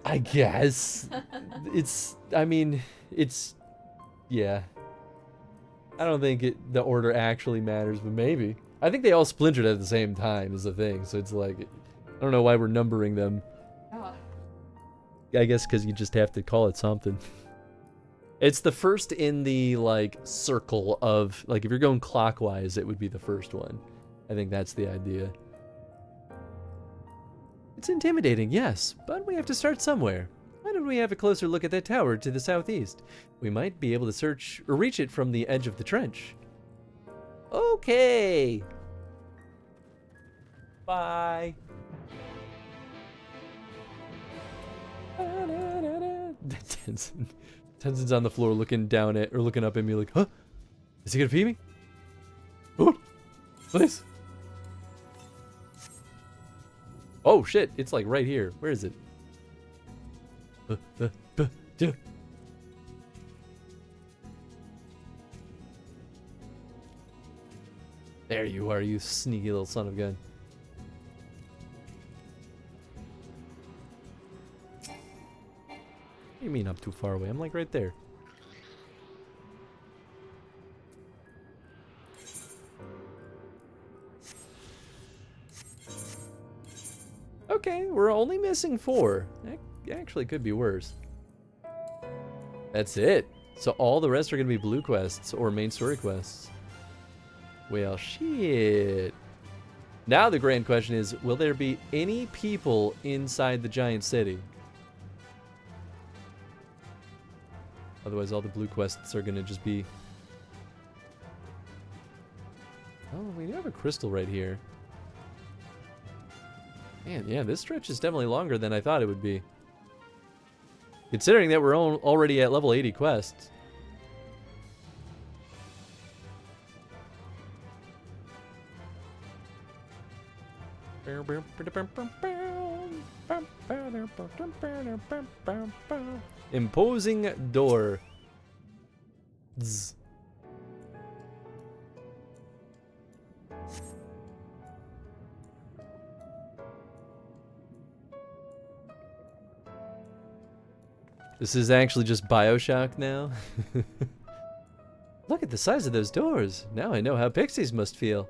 I guess yeah. I don't think the order actually matters, but maybe. I think they all splintered at the same time is the thing, so it's like, I don't know why we're numbering them. Oh. I guess because you just have to call it something. It's the first in the, like, circle of, like, if you're going clockwise, it would be the first one. I think that's the idea. It's intimidating, yes, but we have to start somewhere. Why don't we have a closer look at that tower to the southeast? We might be able to search or reach it from the edge of the trench. Okay. Bye. Tenzin's on the floor looking down at, or looking up at me like, huh? Is he gonna pee me? Oh, please. Oh shit, it's like right here. Where is it? There you are, you sneaky little son of a gun. What do you mean I'm too far away? I'm like right there. Okay, we're only missing 4. That actually could be worse. That's it. So all the rest are going to be blue quests or main story quests. Well, shit. Now the grand question is, will there be any people inside the giant city? Otherwise, all the blue quests are going to just be... Oh, we do have a crystal right here. Man, yeah, this stretch is definitely longer than I thought it would be. Considering that we're already at level 80 quests. Imposing door. Zzz. This is actually just BioShock now. Look at the size of those doors. Now I know how pixies must feel.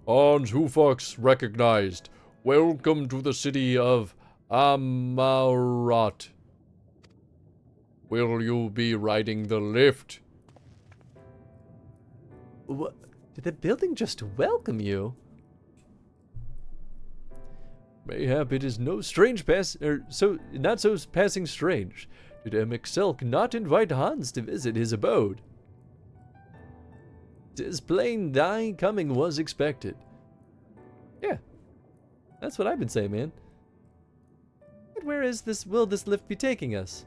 Hans Hufox recognized. Welcome to the city of Amarat. Will you be riding the lift? What? Did the building just welcome you? Mayhap it is no strange not so passing strange. Did Mixelk not invite Hans to visit his abode? 'Tis plain thy coming was expected. Yeah. That's what I've been saying, man. But where is this? Will this lift be taking us?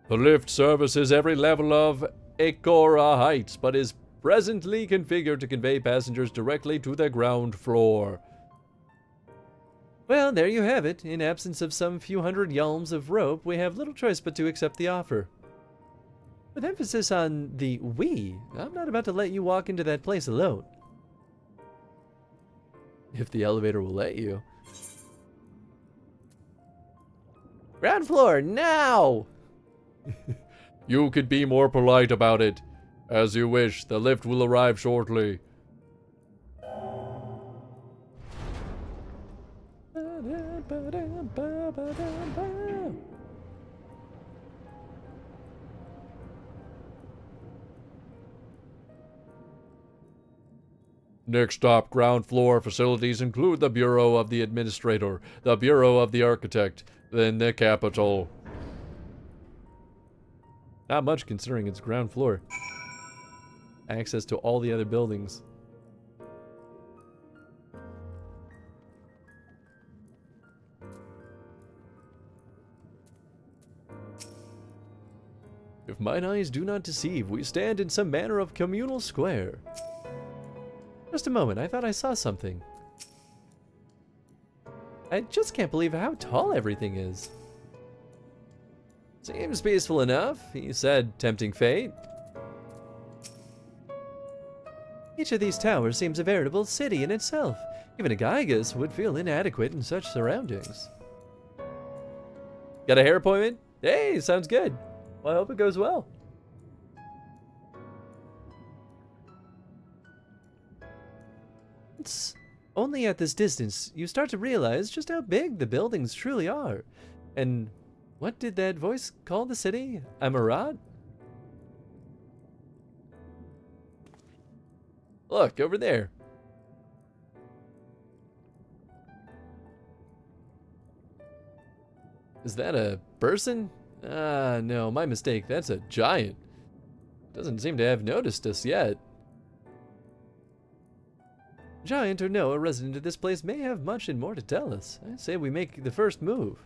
The lift services every level of Ekora Heights, but is presently configured to convey passengers directly to the ground floor. Well, there you have it. In absence of some few hundred yalms of rope, we have little choice but to accept the offer. With emphasis on the we, I'm not about to let you walk into that place alone. If the elevator will let you. Ground floor, now! You could be more polite about it. As you wish, the lift will arrive shortly. Next stop, ground floor facilities include the Bureau of the Administrator, the Bureau of the Architect, then the Capitol. Not much considering it's ground floor. Access to all the other buildings. If mine eyes do not deceive, we stand in some manner of communal square. Just a moment, I thought I saw something. I just can't believe how tall everything is. Seems peaceful enough, he said, tempting fate. Each of these towers seems a veritable city in itself. Even a Gygus would feel inadequate in such surroundings. Got a hair appointment? Hey, sounds good. Well, I hope it goes well. It's only at this distance you start to realize just how big the buildings truly are. And what did that voice call the city? Amarat? Look, over there. Is that a person? Ah, no, my mistake. That's a giant. Doesn't seem to have noticed us yet. Giant or no, a resident of this place may have much and more to tell us. I say we make the first move.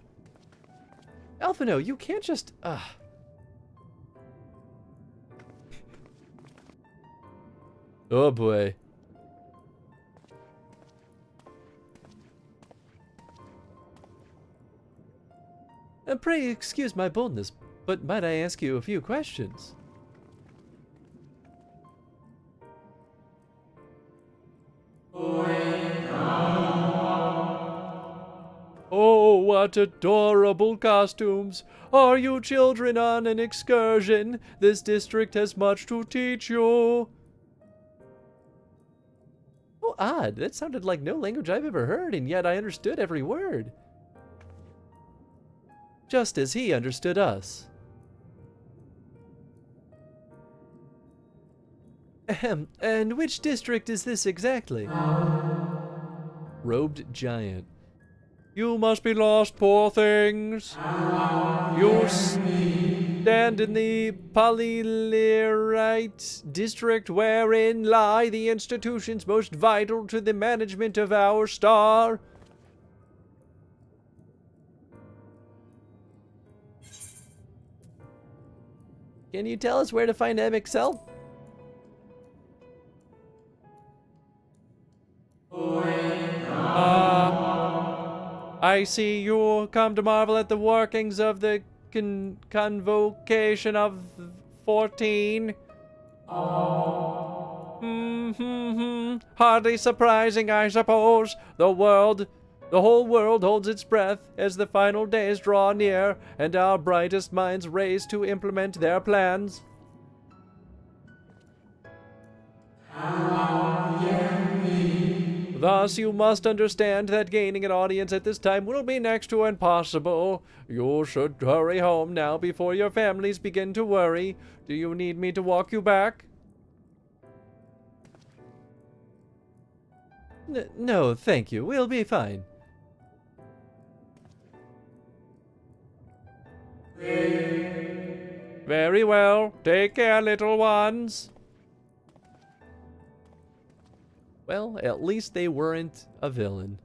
Alphino, you can't just... Oh boy. Pray excuse my boldness, but might I ask you a few questions? Oh, what adorable costumes! Are you children on an excursion? This district has much to teach you. Oh, odd. That sounded like no language I've ever heard, and yet I understood every word. Just as he understood us. Ahem. And which district is this exactly? Robed giant. You must be lost, poor things. You stand in the Polylyrite district wherein lie the institutions most vital to the management of our star. Can you tell us where to find MXL? I see you come to marvel at the workings of the convocation of 14. Hardly surprising, I suppose. The whole world holds its breath as the final days draw near and our brightest minds race to implement their plans. Thus, you must understand that gaining an audience at this time will be next to impossible. You should hurry home now before your families begin to worry. Do you need me to walk you back? No, thank you. We'll be fine. Very well. Take care, little ones. Well, at least they weren't a villain.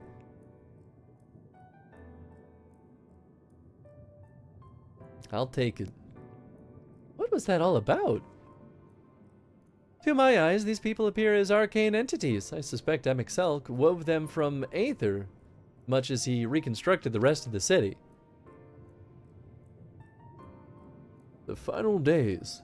I'll take it. What was that all about? To my eyes, these people appear as arcane entities. I suspect Emixelk wove them from aether, much as he reconstructed the rest of the city. The final days.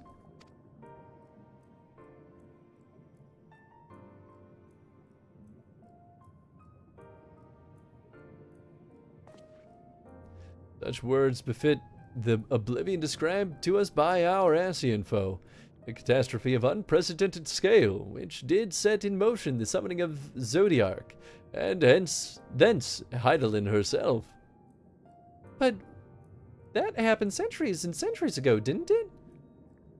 Such words befit the oblivion described to us by our Ascian foe. A catastrophe of unprecedented scale, which did set in motion the summoning of Zodiark, and thence Heidelin herself. But that happened centuries and centuries ago, didn't it?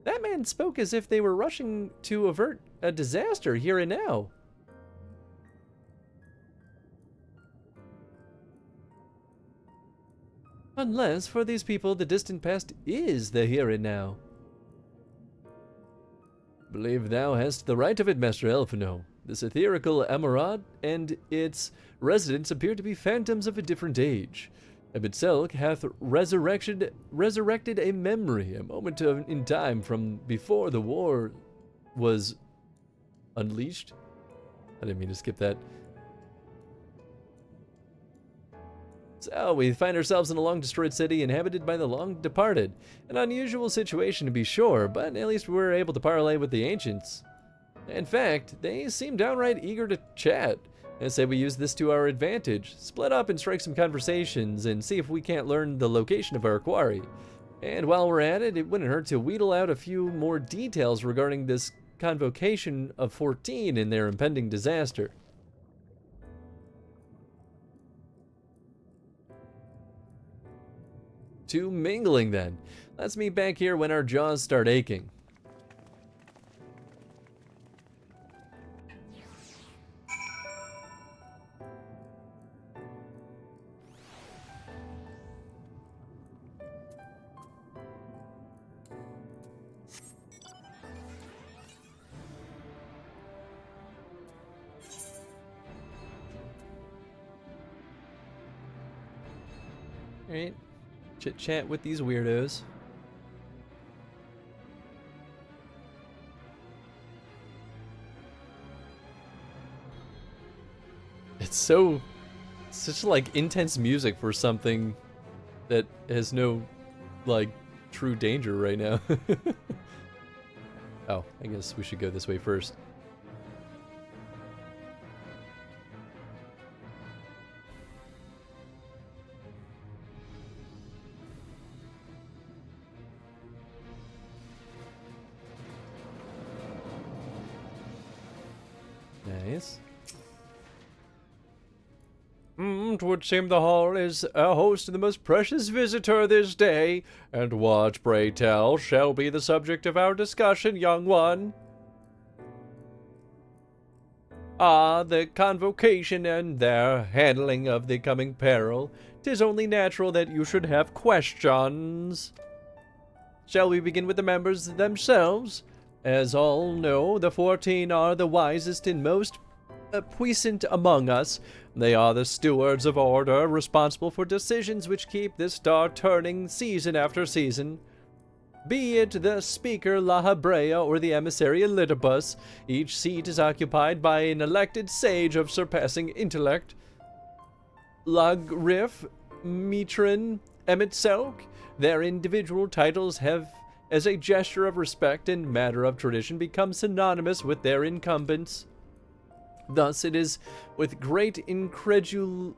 That man spoke as if they were rushing to avert a disaster here and now. Unless, for these people, the distant past is the here and now. Believe thou hast the right of it, Master Elfino. This ethereal emerald and its residents appear to be phantoms of a different age. Ebitselk hath resurrected a memory, a moment in time from before the war was unleashed. I didn't mean to skip that. So, we find ourselves in a long-destroyed city inhabited by the long-departed. An unusual situation to be sure, but at least we were able to parlay with the ancients. In fact, they seem downright eager to chat. I say we use this to our advantage, split up and strike some conversations, and see if we can't learn the location of our quarry. And while we're at it, it wouldn't hurt to wheedle out a few more details regarding this convocation of 14 and their impending disaster. To mingling then. Let's meet back here when our jaws start aching. All right. Chit-chat with these weirdos. It's such like intense music for something that has no like true danger right now. Oh, I guess we should go this way first. Nice. 'Twould seem the hall is a host of the most precious visitor this day. And what, pray tell, shall be the subject of our discussion, young one? Ah, the convocation and their handling of the coming peril. 'Tis only natural that you should have questions. Shall we begin with the members themselves? As all know, the 14 are the wisest and most puissant among us. They are the stewards of order, responsible for decisions which keep this star turning season after season. Be it the speaker La Habrea or the emissary Elidibus, each seat is occupied by an elected sage of surpassing intellect. Lagrif, Mitrin, Emitselk, their individual titles have, as a gesture of respect and matter of tradition, become synonymous with their incumbents. Thus it is with great incredulity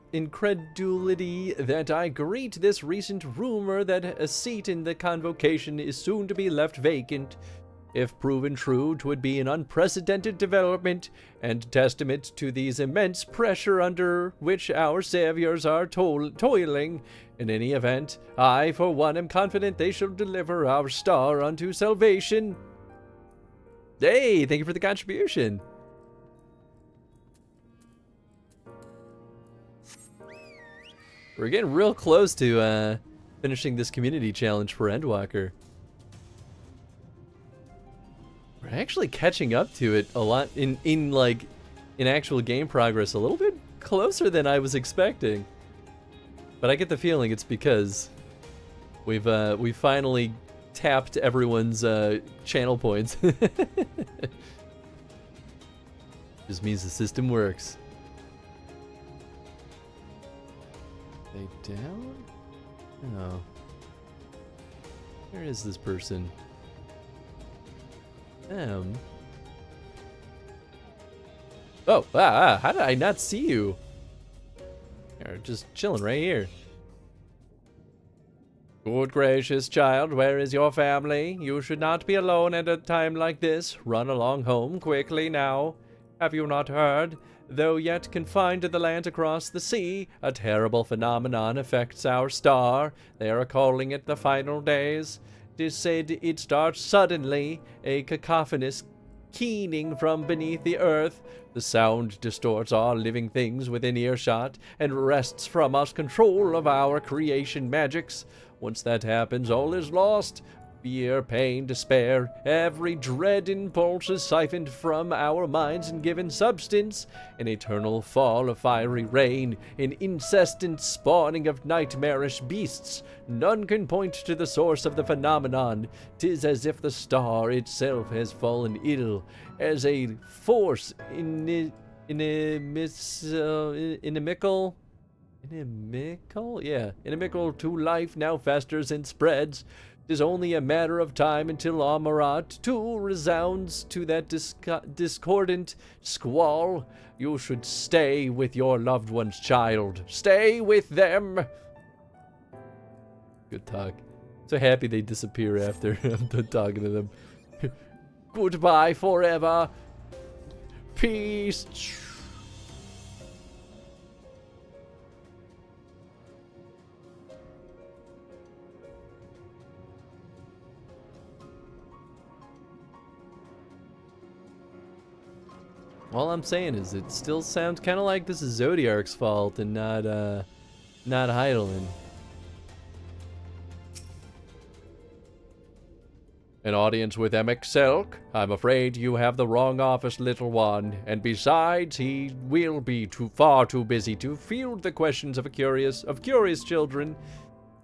that I greet this recent rumor that a seat in the convocation is soon to be left vacant. If proven true, 'twould be an unprecedented development and testament to these immense pressure under which our saviors are toiling. In any event, I, for one, am confident they shall deliver our star unto salvation. Hey, thank you for the contribution. We're getting real close to finishing this community challenge for Endwalker. We're actually catching up to it a lot in actual game progress, a little bit closer than I was expecting. But I get the feeling it's because We've finally tapped everyone's channel points. Just means the system works. They down? Oh. Where is this person? Oh, how did I not see you? You're just chilling right here. Good gracious, child, where is your family? You should not be alone at a time like this. Run along home quickly now. Have you not heard? Though yet confined to the land across the sea, a terrible phenomenon affects our star. They are calling it the final days. 'Tis said it starts suddenly, a cacophonous keening from beneath the earth. The sound distorts all living things within earshot and wrests from us control of our creation magics. Once that happens, all is lost. Fear, pain, despair, every dread impulse is siphoned from our minds and given substance. An eternal fall of fiery rain, an incessant spawning of nightmarish beasts. None can point to the source of the phenomenon. 'Tis as if the star itself has fallen ill, as a force inimical? Yeah, inimical to life now festers and spreads. 'Tis only a matter of time until Amarat too resounds to that discordant squall. You should stay with your loved ones, child. Stay with them. Good talk. So happy they disappear after I'm done talking to them. Goodbye forever. Peace. All I'm saying is it still sounds kind of like this is Zodiark's fault and not Heidelin. An audience with Emic Selk? I'm afraid you have the wrong office, little one. And besides, he will be far too busy to field the questions of curious children.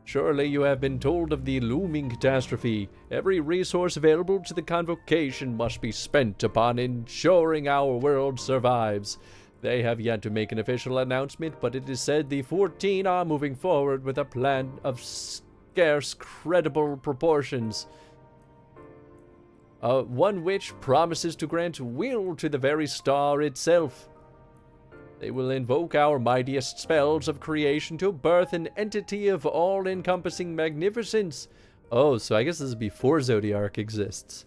Surely you have been told of the looming catastrophe. Every resource available to the convocation must be spent upon ensuring our world survives. They have yet to make an official announcement, but it is said the 14 are moving forward with a plan of scarce credible proportions. One which promises to grant will to the very star itself. They will invoke our mightiest spells of creation to birth an entity of all-encompassing magnificence. Oh, so I guess this is before Zodiark exists.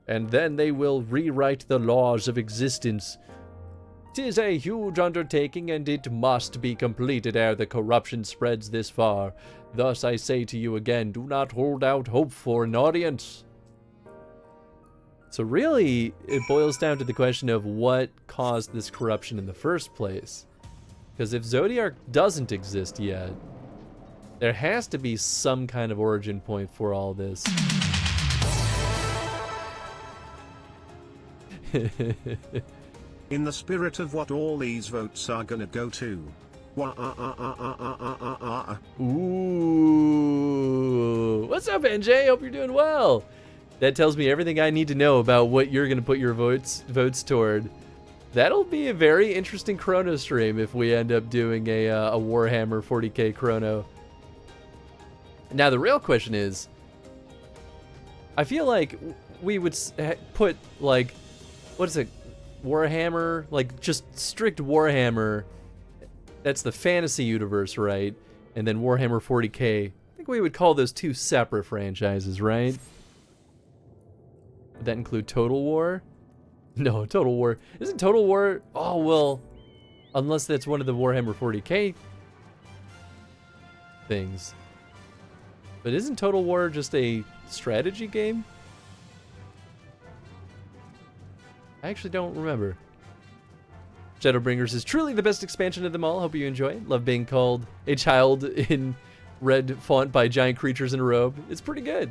And then they will rewrite the laws of existence. 'Tis a huge undertaking, and it must be completed ere the corruption spreads this far. Thus I say to you again, do not hold out hope for an audience. So really, it boils down to the question of what caused this corruption in the first place. Because if Zodiark doesn't exist yet, there has to be some kind of origin point for all this. In the spirit of what all these votes are gonna go to. Ooh. What's up, NJ? Hope you're doing well. That tells me everything I need to know about what you're going to put your votes toward. That'll be a very interesting chrono stream if we end up doing a Warhammer 40k chrono. Now the real question is, I feel like we would put like, what is it, Warhammer, like just strict Warhammer, that's the fantasy universe, right? And then Warhammer 40k, I think we would call those two separate franchises, right? Would that include Total War? No, Total War. Isn't Total War... Oh, well... Unless that's one of the Warhammer 40k things. But isn't Total War just a strategy game? I actually don't remember. Shadowbringers is truly the best expansion of them all. Hope you enjoy. Love being called a child in red font by giant creatures in a robe. It's pretty good.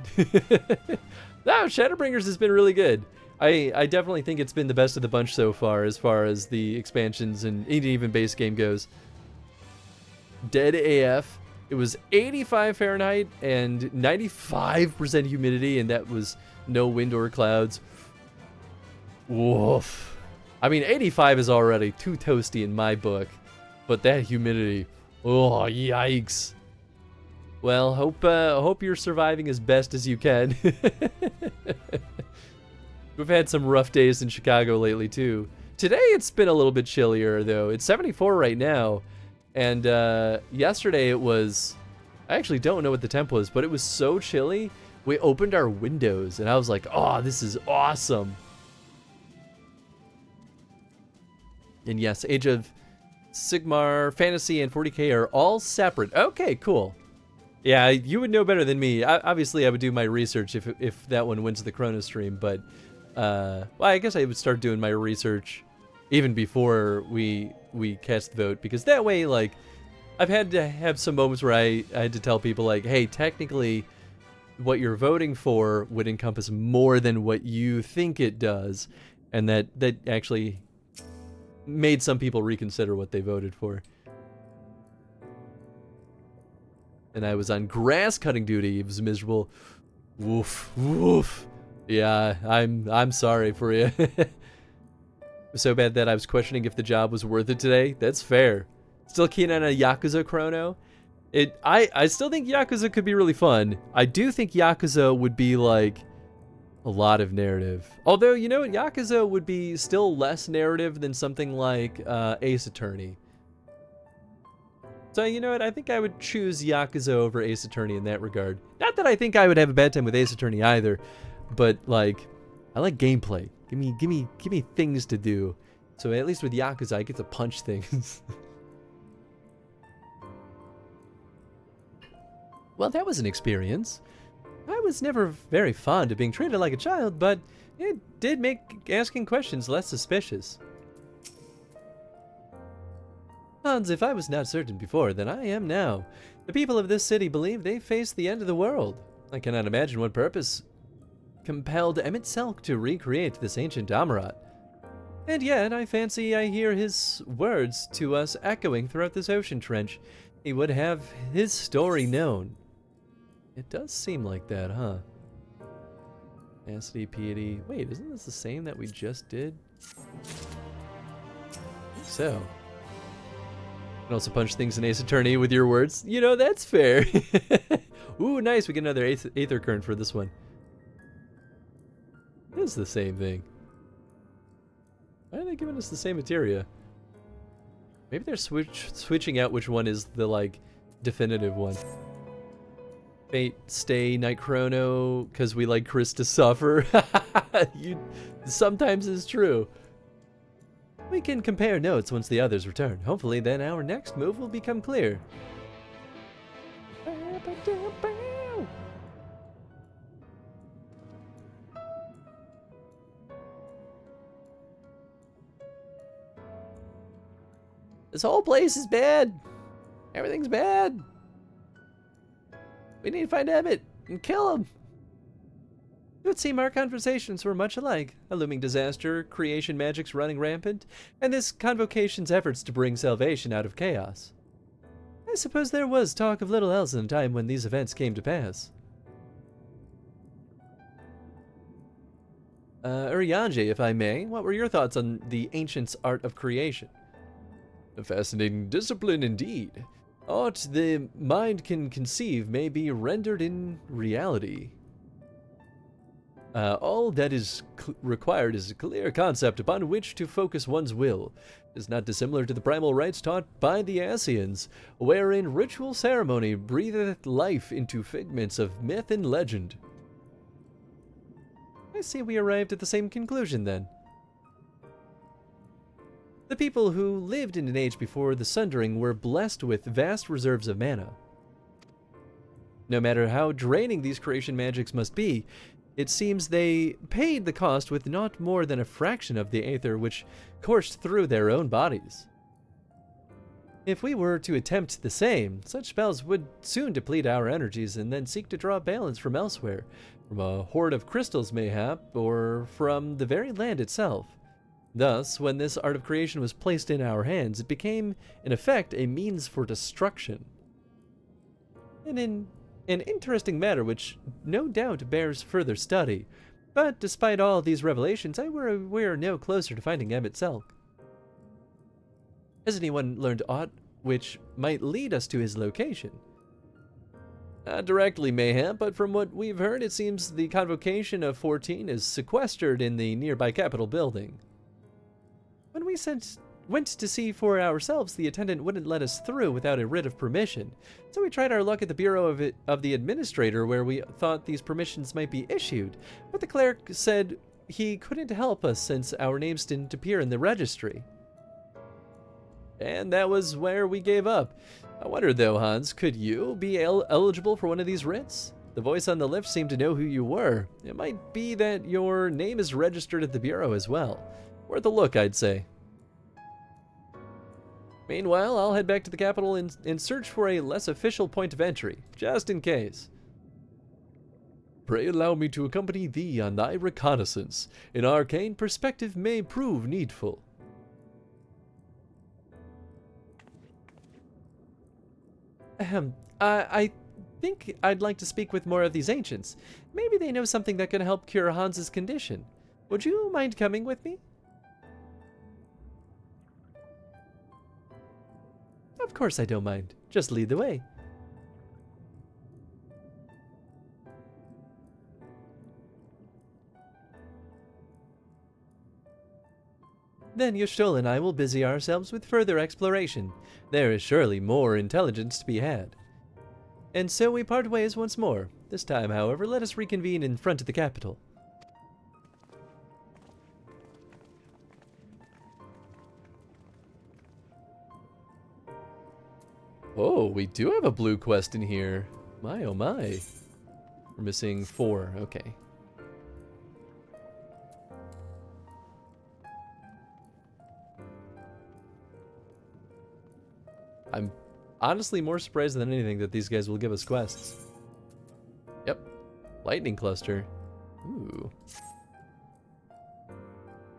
No, Shadowbringers has been really good. I definitely think it's been the best of the bunch so far as the expansions and even base game goes. Dead AF. It was 85 Fahrenheit and 95% humidity, and that was no wind or clouds. Woof. I mean, 85 is already too toasty in my book, but that humidity, oh, yikes. Well, hope you're surviving as best as you can. We've had some rough days in Chicago lately, too. Today, it's been a little bit chillier, though. It's 74 right now. And yesterday it was, I actually don't know what the temp was, but it was so chilly, we opened our windows, and I was like, oh, this is awesome. And yes, Age of Sigmar, Fantasy, and 40K are all separate. Okay, cool. Yeah, you would know better than me. Obviously, I would do my research if that one wins the Chrono stream, but, well, I guess I would start doing my research even before we cast the vote, because that way, like, I've had to have some moments where I had to tell people, like, hey, technically what you're voting for would encompass more than what you think it does, and that actually made some people reconsider what they voted for. And I was on grass cutting duty. It was miserable. Woof, woof. Yeah, I'm sorry for you. So bad that I was questioning if the job was worth it today. That's fair. Still keen on a Yakuza chrono. I still think Yakuza could be really fun. I do think Yakuza would be like a lot of narrative. Although, you know what, Yakuza would be still less narrative than something like Ace Attorney. So, you know what, I think I would choose Yakuza over Ace Attorney in that regard. Not that I think I would have a bad time with Ace Attorney either, but like, I like gameplay. Give me things to do. So at least with Yakuza, I get to punch things. Well, that was an experience. I was never very fond of being treated like a child, but it did make asking questions less suspicious. Hans, if I was not certain before, then I am now. The people of this city believe they face the end of the world. I cannot imagine what purpose compelled Emmett Selk to recreate this ancient Amarat. And yet, I fancy I hear his words to us echoing throughout this ocean trench. He would have his story known. It does seem like that, huh? Tenacity, piety. Wait, isn't this the same that we just did? I think so. You can also punch things in Ace Attorney with your words. You know, that's fair. Ooh, nice. We get another Aether Current for this one. It is the same thing. Why are they giving us the same materia? Maybe they're switching out which one is the, like, definitive one. Fate, stay, Night Chrono, because we like Chris to suffer. Sometimes it's true. We can compare notes once the others return. Hopefully then our next move will become clear. This whole place is bad. Everything's bad. We need to find Emmett and kill him. It would seem our conversations were much alike. A looming disaster, creation magics running rampant, and this convocation's efforts to bring salvation out of chaos. I suppose there was talk of little else in the time when these events came to pass. Urianger, if I may, what were your thoughts on the ancients' art of creation? A fascinating discipline indeed. Art the mind can conceive may be rendered in reality. All that is required is a clear concept upon which to focus one's will. It is not dissimilar to the primal rites taught by the Asians, wherein ritual ceremony breatheth life into figments of myth and legend. I see we arrived at the same conclusion then. The people who lived in an age before the Sundering were blessed with vast reserves of mana. No matter how draining these creation magics must be, it seems they paid the cost with not more than a fraction of the aether which coursed through their own bodies. If we were to attempt the same, such spells would soon deplete our energies and then seek to draw balance from elsewhere, from a hoard of crystals mayhap, or from the very land itself. Thus, when this art of creation was placed in our hands, it became, in effect, a means for destruction. an interesting matter which no doubt bears further study. But despite all these revelations, we are no closer to finding Emmett Selk. Has anyone learned aught which might lead us to his location? Not directly, mayhap, but from what we've heard, it seems the convocation of 14 is sequestered in the nearby Capitol building. When we went to see for ourselves, the attendant wouldn't let us through without a writ of permission, so we tried our luck at the Bureau of the Administrator, where we thought these permissions might be issued, but the cleric said he couldn't help us since our names didn't appear in the registry. And that was where we gave up. I wonder though, Hans, could you be eligible for one of these writs? The voice on the lift seemed to know who you were. It might be that your name is registered at the Bureau as well. Worth a look, I'd say. Meanwhile, I'll head back to the capital and search for a less official point of entry, just in case. Pray allow me to accompany thee on thy reconnaissance. An arcane perspective may prove needful. I think I'd like to speak with more of these ancients. Maybe they know something that can help cure Hans's condition. Would you mind coming with me? Of course I don't mind. Just lead the way. Then Yashtol and I will busy ourselves with further exploration. There is surely more intelligence to be had. And so we part ways once more. This time, however, let us reconvene in front of the capital. Oh, we do have a blue quest in here. My, oh my. We're missing 4, okay. I'm honestly more surprised than anything that these guys will give us quests. Yep. Lightning cluster. Ooh.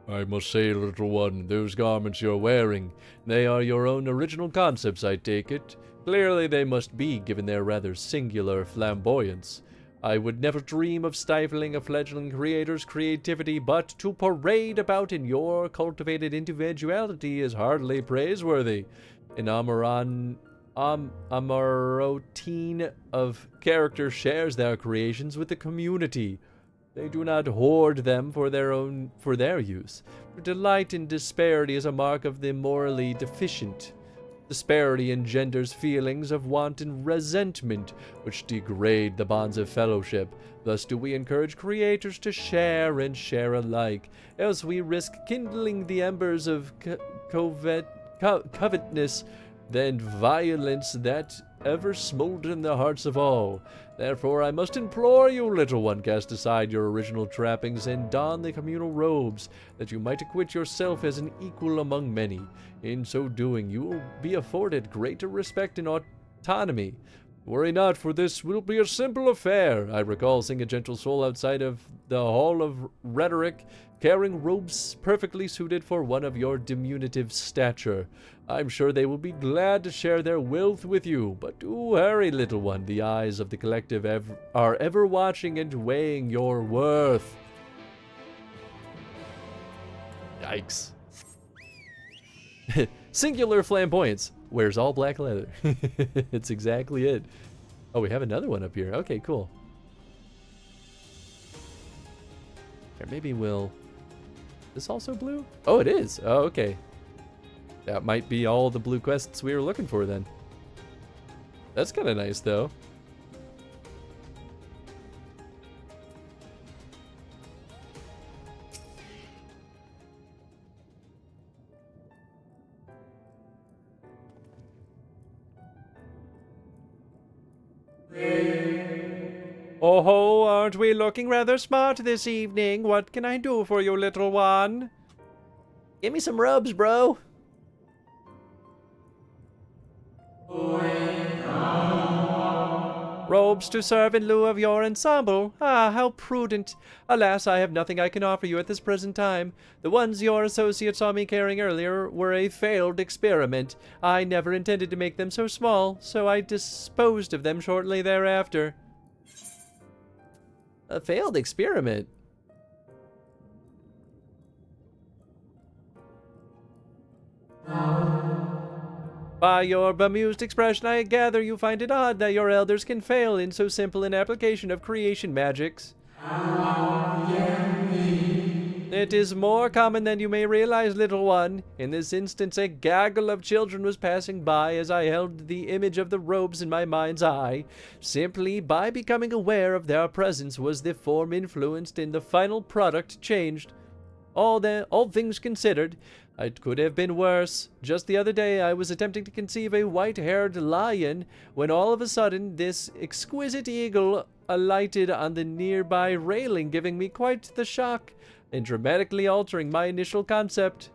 I must say, little one, those garments you're wearing, they are your own original concepts, I take it. Clearly they must be, given their rather singular flamboyance. I would never dream of stifling a fledgling creator's creativity, but to parade about in your cultivated individuality is hardly praiseworthy. An amarotine of character shares their creations with the community. They do not hoard them for their use. For delight in disparity is a mark of the morally deficient. Disparity engenders feelings of wanton resentment, which degrade the bonds of fellowship. Thus do we encourage creators to share and share alike, else we risk kindling the embers of covetousness and violence that ever smolder in the hearts of all. Therefore I must implore you, little one, cast aside your original trappings and don the communal robes, that you might acquit yourself as an equal among many. In so doing, you will be afforded greater respect and autonomy. Worry not, for this will be a simple affair. I recall seeing a gentle soul outside of the Hall of Rhetoric, carrying robes perfectly suited for one of your diminutive stature. I'm sure they will be glad to share their wealth with you, but do hurry, little one. The eyes of the collective are ever watching and weighing your worth. Yikes. Singular flamboyance. Wears all black leather. It's exactly it. Oh, we have another one up here. Okay, cool. Or maybe we'll... This also blue? Oh, it is. Oh, okay. That might be all the blue quests we were looking for then. That's kind of nice, though. Oh ho, aren't we looking rather smart this evening? What can I do for you, little one? Give me some rubs, bro. Robes to serve in lieu of your ensemble. Ah, how prudent. Alas, I have nothing I can offer you at this present time. The ones your associate saw me carrying earlier were a failed experiment. I never intended to make them so small, so I disposed of them shortly thereafter. A failed experiment? By your bemused expression, I gather you find it odd that your elders can fail in so simple an application of creation magics. It is more common than you may realize, little one. In this instance, a gaggle of children was passing by as I held the image of the robes in my mind's eye. Simply by becoming aware of their presence was the form influenced and the final product changed. All things considered, it could have been worse. Just the other day, I was attempting to conceive a white-haired lion when all of a sudden this exquisite eagle alighted on the nearby railing, giving me quite the shock and dramatically altering my initial concept.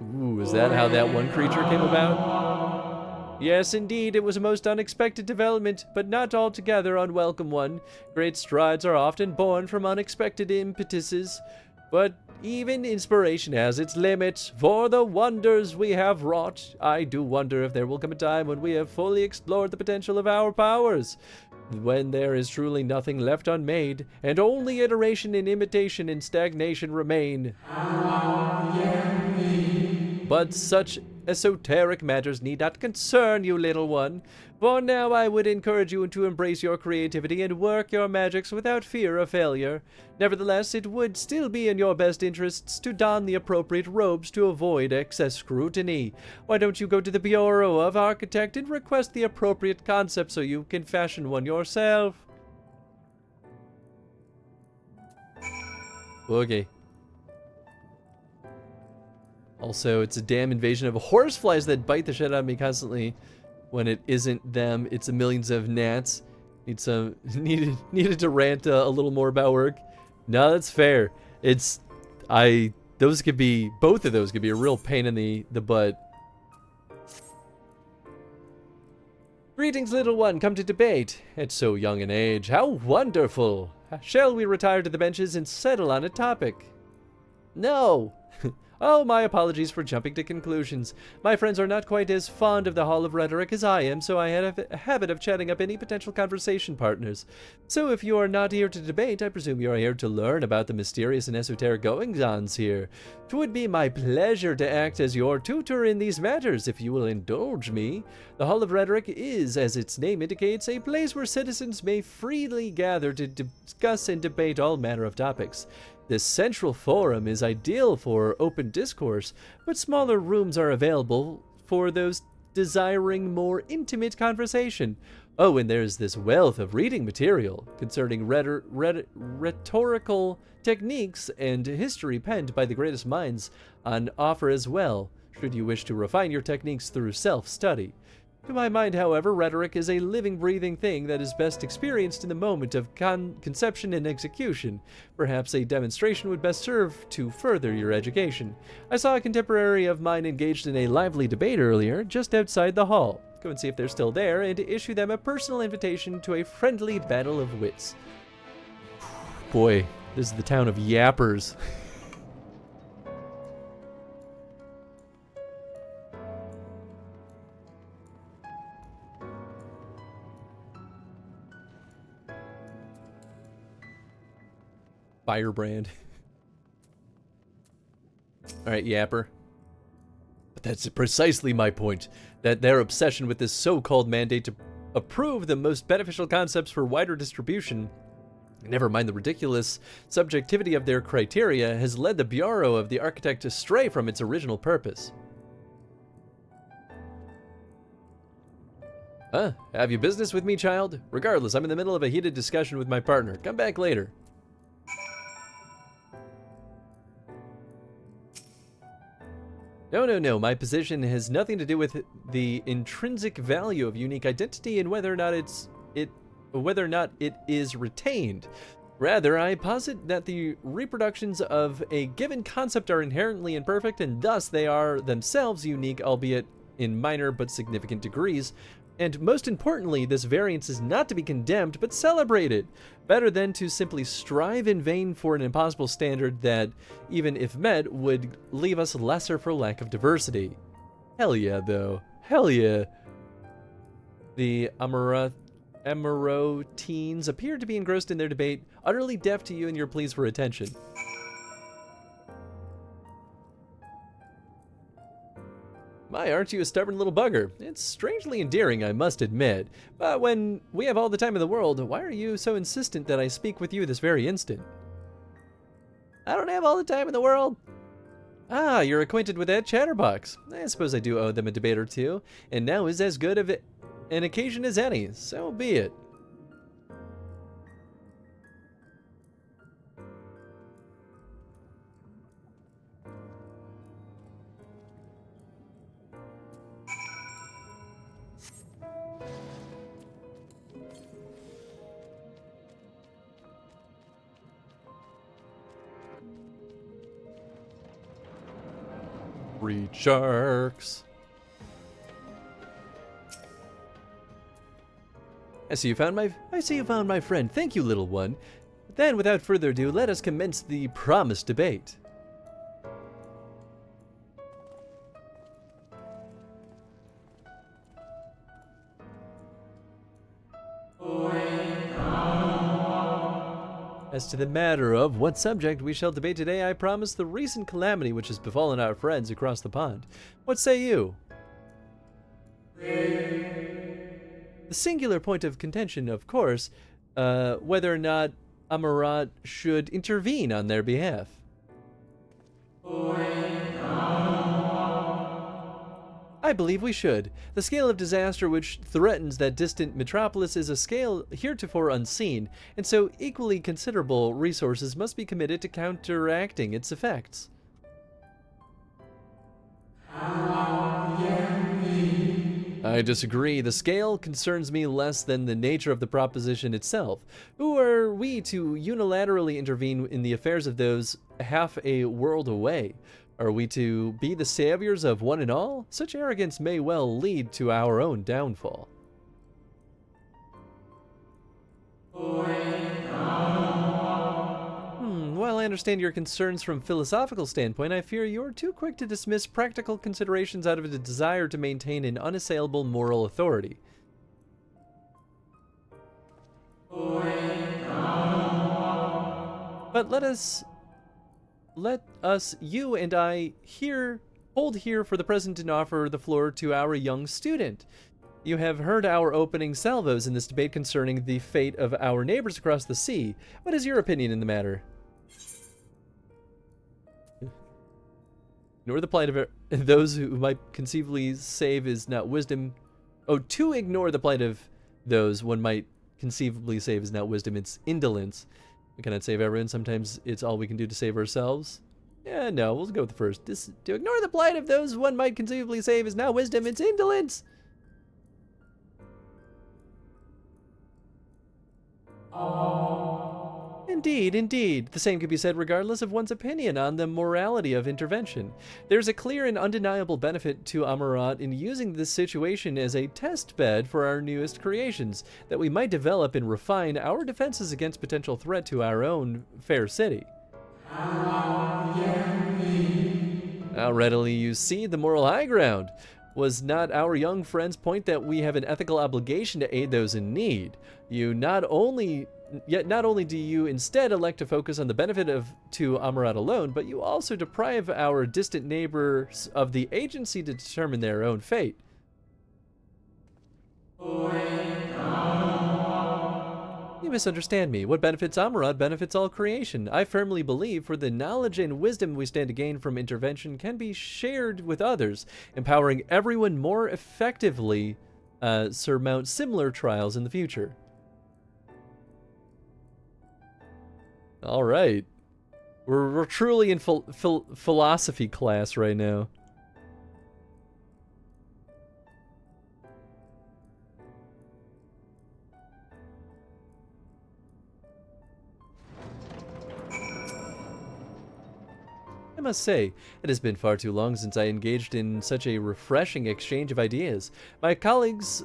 Ooh, is that how that one creature came about? Yes, indeed, it was a most unexpected development, but not altogether unwelcome one. Great strides are often born from unexpected impetuses. But even inspiration has its limits. For the wonders we have wrought, I do wonder if there will come a time when we have fully explored the potential of our powers. When there is truly nothing left unmade, and only iteration and imitation and stagnation remain. But such esoteric matters need not concern you, little one. For now I would encourage you to embrace your creativity and work your magics without fear of failure. Nevertheless, it would still be in your best interests to don the appropriate robes to avoid excess scrutiny. Why don't you go to the Bureau of Architect and request the appropriate concept so you can fashion one yourself? Okay. Also, it's a damn invasion of horseflies that bite the shit out of me constantly. When it isn't them, it's a millions of gnats. Needed to rant a little more about work. No, that's fair. Both of those could be a real pain in the butt. Greetings, little one, come to debate. At so young an age, how wonderful. Shall we retire to the benches and settle on a topic? No. Oh, my apologies for jumping to conclusions. My friends are not quite as fond of the Hall of Rhetoric as I am, so I had a habit of chatting up any potential conversation partners. So if you are not here to debate, I presume you are here to learn about the mysterious and esoteric goings-ons here. 'Twould be my pleasure to act as your tutor in these matters, if you will indulge me. The Hall of Rhetoric is, as its name indicates, a place where citizens may freely gather to discuss and debate all manner of topics. This central forum is ideal for open discourse, but smaller rooms are available for those desiring more intimate conversation. Oh, and there's this wealth of reading material concerning rhetorical techniques and history penned by the greatest minds on offer as well, should you wish to refine your techniques through self-study. To my mind, however, rhetoric is a living, breathing thing that is best experienced in the moment of conception and execution. Perhaps a demonstration would best serve to further your education. I saw a contemporary of mine engaged in a lively debate earlier, just outside the hall. Go and see if they're still there, and issue them a personal invitation to a friendly battle of wits. Boy, this is the town of yappers. Firebrand. Alright, Yapper. But that's precisely my point, that their obsession with this so-called mandate to approve the most beneficial concepts for wider distribution, never mind the ridiculous subjectivity of their criteria, has led the Bureau of the Architect astray from its original purpose. Have you business with me, child? Regardless, I'm in the middle of a heated discussion with my partner. Come back later. No. My position has nothing to do with the intrinsic value of unique identity and whether or not it is retained. Rather, I posit that the reproductions of a given concept are inherently imperfect and thus they are themselves unique, albeit in minor but significant degrees. And most importantly, this variance is not to be condemned, but celebrated. Better than to simply strive in vain for an impossible standard that, even if met, would leave us lesser for lack of diversity. Hell yeah, though. Hell yeah. The Amaroteens appear to be engrossed in their debate, utterly deaf to you and your pleas for attention. My, aren't you a stubborn little bugger? It's strangely endearing, I must admit. But when we have all the time in the world, why are you so insistent that I speak with you this very instant? I don't have all the time in the world. Ah, you're acquainted with that chatterbox. I suppose I do owe them a debate or two, and now is as good of an occasion as any, so be it. Breed sharks. I see you found my friend. Thank you, little one. Then, without further ado, let us commence the promised debate. As to the matter of what subject we shall debate today, I promise the recent calamity which has befallen our friends across the pond. What say you? The singular point of contention, of course, whether or not Amarat should intervene on their behalf. I believe we should. The scale of disaster which threatens that distant metropolis is a scale heretofore unseen, and so equally considerable resources must be committed to counteracting its effects. I disagree. The scale concerns me less than the nature of the proposition itself. Who are we to unilaterally intervene in the affairs of those half a world away? Are we to be the saviors of one and all? Such arrogance may well lead to our own downfall. While I understand your concerns from a philosophical standpoint, I fear you're too quick to dismiss practical considerations out of a desire to maintain an unassailable moral authority. But let us, you and I, hold here for the present and offer the floor to our young student. You have heard our opening salvos in this debate concerning the fate of our neighbors across the sea. What is your opinion in the matter? Ignore the plight of those who might conceivably save is not wisdom. Oh, to ignore the plight of those one might conceivably save is not wisdom, it's indolence. We cannot save everyone. Sometimes it's all we can do to save ourselves. Yeah, no, we'll go with the first. To ignore the plight of those one might conceivably save is not wisdom, it's indolence. Indeed, indeed. The same could be said regardless of one's opinion on the morality of intervention. There's a clear and undeniable benefit to Amarat in using this situation as a test bed for our newest creations, that we might develop and refine our defenses against potential threat to our own fair city. How readily you see the moral high ground. Was not our young friend's point that we have an ethical obligation to aid those in need? Yet not only do you instead elect to focus on the benefit to Amarat alone, but you also deprive our distant neighbors of the agency to determine their own fate. You misunderstand me. What benefits Amarat benefits all creation. I firmly believe for the knowledge and wisdom we stand to gain from intervention can be shared with others, empowering everyone more effectively surmount similar trials in the future. All right. We're truly in philosophy class right now. I must say, it has been far too long since I engaged in such a refreshing exchange of ideas. My colleagues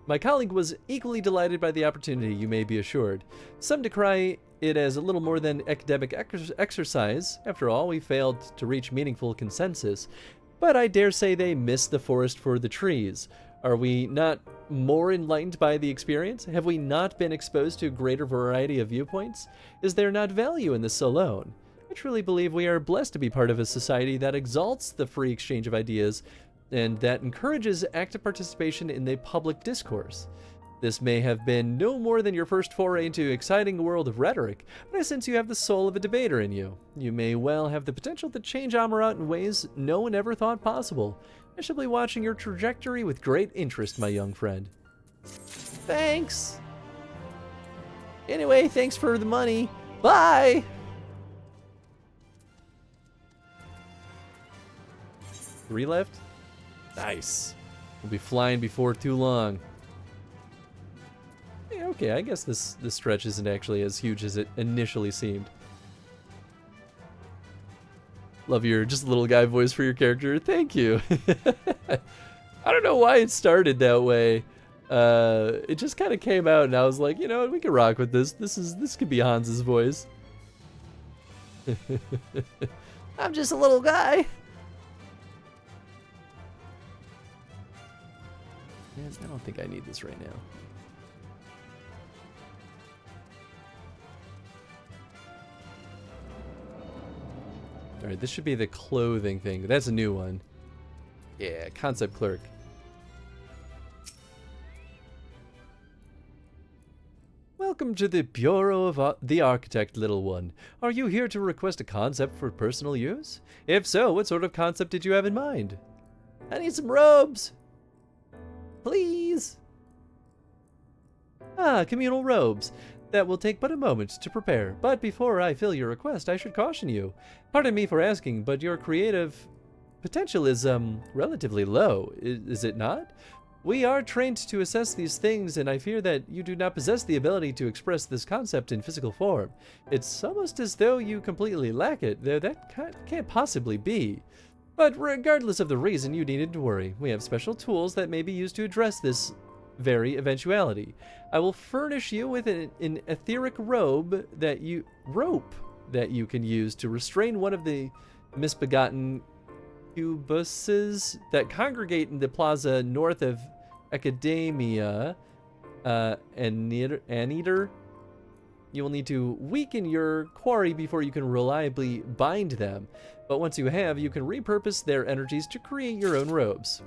My colleague was equally delighted by the opportunity, you may be assured. Some decry it as a little more than academic exercise. After all, we failed to reach meaningful consensus. But I dare say they missed the forest for the trees. Are we not more enlightened by the experience? Have we not been exposed to a greater variety of viewpoints? Is there not value in this alone? I truly believe we are blessed to be part of a society that exalts the free exchange of ideas and that encourages active participation in the public discourse. This may have been no more than your first foray into exciting world of rhetoric, but I sense you have the soul of a debater in you. You may well have the potential to change Amarat in ways no one ever thought possible. I shall be watching your trajectory with great interest, my young friend. Thanks! Anyway, thanks for the money. Bye! 3 left? Nice. We'll be flying before too long. Yeah, okay, I guess this stretch isn't actually as huge as it initially seemed. Love your just little guy voice for your character. Thank you. I don't know why it started that way. It just kind of came out and I was like, you know what, we can rock with this. This could be Hans's voice. I'm just a little guy. Man, I don't think I need this right now. Alright, this should be the clothing thing. That's a new one. Yeah, concept clerk. Welcome to the Bureau of the Architect, little one. Are you here to request a concept for personal use? If so, what sort of concept did you have in mind? I need some robes. Please. Ah, communal robes. That will take but a moment to prepare. But before I fill your request, I should caution you. Pardon me for asking, but your creative potential is, relatively low, is it not? We are trained to assess these things, and I fear that you do not possess the ability to express this concept in physical form. It's almost as though you completely lack it, though that can't possibly be. But regardless of the reason, you needn't worry. We have special tools that may be used to address this very eventuality. I will furnish you with an etheric rope that you can use to restrain one of the misbegotten cubuses that congregate in the plaza north of Academia. Anteater. You will need to weaken your quarry before you can reliably bind them. But once you have, you can repurpose their energies to create your own robes.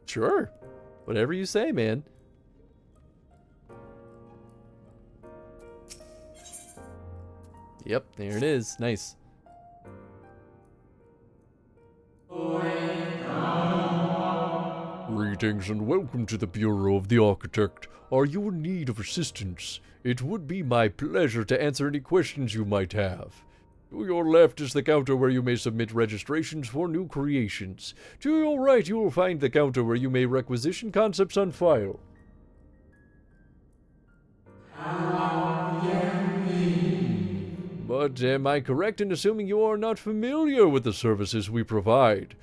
Sure. Whatever you say, man. Yep, there it is. Nice. Greetings and welcome to the Bureau of the Architect. Are you in need of assistance? It would be my pleasure to answer any questions you might have. To your left is the counter where you may submit registrations for new creations. To your right, you will find the counter where you may requisition concepts on file. But am I correct in assuming you are not familiar with the services we provide?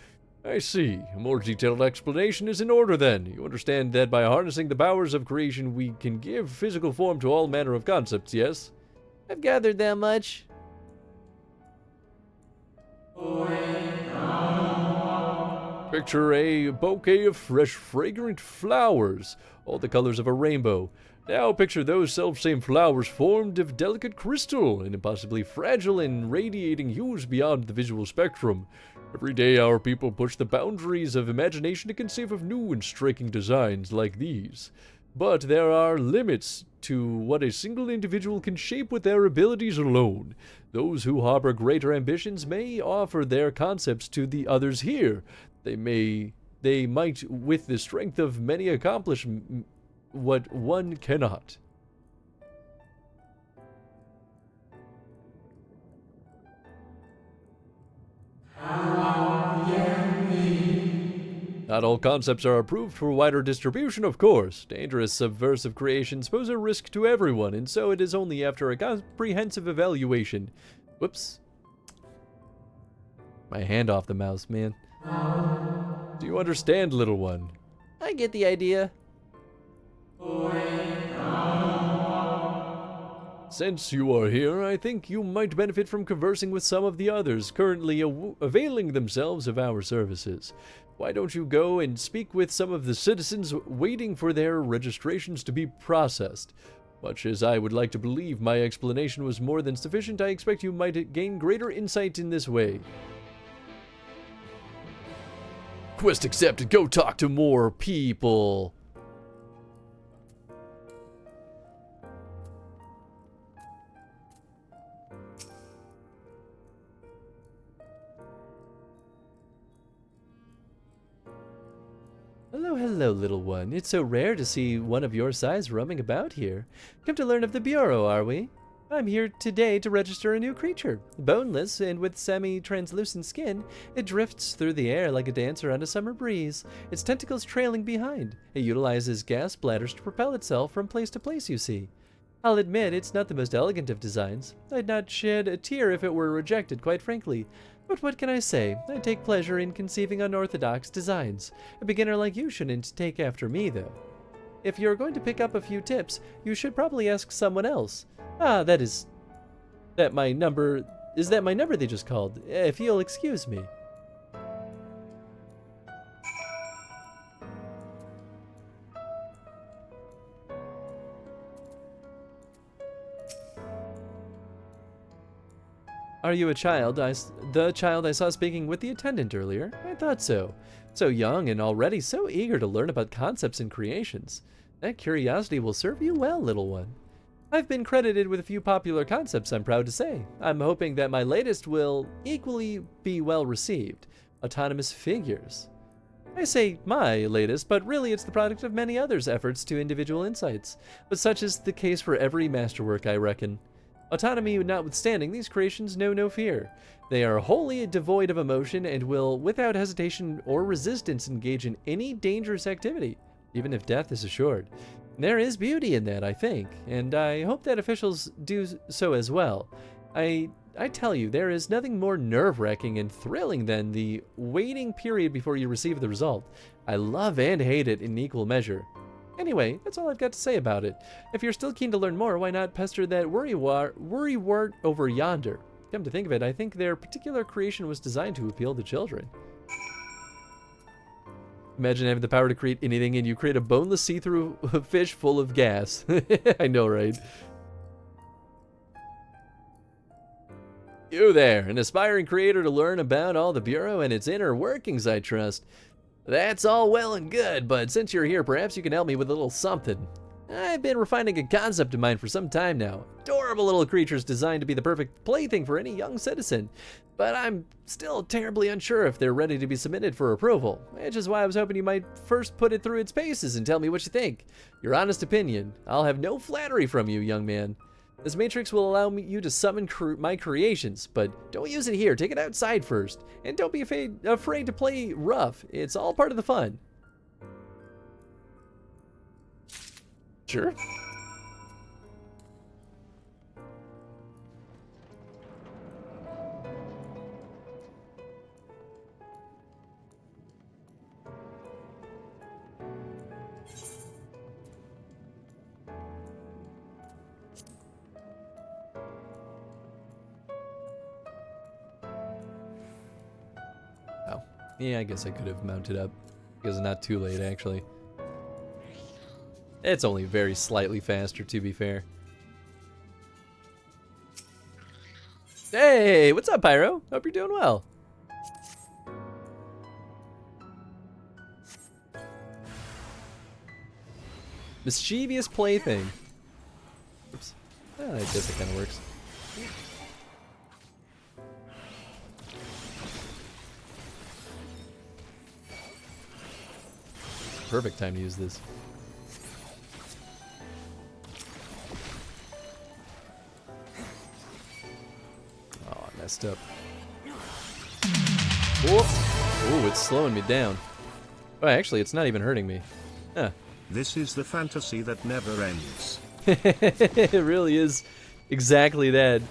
I see. A more detailed explanation is in order then. You understand that by harnessing the powers of creation we can give physical form to all manner of concepts, yes? I've gathered that much. Picture a bouquet of fresh, fragrant flowers, all the colors of a rainbow. Now picture those self-same flowers formed of delicate crystal and impossibly fragile and radiating hues beyond the visual spectrum. Every day our people push the boundaries of imagination to conceive of new and striking designs like these. But there are limits to what a single individual can shape with their abilities alone. Those who harbor greater ambitions may offer their concepts to the others here. They might, with the strength of many, accomplish what one cannot. Not all concepts are approved for wider distribution, of course. Dangerous, subversive creations pose a risk to everyone, and so it is only after a comprehensive evaluation. Whoops. My hand off the mouse, man. Do you understand, little one? I get the idea. Since you are here, I think you might benefit from conversing with some of the others currently availing themselves of our services. Why don't you go and speak with some of the citizens waiting for their registrations to be processed? Much as I would like to believe my explanation was more than sufficient, I expect you might gain greater insight in this way. Quest accepted. Go talk to more people. Hello, little one. It's so rare to see one of your size roaming about here. Come to learn of the Bureau, are we? I'm here today to register a new creature. Boneless and with semi-translucent skin, it drifts through the air like a dancer on a summer breeze, its tentacles trailing behind. It utilizes gas bladders to propel itself from place to place, you see. I'll admit it's not the most elegant of designs. I'd not shed a tear if it were rejected, quite frankly. But what can I say? I take pleasure in conceiving unorthodox designs. A beginner like you shouldn't take after me, though. If you're going to pick up a few tips, you should probably ask someone else. Is that my number they just called? If you'll excuse me. Are you a child? The child I saw speaking with the attendant earlier? I thought so. So young and already so eager to learn about concepts and creations. That curiosity will serve you well, little one. I've been credited with a few popular concepts, I'm proud to say. I'm hoping that my latest will equally be well received. Autonomous figures. I say my latest, but really it's the product of many others' efforts to individual insights. But such is the case for every masterwork, I reckon. Autonomy notwithstanding, these creations know no fear. They are wholly devoid of emotion and will, without hesitation or resistance, engage in any dangerous activity, even if death is assured. There is beauty in that, I think, and I hope that officials do so as well. I tell you, there is nothing more nerve-wracking and thrilling than the waiting period before you receive the result. I love and hate it in equal measure. Anyway, that's all I've got to say about it. If you're still keen to learn more, why not pester that worrywart over yonder? Come to think of it, I think their particular creation was designed to appeal to children. Imagine having the power to create anything and you create a boneless see-through fish full of gas. I know, right? You there, an aspiring creator to learn about all the Bureau and its inner workings, I trust. That's all well and good, but since you're here, perhaps you can help me with a little something. I've been refining a concept of mine for some time now. Adorable little creatures designed to be the perfect plaything for any young citizen. But I'm still terribly unsure if they're ready to be submitted for approval, which is why I was hoping you might first put it through its paces and tell me what you think. Your honest opinion. I'll have no flattery from you, young man. This matrix will allow you to summon my creations, but don't use it here. Take it outside first. And don't be afraid to play rough. It's all part of the fun. Sure. Yeah, I guess I could have mounted up, because it's not too late, actually. It's only very slightly faster, to be fair. Hey, what's up, Pyro? Hope you're doing well. Mischievous plaything. Oops. I guess it kind of works. Perfect time to use this. Oh, I messed up. Oh, it's slowing me down. Oh, actually, it's not even hurting me. Huh. This is the fantasy that never ends. It really is exactly that.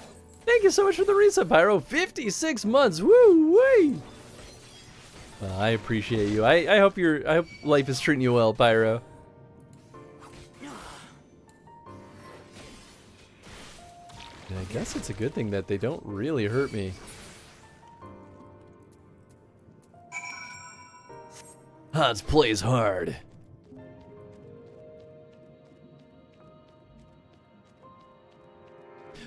Thank you so much for the reset, Pyro. 56 months. Woo wee. I appreciate you. I hope life is treating you well, Pyro. And I guess it's a good thing that they don't really hurt me. Hans plays hard.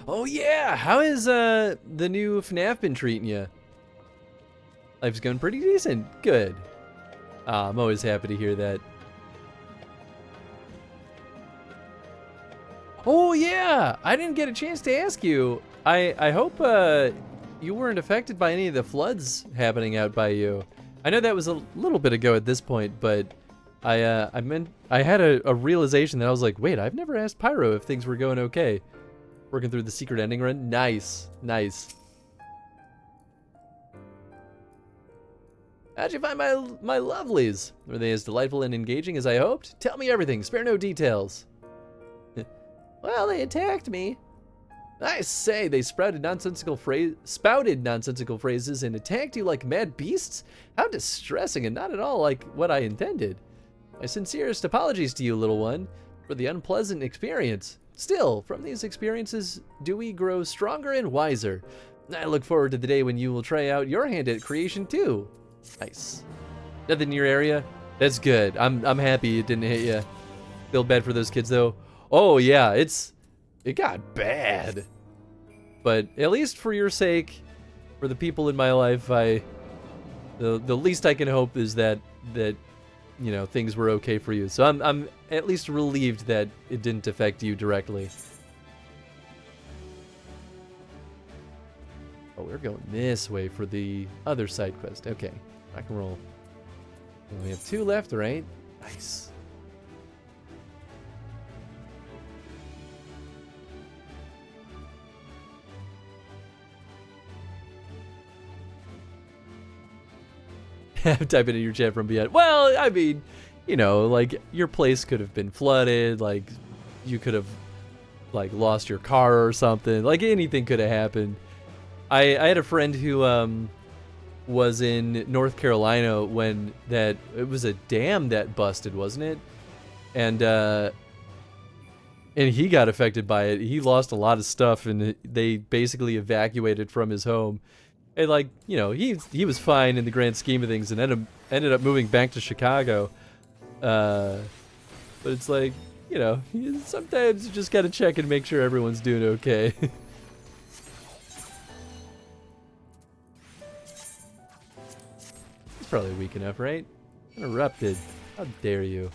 Oh yeah, how is the new FNAF been treating you? Life's going pretty decent. Good. I'm always happy to hear that. Oh yeah, I didn't get a chance to ask you. I hope you weren't affected by any of the floods happening out by you. I know that was a little bit ago at this point, but I had a realization that I was like, wait, I've never asked Pyro if things were going okay. Working through the secret ending run. Nice, nice. How'd you find my lovelies? Were they as delightful and engaging as I hoped? Tell me everything, spare no details. Well, they attacked me. I say, they spouted nonsensical phrases and attacked you like mad beasts? How distressing and not at all like what I intended. My sincerest apologies to you, little one, for the unpleasant experience. Still, from these experiences, do we grow stronger and wiser. I look forward to the day when you will try out your hand at creation too. Nice. Nothing in your area? That's good. I'm happy it didn't hit you. Feel bad for those kids though. Oh yeah, it got bad. But at least for your sake, for the people in my life, the least I can hope is that you know, things were okay for you. So I'm at least relieved that it didn't affect you directly. Oh, we're going this way for the other side quest. Okay, rock and roll. We have 2 left, right? Nice. Type it in your chat from beyond. Well, I mean, you know, like your place could have been flooded, like you could have like lost your car or something. Like anything could have happened. I had a friend who was in North Carolina when it was a dam that busted, wasn't it? And he got affected by it. He lost a lot of stuff and they basically evacuated from his home. And like, you know, he was fine in the grand scheme of things and ended up moving back to Chicago. But it's like, you know, sometimes you just gotta check and make sure everyone's doing okay. It's probably weak enough, right? Interrupted. How dare you?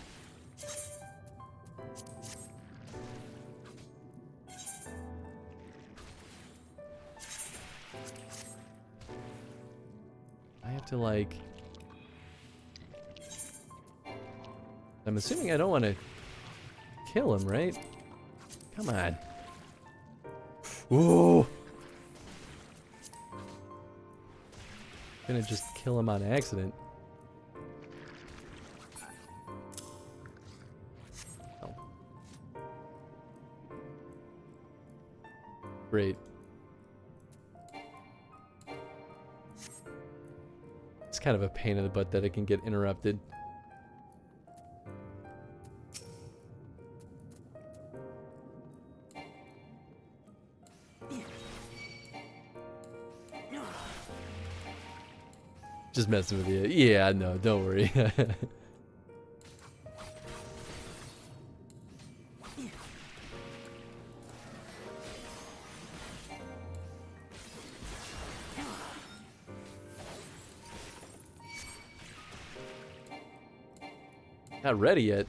I have to like... I'm assuming I don't want to kill him, right? Come on. Ooh! Gonna just kill him on accident. Oh. Great. It's kind of a pain in the butt that it can get interrupted. Just messing with you. Yeah, no, don't worry. Not ready yet.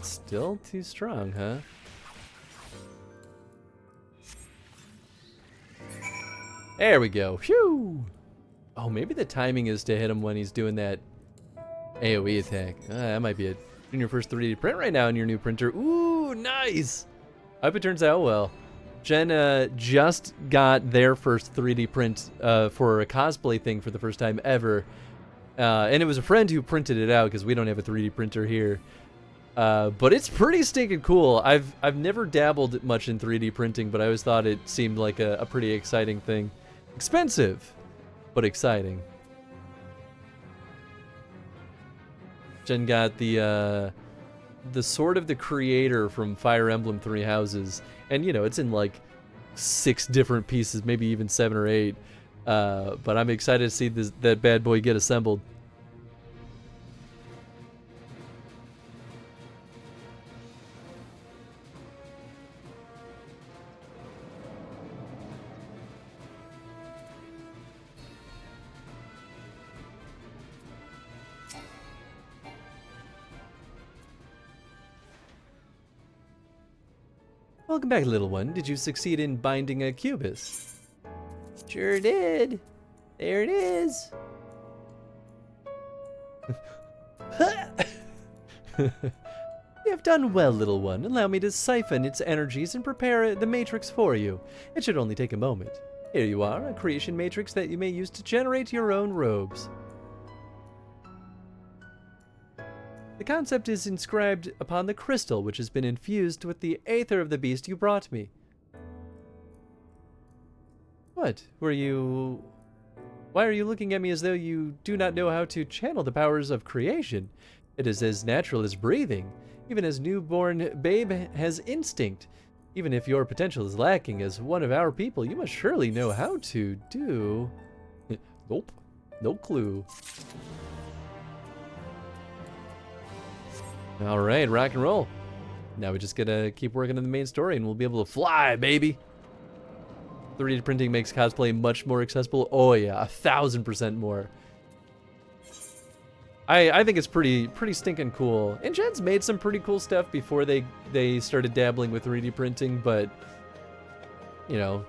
Still too strong, huh? There we go. Phew! Oh, maybe the timing is to hit him when he's doing that AoE attack. That might be it. Doing your first 3D print right now in your new printer. Ooh, nice! I hope it turns out well. Jen just got their first 3D print for a cosplay thing for the first time ever. And it was a friend who printed it out because we don't have a 3D printer here. But it's pretty stinking cool. I've never dabbled much in 3D printing, but I always thought it seemed like a pretty exciting thing. Expensive, but exciting. Jen got the Sword of the Creator from Fire Emblem Three Houses, and you know it's in like 6 different pieces, maybe even 7 or 8. But I'm excited to see that bad boy get assembled. Welcome back, little one. Did you succeed in binding a cubus? Sure did. There it is. You have done well, little one. Allow me to siphon its energies and prepare the matrix for you. It should only take a moment. Here you are, a creation matrix that you may use to generate your own robes. The concept is inscribed upon the crystal, which has been infused with the aether of the beast you brought me. What? Why are you looking at me as though you do not know how to channel the powers of creation? It is as natural as breathing. Even as newborn babe has instinct. Even if your potential is lacking as one of our people, you must surely know how to do... Nope. No clue. Alright, rock and roll. Now we just gotta keep working on the main story and we'll be able to fly, baby. 3D printing makes cosplay much more accessible. Oh yeah, 1000% more. I think it's pretty stinking cool. And Jen's made some pretty cool stuff before they started dabbling with 3D printing, but you know,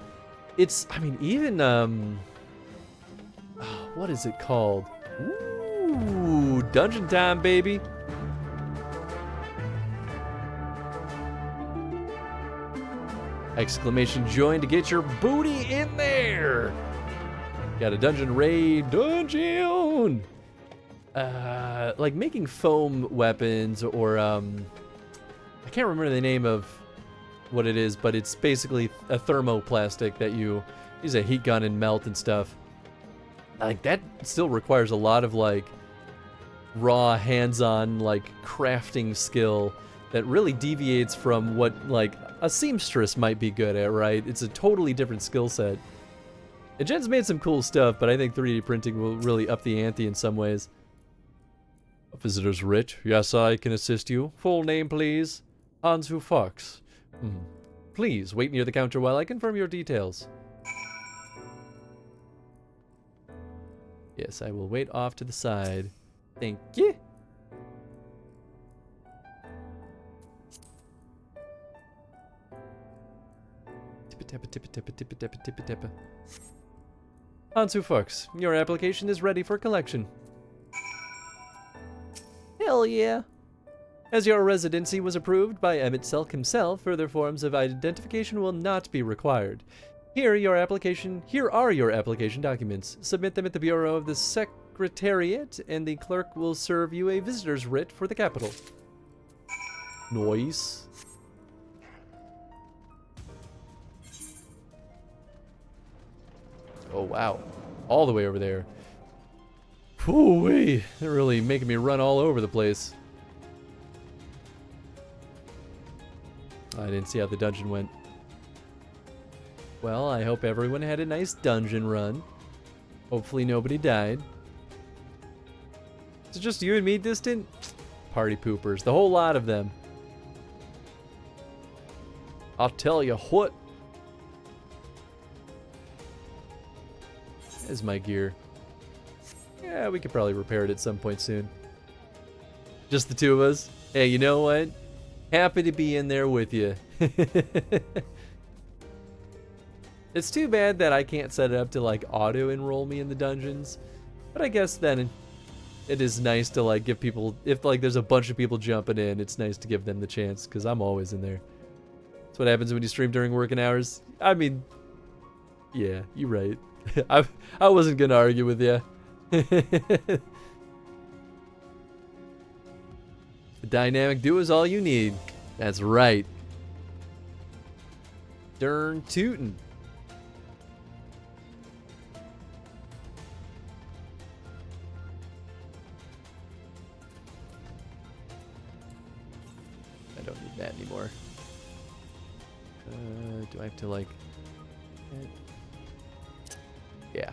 it's, I mean, even what is it called? Ooh, Dungeon Time, baby. Exclamation join to get your booty in there. Got a dungeon raid. Dungeon! Like making foam weapons or, I can't remember the name of what it is, but it's basically a thermoplastic that you use a heat gun and melt and stuff. Like, that still requires a lot of, like, raw, hands-on, like, crafting skill that really deviates from what, like, a seamstress might be good at, right? It's a totally different skill set. And Jen's made some cool stuff, but I think 3D printing will really up the ante in some ways. Visitor's writ. Yes, I can assist you. Full name, please. Hansu Fox. Please, wait near the counter while I confirm your details. Yes, I will wait off to the side. Thank you. Tippa-tappa. Hansu Fox, your application is ready for collection. Hell yeah. As your residency was approved by Emmett Selk himself, further forms of identification will not be required. Here are your application documents. Submit them at the Bureau of the Secretariat, and the clerk will serve you a visitor's writ for the capital. Nice. Oh, wow. All the way over there. Whew-wee. They're really making me run all over the place. I didn't see how the dungeon went. Well, I hope everyone had a nice dungeon run. Hopefully nobody died. Is it just you and me, Distant? Party poopers. The whole lot of them. I'll tell you what. There's my gear. Yeah, we could probably repair it at some point soon. Just the two of us? Hey, you know what? Happy to be in there with you. It's too bad that I can't set it up to like auto-enroll me in the dungeons. But I guess then it is nice to like give people, if like there's a bunch of people jumping in, it's nice to give them the chance, because I'm always in there. That's what happens when you stream during working hours. I mean, yeah, you're right. I wasn't gonna argue with you. The dynamic duo is all you need. That's right. Darn tootin'. Don't need that anymore. Do I have to, like... Yeah.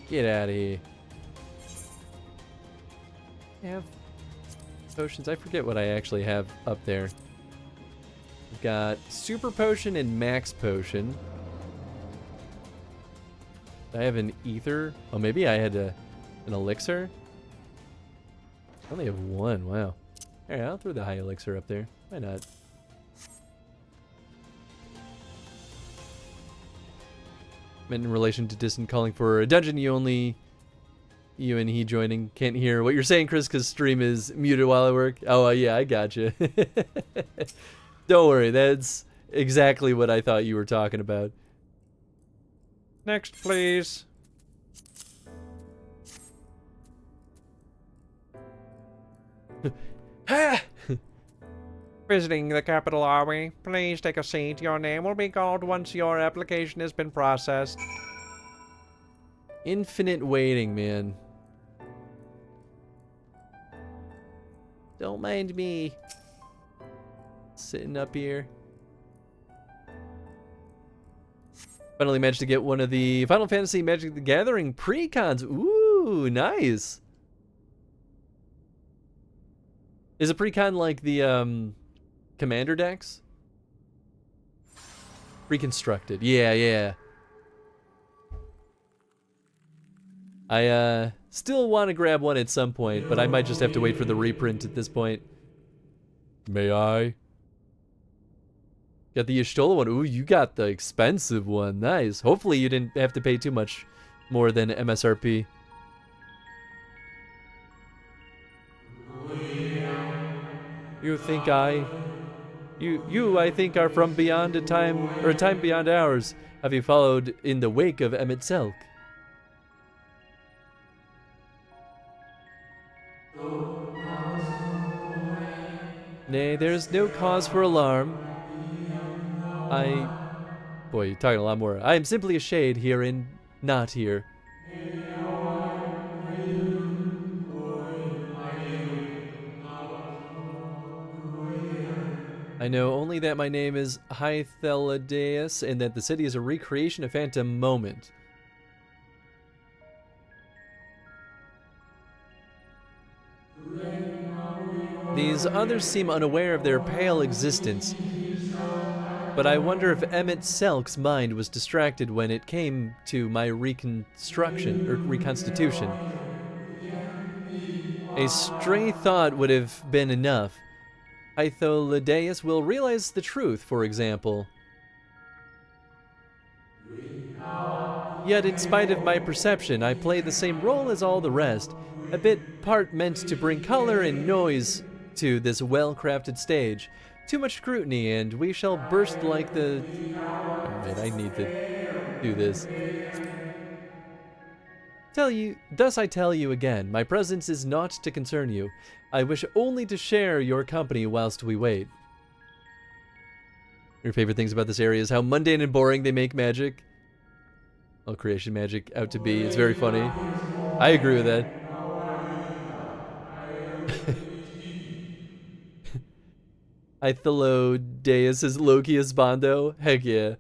Get out of here. I have potions. I forget what I actually have up there. We've got Super Potion and Max Potion. I have an Ether. Oh, maybe I had an Elixir? I only have one. Wow. Alright, I'll throw the High Elixir up there. Why not? Meant in relation to Distant calling for a dungeon, you and he joining. Can't hear what you're saying, Chris, because stream is muted while I work. Oh, yeah, I gotcha. Don't worry, that's exactly what I thought you were talking about. Next, please. Visiting the capital, are we? Please take a seat. Your name will be called once your application has been processed. Infinite waiting, man. Don't mind me. Sitting up here. Finally managed to get one of the Final Fantasy Magic the Gathering pre-cons. Ooh, nice. Is a pre-con like the Commander decks? Reconstructed. Yeah, yeah. I still want to grab one at some point, but I might just have to wait for the reprint at this point. May I? Got the Y'shtola one. Ooh, you got the expensive one. Nice. Hopefully you didn't have to pay too much more than MSRP. You think I think are from beyond a time, or a time beyond ours. Have you followed in the wake of Emmett Selk? Nay, there's no cause for alarm. Boy, you're talking a lot more. I am simply a shade here and not here. I know only that my name is Hythelidaeus and that the city is a recreation of Phantom Moment. These others seem unaware of their pale existence, but I wonder if Emmett Selk's mind was distracted when it came to my reconstruction, or reconstitution. A stray thought would have been enough. Hythelidaeus will realize the truth, for example. Yet, in spite of my perception, I play the same role as all the rest, a bit part meant to bring color and noise to this well-crafted stage. Too much scrutiny, and we shall burst like the... Oh, man, I need to do this. Thus I tell you again, my presence is not to concern you. I wish only to share your company whilst we wait. Your favorite things about this area is how mundane and boring they make magic. All creation magic out to be. It's very funny. I agree with that. Hythelidaeus is Lokius Bondo. Heck yeah.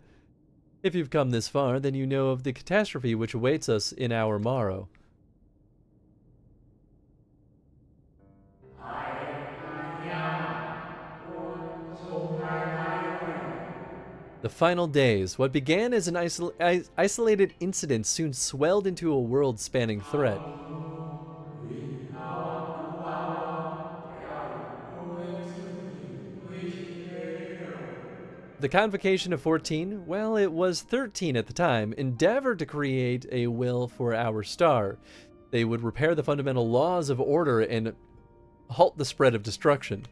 If you've come this far, then you know of the catastrophe which awaits us in our morrow. The final days. What began as an isolated incident soon swelled into a world-spanning threat. The Convocation of 14, well, it was 13 at the time, endeavored to create a will for our star. They would repair the fundamental laws of order and halt the spread of destruction.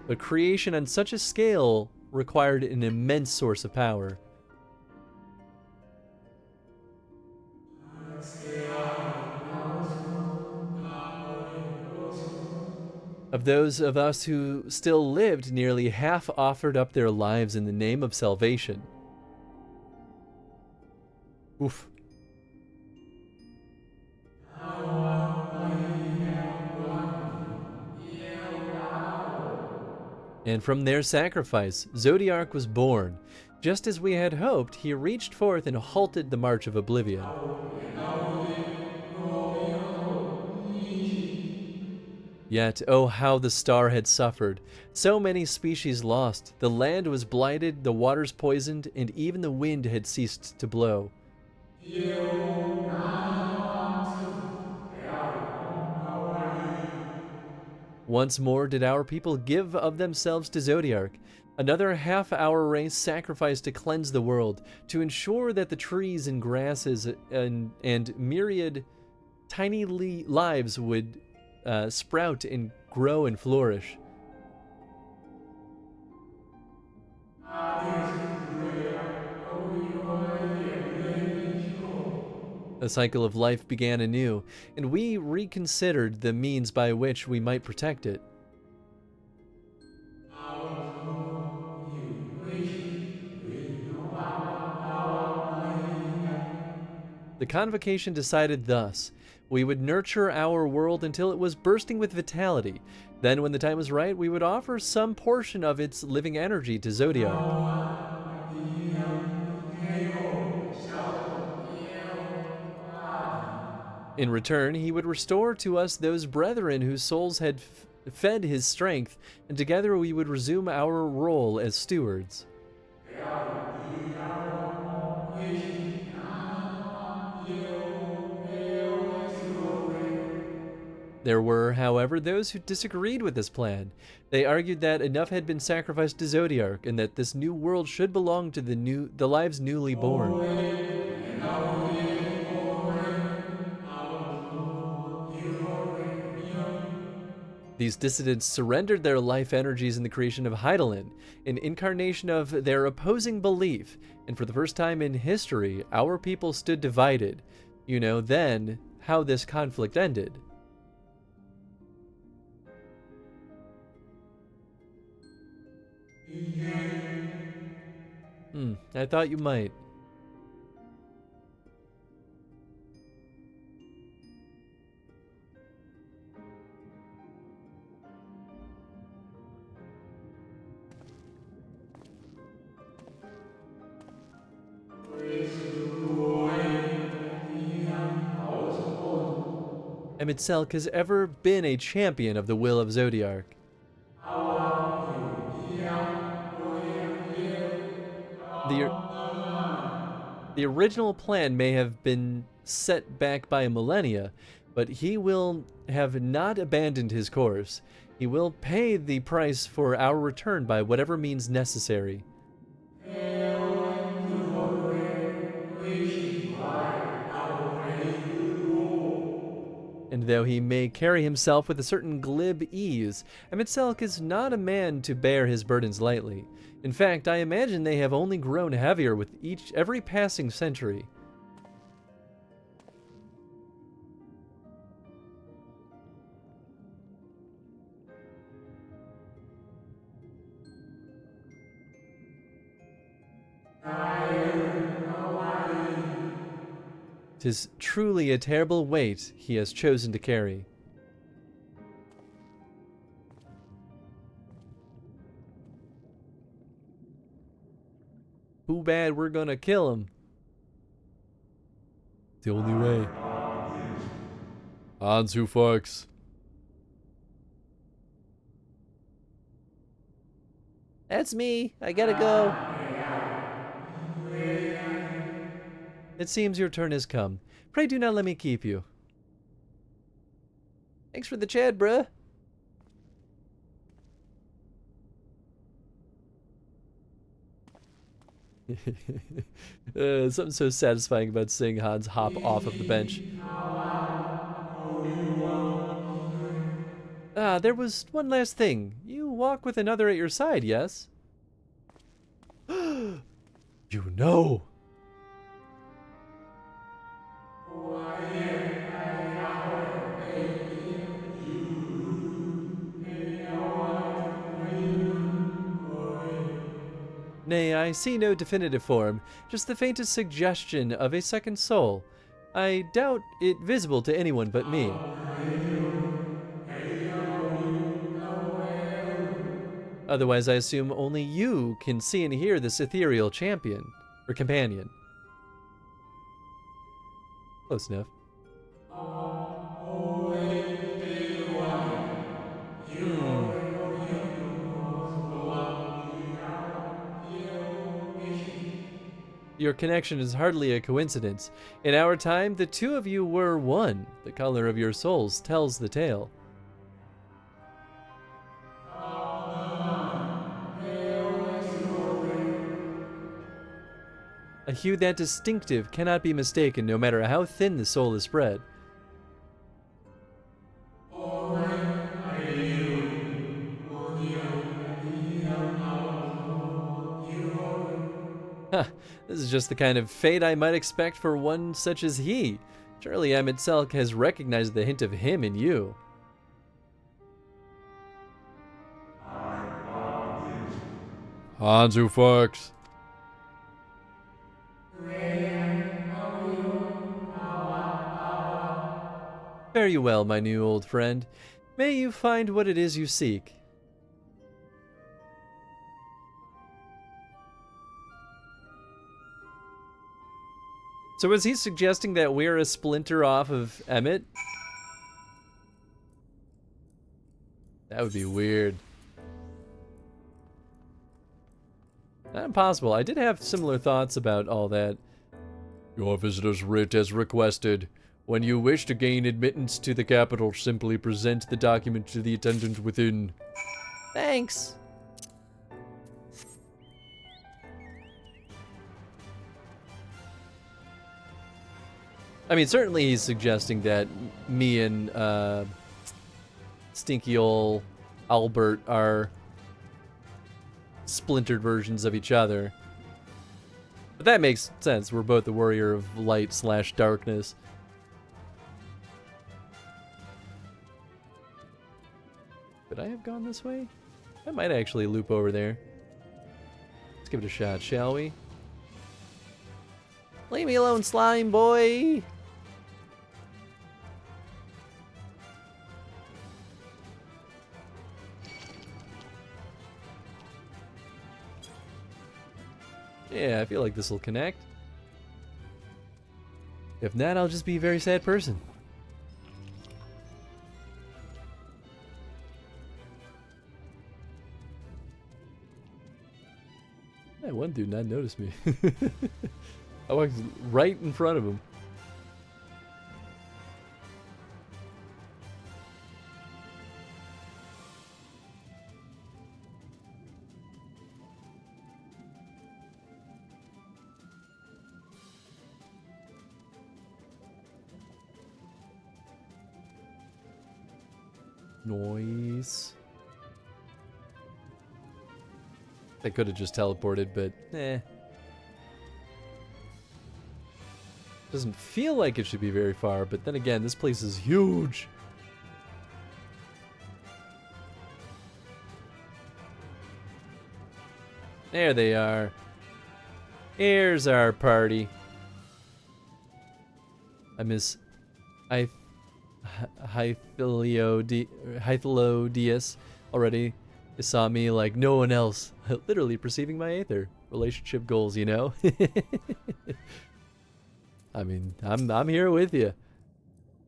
But creation on such a scale required an immense source of power. Of those of us who still lived, nearly half offered up their lives in the name of salvation. Oof. And from their sacrifice, Zodiark was born. Just as we had hoped, he reached forth and halted the march of oblivion. Yet, oh how the star had suffered. So many species lost, the land was blighted, the waters poisoned, and even the wind had ceased to blow. Once more did our people give of themselves to Zodiark. Another half-hour race sacrificed to cleanse the world, to ensure that the trees and grasses and myriad tiny lives would sprout and grow and flourish. A cycle of life began anew, and we reconsidered the means by which we might protect it. The convocation decided thus. We would nurture our world until it was bursting with vitality. Then, when the time was right, we would offer some portion of its living energy to Zodiark. In return, he would restore to us those brethren whose souls had fed his strength, and together we would resume our role as stewards. There were, however, those who disagreed with this plan. They argued that enough had been sacrificed to Zodiark, and that this new world should belong to the lives newly born. These dissidents surrendered their life energies in the creation of Hydaelyn, an incarnation of their opposing belief, and for the first time in history, our people stood divided. You know, then, how this conflict ended. I thought you might. Emitselk has ever been a champion of the will of Zodiark. The original plan may have been set back by a millennia, but he will have not abandoned his course. He will pay the price for our return by whatever means necessary. And though he may carry himself with a certain glib ease, Emitselk is not a man to bear his burdens lightly. In fact, I imagine they have only grown heavier with every passing century. "'Tis truly a terrible weight he has chosen to carry." Too bad we're gonna kill him. It's the only way. Ansu Fox. That's me. I gotta go. It seems your turn has come. Pray do not let me keep you. Thanks for the chat, bruh. Something so satisfying about seeing Hans hop off of the bench. Ah, there was one last thing. You walk with another at your side, yes? You know. Nay, I see no definitive form, just the faintest suggestion of a second soul. I doubt it visible to anyone but me. Otherwise, I assume only you can see and hear this ethereal champion, or companion. Close enough. Your connection is hardly a coincidence. In our time, the two of you were one. The color of your souls tells the tale. A hue that distinctive cannot be mistaken no matter how thin the soul is spread. Huh, this is just the kind of fate I might expect for one such as he. Surely Emet-Selch has recognized the hint of him in you. Hansu Fox. Fare you well, my new old friend. May you find what it is you seek. So is he suggesting that we're a splinter off of Emmett? That would be weird. Not impossible. I did have similar thoughts about all that. Your visitor's writ as requested. When you wish to gain admittance to the capital, simply present the document to the attendant within. Thanks. I mean, certainly he's suggesting that me and stinky ol' Albert are splintered versions of each other. But that makes sense. We're both the warrior of light / darkness. Could I have gone this way? I might actually loop over there. Let's give it a shot, shall we? Leave me alone, slime boy! Yeah, I feel like this will connect. If not, I'll just be a very sad person. That one dude not notice me. I walked right in front of him. Noise. I could have just teleported, but eh. Doesn't feel like it should be very far, but then again, this place is huge. There they are. Here's our party. I miss Hythelodius already. They saw me like no one else, literally perceiving my aether. Relationship goals, you know? I mean, I'm here with you.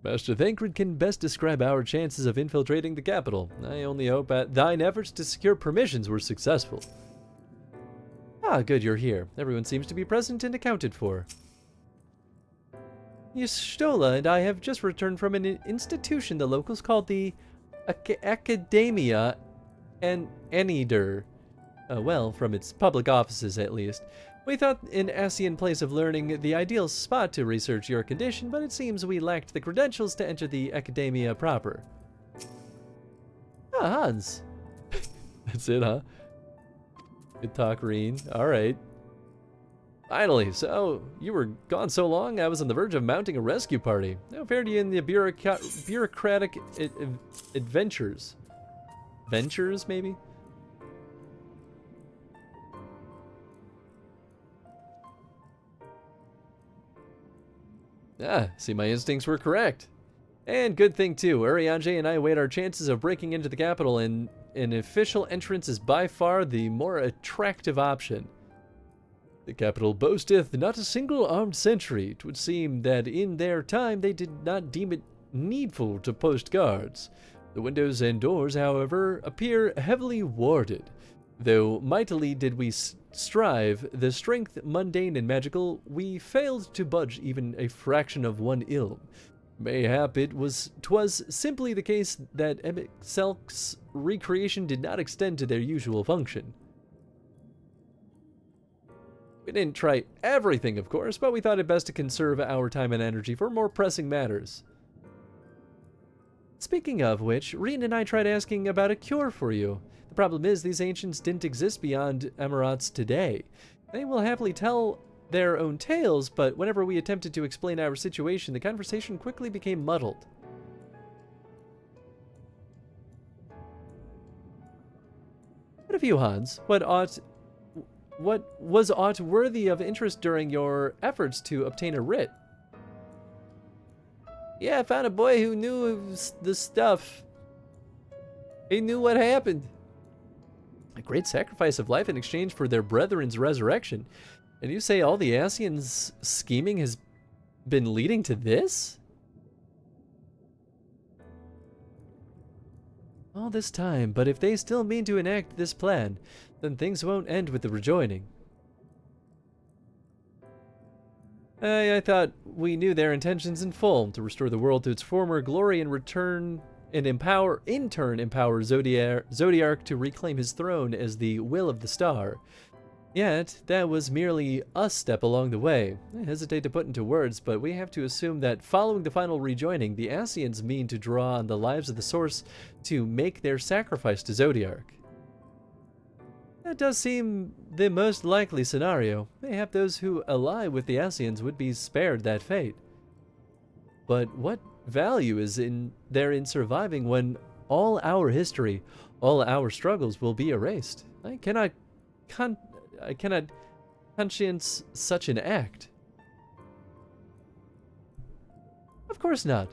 Master Thancred can best describe our chances of infiltrating the capital. I only hope that thine efforts to secure permissions were successful. Ah, good you're here. Everyone seems to be present and accounted for. Y'shtola and I have just returned from an institution the locals called the Academia Enider. Well, from its public offices at least. We thought an Asian place of learning the ideal spot to research your condition, but it seems we lacked the credentials to enter the Academia proper. Ah, Hans. That's it, huh? Good talk, Reen. Alright. Finally, so you were gone so long, I was on the verge of mounting a rescue party. How fared you in the bureaucratic adventures? Ventures, maybe? Ah, see, my instincts were correct. And good thing too, Urianger and I weighed our chances of breaking into the capital and an official entrance is by far the more attractive option. The capital boasteth not a single armed sentry. 'Twould seem that in their time they did not deem it needful to post guards. The windows and doors, however, appear heavily warded. Though mightily did we strive, the strength mundane and magical, we failed to budge even a fraction of one ilm. Mayhap 'twas simply the case that Emixelk's recreation did not extend to their usual function. We didn't try everything, of course, but we thought it best to conserve our time and energy for more pressing matters. Speaking of which, Reen and I tried asking about a cure for you. The problem is, these ancients didn't exist beyond Emerauts today. They will happily tell their own tales, but whenever we attempted to explain our situation, the conversation quickly became muddled. What of you, Hans? What was aught worthy of interest during your efforts to obtain a writ? Yeah, I found a boy who knew the stuff. He knew what happened. A great sacrifice of life in exchange for their brethren's resurrection. And you say all the Ascians' scheming has been leading to this? All this time, but if they still mean to enact this plan, then things won't end with the rejoining. I thought we knew their intentions in full, to restore the world to its former glory and in turn empower Zodiark to reclaim his throne as the will of the star. Yet, that was merely a step along the way. I hesitate to put into words, but we have to assume that following the final rejoining, the Ascians mean to draw on the lives of the Source to make their sacrifice to Zodiark. That does seem the most likely scenario. Mayhap those who ally with the Ascians would be spared that fate. But what value is there in surviving when all our history, all our struggles will be erased? I cannot conscience such an act. Of course not.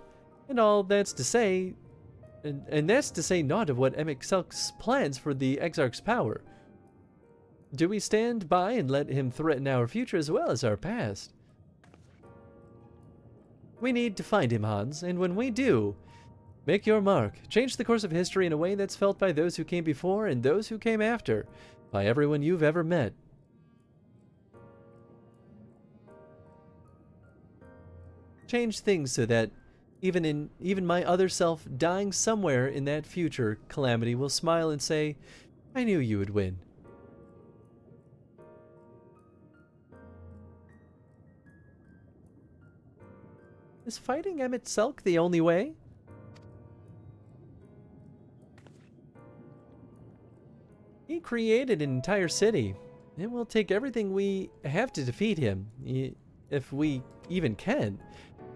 And all that's to say, and that's to say naught of what Emixelk's plans for the Exarch's power. Do we stand by and let him threaten our future as well as our past? We need to find him, Hans, and when we do, make your mark. Change the course of history in a way that's felt by those who came before and those who came after, by everyone you've ever met. Change things so that even my other self dying somewhere in that future calamity will smile and say, I knew you would win. Is fighting Emixelk the only way? He created an entire city. It will take everything we have to defeat him, if we even can.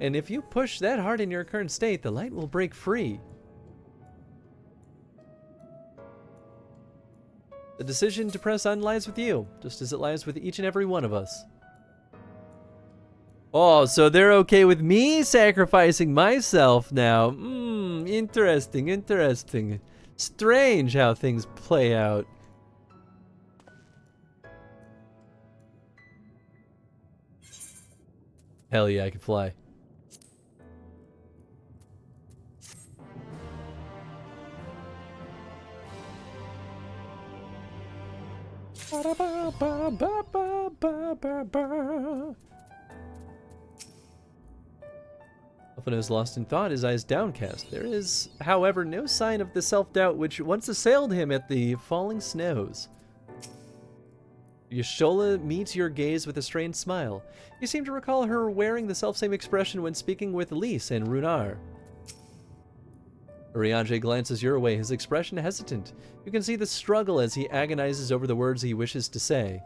And if you push that hard in your current state, the light will break free. The decision to press on lies with you, just as it lies with each and every one of us. Oh, so they're okay with me sacrificing myself now. Interesting, interesting. Strange how things play out. Hell yeah, I can fly. Elfino is lost in thought, his eyes downcast. There is, however, no sign of the self-doubt which once assailed him at the falling snows. Yashola meets your gaze with a strained smile. You seem to recall her wearing the selfsame expression when speaking with Lys and Runar. Urianger glances your way, his expression hesitant. You can see the struggle as he agonizes over the words he wishes to say.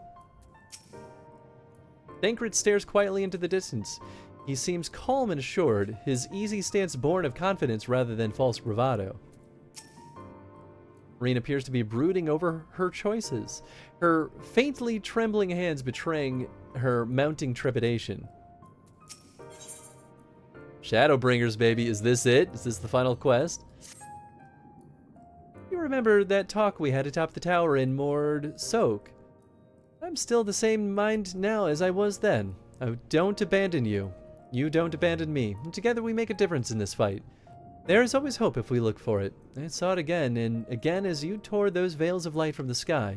Thancred stares quietly into the distance. He seems calm and assured, his easy stance born of confidence rather than false bravado. Reen appears to be brooding over her choices, her faintly trembling hands betraying her mounting trepidation. Shadowbringers, baby, is this it? Is this the final quest? You remember that talk we had atop the tower in Mord Soak. I'm still the same mind now as I was then. I don't abandon you. You don't abandon me. And together we make a difference in this fight. There is always hope if we look for it. I saw it again and again as you tore those veils of light from the sky.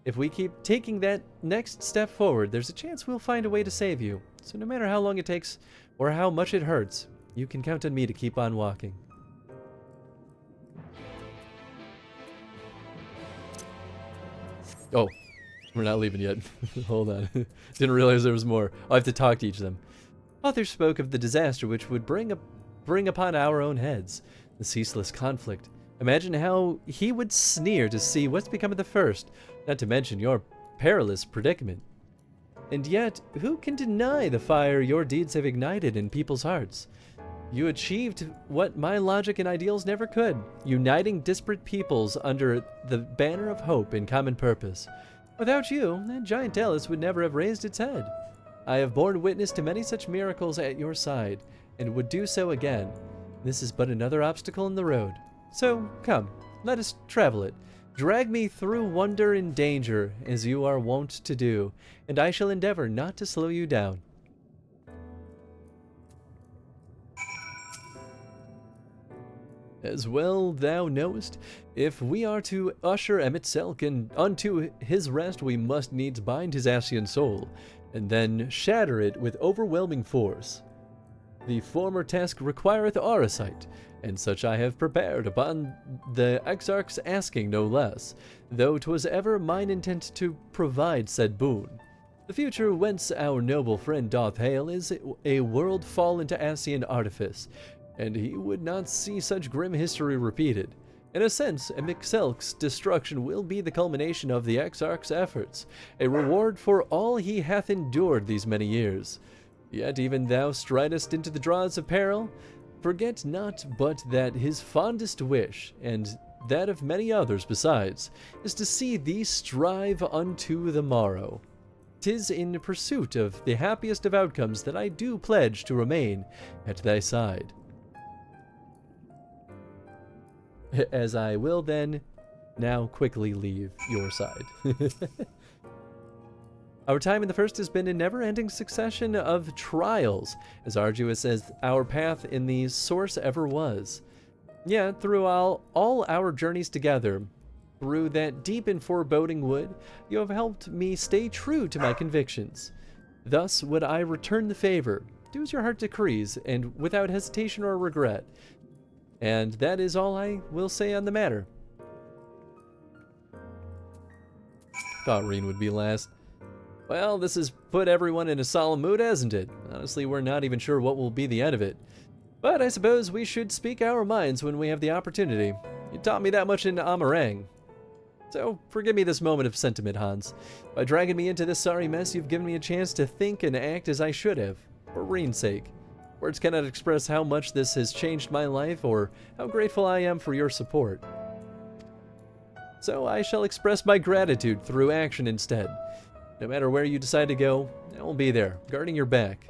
If we keep taking that next step forward, there's a chance we'll find a way to save you. So no matter how long it takes or how much it hurts, you can count on me to keep on walking. Oh, we're not leaving yet. Hold on. Didn't realize there was more. I'll have to talk to each of them. Vauthry spoke of the disaster which would bring upon our own heads, the ceaseless conflict. Imagine how he would sneer to see what's become of the first, not to mention your perilous predicament. And yet, who can deny the fire your deeds have ignited in people's hearts? You achieved what my logic and ideals never could, uniting disparate peoples under the banner of hope and common purpose. Without you, that giant Dallas would never have raised its head. I have borne witness to many such miracles at your side, and would do so again. This is but another obstacle in the road. So, come, let us travel it. Drag me through wonder and danger, as you are wont to do, and I shall endeavor not to slow you down. As well thou knowest, if we are to usher Emet-Selch unto his rest, we must needs bind his Ascian soul, and then shatter it with overwhelming force. The former task requireth Arisight, and such I have prepared upon the Exarch's asking no less, though 'twas ever mine intent to provide said boon. The future whence our noble friend doth hail is a world fall into Ascian artifice, and he would not see such grim history repeated. In a sense, Emet-Selch's destruction will be the culmination of the Exarch's efforts, a reward for all he hath endured these many years. Yet even thou stridest into the jaws of peril. Forget not but that his fondest wish, and that of many others besides, is to see thee strive unto the morrow. 'Tis in pursuit of the happiest of outcomes that I do pledge to remain at thy side. As I will then now quickly leave your side. Our time in the First has been a never-ending succession of trials, as arduous as our path in the Source ever was. Yet, through all our journeys together, through that deep and foreboding wood, you have helped me stay true to my convictions. Thus would I return the favor, do as your heart decrees, and without hesitation or regret. And that is all I will say on the matter. Thought Reen would be last. Well, this has put everyone in a solemn mood, hasn't it? Honestly, we're not even sure what will be the end of it. But I suppose we should speak our minds when we have the opportunity. You taught me that much in Amarang. So, forgive me this moment of sentiment, Hans. By dragging me into this sorry mess, you've given me a chance to think and act as I should have, for Reen's sake. Words cannot express how much this has changed my life or how grateful I am for your support. So I shall express my gratitude through action instead. No matter where you decide to go, I will be there, guarding your back.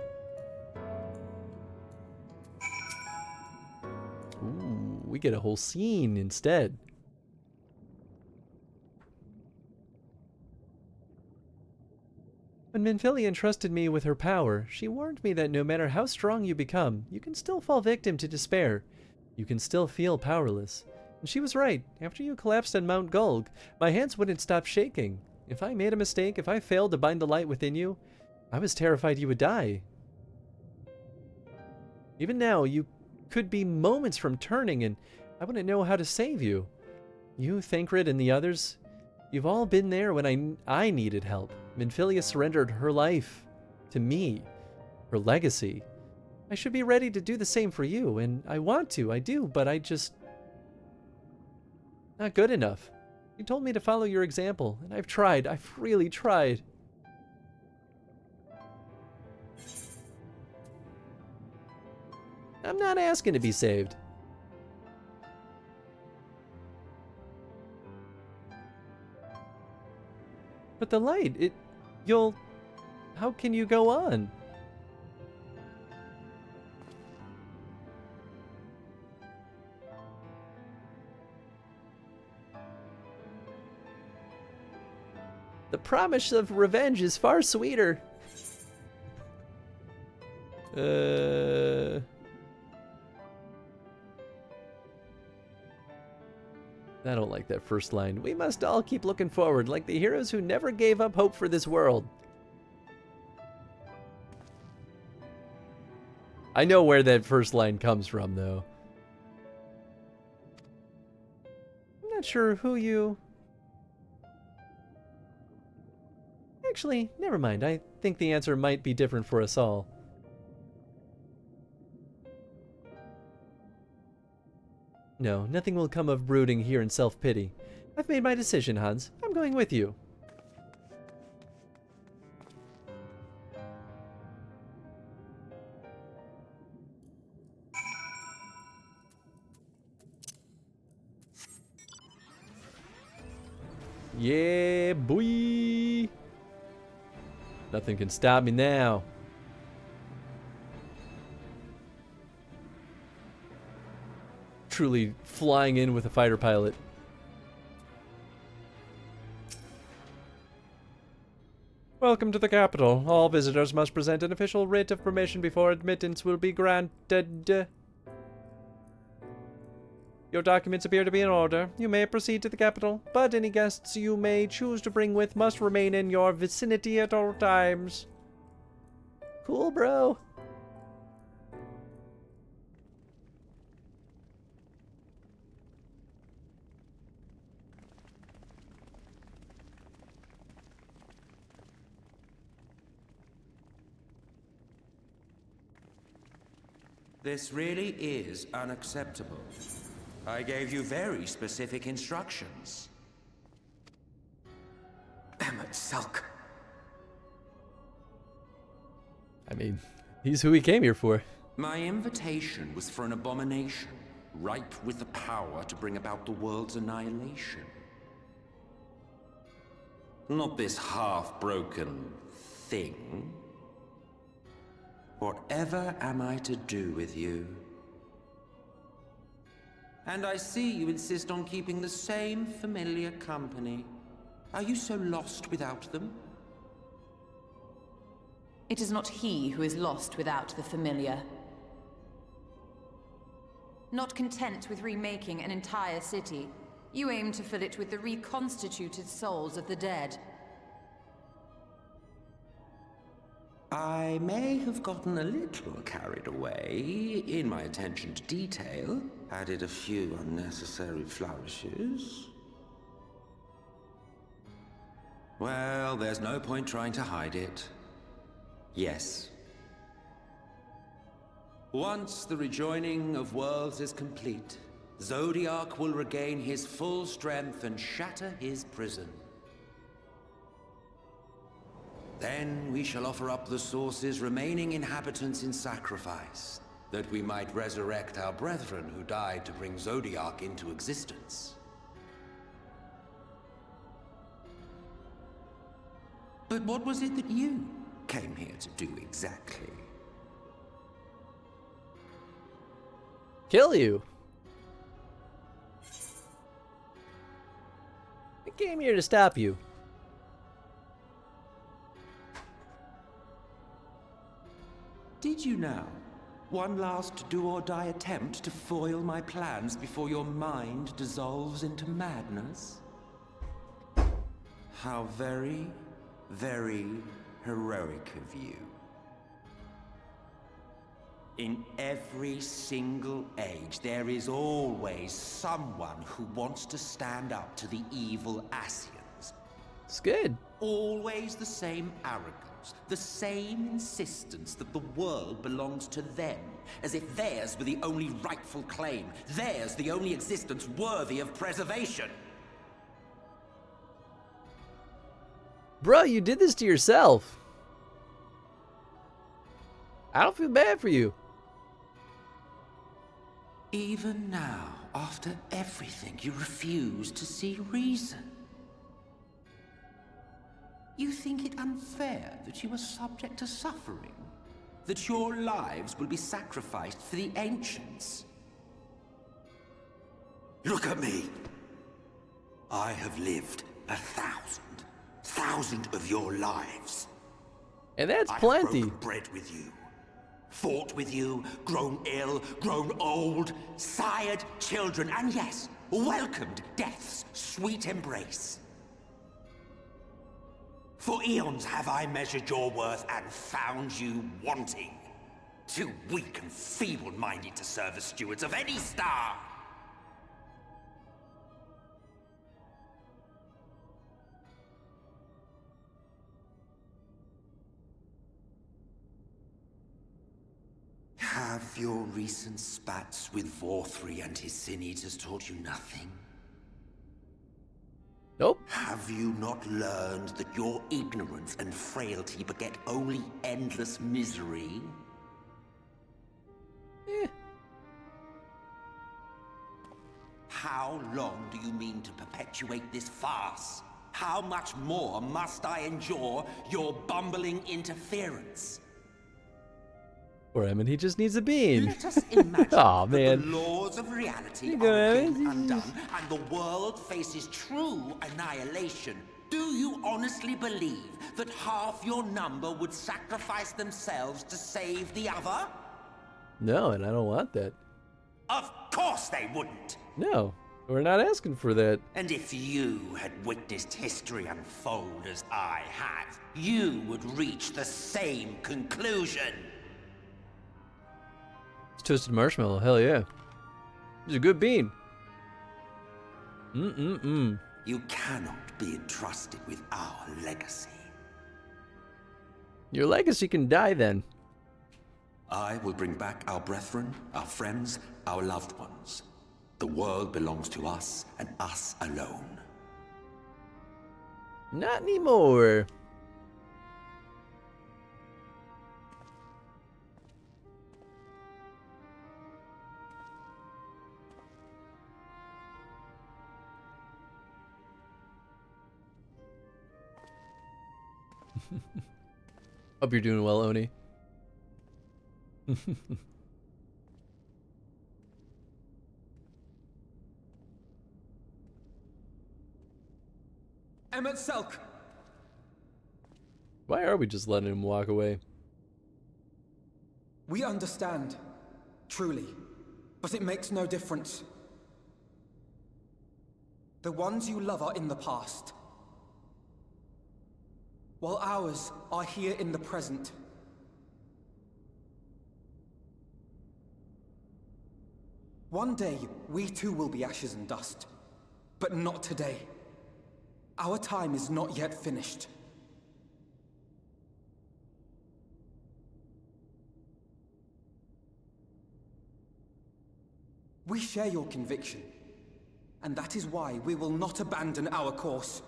Ooh, we get a whole scene instead. When Minfilia entrusted me with her power, she warned me that no matter how strong you become, you can still fall victim to despair. You can still feel powerless. And she was right. After you collapsed on Mount Gulg, my hands wouldn't stop shaking. If I made a mistake, if I failed to bind the light within you, I was terrified you would die. Even now, you could be moments from turning, and I wouldn't know how to save you. You, Thancred, and the others, you've all been there when I needed help. Minfilia surrendered her life to me, her legacy. I should be ready to do the same for you, and I want to, I do, but I just... not good enough. You told me to follow your example, and I've tried. I've really tried. I'm not asking to be saved. But the light, how can you go on? The promise of revenge is far sweeter. I don't like that first line. We must all keep looking forward, like the heroes who never gave up hope for this world. I know where that first line comes from, though. I'm not sure who you... Actually, never mind. I think the answer might be different for us all. No, nothing will come of brooding here in self-pity. I've made my decision, Hans. I'm going with you. Yeah, boy! Nothing can stop me now. Truly flying in with a fighter pilot. Welcome to the capital. All visitors must present an official writ of permission before admittance will be granted. Your documents appear to be in order. You may proceed to the capital, but any guests you may choose to bring with must remain in your vicinity at all times. Cool, bro. This really is unacceptable. I gave you very specific instructions. Emmett Selk. I mean, he's who he came here for. My invitation was for an abomination, ripe with the power to bring about the world's annihilation. Not this half-broken thing. Whatever am I to do with you? And I see you insist on keeping the same familiar company. Are you so lost without them? It is not he who is lost without the familiar. Not content with remaking an entire city, you aim to fill it with the reconstituted souls of the dead. I may have gotten a little carried away in my attention to detail, added a few unnecessary flourishes. Well, there's no point trying to hide it. Yes. Once the rejoining of worlds is complete, Zodiac will regain his full strength and shatter his prison. Then we shall offer up the Source's remaining inhabitants in sacrifice, that we might resurrect our brethren who died to bring Zodiac into existence. But what was it that you came here to do exactly? Kill you. I came here to stop you. Did you now? One last do-or-die attempt to foil my plans before your mind dissolves into madness? How very, very heroic of you. In every single age, there is always someone who wants to stand up to the evil Ascians. It's good. Always the same arrogance, the same insistence that the world belongs to them, as if theirs were the only rightful claim, theirs the only existence worthy of preservation. Bro, you did this to yourself. I don't feel bad for you. Even now, after everything, you refuse to see reason. You think it unfair that you are subject to suffering? That your lives will be sacrificed for the ancients? Look at me! I have lived 1,000, 1,000 of your lives. And that's I've plenty. broken bread with you, fought with you, grown ill, grown old, sired children, and yes, welcomed death's sweet embrace. For eons have I measured your worth and found you wanting. Too weak and feeble-minded to serve as stewards of any star. Have your recent spats with Vauthry and his Sin Eaters taught you nothing? Nope. Have you not learned that your ignorance and frailty beget only endless misery? How long do you mean to perpetuate this farce? How much more must I endure your bumbling interference? Or I mean, he just needs a bean. Let us imagine Aw, that man. the laws of reality You are go, again undone and the world faces true annihilation. Do you honestly believe that half your number would sacrifice themselves to save the other? No, and I don't want that. Of course they wouldn't. No, we're not asking for that. And if you had witnessed history unfold as I have, you would reach the same conclusion. It's toasted marshmallow. Hell yeah. It's a good bean. You cannot be entrusted with our legacy. Your legacy can die then. I will bring back our brethren, our friends, our loved ones. The world belongs to us and us alone. Not anymore. Hope you're doing well, Oni. Emmett Selk! Why are we just letting him walk away? We understand, truly, but it makes no difference. The ones you love are in the past, while ours are here in the present. One day, we too will be ashes and dust, but not today. Our time is not yet finished. We share your conviction, and that is why we will not abandon our course.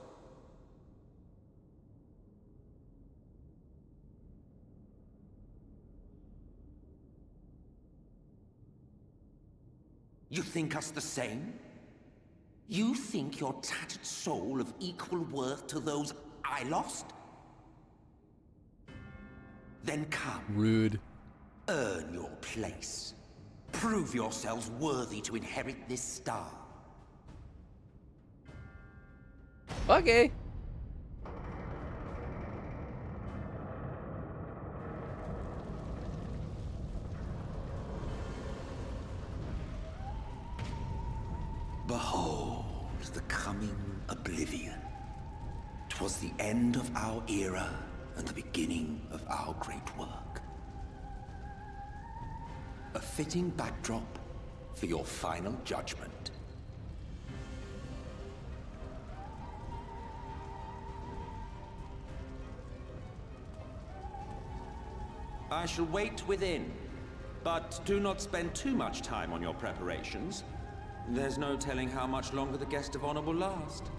You think us the same? You think your tattered soul of equal worth to those I lost? Then come. Rude. Earn your place. Prove yourselves worthy to inherit this star. Okay. Behold the coming oblivion. 'Twas the end of our era and the beginning of our great work. A fitting backdrop for your final judgment. I shall wait within, but do not spend too much time on your preparations. There's no telling how much longer the guest of honor will last.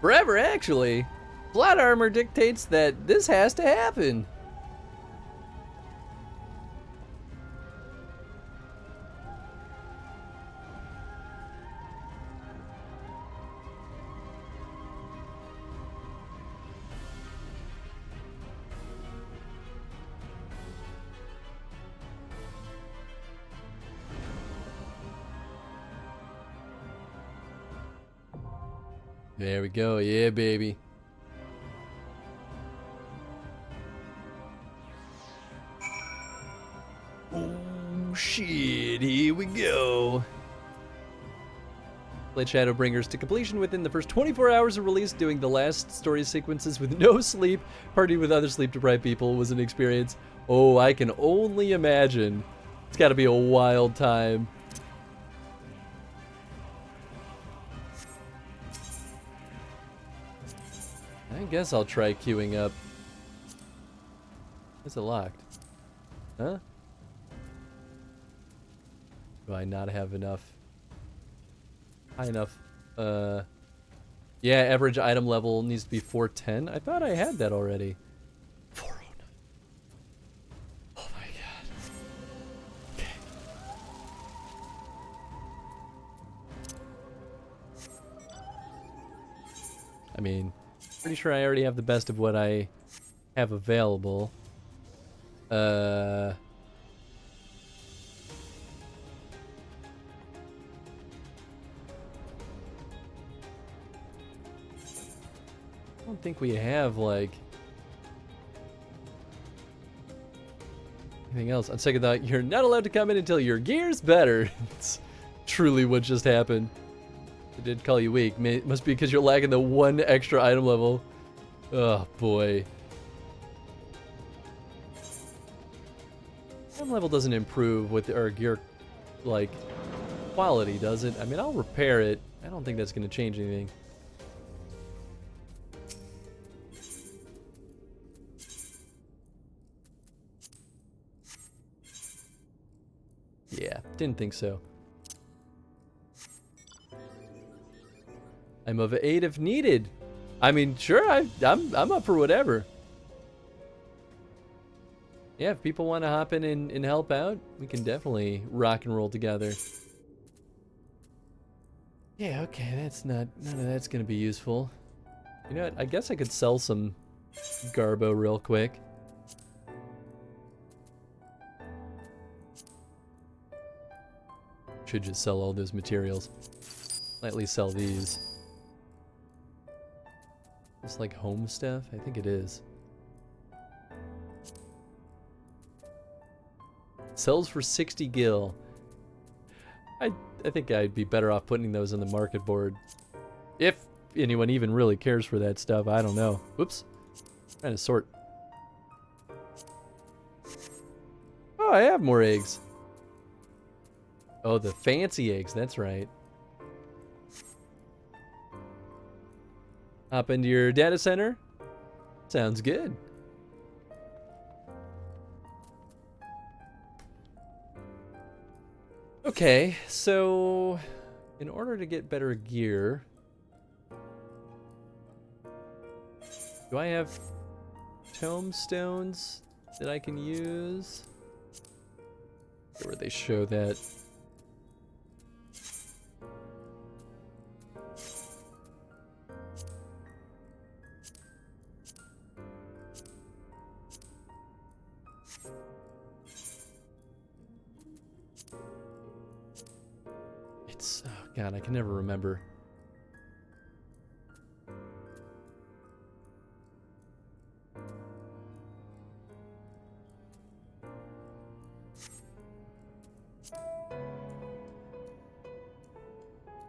Forever, actually. Plot armor dictates that this has to happen. There we go. Yeah, baby. Oh, shit. Here we go. Played Shadowbringers to completion within the first 24 hours of release, doing the last story sequences with no sleep. Partying with other sleep-deprived people was an experience. Oh, I can only imagine. It's got to be a wild time. I guess I'll try queuing up. Is it locked? Huh? Do I not have enough? High enough. Yeah, average item level needs to be 410. I thought I had that already. 409. Oh my god. Okay. I mean, pretty sure I already have the best of what I have available. I don't think we have, like, anything else. On second thought, you're not allowed to come in until your gear's better. It's truly what just happened. I did call you weak. Must be because you're lacking the one extra item level. Oh, boy. Item level doesn't improve with our gear, like, quality, does it? I mean, I'll repair it. I don't think that's going to change anything. Yeah, didn't think so. I'm of aid if needed. I mean, sure, I'm up for whatever. Yeah, if people want to hop in and help out, we can definitely rock and roll together. Yeah, okay, none of that's gonna be useful. You know what? I guess I could sell some Garbo real quick. Should just sell all those materials. At least sell these. It's like home stuff? I think it is. Sells for 60 gil. I think I'd be better off putting those on the market board. If anyone even really cares for that stuff, I don't know. Whoops. Trying to sort. Oh, I have more eggs. Oh, the fancy eggs, that's right. Hop into your data center. Sounds good. Okay, so in order to get better gear, do I have tombstones that I can use? Where they show that. It's, oh god, I can never remember.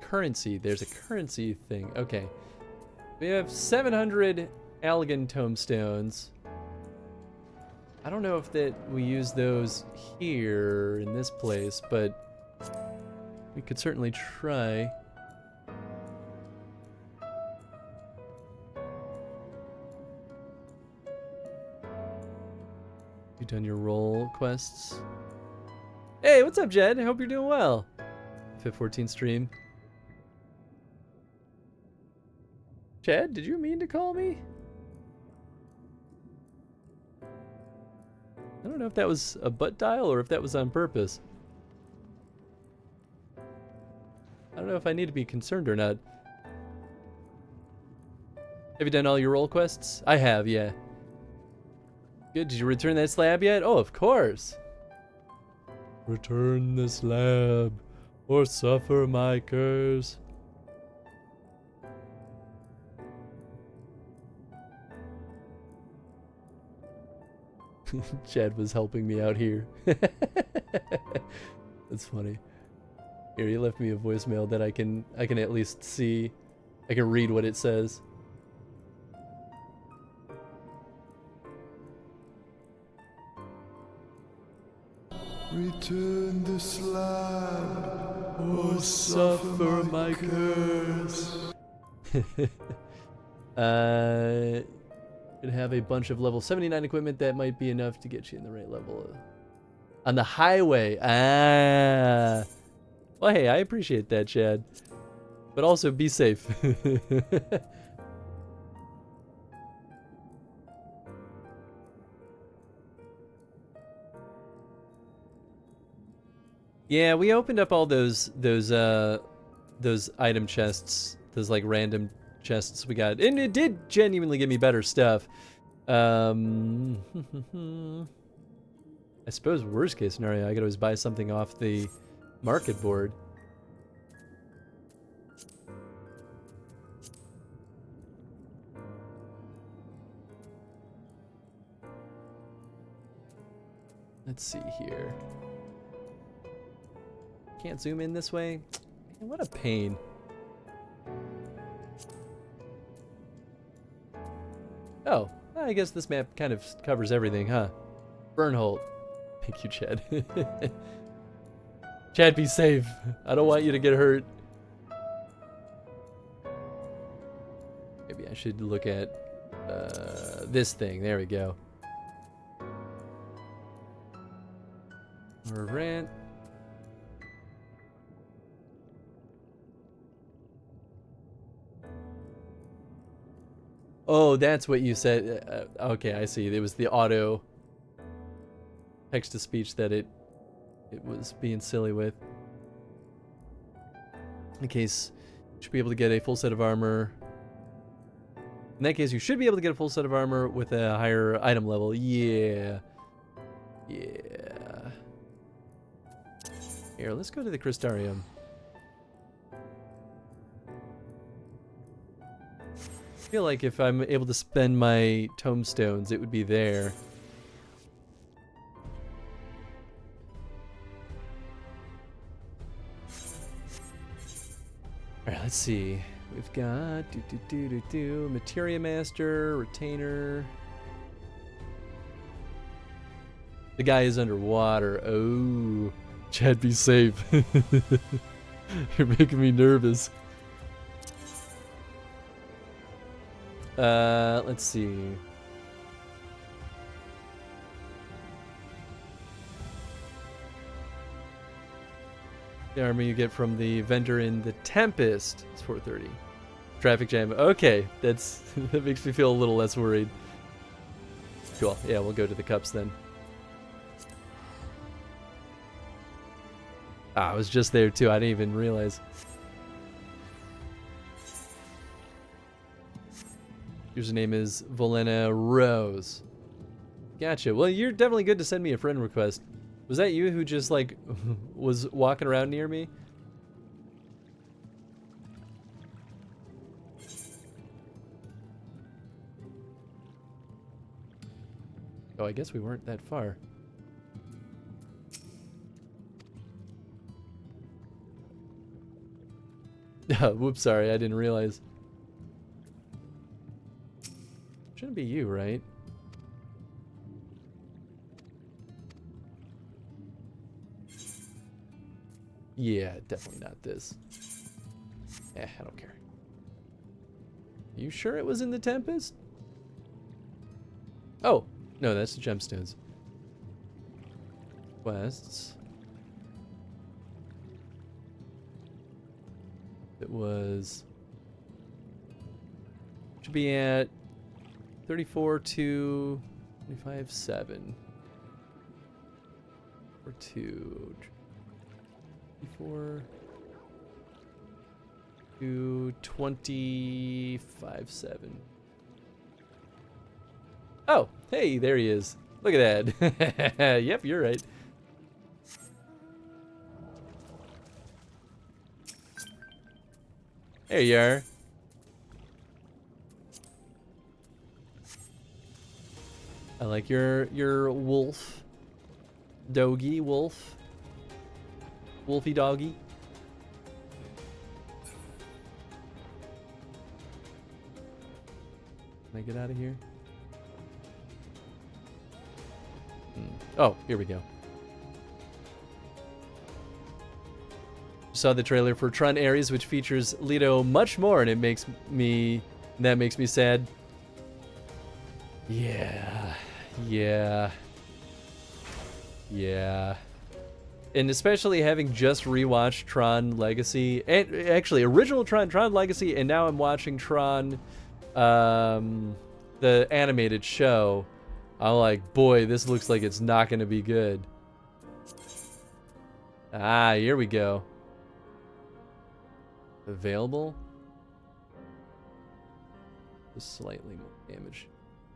Currency, there's a currency thing. Okay. We have 700 Allegan tombstones. I don't know if that we use those here in this place, but we could certainly try. You done your role quests? Hey, what's up, Jed? I hope you're doing well. FF14 stream. Chad, did you mean to call me? I don't know if that was a butt dial or if that was on purpose. I don't know if I need to be concerned or not. Have you done all your role quests? I have, yeah. Good, did you return that slab yet? Oh, of course. Return the slab, or suffer my curse. Chad was helping me out here. That's funny. Here, he left me a voicemail that I can at least see. I can read what it says. Return the slab, or suffer my curse. Should have a bunch of level 79 equipment that might be enough to get you in the right level. On the highway. Ah. Well, hey, I appreciate that, Chad. But also, be safe. Yeah, we opened up all those item chests, those like random chests we got, and it did genuinely give me better stuff. I suppose worst case scenario, I could always buy something off the market board. Let's see here. Can't zoom in this way. Man, what a pain. Oh, I guess this map kind of covers everything, huh? Burnholt. Thank you, Chad. Chad, be safe. I don't want you to get hurt. Maybe I should look at this thing. There we go. Rant. Oh, that's what you said. Okay, I see. It was the auto text-to-speech that it was being silly with. In case, you should be able to get a full set of armor. In that case, you should be able to get a full set of armor with a higher item level. Yeah. Yeah. Here, let's go to the Crystarium. I feel like if I'm able to spend my tomestones, it would be there. Alright, let's see. We've got Materia Master, Retainer. The guy is underwater. Oh, Chad, be safe. You're making me nervous. Let's see. The armor you get from the vendor in the Tempest is 430. Traffic jam. Okay, that makes me feel a little less worried. Cool. Yeah, we'll go to the cups then. Ah, I was just there too. I didn't even realize. Username is Volena Rose. Gotcha. Well, you're definitely good to send me a friend request. Was that you who just, like, was walking around near me? Oh, I guess we weren't that far. Whoops, sorry, I didn't realize. Shouldn't be you, right? Yeah, definitely not this. I don't care. You sure it was in the Tempest? Oh, no, that's the gemstones. Quests. It was... should be at 34 to 25, 7. Or 2. 24 to 25, 7. Oh, hey, there he is. Look at that. Yep, you're right. There you are. I like your wolf. Doggy wolf. Wolfy doggy. Can I get out of here? Oh, here we go. Saw the trailer for Tron Ares, which features Leto much more, and that makes me sad. Yeah. And especially having just rewatched Tron Legacy, and actually original Tron Legacy, and now I'm watching Tron, the animated show. I'm like, boy, this looks like it's not going to be good. Ah, here we go. Available. Just slightly more damage.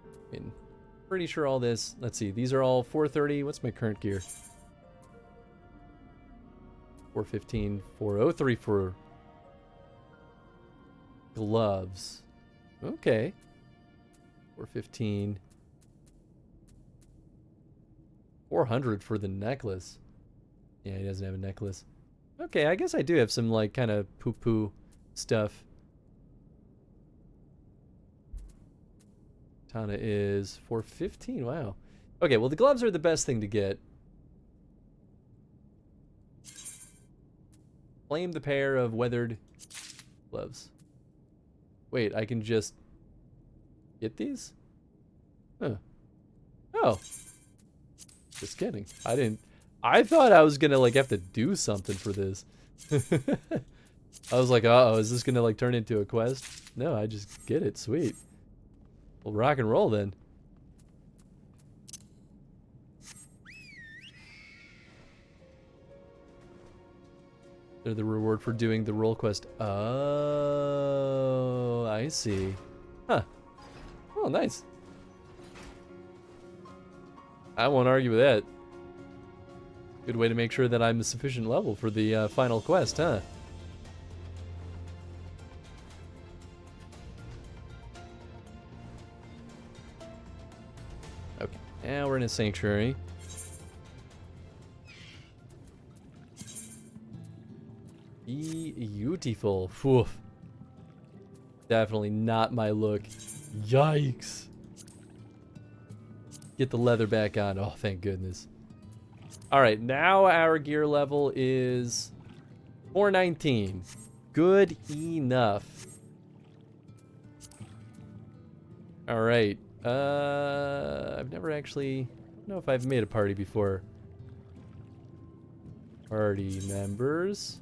I mean, pretty sure all this. Let's see. These are all 430. What's my current gear? 415, 403 for gloves. Okay. 415. 400 for the necklace. Yeah, he doesn't have a necklace. Okay, I guess I do have some, like, kind of poo-poo stuff. Tana is 415. Wow. Okay, well, the gloves are the best thing to get. Claim the pair of weathered gloves. Wait, I can just get these? Huh. Oh. Just kidding. I thought I was gonna, like, have to do something for this. I was like, uh-oh, is this gonna, like, turn into a quest? No, I just get it. Sweet. Well, rock and roll then. They're the reward for doing the roll quest. Oh, I see. Huh. Oh, nice. I won't argue with that. Good way to make sure that I'm a sufficient level for the final quest, huh? Okay, now we're in a sanctuary. Beautiful. Phew. Definitely not my look. Yikes. Get the leather back on. Oh, thank goodness. All right, now our gear level is 419. Good enough. All right. I've never actually... I don't know if I've made a party before. Party members.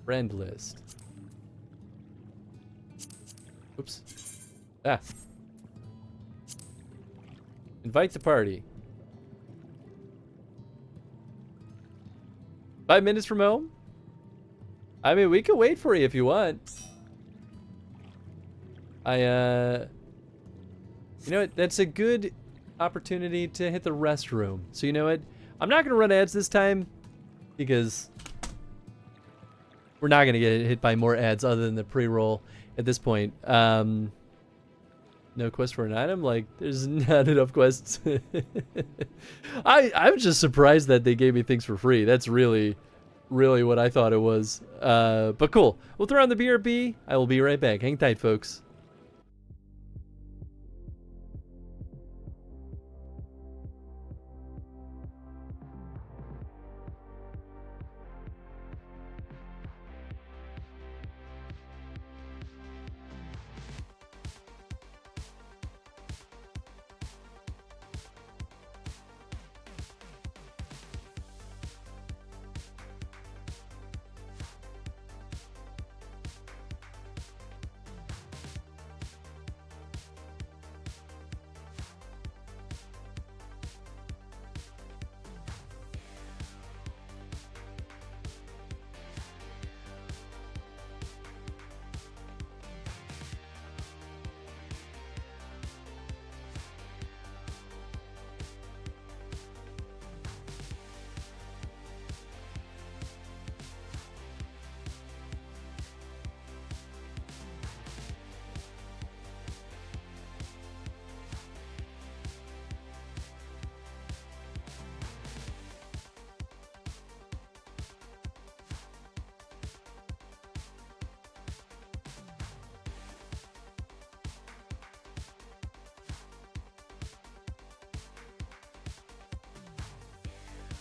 Friend list. Oops. Ah. Invite to party. 5 minutes from home? I mean, we can wait for you if you want. You know what? That's a good opportunity to hit the restroom. So you know what? I'm not going to run ads this time because we're not going to get hit by more ads other than the pre-roll at this point. No quest for an item? Like, there's not enough quests. I'm just surprised that they gave me things for free. That's really what I thought it was. But cool. We'll throw on the BRB. I will be right back. Hang tight, folks.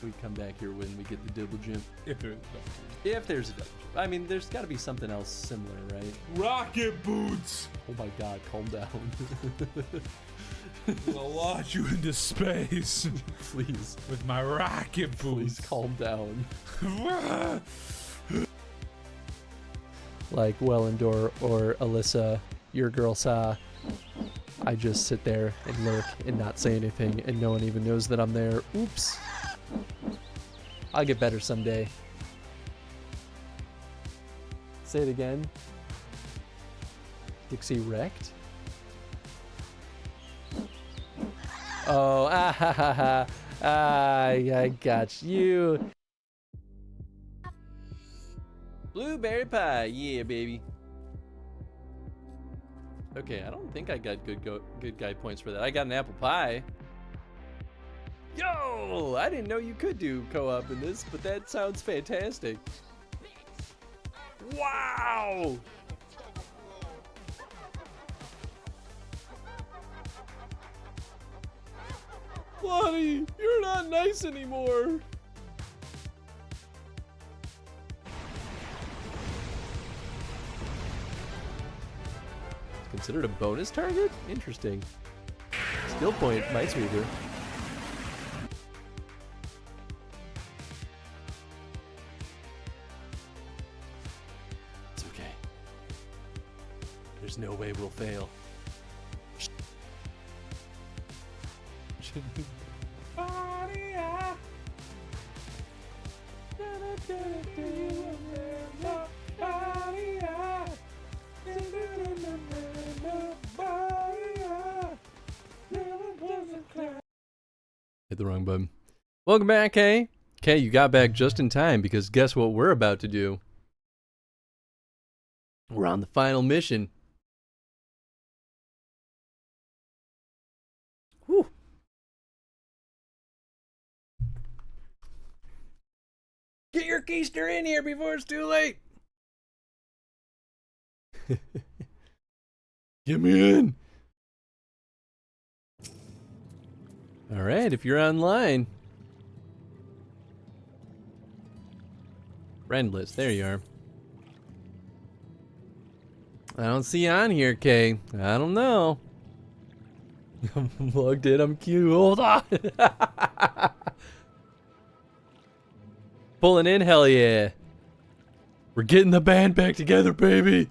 We come back here when we get the double jump. If there's If there's a double jump. I mean, there's got to be something else similar, right? rocket boots. Oh my god, calm down. I'll launch you into space. Please. With my rocket boots. Please calm down. Like Wellendor or Alyssa, your girl saw. I just sit there and lurk and not say anything, and no one even knows that I'm there. Oops. I'll get better someday. Say it again. Dixie wrecked? Oh, ah ha ha ha. I got you. Blueberry pie, yeah, baby. Okay, I don't think I got good guy points for that. I got an apple pie. Yo, I didn't know you could do co-op in this, but that sounds fantastic. Wow. Lonnie, you're not nice anymore. Considered a bonus target? Interesting. Skill point, Minesweeper. It's okay. There's no way we'll fail. Hit the wrong button. Welcome back, Kay. Kay, you got back just in time because guess what we're about to do? We're on the final mission. Whew. Get your keister in here before it's too late. Get me in. All right, if you're online. Friend list, there you are. I don't see you on here, Kay. I don't know. I'm logged in, I'm cute. Hold on. Pulling in, hell yeah. We're getting the band back together, baby.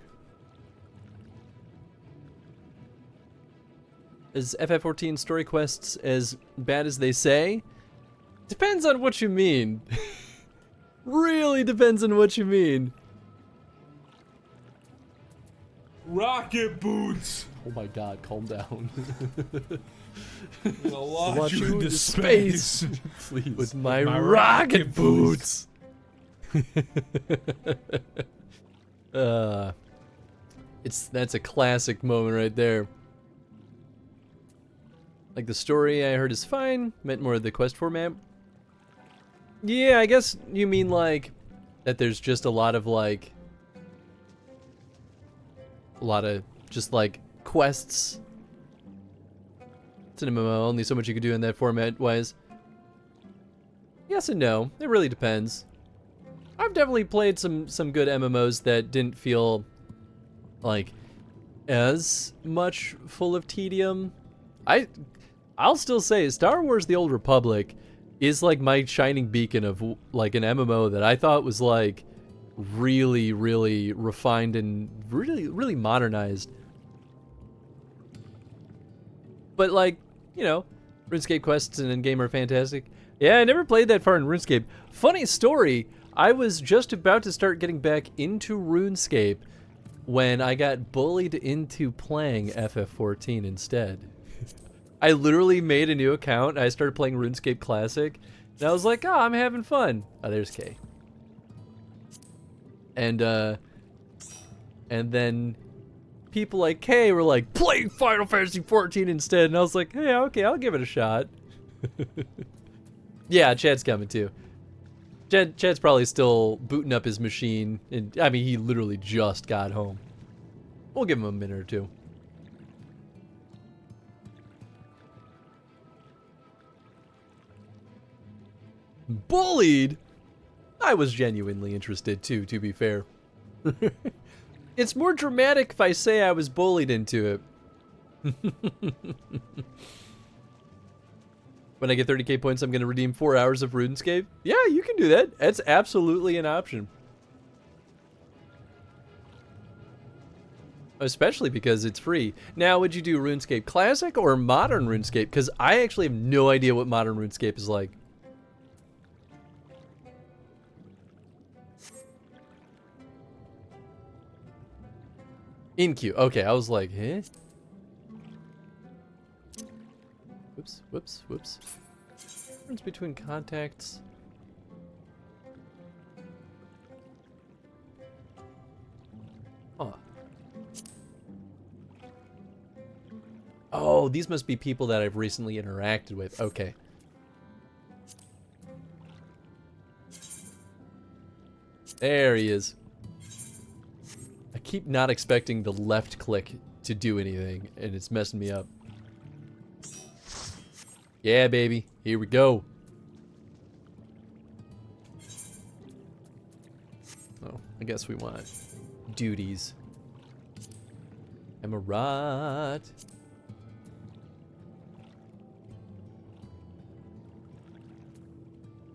Is FF14 story quests as bad as they say? Depends on what you mean. Really depends on what you mean. Rocket boots. Oh my god, calm down. I'll launch you into space. Please. With my rocket boots. That's a classic moment right there. Like, the story I heard is fine, meant more of the quest format. Yeah, I guess you mean, like, that there's just a lot of, just, like, quests. It's an MMO, only so much you could do in that format-wise. Yes and no, it really depends. I've definitely played some good MMOs that didn't feel, like, as much full of tedium. I'll still say Star Wars The Old Republic is like my shining beacon of like an MMO that I thought was like really, really refined and really, really modernized. But like, you know, RuneScape quests and in-game are fantastic. Yeah, I never played that far in RuneScape. Funny story, I was just about to start getting back into RuneScape when I got bullied into playing FF14 instead. I literally made a new account, and I started playing RuneScape Classic, and I was like, oh, I'm having fun. Oh, there's Kay. And then people like Kay were like, play Final Fantasy 14 instead, and I was like, hey, okay, I'll give it a shot. Yeah, Chad's coming too. Chad's probably still booting up his machine, and I mean, he literally just got home. We'll give him a minute or two. Bullied? I was genuinely interested too, to be fair. It's more dramatic if I say I was bullied into it. When I get 30k points, I'm going to redeem 4 hours of RuneScape. Yeah, you can do that. That's absolutely an option. Especially because it's free. Now, would you do RuneScape Classic or Modern RuneScape? Because I actually have no idea what Modern RuneScape is like. In queue. Okay, I was like, eh? Whoops, whoops, whoops. Difference between contacts. Huh. Oh, these must be people that I've recently interacted with. Okay. There he is. I keep not expecting the left click to do anything, and it's messing me up. Yeah, baby. Here we go. Oh, I guess we want duties. Emerald.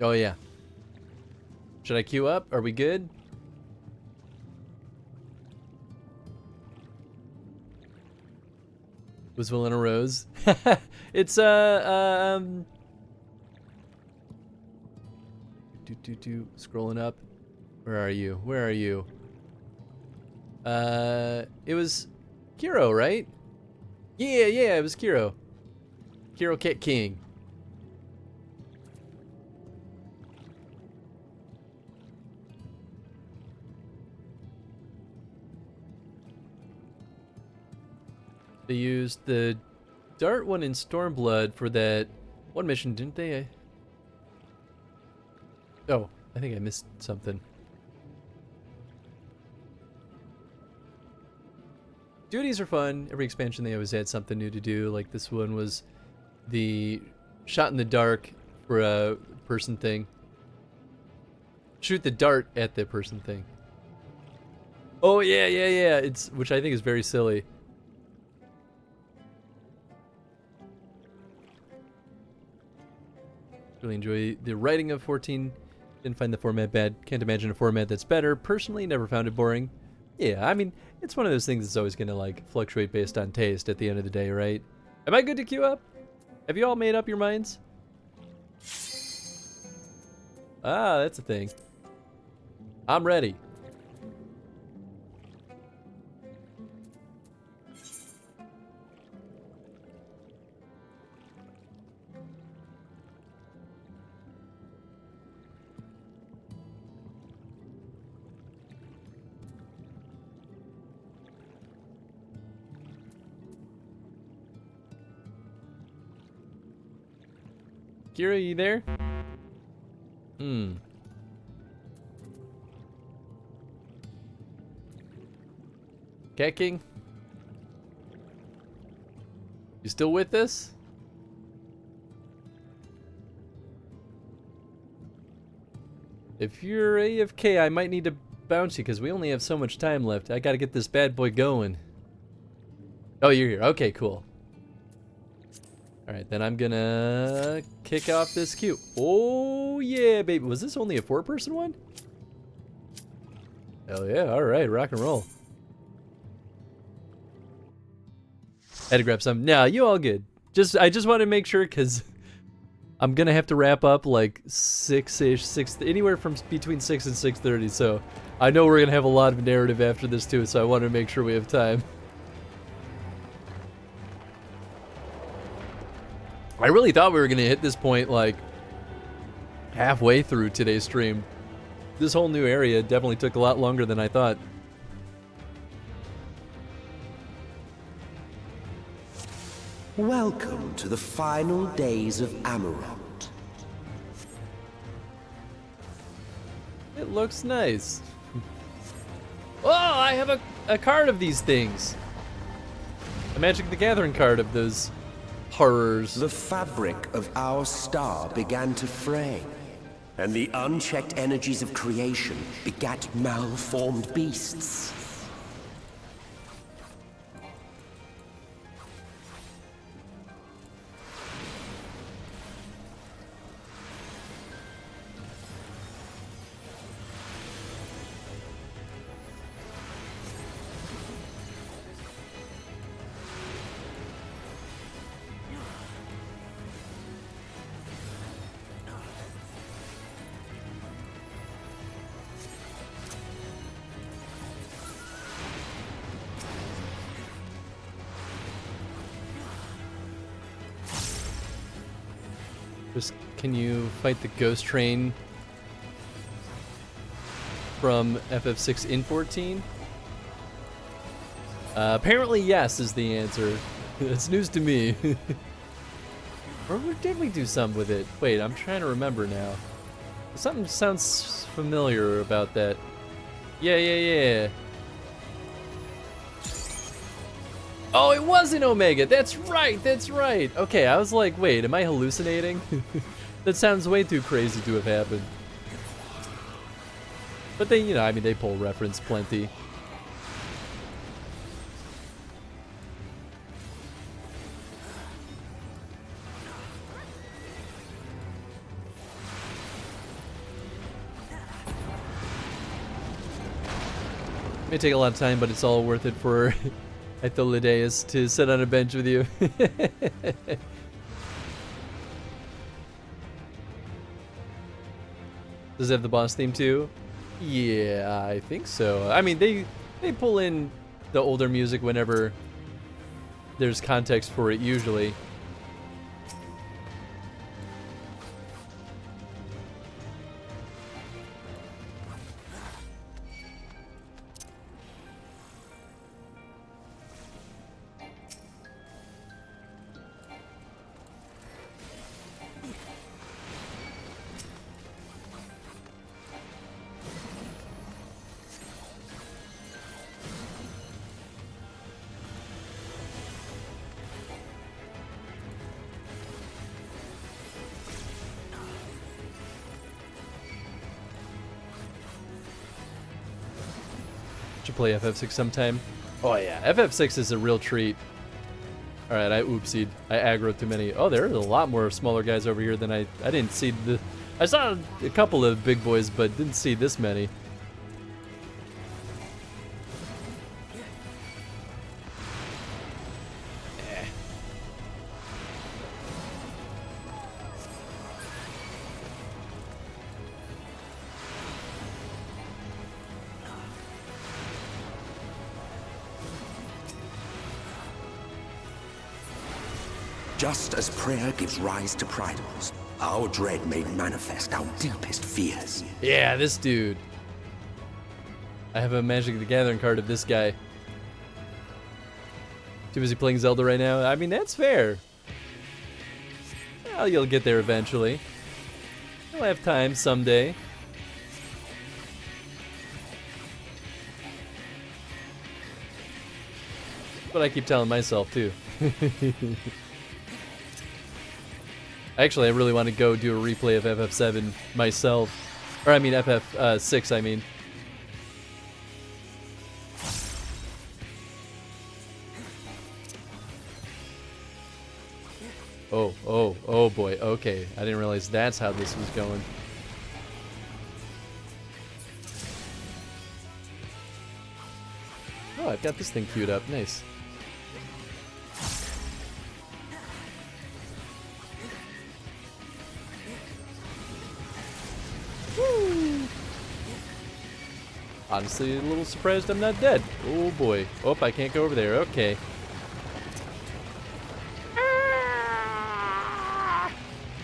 Oh, yeah. Should I queue up? Are we good? Was Valena Rose? It's scrolling up. Where are you? Where are you? It was Kiro, right? Yeah, it was Kiro. Kiro Kit King. They used the Dart one in Stormblood for that one mission, didn't they? Oh, I think I missed something. Duties are fun. Every expansion they always add something new to do. Like this one was the shot in the dark for a person thing. Shoot the dart at the person thing. Oh yeah. It's which I think is very silly. Really enjoy the writing of 14. Didn't find the format bad. Can't imagine a format that's better. Personally, never found it boring. Yeah, I mean, it's one of those things that's always going to like fluctuate based on taste at the end of the day, right? Am I good to queue up? Have you all made up your minds? Ah, that's a thing. I'm ready. Kira, you there? Cat King? You still with us? If you're AFK, I might need to bounce you because we only have so much time left. I gotta get this bad boy going. Oh, you're here. Okay, cool. Alright, then I'm gonna kick off this queue. Oh, yeah, baby. Was this only a 4-person one? Hell yeah. Alright, rock and roll. Had to grab some. No, you all good. I just want to make sure because I'm gonna have to wrap up like 6-ish, anywhere from between 6 and 6:30. So I know we're gonna have a lot of narrative after this too. So I want to make sure we have time. I really thought we were gonna hit this point like halfway through today's stream. This whole new area definitely took a lot longer than I thought. Welcome to the final days of Amarant. It looks nice. Oh, I have a card of these things. A Magic the Gathering card of those horrors. The fabric of our star began to fray. And the unchecked energies of creation begat malformed beasts. Just, can you fight the ghost train from FF6 in 14? Apparently yes is the answer. That's news to me. Or did we do something with it? Wait, I'm trying to remember now. Something sounds familiar about that. Yeah. Oh, it was in Omega. That's right. Okay, I was like, wait, am I hallucinating? That sounds way too crazy to have happened. But they, I mean, they pull reference plenty. May take a lot of time, but it's all worth it for Aetholideus to sit on a bench with you. Does it have the boss theme too? Yeah, I think so. I mean, they pull in the older music whenever there's context for it, usually. Should play FF6 sometime. Oh yeah, FF6 is a real treat. Alright, I oopsied. I aggroed too many. Oh, there's a lot more smaller guys over here than I didn't see the... I saw a couple of big boys, but didn't see this many. Just as prayer gives rise to pridals, our dread made manifest our deepest fears. Yeah, this dude. I have a Magic the Gathering card of this guy. Too busy playing Zelda right now? I mean, that's fair. Well, you'll get there eventually. You'll have time someday. But I keep telling myself, too. Actually, I really want to go do a replay of FF7 myself. Or, I mean, FF6, I mean. Oh boy, okay. I didn't realize that's how this was going. Oh, I've got this thing queued up. Nice. Honestly, a little surprised I'm not dead. Oh boy. Oh, I can't go over there. Okay.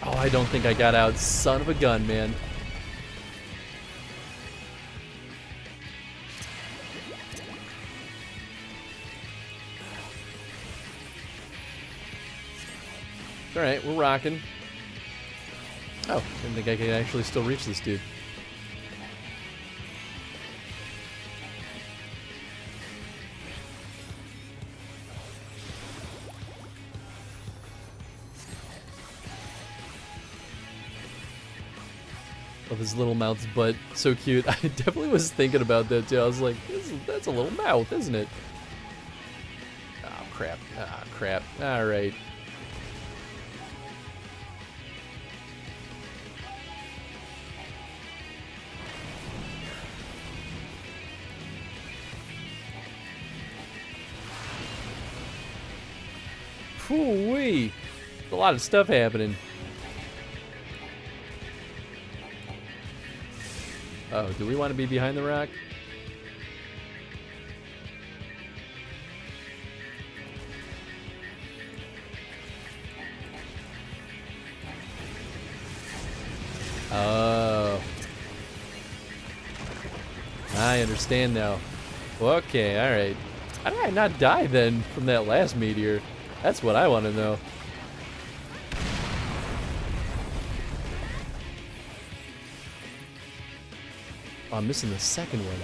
Oh, I don't think I got out. Son of a gun, man. Alright, we're rocking. Oh, didn't think I could actually still reach this dude. of his little mouth's butt. So cute. I definitely was thinking about that too. I was like, that's a little mouth, isn't it? Oh, crap. Ah, crap. All right. Whoo-wee. A lot of stuff happening. Oh, do we want to be behind the rock? Oh. I understand now. Okay, alright. How did I not die then from that last meteor? That's what I want to know. Oh, I'm missing the second one.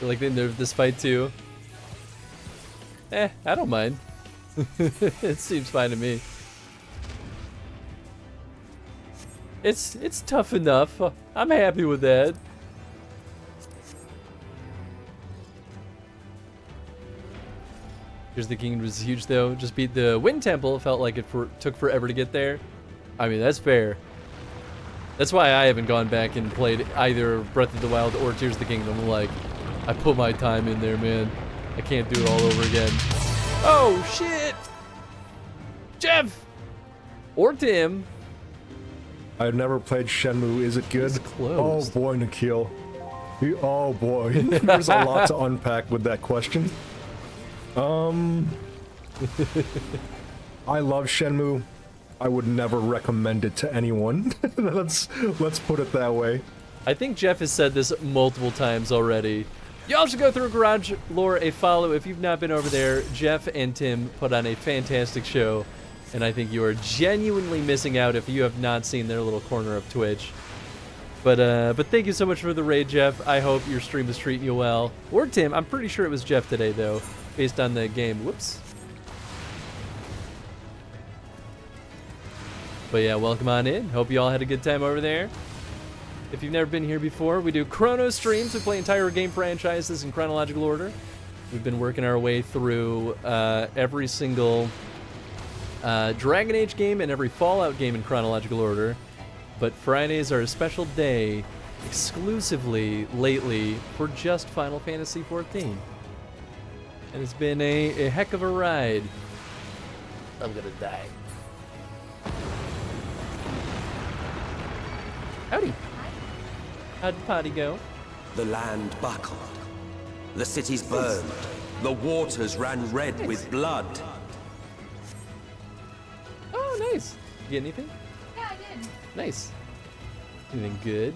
I like the end of this fight too. I don't mind. It seems fine to me. It's tough enough. I'm happy with that. Here's the Kingdom was huge though. Just beat the Wind Temple. It felt like it took forever to get there. I mean, that's fair. That's why I haven't gone back and played either Breath of the Wild or Tears of the Kingdom. Like, I put my time in there, man. I can't do it all over again. Oh, shit! Jeff! Or Tim. I've never played Shenmue. Is it good? Oh boy, Nikhil. Oh boy. There's a lot to unpack with that question. I love Shenmue. I would never recommend it to anyone. Let's put it that way. I think Jeff has said this multiple times already. Y'all should go through Garage Lore a follow if you've not been over there. Jeff and Tim put on a fantastic show, and I think you are genuinely missing out if you have not seen their little corner of Twitch. But thank you so much for the raid, Jeff. I hope your stream is treating you well. Or Tim. I'm pretty sure it was Jeff today, though, based on the game. Whoops. But yeah, welcome on in. Hope you all had a good time over there. If you've never been here before, we do chrono streams. We play entire game franchises in chronological order. We've been working our way through every single Dragon Age game and every Fallout game in chronological order. But Fridays are a special day exclusively lately for just Final Fantasy XIV. And it's been a heck of a ride. I'm gonna die. Howdy. How'd the party go? The land buckled. The cities burned. The waters ran red with blood. Oh, nice. You get anything? Yeah, I did. Nice. Anything good?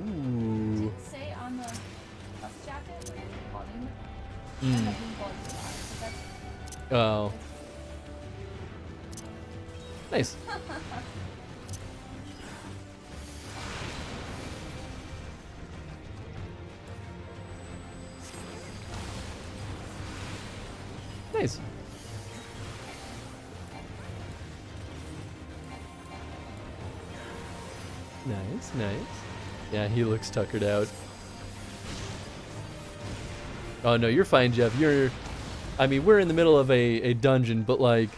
Ooh. Did it say on the bus jacket volume? Mm. Oh. Nice. Nice. Nice, nice. Yeah, he looks tuckered out. Oh no, you're fine, Jeff. I mean, we're in the middle of a dungeon, but like,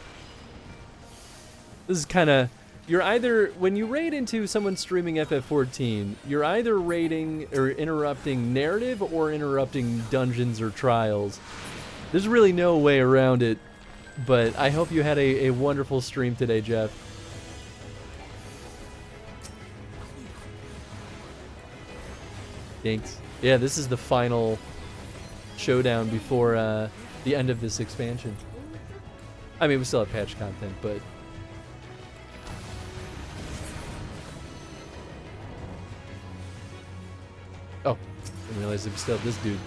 this is kind of, you're either, when you raid into someone streaming FF14, you're either raiding or interrupting narrative or interrupting dungeons or trials. There's really no way around it, but I hope you had a wonderful stream today, Jeff. Thanks. Yeah, this is the final showdown before the end of this expansion. I mean, we still have patch content, but... Oh, I didn't realize we still have this dude.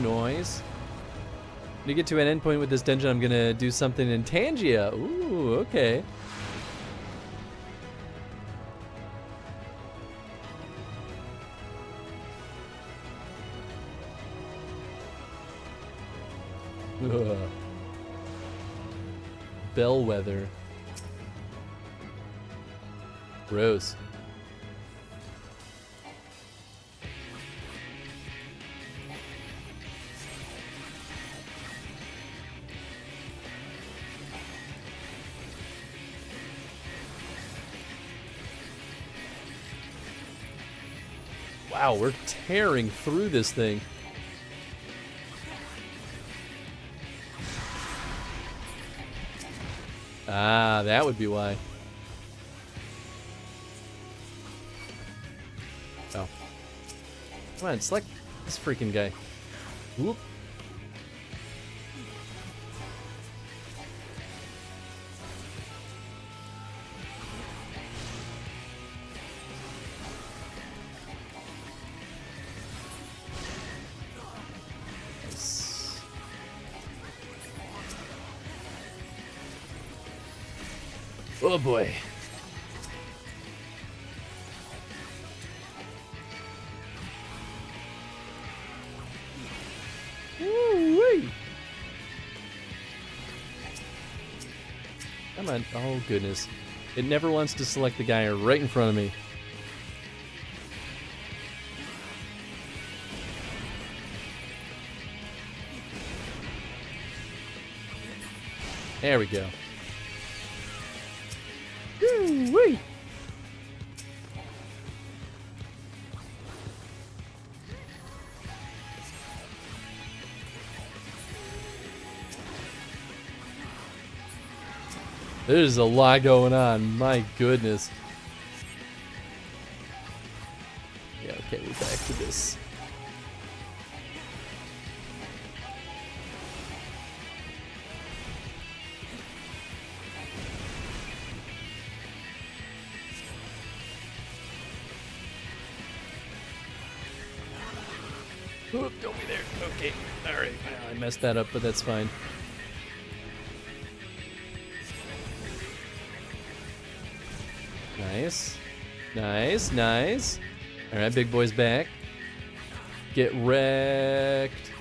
Noise. When you get to an endpoint with this dungeon, I'm gonna do something in Tangia. Ooh, okay. Ugh. Bellwether. Gross. Wow, we're tearing through this thing. Ah, that would be why. Oh. Come on, select this freaking guy. Whoop. Oh boy. Woo-wee. Come on. Oh goodness. It never wants to select the guy right in front of me. There we go. Woo-wee. There's a lot going on, my goodness. Yeah, okay, we're back to this. Oop, don't be there. Okay, alright. I messed that up, but that's fine. Nice. Nice, nice. Alright, big boy's back. Get wrecked.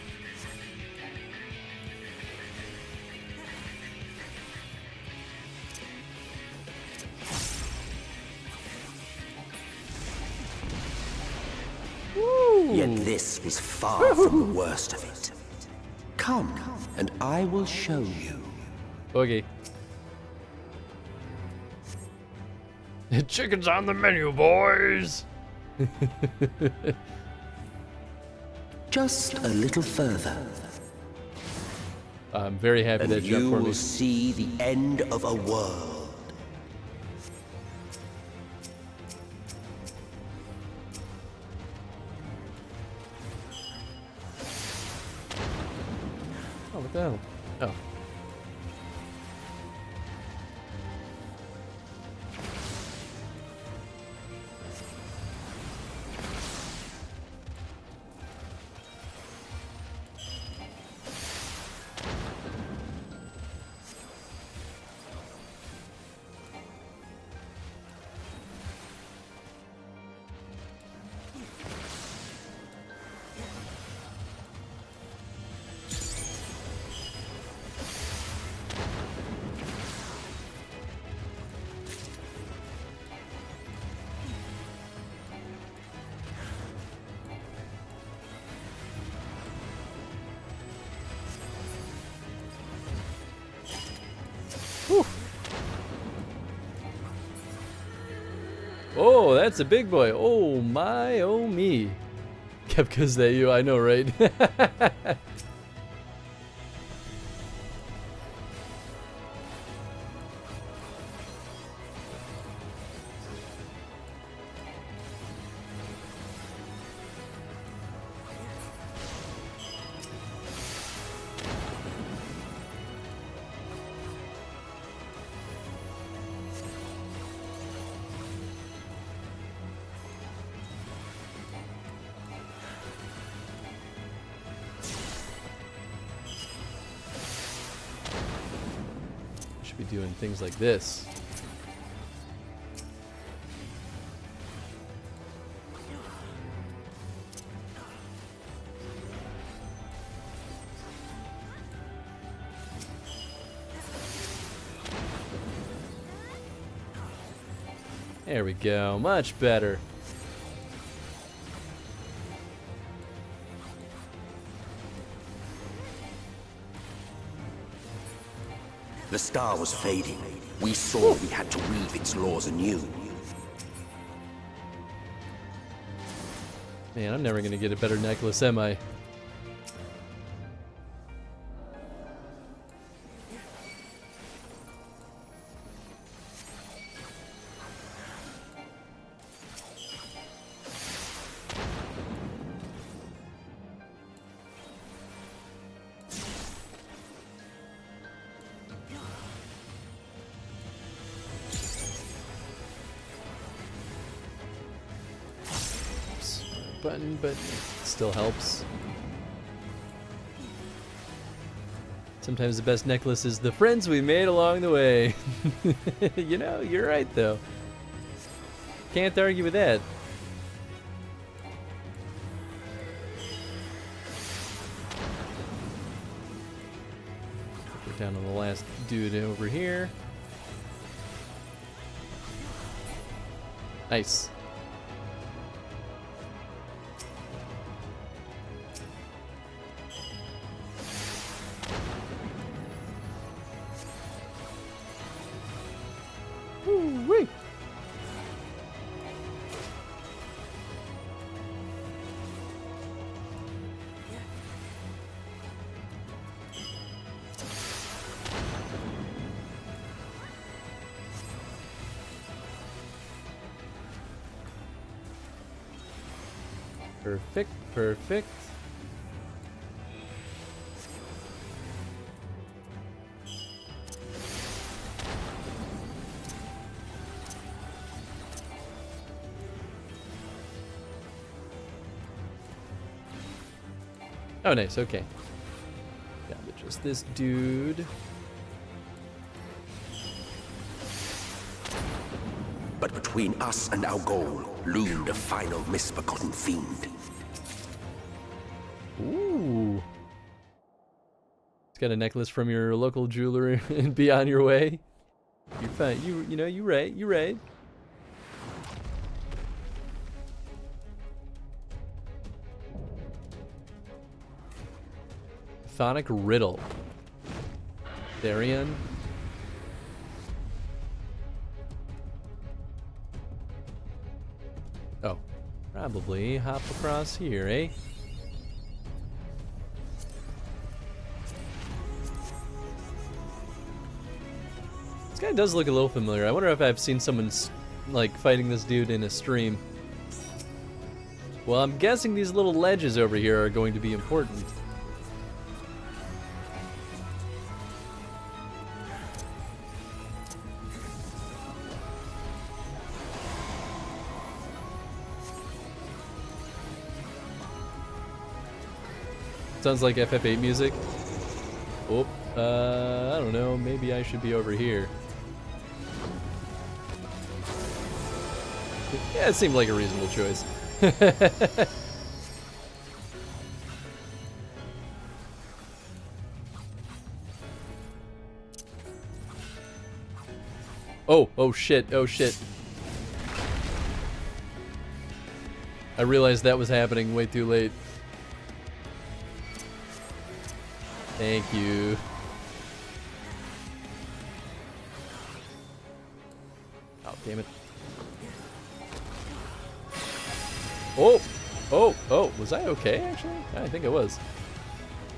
Yet this was far from the worst of it. Come, and I will show you. Okay. Chicken's on the menu, boys. Just a little further. I'm very happy and that jumped you for me. will see the end of a world. Oh, what the hell? Oh. Oh, that's a big boy. Oh my, oh me. Kepka's that you? I know, right? Be doing things like this. There we go, much better. The star was fading. We saw we had to weave its laws anew. Man, I'm never gonna get a better necklace, am I? Button, but it still helps. Sometimes the best necklace is the friends we made along the way. You know, you're right though. Can't argue with that. We're down on the last dude over here. Nice. Woo-wee. Perfect, perfect. Oh, nice, okay. Got just this dude. But between us and our goal loomed a final misbegotten fiend. Ooh. It's got a necklace from your local jeweler and be on your way. You're fine. You know, you right. You right. Chthonic Riddle. Therian. Oh, probably hop across here, eh? This guy does look a little familiar. I wonder if I've seen someone like fighting this dude in a stream. Well, I'm guessing these little ledges over here are going to be important. Sounds like FF8 music. Oh, I don't know. Maybe I should be over here. Yeah, it seemed like a reasonable choice. Oh shit, oh shit. I realized that was happening way too late. Thank you. Oh, damn it. Oh, was I okay, actually? I think I was.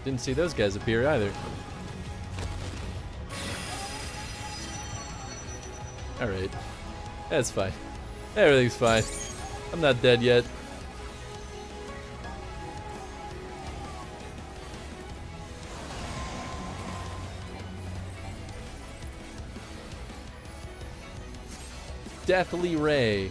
Didn't see those guys appear either. Alright. That's fine. Everything's fine. I'm not dead yet. Deathly Ray.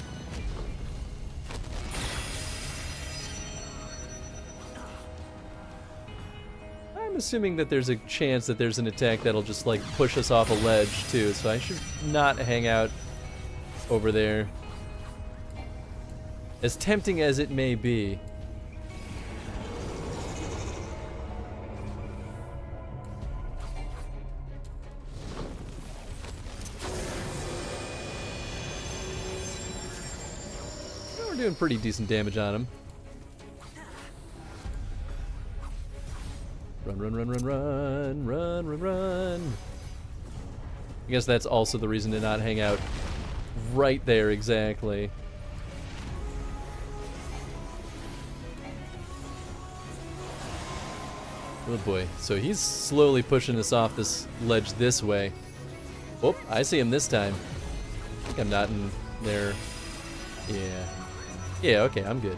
I'm assuming that there's a chance that there's an attack that'll just like push us off a ledge too, so I should not hang out over there. As tempting as it may be. We're doing pretty decent damage on him. Run, run, run, run, run, run, run, run. I guess that's also the reason to not hang out right there exactly. Oh boy, so he's slowly pushing us off this ledge this way. Oh, I see him this time. I think I'm not in there. Yeah. Yeah, okay, I'm good.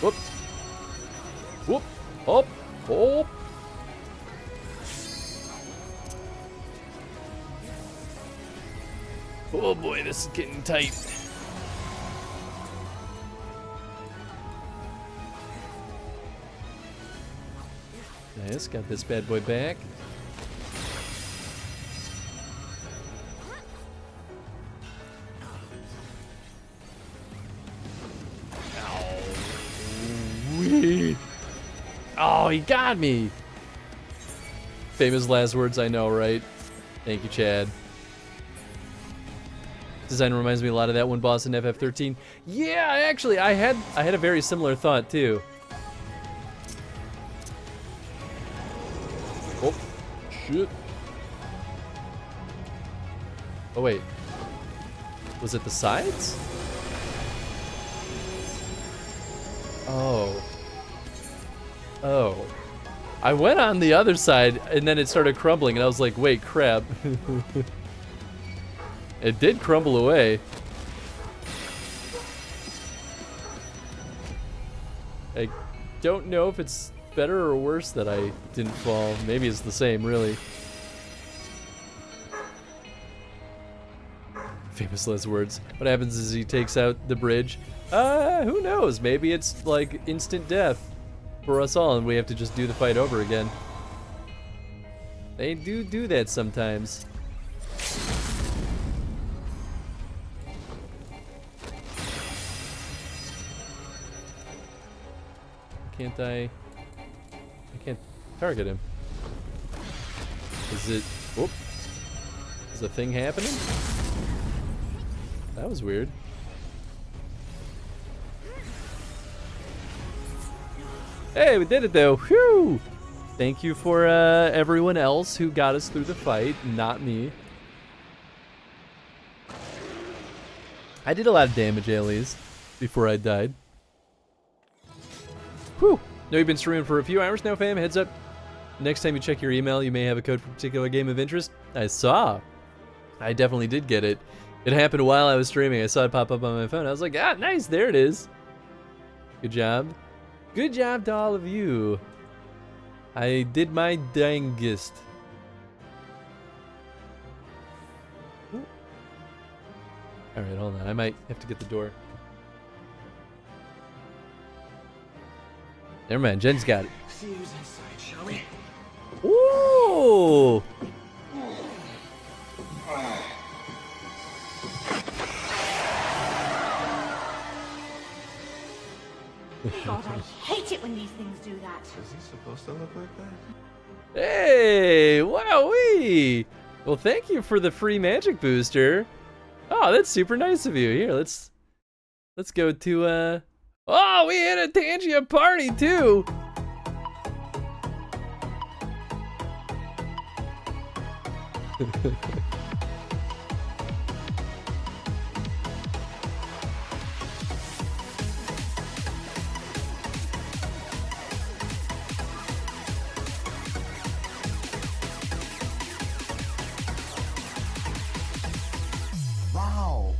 Whoop. Whoop. Up. Up. Oh boy, this is getting tight. Nice, got this bad boy back. Oh, he got me! Famous last words, I know, right? Thank you, Chad. Design reminds me a lot of that one boss in FF13. Yeah, actually, I had a very similar thought too. Oh, shit. Oh wait, was it the sides? Oh. Oh. I went on the other side and then it started crumbling and I was like, wait, crap. It did crumble away. I don't know if it's better or worse that I didn't fall. Maybe it's the same, really. Famous last words. What happens is he takes out the bridge. Who knows? Maybe it's like instant death for us all and we have to just do the fight over again. They do that sometimes. Can't I can't target him. Is it, whoop. Is the thing happening? That was weird. Hey, we did it though. Whew! Thank you for everyone else who got us through the fight, not me. I did a lot of damage at least before I died. Whew! Know you've been streaming for a few hours now, fam. Heads up. Next time you check your email, you may have a code for a particular game of interest. I saw. I definitely did get it. It happened while I was streaming. I saw it pop up on my phone. I was like, ah, nice, there it is. Good job. Good job to all of you. I did my dangest. Alright, hold on. I might have to get the door. Never mind, Jen's got it. See who's inside, shall we? Ooh! God, I hate it when these things do that. Is he supposed to look like that? Hey! Wowee! Well, thank you for the free magic booster. Oh, that's super nice of you. Here, let's go to oh, we had a Tangia party too. Wow.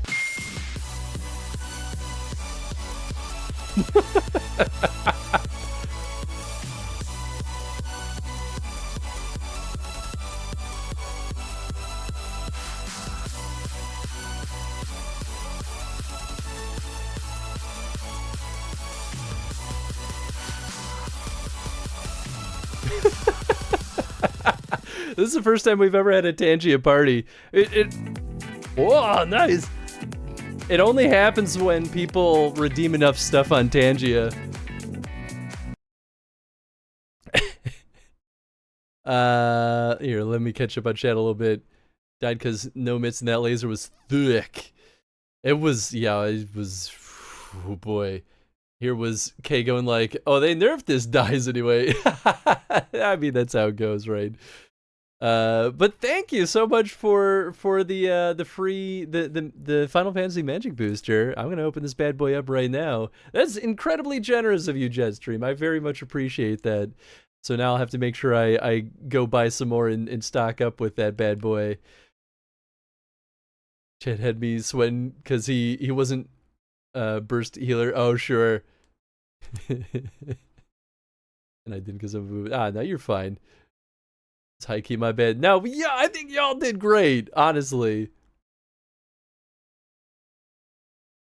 This is the first time we've ever had a Tangia party. Whoa, nice. It only happens when people redeem enough stuff on Tangia. Here, let me catch up on chat a little bit. Died because no mitts and that laser was thick. It was, yeah, it was, oh boy. Here was Kay going like, oh, they nerfed this dies anyway. I mean, that's how it goes, right? But thank you so much for the free the Final Fantasy Magic booster. I'm gonna open this bad boy up right now. That's incredibly generous of you, Jetstream. I very much appreciate that. So now I'll have to make sure I go buy some more and stock up with that bad boy. Chet had me sweating because he wasn't burst healer. Oh sure. And I did because of no, you're fine. It's high key my bad. No, but yeah, I think y'all did great, honestly. If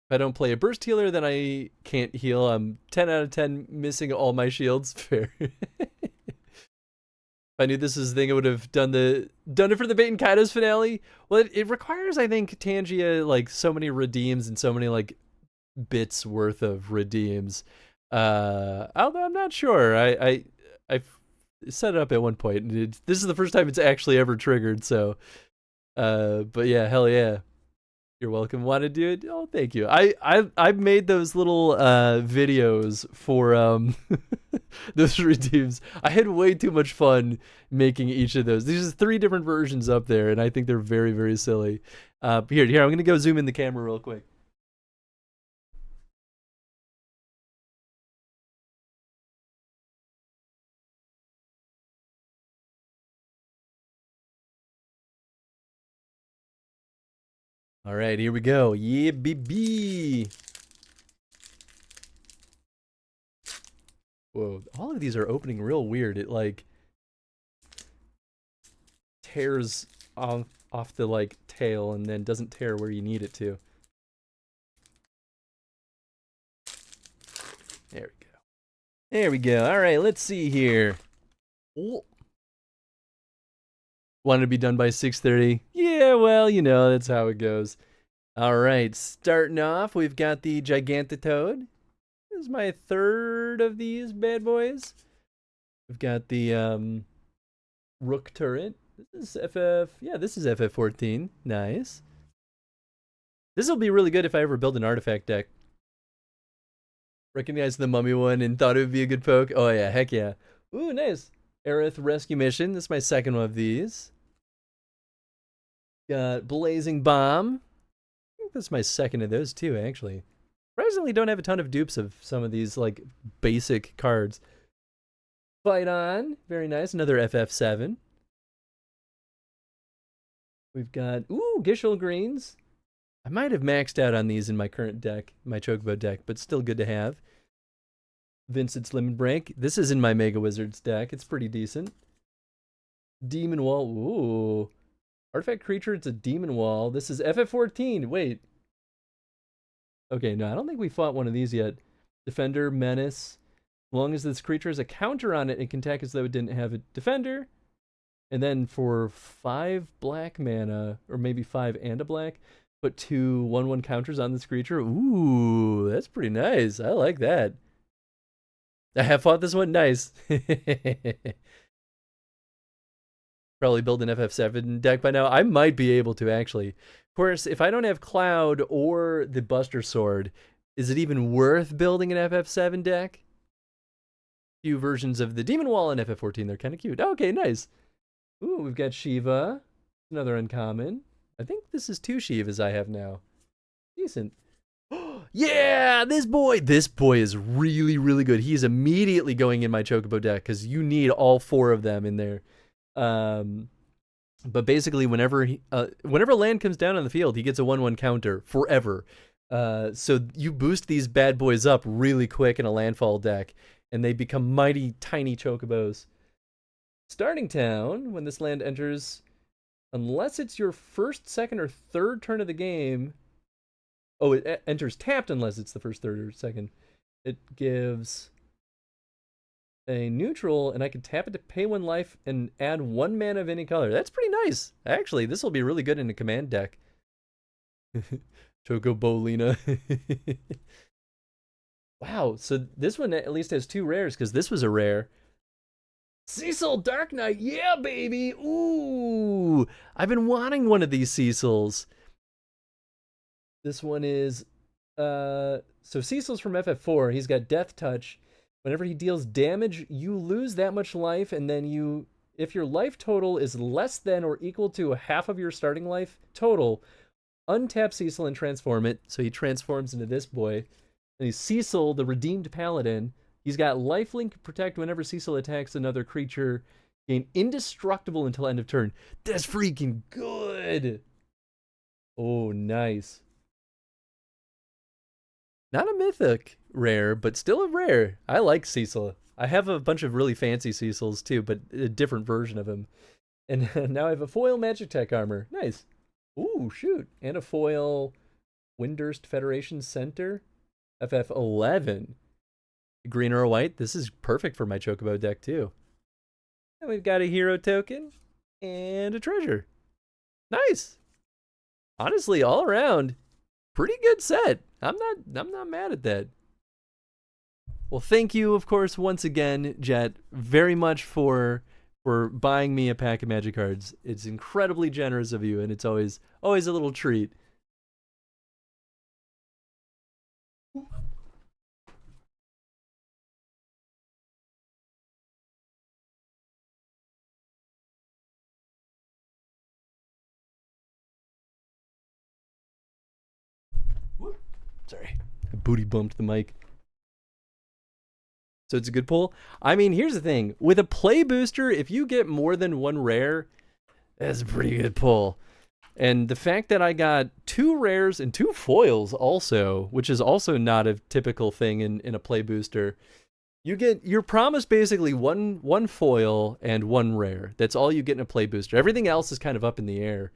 I don't play a burst healer, then I can't heal. I'm 10 out of 10 missing all my shields. Fair. If I knew this was the thing, I would have done it for the Bait and Kaidos finale. Well, it requires, I think, Tangia like so many redeems and so many like bits worth of redeems. Although I'm not sure. I set it up at one point, and this is the first time it's actually ever triggered. So, but yeah, hell yeah. You're welcome. Want to do it? Oh, thank you. I've made those little videos for those redeems. I had way too much fun making each of those. There's 3 different versions up there, and I think they're very, very silly. Here, I'm gonna go zoom in the camera real quick. All right, here we go. Yeah, baby. Whoa, all of these are opening real weird. It like tears off the like tail and then doesn't tear where you need it to. There we go. There we go. All right, let's see here. Oh. Wanted to be done by 6:30. Yeah, well, you know, that's how it goes. All right, starting off, we've got the Gigantitoad. This is my 3rd of these bad boys. We've got the Rook turret. This is this is FF14. Nice. This will be really good if I ever build an artifact deck. Recognized the mummy one and thought it would be a good poke. Oh yeah, heck yeah. Ooh, nice. Aerith Rescue Mission. This is my 2nd one of these. Got Blazing Bomb. I think that's my 2nd of those too, actually. Surprisingly, don't have a ton of dupes of some of these like basic cards. Fight On. Very nice. Another FF7. We've got, Gishel Greens. I might have maxed out on these in my current deck, my Chocobo deck, but still good to have. Vincent's Lemon Break. This is in my Mega Wizards deck. It's pretty decent. Demon Wall. Ooh. Artifact creature, it's a Demon Wall. This is FF14. Wait. Okay, no, I don't think we fought one of these yet. Defender, Menace. As long as this creature has a counter on it, it can attack as though it didn't have a defender. And then for 5 black mana, or maybe 5 and a black, put 2 1/1 counters on this creature. Ooh, that's pretty nice. I like that. I have fought this one. Nice. Probably build an FF7 deck by now. I might be able to, actually. Of course, if I don't have Cloud or the Buster Sword, is it even worth building an FF7 deck? Few versions of the Demon Wall in FF14. They're kind of cute. Okay, nice. Ooh, we've got Shiva. Another uncommon. I think this is 2 Shivas I have now. Decent. Yeah, this boy is really, really good. He's immediately going in my Chocobo deck because you need all 4 of them in there. But basically, whenever land comes down on the field, he gets a 1/1 counter forever. So you boost these bad boys up really quick in a landfall deck, and they become mighty tiny Chocobos. Starting town, when this land enters, unless it's your 1st, 2nd, or 3rd turn of the game. Oh, it enters tapped unless it's the 1st, 3rd, or 2nd. It gives a neutral, and I can tap it to pay 1 life and add 1 mana of any color. That's pretty nice. Actually, this will be really good in a command deck. Chocobolina. Wow, so this one at least has 2 rares, because this was a rare. Cecil Dark Knight, yeah, baby! Ooh! I've been wanting one of these Cecils. This one is, so Cecil's from FF4. He's got Death Touch. Whenever he deals damage, you lose that much life, and then if your life total is less than or equal to half of your starting life total, untap Cecil and transform it. So he transforms into this boy. And he's Cecil, the Redeemed Paladin. He's got Lifelink Protect whenever Cecil attacks another creature. Gain Indestructible until end of turn. That's freaking good! Oh, nice. Not a mythic rare, but still a rare. I like Cecil. I have a bunch of really fancy Cecils too, but a different version of him. And now I have a foil Magic Tech armor. Nice. Ooh, shoot. And a foil Windurst Federation Center. FF11. Green or white. This is perfect for my Chocobo deck too. And we've got a hero token and a treasure. Nice. Honestly, all around, pretty good set. I'm not mad at that. Well, thank you, of course, once again, Jet, very much for buying me a pack of Magic cards. It's incredibly generous of you, and it's always a little treat. Sorry, I booty bumped the mic. So it's a good pull. I mean, here's the thing. With a play booster, if you get more than 1 rare, that's a pretty good pull. And the fact that I got 2 rares and 2 foils also, which is also not a typical thing in a play booster, you're promised basically one foil and 1 rare. That's all you get in a play booster. Everything else is kind of up in the air.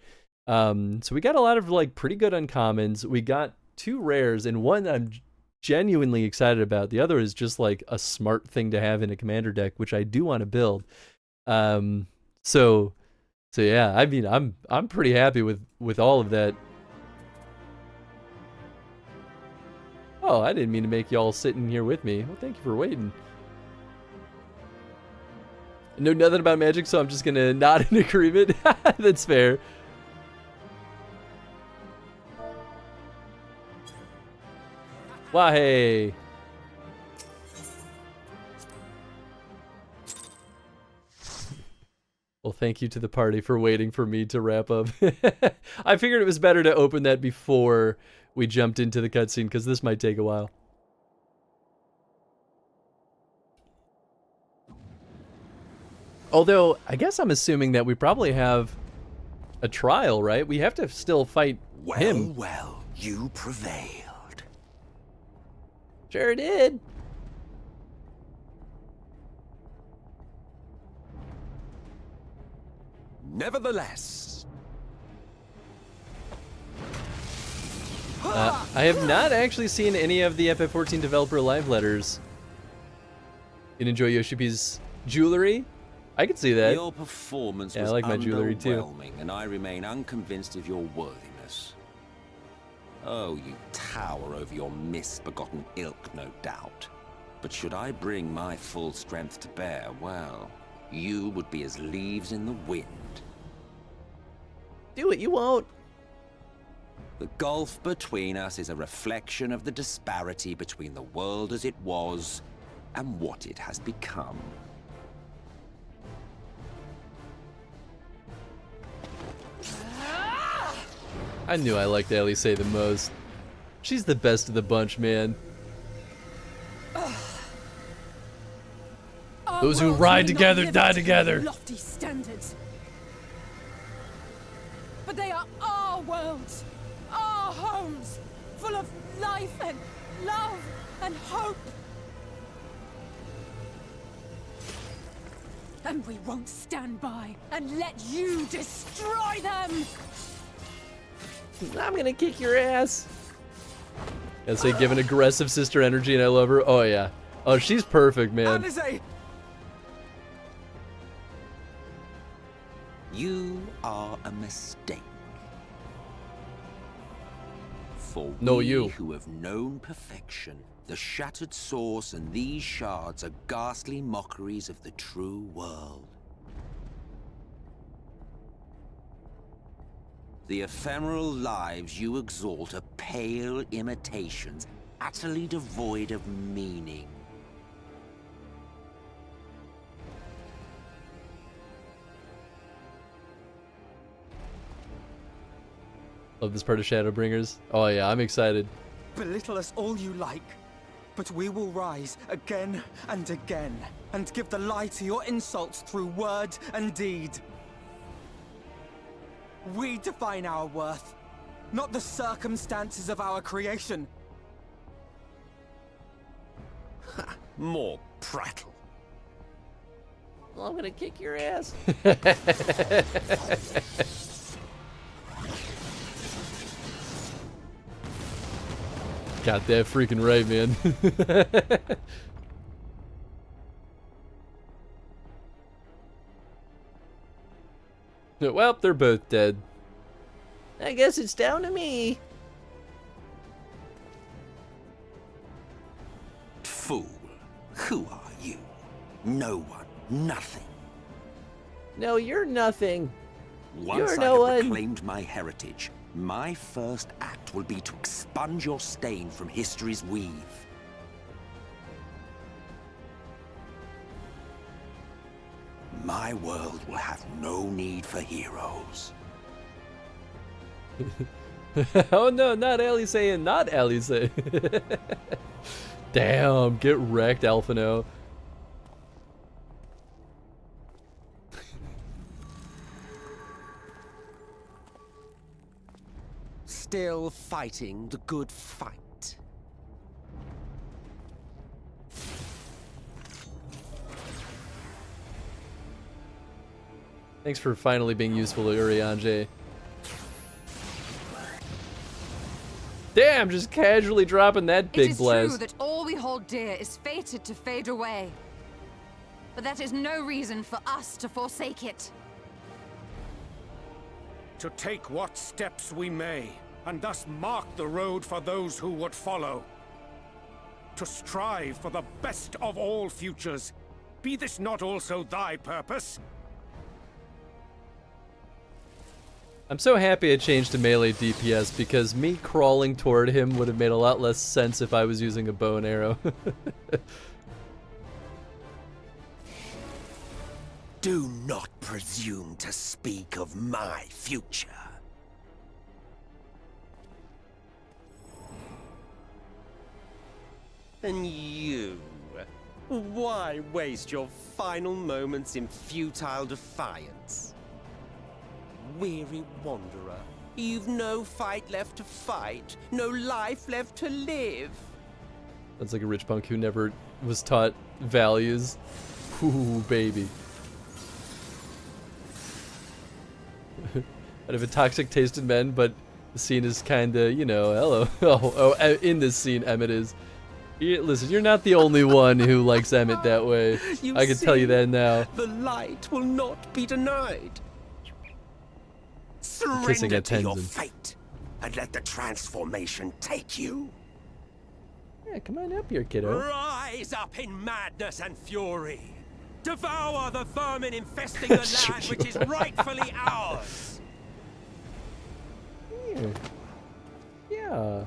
So we got a lot of like pretty good uncommons. We got 2 rares, and one I'm genuinely excited about. The other is just like a smart thing to have in a commander deck, which I do want to build. So yeah, I mean, I'm pretty happy with all of that. Oh, I didn't mean to make y'all sitting here with me. Well, thank you for waiting. I know nothing about Magic, so I'm just gonna nod in agreement. That's fair. Wahey! Well, thank you to the party for waiting for me to wrap up. I figured it was better to open that before we jumped into the cutscene, because this might take a while. Although, I guess I'm assuming that we probably have a trial, right? We have to still fight him. Well, you prevailed. Sure did. Nevertheless. I have not actually seen any of the FF14 developer live letters. You enjoy Yoshipi's jewelry? I could see that. Your performance Yeah, was I like my jewelry too. underwhelming, and I remain unconvinced of your worthiness. Oh, you tower over your misbegotten ilk, no doubt. But should I bring my full strength to bear, well, you would be as leaves in the wind. Do it, you won't. The gulf between us is a reflection of the disparity between the world as it was and what it has become. I knew I liked Elise the most. She's the best of the bunch, man. Those who ride together die together. Lofty standards. But they are our worlds, our homes, full of life and love and hope. And we won't stand by and let you destroy them. I'm gonna kick your ass. I say, give an aggressive sister energy, and I love her. Oh yeah. Oh, she's perfect, man. Alize! You are a mistake. For No, we you. who have known perfection, the shattered source and these shards are ghastly mockeries of the true world. The ephemeral lives you exalt are pale imitations, utterly devoid of meaning. Love this part of Shadowbringers. Oh yeah, I'm excited. Belittle us all you like, but we will rise again and again, and give the lie to your insults through word and deed. We define our worth, not the circumstances of our creation. More prattle. Well, I'm gonna kick your ass. Got that freaking right, man. Well, they're both dead. I guess it's down to me. Fool. Who are you? No one. Nothing. No, you're nothing. Once You're I no have one. reclaimed my heritage, my first act will be to expunge your stain from history's weave. My world will have no need for heroes. Oh no, not Alice, not Alice. Damn, get wrecked, Alphino. Still fighting the good fight. Thanks for finally being useful to Urianger. Damn, just casually dropping that big It is blast. true that all we hold dear is fated to fade away. But that is no reason for us to forsake it. To take what steps we may, and thus mark the road for those who would follow. To strive for the best of all futures. Be this not also thy purpose? I'm so happy I changed to melee DPS because me crawling toward him would have made a lot less sense if I was using a bow and arrow. Do not presume to speak of my future. And you? Why waste your final moments in futile defiance? Weary wanderer, you've no fight left to fight, no life left to live. That's like a rich punk who never was taught values. Ooh, baby. Out of a toxic taste in men, but the scene is kinda, you know, hello. In this scene, Emmett is. Listen, you're not the only one who likes Emmett that way. I can tell you that now. The light will not be denied. Surrender to your fate, and let the transformation take you. Yeah, come on up here, kiddo. Rise up in madness and fury. Devour the vermin infesting the land which is rightfully ours. Yeah.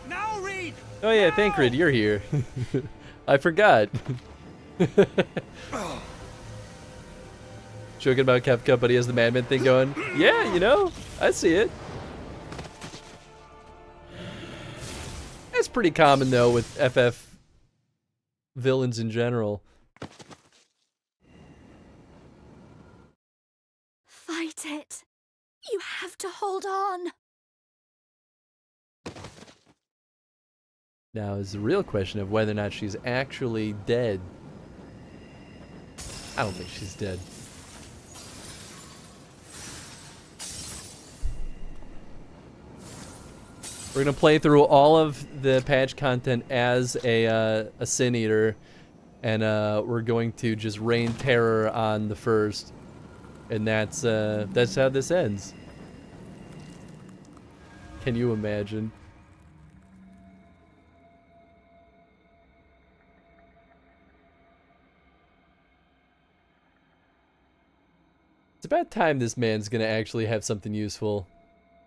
Now read. Oh yeah, Thancred, you're here. I forgot. Joking about Kefka, but he has the Madman thing going. Yeah, you know, I see it. That's pretty common though with FF villains in general. Fight it. You have to hold on. Now is the real question of whether or not she's actually dead. I don't think she's dead. We're gonna play through all of the patch content as a Sin Eater, and we're going to just rain terror on the first, and that's how this ends. Can you imagine? It's about time this man's gonna actually have something useful.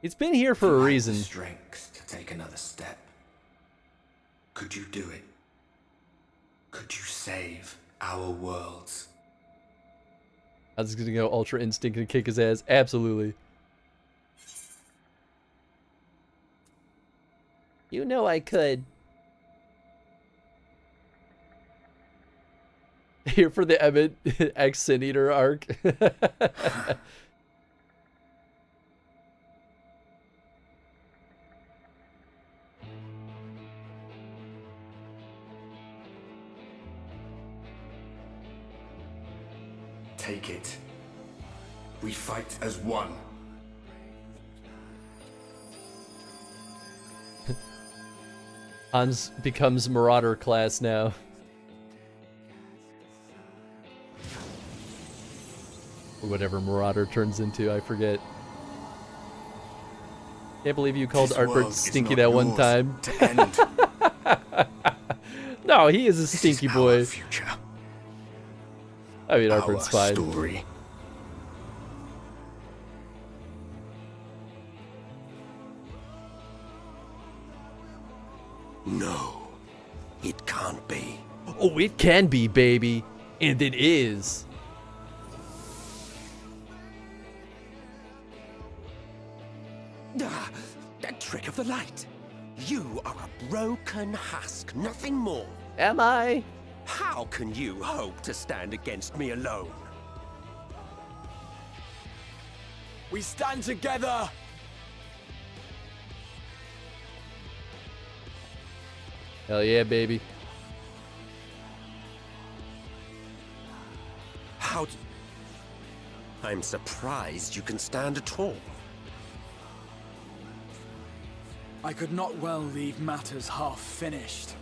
He's been here for a reason. Strength to take another step. Could you do it? Could you save our worlds? I was gonna go Ultra Instinct and kick his ass. Absolutely. You know I could. Here for the Emmett X Sin Eater arc. Take it. We fight as one. Hans becomes Marauder class now. Or whatever Marauder turns into, I forget. Can't believe you called Artbert stinky that one time. No, he is a stinky boy. I mean, Artbert's fine. Story. No, it can't be. Oh, it can be, baby. And it is. Ah, that trick of the light. You are a broken husk, nothing more. Am I? How can you hope to stand against me alone? We stand together! Hell yeah, baby. I'm surprised you can stand at all. I could not well leave matters half finished.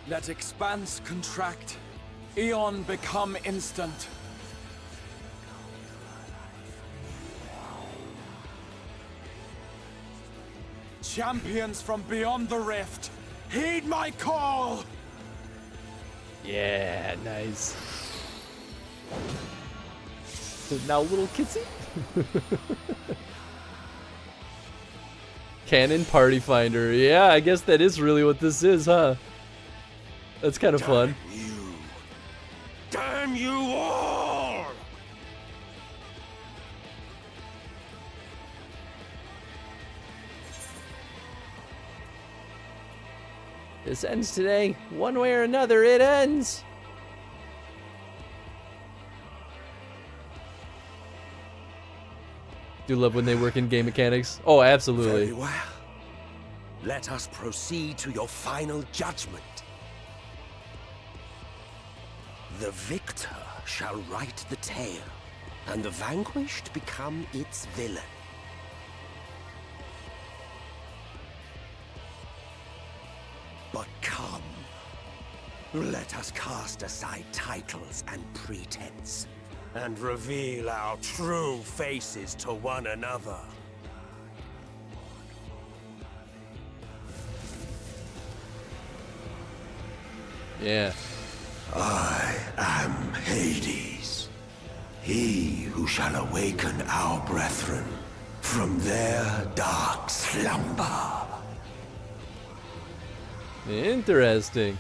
Let expanse contract, Eon become instant. Champions from beyond the rift, heed my call! Yeah, nice. Now little kitsy. Cannon Party Finder. Yeah, I guess that is really what this is, huh? That's kind of fun. Damn you all! This ends today. One way or another, it ends. Do love when they work in game mechanics. Oh, absolutely. Very well. Let us proceed to your final judgment. The victor shall write the tale, and the vanquished become its villain. But come, let us cast aside titles and pretense, and reveal our true faces to one another. Yeah. I am Hades, he who shall awaken our brethren from their dark slumber. Interesting.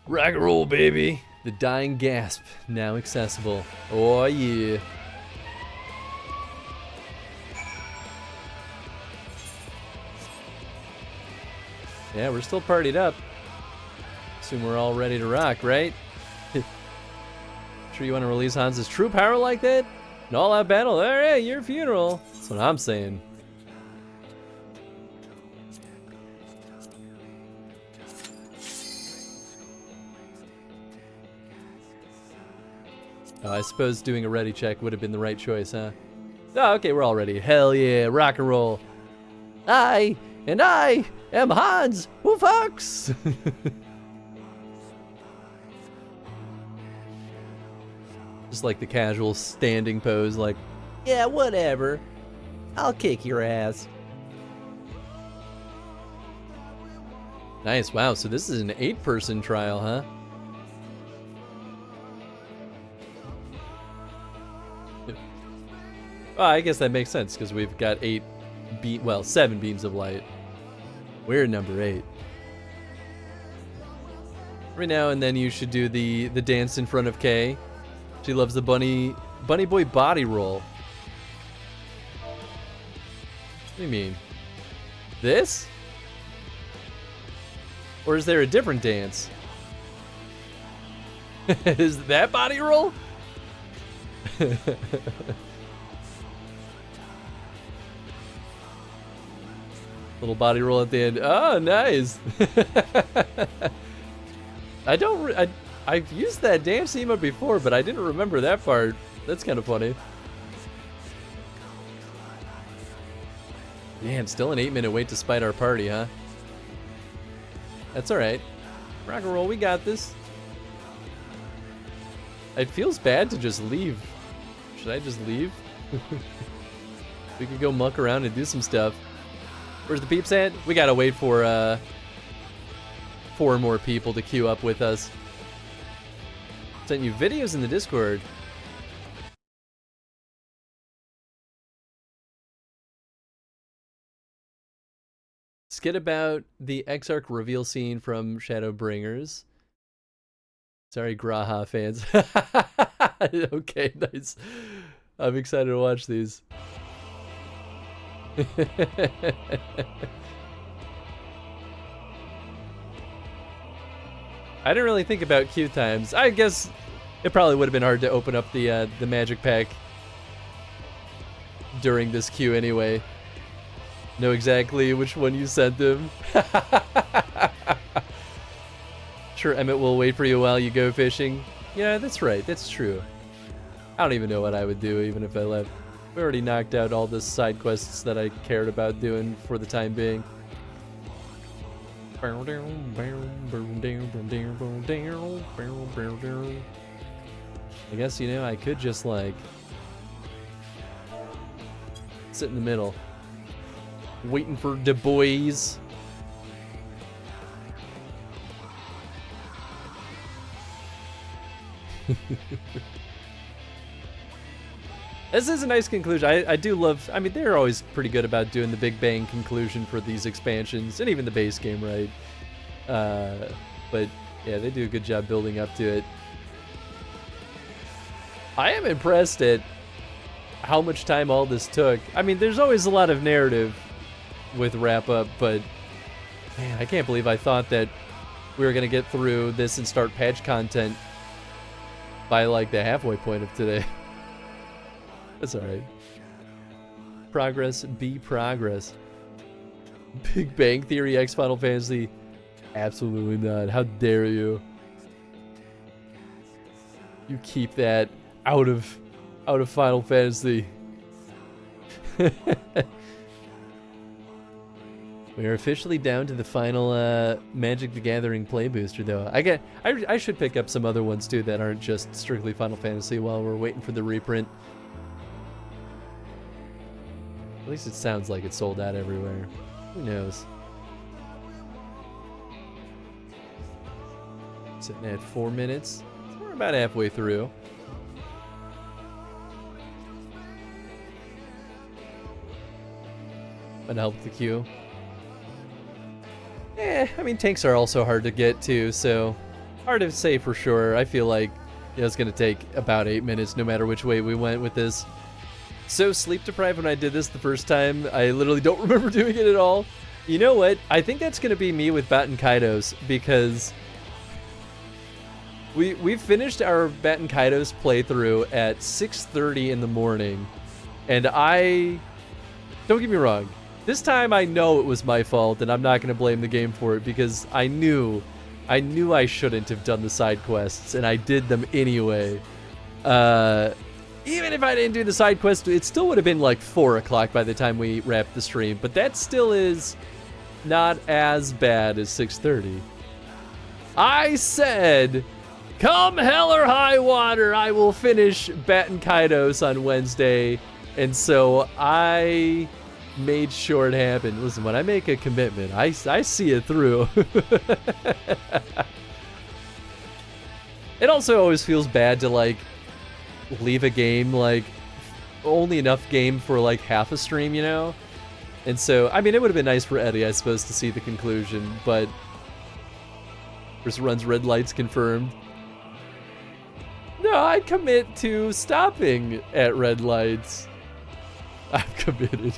Rock and roll, baby. The Dying Gasp, now accessible. Oh yeah. Yeah, we're still partied up. Assume we're all ready to rock, right? Sure you want to release Hans's true power like that? An all-out battle? Alright, your funeral. That's what I'm saying. Oh, I suppose doing a ready check would have been the right choice, huh? Oh, okay, we're all ready. Hell yeah, rock and roll. I am Hans who fucks. Just like the casual standing pose, like, yeah, whatever. I'll kick your ass. Nice, wow, so this is an 8-person trial, huh? Well, I guess that makes sense, because we've got 7 beams of light. We're number 8. Every now and then you should do the dance in front of Kay. She loves the bunny boy body roll. What do you mean? This? Or is there a different dance? Is that body roll? Little body roll at the end. Oh, nice. I've used that dance emote before, but I didn't remember that part. That's kind of funny. Man, still an 8-minute wait to spite our party, huh? That's alright. Rock and roll, we got this. It feels bad to just leave. Should I just leave? We could go muck around and do some stuff. Where's the peeps at? We gotta wait for 4 more people to queue up with us. Sent you videos in the Discord. Skit about the Exarch reveal scene from Shadowbringers. Sorry, Graha fans. Okay, nice. I'm excited to watch these. I didn't really think about queue times. I guess it probably would have been hard to open up the magic pack during this queue anyway. Know exactly which one you sent them. Sure, Emmett will wait for you while you go fishing. Yeah, that's right. That's true. I don't even know what I would do even if I left. We already knocked out all the side quests that I cared about doing for the time being. I guess, you know, I could just like sit in the middle, waiting for the boys. This is a nice conclusion. I do love, I mean, they're always pretty good about doing the big bang conclusion for these expansions, and even the base game, right? But yeah, they do a good job building up to it. I am impressed at how much time all this took. I mean, there's always a lot of narrative with wrap up, but man, I can't believe I thought that we were gonna get through this and start patch content by like the halfway point of today. That's alright. Progress be progress. Big Bang Theory X Final Fantasy. Absolutely not. How dare you? You keep that out of Final Fantasy. We are officially down to the final Magic the Gathering play booster, though. I should pick up some other ones too that aren't just strictly Final Fantasy while we're waiting for the reprint. At least it sounds like it's sold out everywhere. Who knows? Sitting at 4 minutes. So we're about halfway through. Might help the queue. I mean, tanks are also hard to get to, so hard to say for sure. I feel like it's going to take about 8 minutes no matter which way we went with this. So sleep deprived when I did this the first time. I literally don't remember doing it at all. You know what? I think that's going to be me with Batten Kaidos, because we finished our Batten Kaidos playthrough at 6:30 in the morning, and don't get me wrong, this time I know it was my fault, and I'm not going to blame the game for it, because I knew I shouldn't have done the side quests, and I did them anyway. Even if I didn't do the side quest, it still would have been like 4 o'clock by the time we wrapped the stream. But that still is not as bad as 6:30. I said, come hell or high water, I will finish Batten Kaidos on Wednesday. And so I made sure it happened. Listen, when I make a commitment, I see it through. It also always feels bad to like leave a game like only enough game for like half a stream, you know? And so, I mean, it would have been nice for Eddie, I suppose, to see the conclusion, but first runs red lights confirmed. No, I commit to stopping at red lights. I'm committed.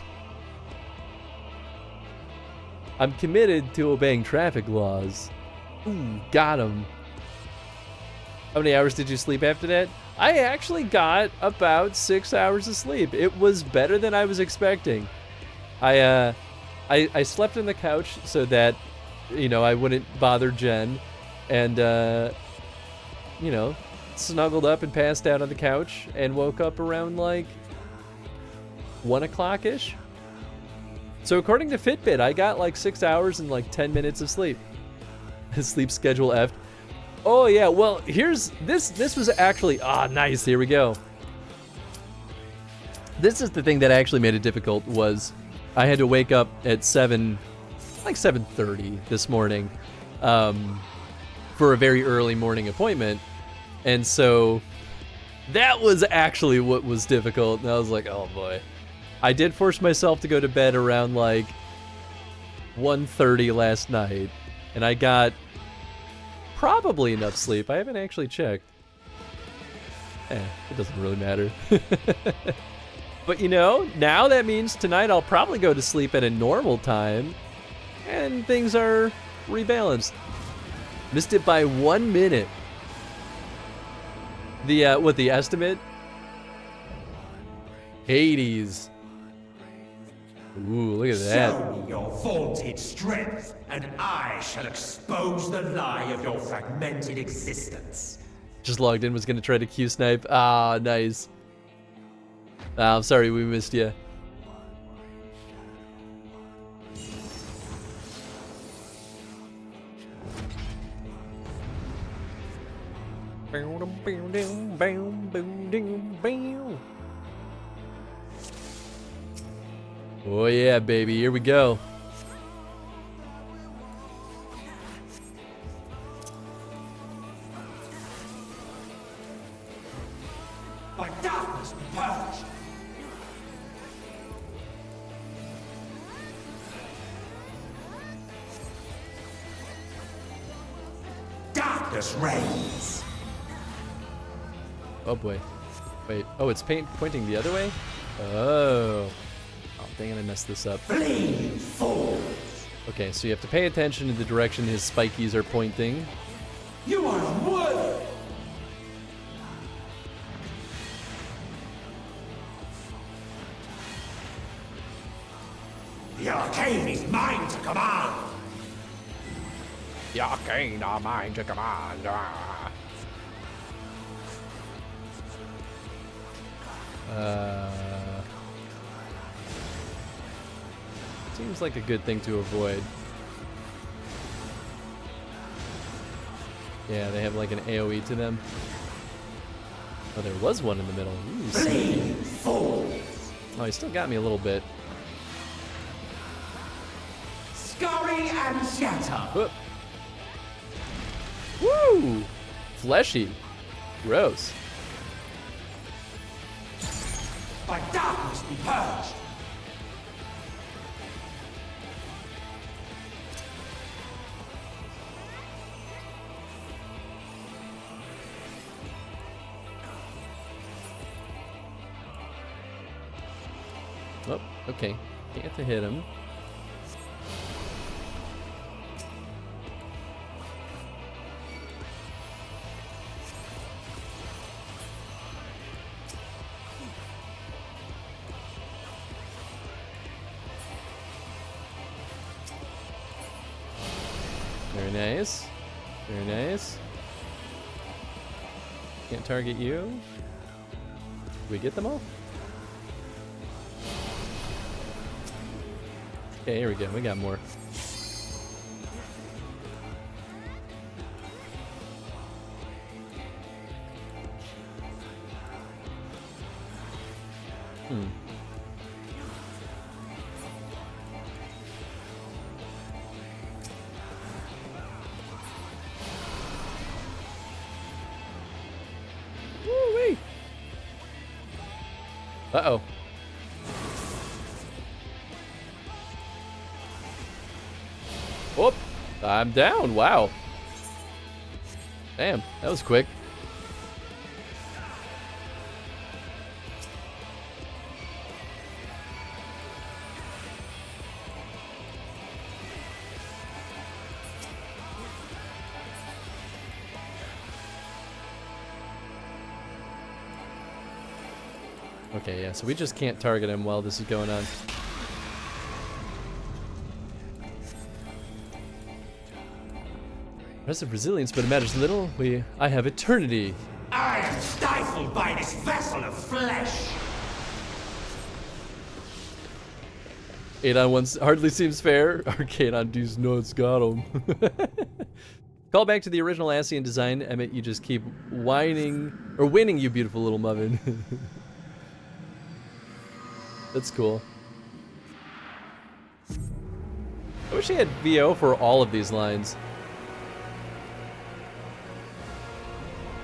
I'm committed to obeying traffic laws. Ooh, got him. How many hours did you sleep after that? I actually got about 6 hours of sleep. It was better than I was expecting. I slept on the couch so that, you know, I wouldn't bother Jen, and you know, snuggled up and passed out on the couch and woke up around like 1 o'clock-ish. So according to Fitbit, I got like 6 hours and like 10 minutes of sleep. Sleep schedule F. Oh yeah, well here's this was actually nice. Here we go. This is the thing that actually made it difficult. Was I had to wake up at 7:30 this morning for a very early morning appointment, and so that was actually what was difficult. And I was like, oh boy. I did force myself to go to bed around like 1:30 last night, and I got probably enough sleep. I haven't actually checked. It doesn't really matter. But you know, now that means tonight I'll probably go to sleep at a normal time, and things are rebalanced. Missed it by 1 minute. The estimate? Hades. Ooh, look at that. Show me your vaunted strength, and I shall expose the lie of your fragmented existence. Just logged in, was gonna try to Q snipe. Ah, nice. I'm sorry we missed you. Oh yeah, baby, here we go. By darkness be purged. Darkness reigns. Oh boy. Wait. Oh, it's pointing the other way? Oh. Oh, dang it, I messed this up. Flee, fools. Okay, so you have to pay attention to the direction his spikies are pointing. You are unworthy. The arcane is mine to command. The arcane are mine to command. Seems like a good thing to avoid. Yeah, they have like an AoE to them. Oh, there was one in the middle. Ooh, sneaky. Oh, he still got me a little bit. Scurry and shatter. Woo! Fleshy. Gross. By darkness be purged. Oh, okay. Can't to hit him. Very nice. Very nice. Can't target you. Did we get them all? Okay, here we go. We got more. Woo-wee. Uh-oh. Oh, I'm down. Wow. Damn, that was quick. Okay, yeah, so we just can't target him while this is going on. Impressive resilience, but it matters little. I have eternity. I am stifled by this vessel of flesh. 8 on 1 hardly seems fair. Arcade on these nuts got him. Call back to the original Ascian design. Emmett, you just keep whining or winning, you beautiful little muffin. That's cool. I wish they had VO for all of these lines.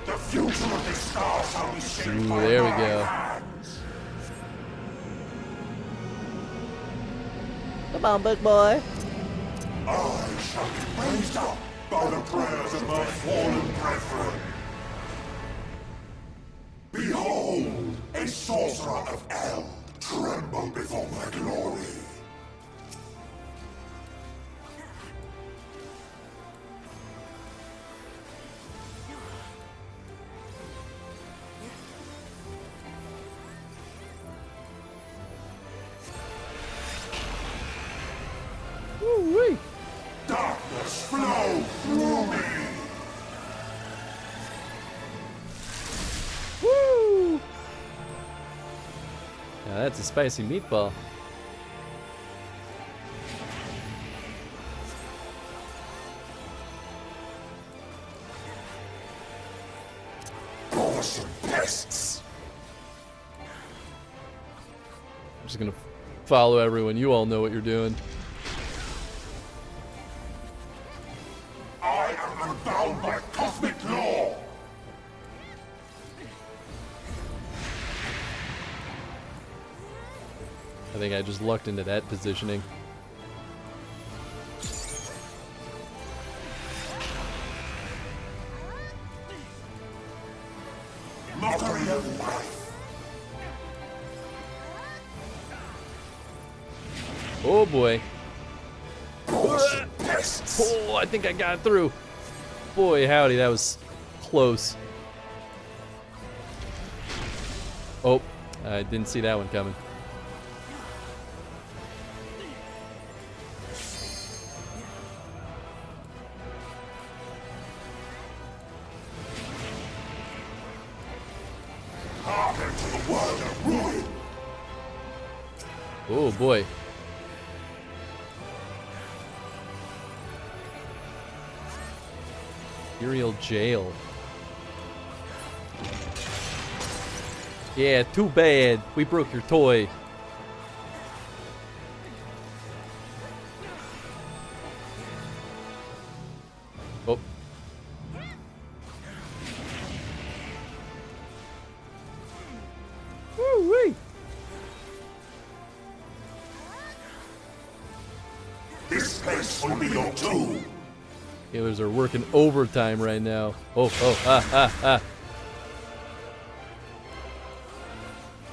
The future of this star shall be shaped by there we my go. hands. Come on, big boy. I shall be raised up by the prayers of my fallen brethren. Behold, a sorcerer of El, tremble before my glory. Woo-wee. Darkness flow through me. Woo! Now that's a spicy meatball. Awesome pests. I'm just gonna follow everyone. You all know what you're doing. I am unbound by cosmic law. I think I just lucked into that positioning. Mockery of life. Oh boy. Awesome pests. Oh, I think I got through. Boy, howdy, that was close. Oh, I didn't see that one coming. Hearken to the word of ruin. Oh boy. Imperial jail. Yeah, too bad. We broke your toy. Oh. Woo-wee. This place will be your tomb. Healers are working overtime right now. Oh, ah.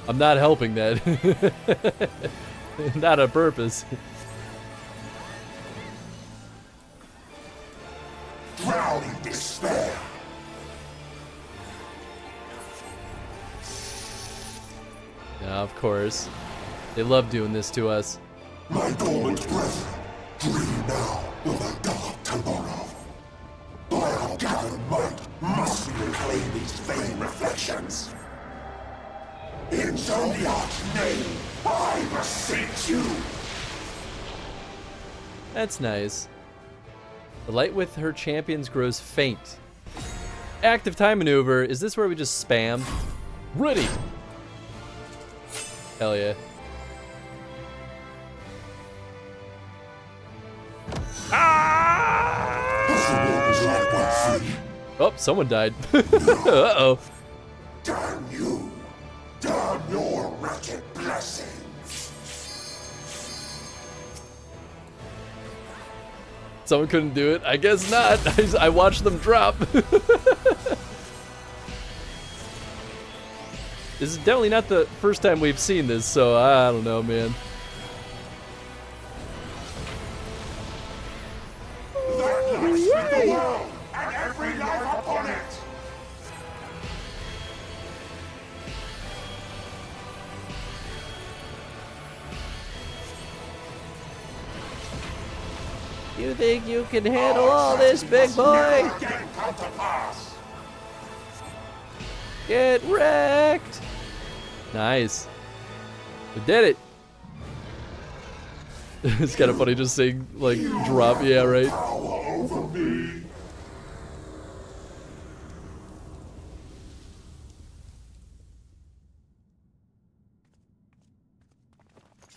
I'm not helping that. Not on purpose. Drown in despair. Yeah, of course. They love doing this to us. My dormant brethren, dream now of a dark tomorrow. By our gathered might, must we reclaim these vain reflections. in Zodiac's name, I beseech you! That's nice. The light with her champions grows faint. Active time maneuver. Is this where we just spam? Ready! Hell yeah. Oh, someone died. Uh-oh. Damn you! Damn your wretched blessing! Someone couldn't do it? I guess not. I watched them drop. This is definitely not the first time we've seen this, so I don't know, man. The world and every life upon it! You think you can handle all this, big boy? Get wrecked! Nice. We did it. It's kind of funny just saying, like, drop. Yeah, right.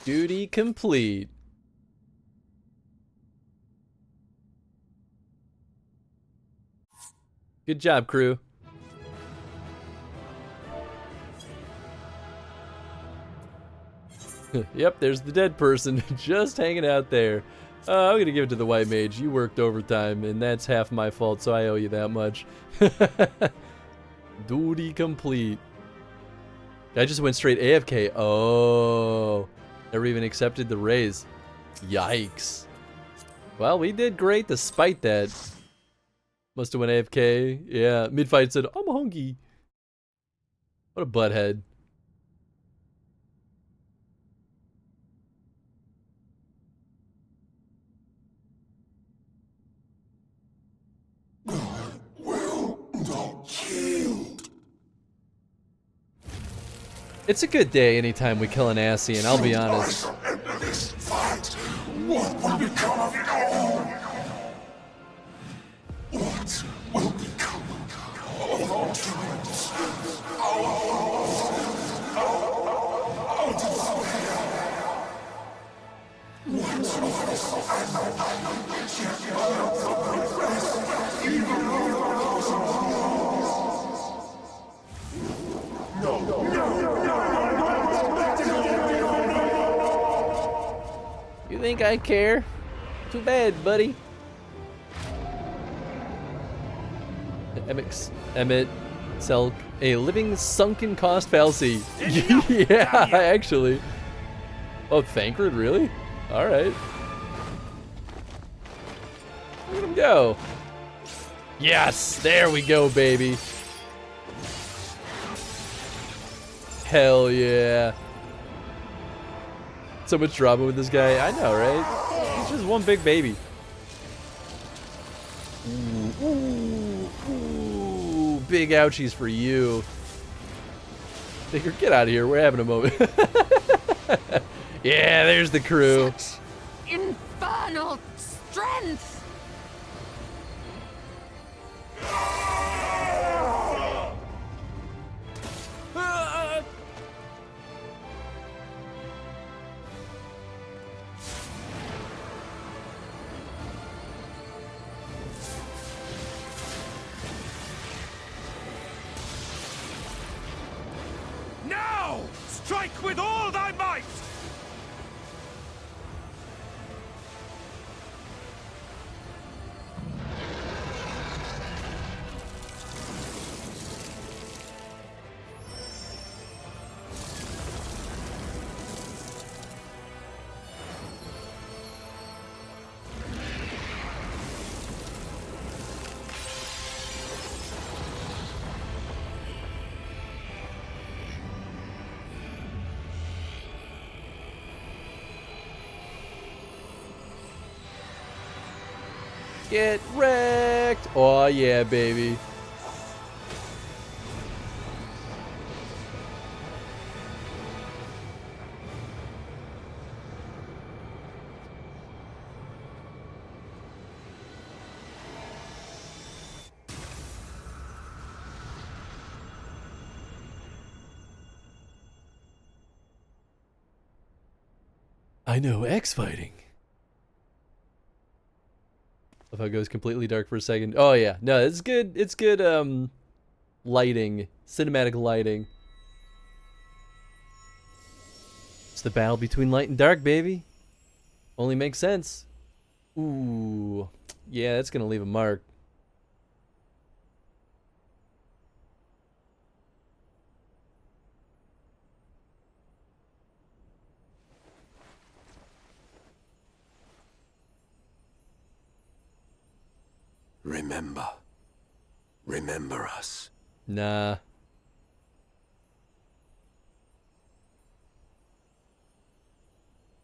Duty complete. Good job, crew. Yep, there's the dead person just hanging out there. I'm gonna give it to the white mage. You worked overtime, and that's half my fault, so I owe you that much. Duty complete. I just went straight AFK. Oh, never even accepted the raise. Yikes. Well, we did great despite that. Must have went AFK. Yeah, mid-fight said, I'm hungry. What a butthead. It's a good day anytime we kill an Ascian, I'll be honest. This fight, what will become of it all? What will become of our dreams? You think I care? Too bad, buddy. Emmett, sell a living sunken cost fallacy. Yeah, actually. Oh, Thancred, really? All right. Look at him go. Yes, there we go, baby. Hell yeah. So much drama with this guy. I know, right? He's just one big baby. Ooh, ooh, ooh. Big ouchies for you. Figure, get out of here. We're having a moment. Yeah, there's the crew. Such infernal strength! Now! Strike with all thy might! Get wrecked. Oh yeah, baby. I know X fighting. If it goes completely dark for a second. Oh yeah, no, it's good. It's good. Lighting, cinematic lighting. It's the battle between light and dark, baby. Only makes sense. Ooh, yeah, that's gonna leave a mark. Remember. Remember us. Nah.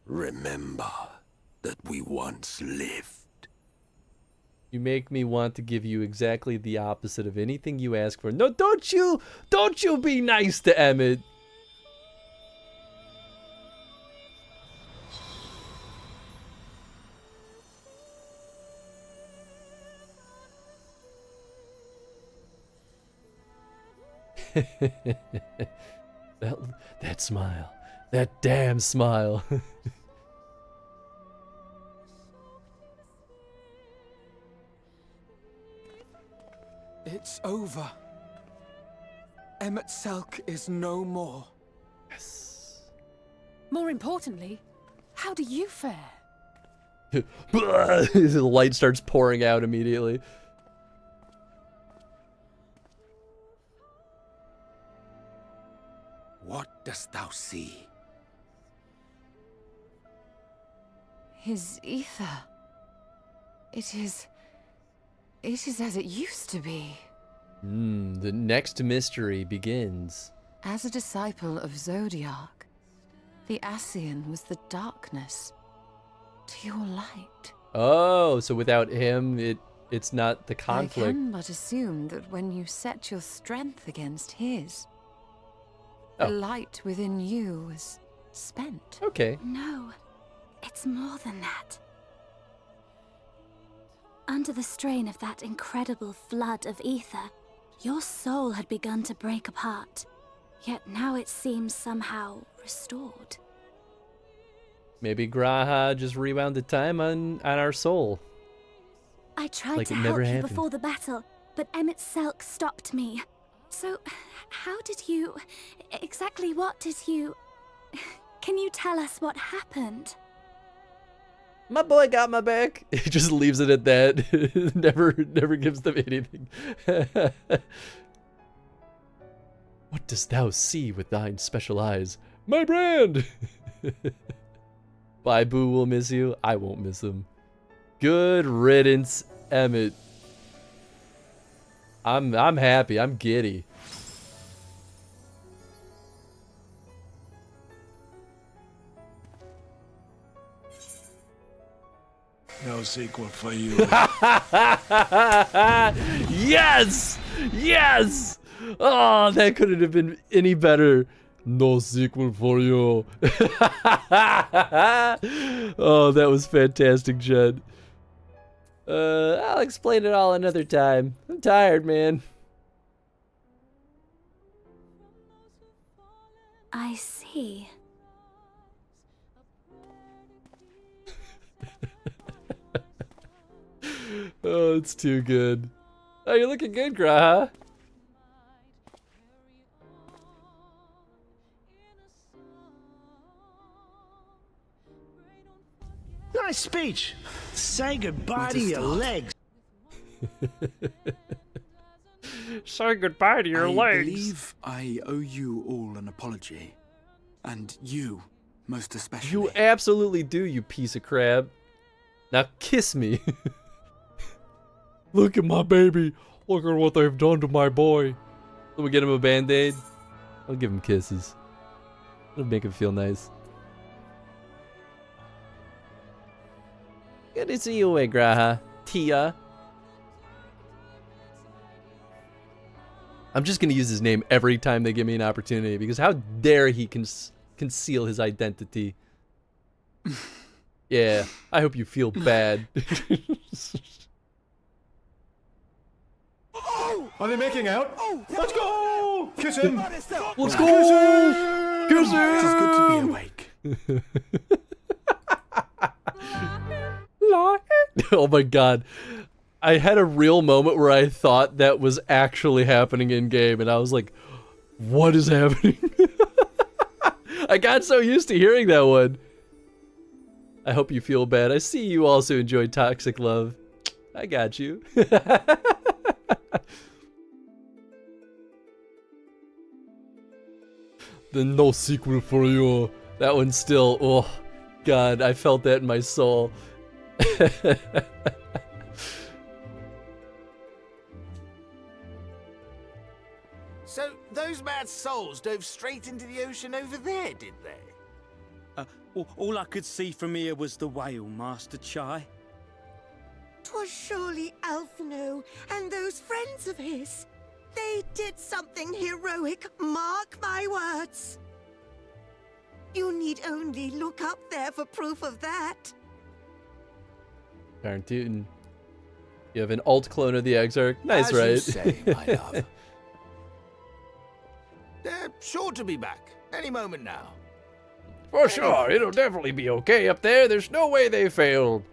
Remember that we once lived. You make me want to give you exactly the opposite of anything you ask for. No, don't you be nice to Emmett. that smile. That damn smile. It's over. Emmett Selk is no more. More importantly, how do you fare? The light starts pouring out immediately. What dost thou see? His ether. It is as it used to be. The next mystery begins. As a disciple of Zodiac, the Ascian was the darkness to your light. Oh, so without him, it's not the I conflict. can but assume that when you set your strength against his, the light within you was spent. Okay. No, it's more than that. Under the strain of that incredible flood of ether, your soul had begun to break apart, yet now it seems somehow restored. Maybe Graha just rewound the time on our soul. I tried Like to it help never you happened. before the battle, but Emmett Selk stopped me. So, how did you... exactly what did you... Can you tell us what happened? My boy got my back. He just leaves it at that. never gives them anything. What dost thou see with thine special eyes? My brand! Bye, Boo will miss you. I won't miss him. Good riddance, Emmett. I'm happy. I'm giddy. No sequel for you. Yes! Yes! Oh, that couldn't have been any better. No sequel for you. Oh, that was fantastic, Jed. I'll explain it all another time. I'm tired, man. I see. Oh, it's too good. Oh, you're looking good, Graha. Nice speech. Say goodbye to your legs. Say goodbye to your I legs. believe I owe you all an apology. And you, most especially. You absolutely do, you piece of crap. Now kiss me. Look at my baby. Look at what they've done to my boy. Will we get him a band-aid? I'll give him kisses. It'll make him feel nice. Good to see you, Graha. Tia. I'm just going to use his name every time they give me an opportunity, because how dare he conceal his identity. Yeah, I hope you feel bad. Are they making out? Let's go! Kiss him! Let's go! Kiss him! It's good to be awake. like it. Oh my god. I had a real moment where I thought that was actually happening in game, and I was like, what is happening? I got so used to hearing that one. I hope you feel bad. I see you also enjoy Toxic Love. I got you. The no sequel for you. That one still, oh god, I felt that in my soul. So, those mad souls dove straight into the ocean over there, did they? All I could see from here was the whale, Master Chai. 'Twas surely Alphino and those friends of his. They did something heroic, mark my words. You need only look up there for proof of that. Darn tootin'. You have an alt clone of the Exarch. Nice, As right? you say, my love. They're sure to be back any moment now. For sure, it'll definitely be okay up there. There's no way they failed.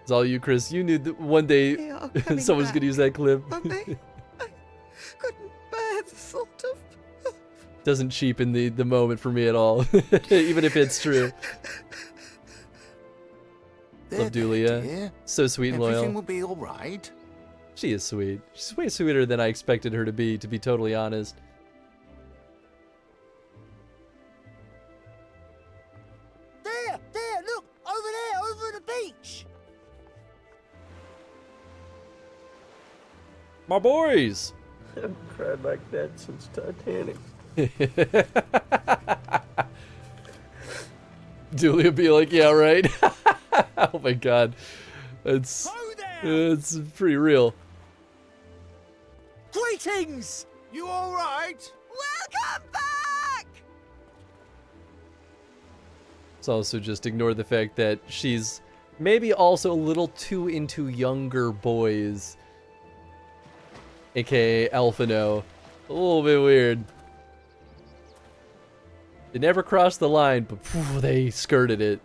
It's all you, Chris. You knew that one day someone's gonna use that clip. Couldn't bear the thought of. Doesn't cheapen the moment for me at all, even if it's true. Love Dulia. Dear. So sweet and loyal. Everything will be all right. She is sweet. She's way sweeter than I expected her to be totally honest. There, look, over there, over the beach. My boys! I haven't cried like that since Titanic. Dulia be like, yeah, right? Oh my god. It's pretty real. Greetings! You all right? Welcome back! It's also just ignore the fact that she's maybe also a little too into younger boys. AKA Alphino. A little bit weird. They never crossed the line, but phew, they skirted it.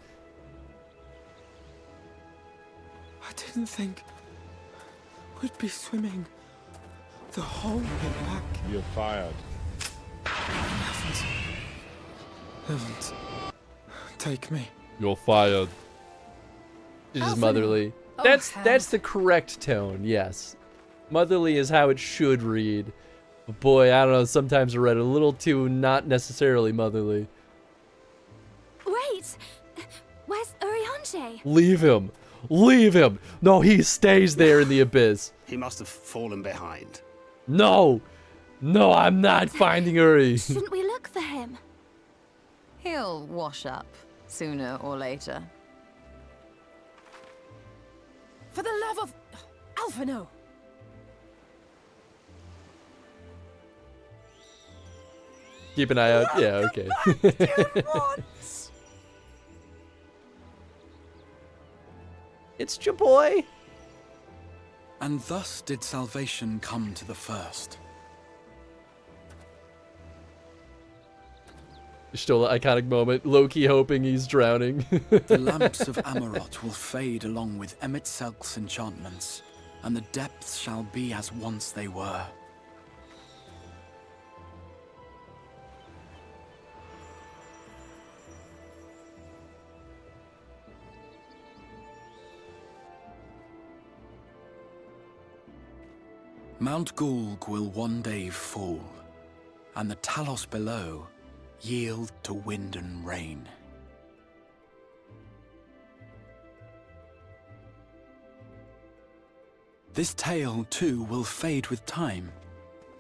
I didn't think we'd be swimming the whole way back. You're fired. Heavens. Take me. You're fired. She's just motherly. Oh, That's the correct tone, yes. Motherly is how it should read. But boy, I don't know, sometimes I read it a little too not necessarily motherly. Wait! Where's Urianger? Leave him. Leave him. No, he stays there in the abyss. He must have fallen behind. No. No, I'm not finding Uri. Shouldn't we look for him? He'll wash up sooner or later. For the love of Alphino! Keep an eye out. Yeah, okay. It's your boy. And thus did salvation come to the first. Still an iconic moment. Loki hoping he's drowning. The lamps of Amarot will fade along with Emet-Selk's enchantments, and the depths shall be as once they were. Mount Gulg will one day fall, and the Talos below yield to wind and rain. This tale, too, will fade with time,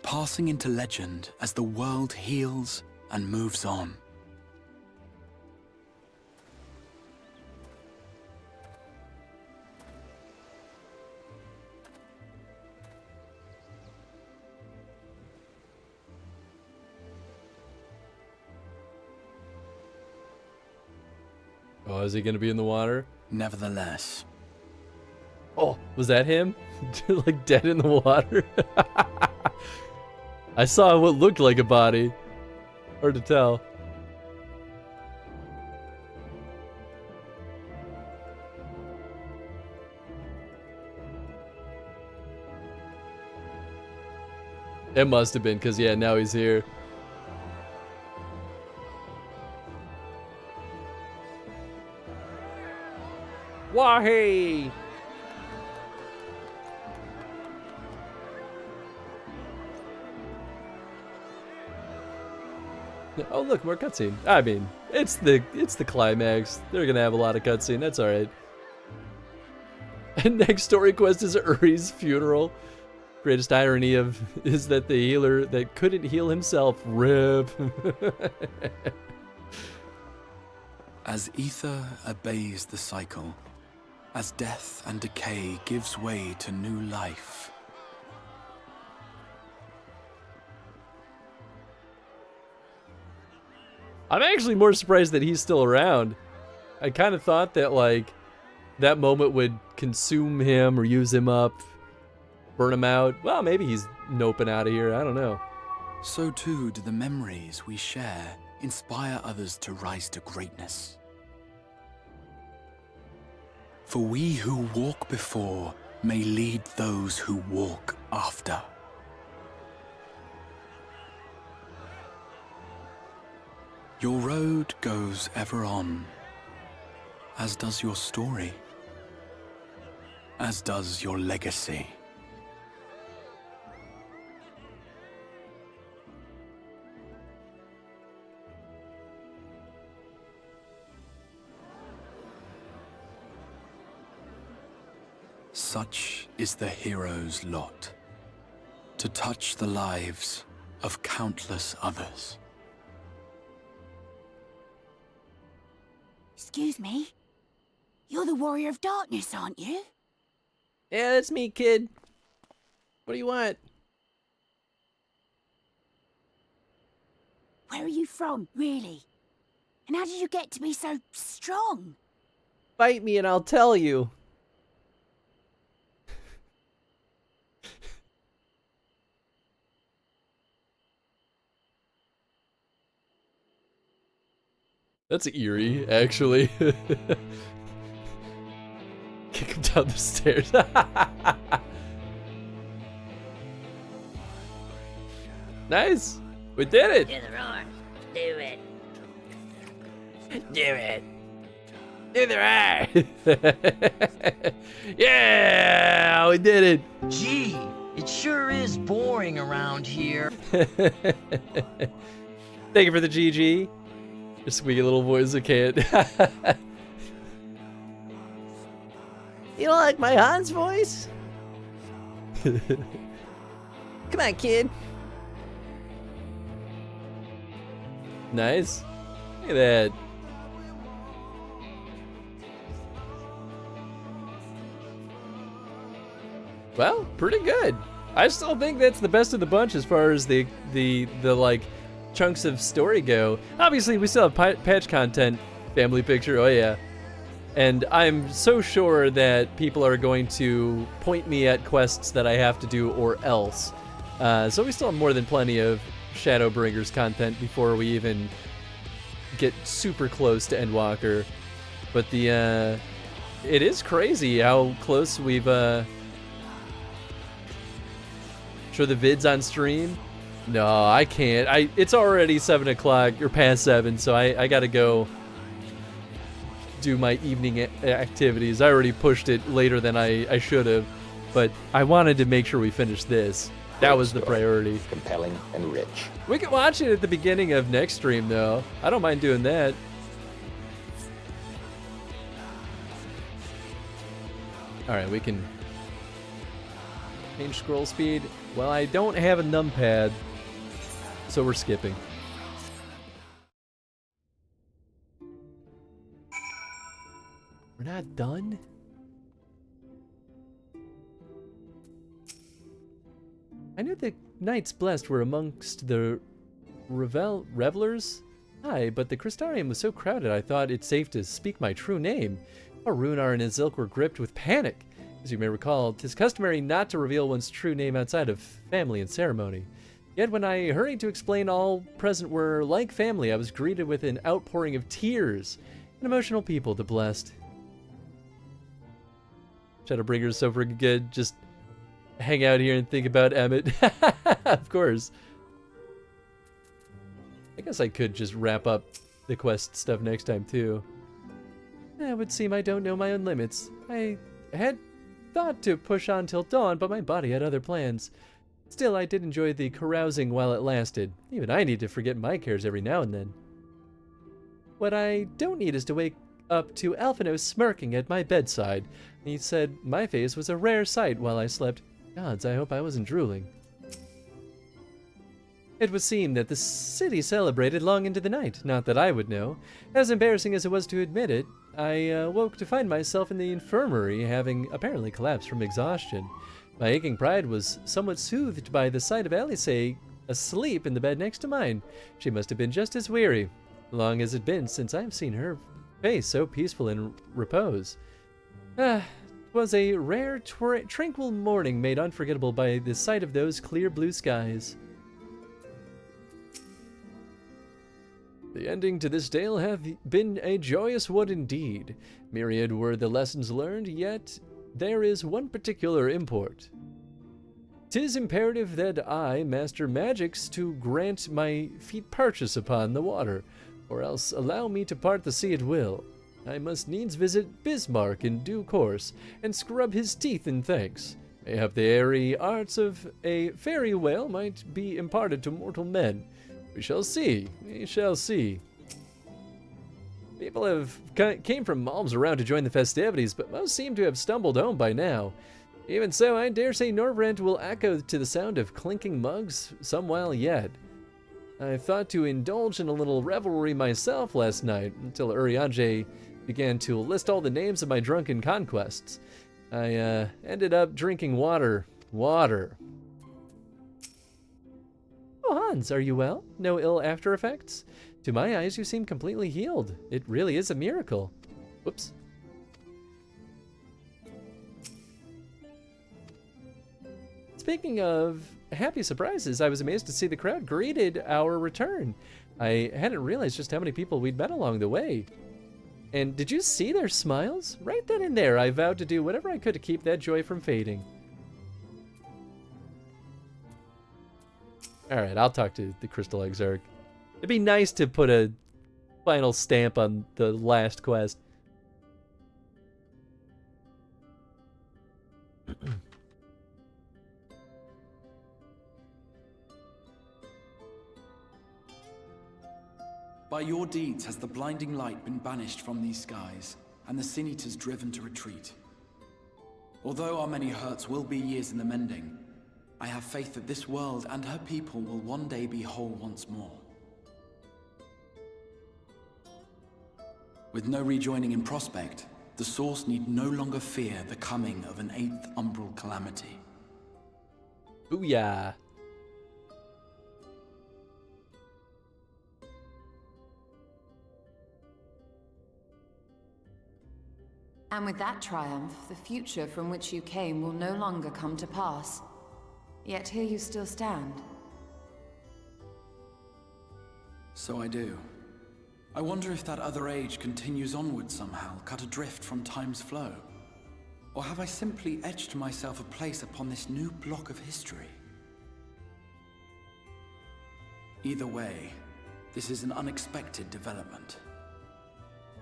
passing into legend as the world heals and moves on. Oh, is he gonna be in the water? Nevertheless. Oh, was that him? Like dead in the water? I saw what looked like a body. Hard to tell. It must have been, because, yeah, now he's here. Wahey! Oh, look, more cutscene. I mean, it's the climax. They're gonna have a lot of cutscene. That's all right. And next story quest is Uri's funeral. Greatest irony is that the healer that couldn't heal himself, rip. As ether obeys the cycle, as death and decay gives way to new life, I'm actually more surprised that he's still around. I kind of thought that, like, that moment would consume him or use him up, burn him out. Well, maybe he's noping out of here. I don't know. so too do the memories we share inspire others to rise to greatness. For we who walk before may lead those who walk after. Your road goes ever on, as does your story, as does your legacy. Such is the hero's lot, to touch the lives of countless others. Excuse me? You're the Warrior of Darkness, aren't you? Yeah, that's me, kid. What do you want? Where are you from, really? And how did you get to be so strong? Fight me and I'll tell you. That's eerie, actually. Kick him down the stairs. Nice! We did it! Do the roar. Do it. Do it. Do the roar. Yeah, we did it. Gee, it sure is boring around here. Thank you for the GG. Your squeaky little voice, I can't. You don't like my Hans voice? Come on, kid. Nice. Look at that. Well, pretty good. I still think that's the best of the bunch as far as the like chunks of story go. Obviously, we still have patch content, family picture, oh yeah. And I'm so sure that people are going to point me at quests that I have to do or else. So we still have more than plenty of Shadowbringers content before we even get super close to Endwalker. But it is crazy how close we've, show the vids on stream? No, I can't. It's already 7 o'clock, or past 7, so I gotta go do my evening activities. I already pushed it later than I should have, but I wanted to make sure we finished this. That was the priority. Compelling and rich. We can watch it at the beginning of next stream, though. I don't mind doing that. Alright, we can change scroll speed. Well, I don't have a numpad, so we're skipping. We're not done? I knew the Knights Blessed were amongst the revelers. Aye, but the Crystarium was so crowded I thought it safe to speak my true name. Our Runar and his ilk were gripped with panic. As you may recall, 'tis customary not to reveal one's true name outside of family and ceremony. Yet when I hurried to explain all present were like family, I was greeted with an outpouring of tears and emotional people to blessed. Shadowbringers so freaking good. Just hang out here and think about Emmett. Of course. I guess I could just wrap up the quest stuff next time too. It would seem I don't know my own limits. I had thought to push on till dawn, but my body had other plans. Still, I did enjoy the carousing while it lasted. Even I need to forget my cares every now and then. What I don't need is to wake up to Alphino smirking at my bedside. He said my face was a rare sight while I slept. Gods, I hope I wasn't drooling. It would seem that the city celebrated long into the night, not that I would know. As embarrassing as it was to admit it, I woke to find myself in the infirmary, having apparently collapsed from exhaustion. My aching pride was somewhat soothed by the sight of Alice asleep in the bed next to mine. She must have been just as weary. Long has it been since I've seen her face so peaceful in repose. It was a rare, tranquil morning made unforgettable by the sight of those clear blue skies. The ending to this tale hath been a joyous one indeed. Myriad were the lessons learned, yet there is one particular import. 'Tis imperative that I master magics to grant my feet purchase upon the water, or else allow me to part the sea at will. I must needs visit Bismarck in due course, and scrub his teeth in thanks. Mayhap the airy arts of a fairy whale might be imparted to mortal men. We shall see. We shall see. People came from malms around to join the festivities, but most seem to have stumbled home by now. Even so, I dare say Norvrent will echo to the sound of clinking mugs some while yet. I thought to indulge in a little revelry myself last night, until Urianger began to list all the names of my drunken conquests. I ended up drinking water. Oh, Hans, are you well? No ill after effects? To my eyes, you seem completely healed. It really is a miracle. Whoops. Speaking of happy surprises, I was amazed to see the crowd greeted our return. I hadn't realized just how many people we'd met along the way. And did you see their smiles? Right then and there, I vowed to do whatever I could to keep that joy from fading. Alright, I'll talk to the Crystal Exarch. It'd be nice to put a final stamp on the last quest. By your deeds has the blinding light been banished from these skies, and the Sin Eaters driven to retreat. Although our many hurts will be years in the mending, I have faith that this world and her people will one day be whole once more. With no rejoining in prospect, the Source need no longer fear the coming of an 8th umbral calamity. Booyah! And with that triumph, the future from which you came will no longer come to pass. Yet here you still stand. So I do. I wonder if that other age continues onward somehow, cut adrift from time's flow. Or have I simply etched myself a place upon this new block of history? Either way, this is an unexpected development.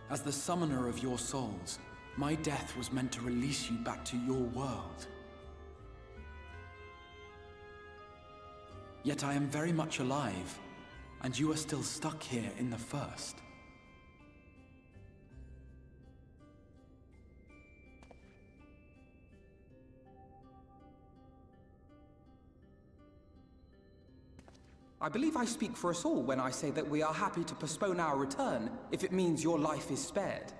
As the summoner of your souls, my death was meant to release you back to your world. Yet I am very much alive, and you are still stuck here in the First. I believe I speak for us all when I say that we are happy to postpone our return if it means your life is spared.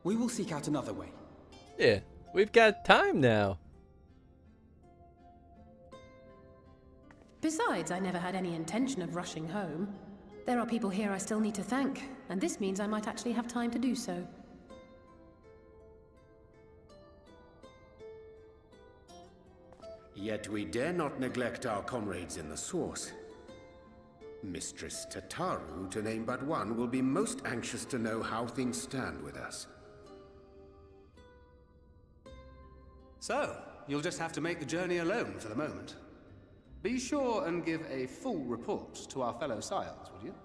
We will seek out another way. Yeah, we've got time now. Besides, I never had any intention of rushing home. There are people here I still need to thank, and this means I might actually have time to do so. Yet we dare not neglect our comrades in the source. Mistress Tataru, to name but one, will be most anxious to know how things stand with us. So, you'll just have to make the journey alone for the moment. Be sure and give a full report to our fellow sires, would you?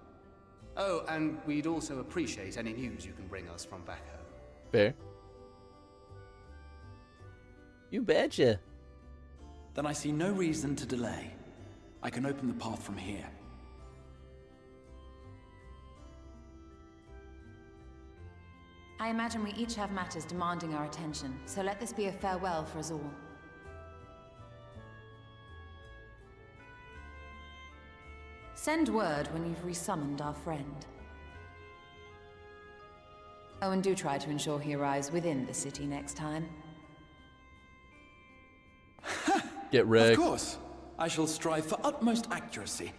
Oh, and we'd also appreciate any news you can bring us from back home. Fair. You betcha. Then I see no reason to delay. I can open the path from here. I imagine we each have matters demanding our attention, so let this be a farewell for us all. Send word when you've resummoned our friend. Oh, and do try to ensure he arrives within the city next time. Get wrecked. Of course. I shall strive for utmost accuracy.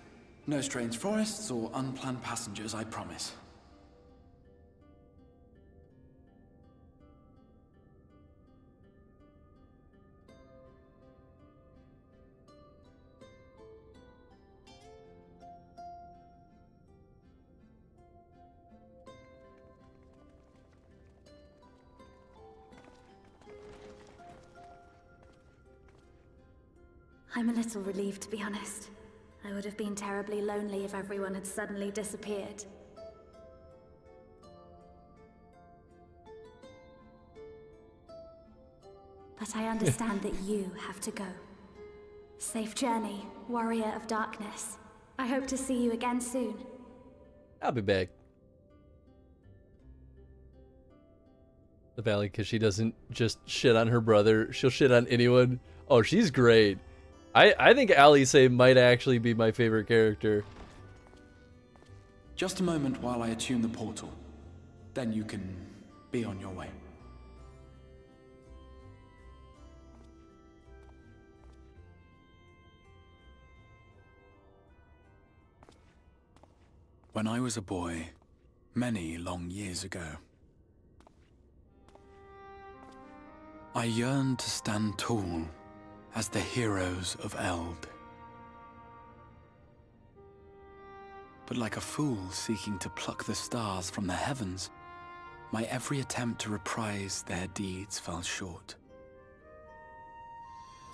No strange forests or unplanned passengers, I promise. I'm a little relieved, to be honest. I would have been terribly lonely if everyone had suddenly disappeared. But I understand that you have to go. Safe journey, warrior of darkness. I hope to see you again soon. I'll be back. The Valley, because she doesn't just shit on her brother. She'll shit on anyone. Oh, she's great. I think Alice might actually be my favorite character. Just a moment while I attune the portal. Then you can be on your way. When I was a boy, many long years ago, I yearned to stand tall as the heroes of Eld. But like a fool seeking to pluck the stars from the heavens, my every attempt to reprise their deeds fell short.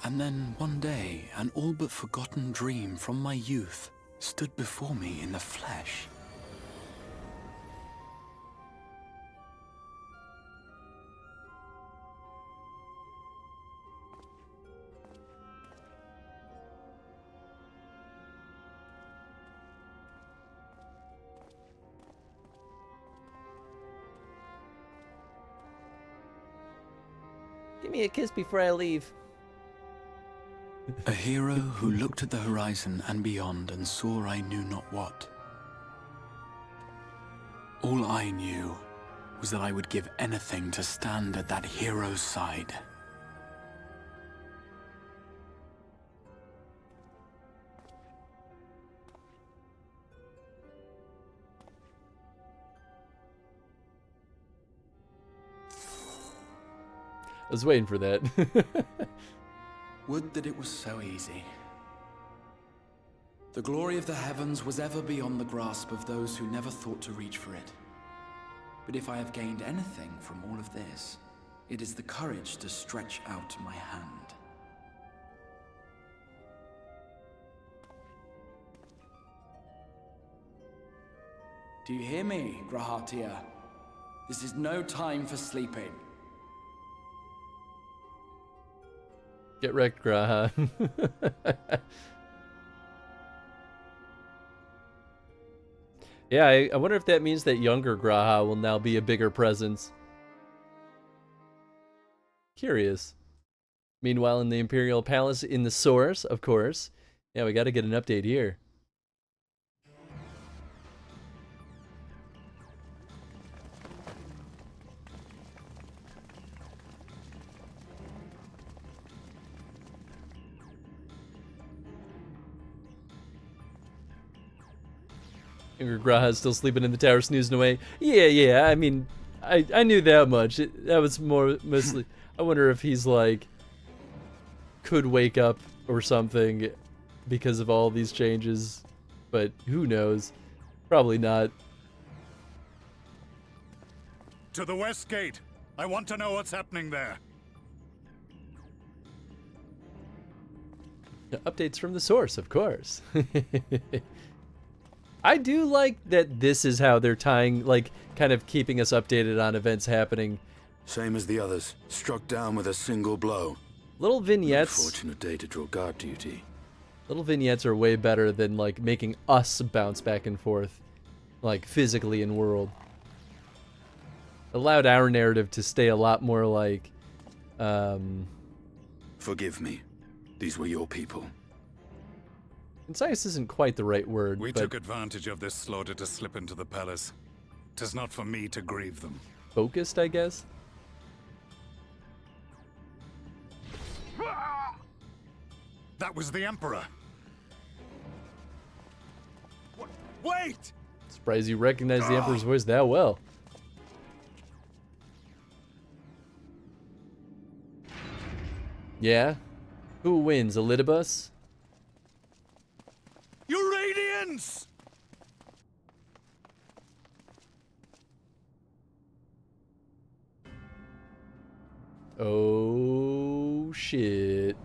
And then one day, an all but forgotten dream from my youth stood before me in the flesh. Give me a kiss before I leave. A hero who looked at the horizon and beyond and saw I knew not what. All I knew was that I would give anything to stand at that hero's side. I was waiting for that. Would that it was so easy. The glory of the heavens was ever beyond the grasp of those who never thought to reach for it. But if I have gained anything from all of this, it is the courage to stretch out my hand. Do you hear me, Grahatia? This is no time for sleeping. Get wrecked, Graha. Yeah, I wonder if that means that younger Graha will now be a bigger presence. Curious. Meanwhile, in the Imperial Palace in the Source, of course. Yeah, we gotta get an update here. Younger Graha's still sleeping in the tower, snoozing away. Yeah, I mean, I knew that much. That was mostly... I wonder if he's like... could wake up or something because of all these changes, but who knows? Probably not. To the west gate. I want to know what's happening there. Updates from the source, of course. I do like that this is how they're tying, like, kind of keeping us updated on events happening. Same as the others, struck down with a single blow. Little vignettes. Unfortunate day to draw guard duty. Little vignettes are way better than, like, making us bounce back and forth, like, physically in world. Allowed our narrative to stay a lot more like, Forgive me. These were your people. concise isn't quite the right word, We but took advantage of this slaughter to slip into the palace. 'Tis not for me to grieve them. focused, I guess. That was the Emperor. Wait! Surprised you recognize the Emperor's voice that well. Yeah? Who wins, Elidibus? You Radiants! Oh, shit.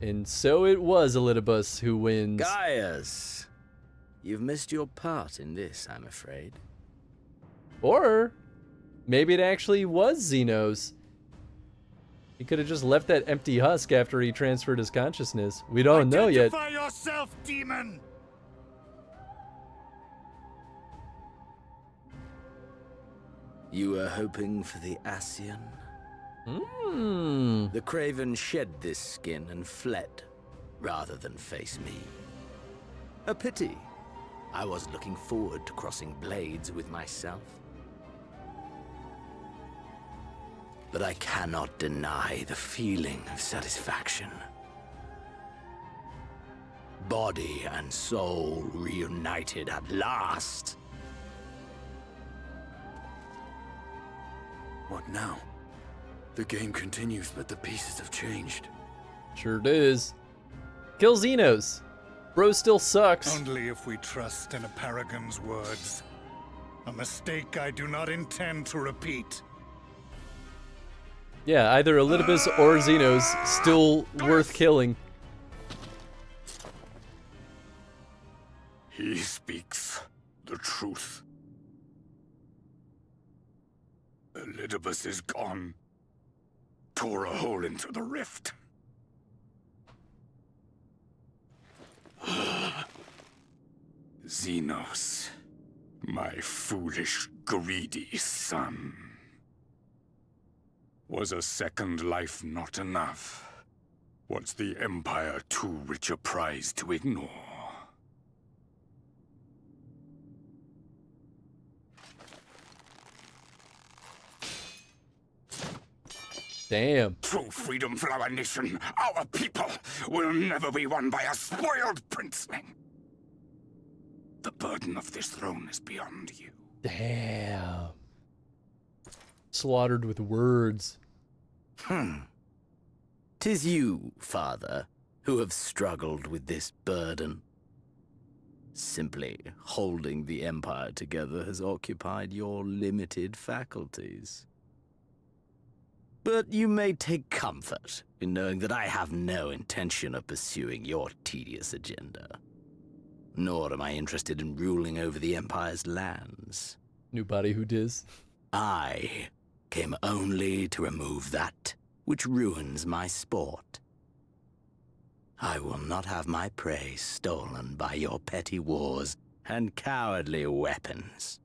And so it was Elidibus who wins. Gaius, you've missed your part in this, I'm afraid. Or maybe it actually was Xenos. He could have just left that empty husk after he transferred his consciousness. We don't know yet. Identify yourself, demon! You were hoping for the Ascian? Hmm. The Craven shed this skin and fled, rather than face me. A pity. I was looking forward to crossing blades with myself. But I cannot deny the feeling of satisfaction. Body and soul reunited at last. What now? The game continues, but the pieces have changed. Sure does. Kill Xenos. Bro still sucks. Only if we trust in a Paragon's words. A mistake I do not intend to repeat. Yeah, either Elidibus or Xenos, still worth killing. He speaks the truth. Elidibus is gone. Tore a hole into the rift. Xenos, my foolish, greedy son. Was a second life not enough? Was the Empire too rich a prize to ignore? Damn. True freedom for our nation, our people, will never be won by a spoiled princeling. The burden of this throne is beyond you. Damn. Slaughtered with words. 'Tis you, father, who have struggled with this burden. Simply holding the Empire together has occupied your limited faculties. But you may take comfort in knowing that I have no intention of pursuing your tedious agenda. Nor am I interested in ruling over the Empire's lands. New body who dis. I came only to remove that which ruins my sport. I will not have my prey stolen by your petty wars and cowardly weapons.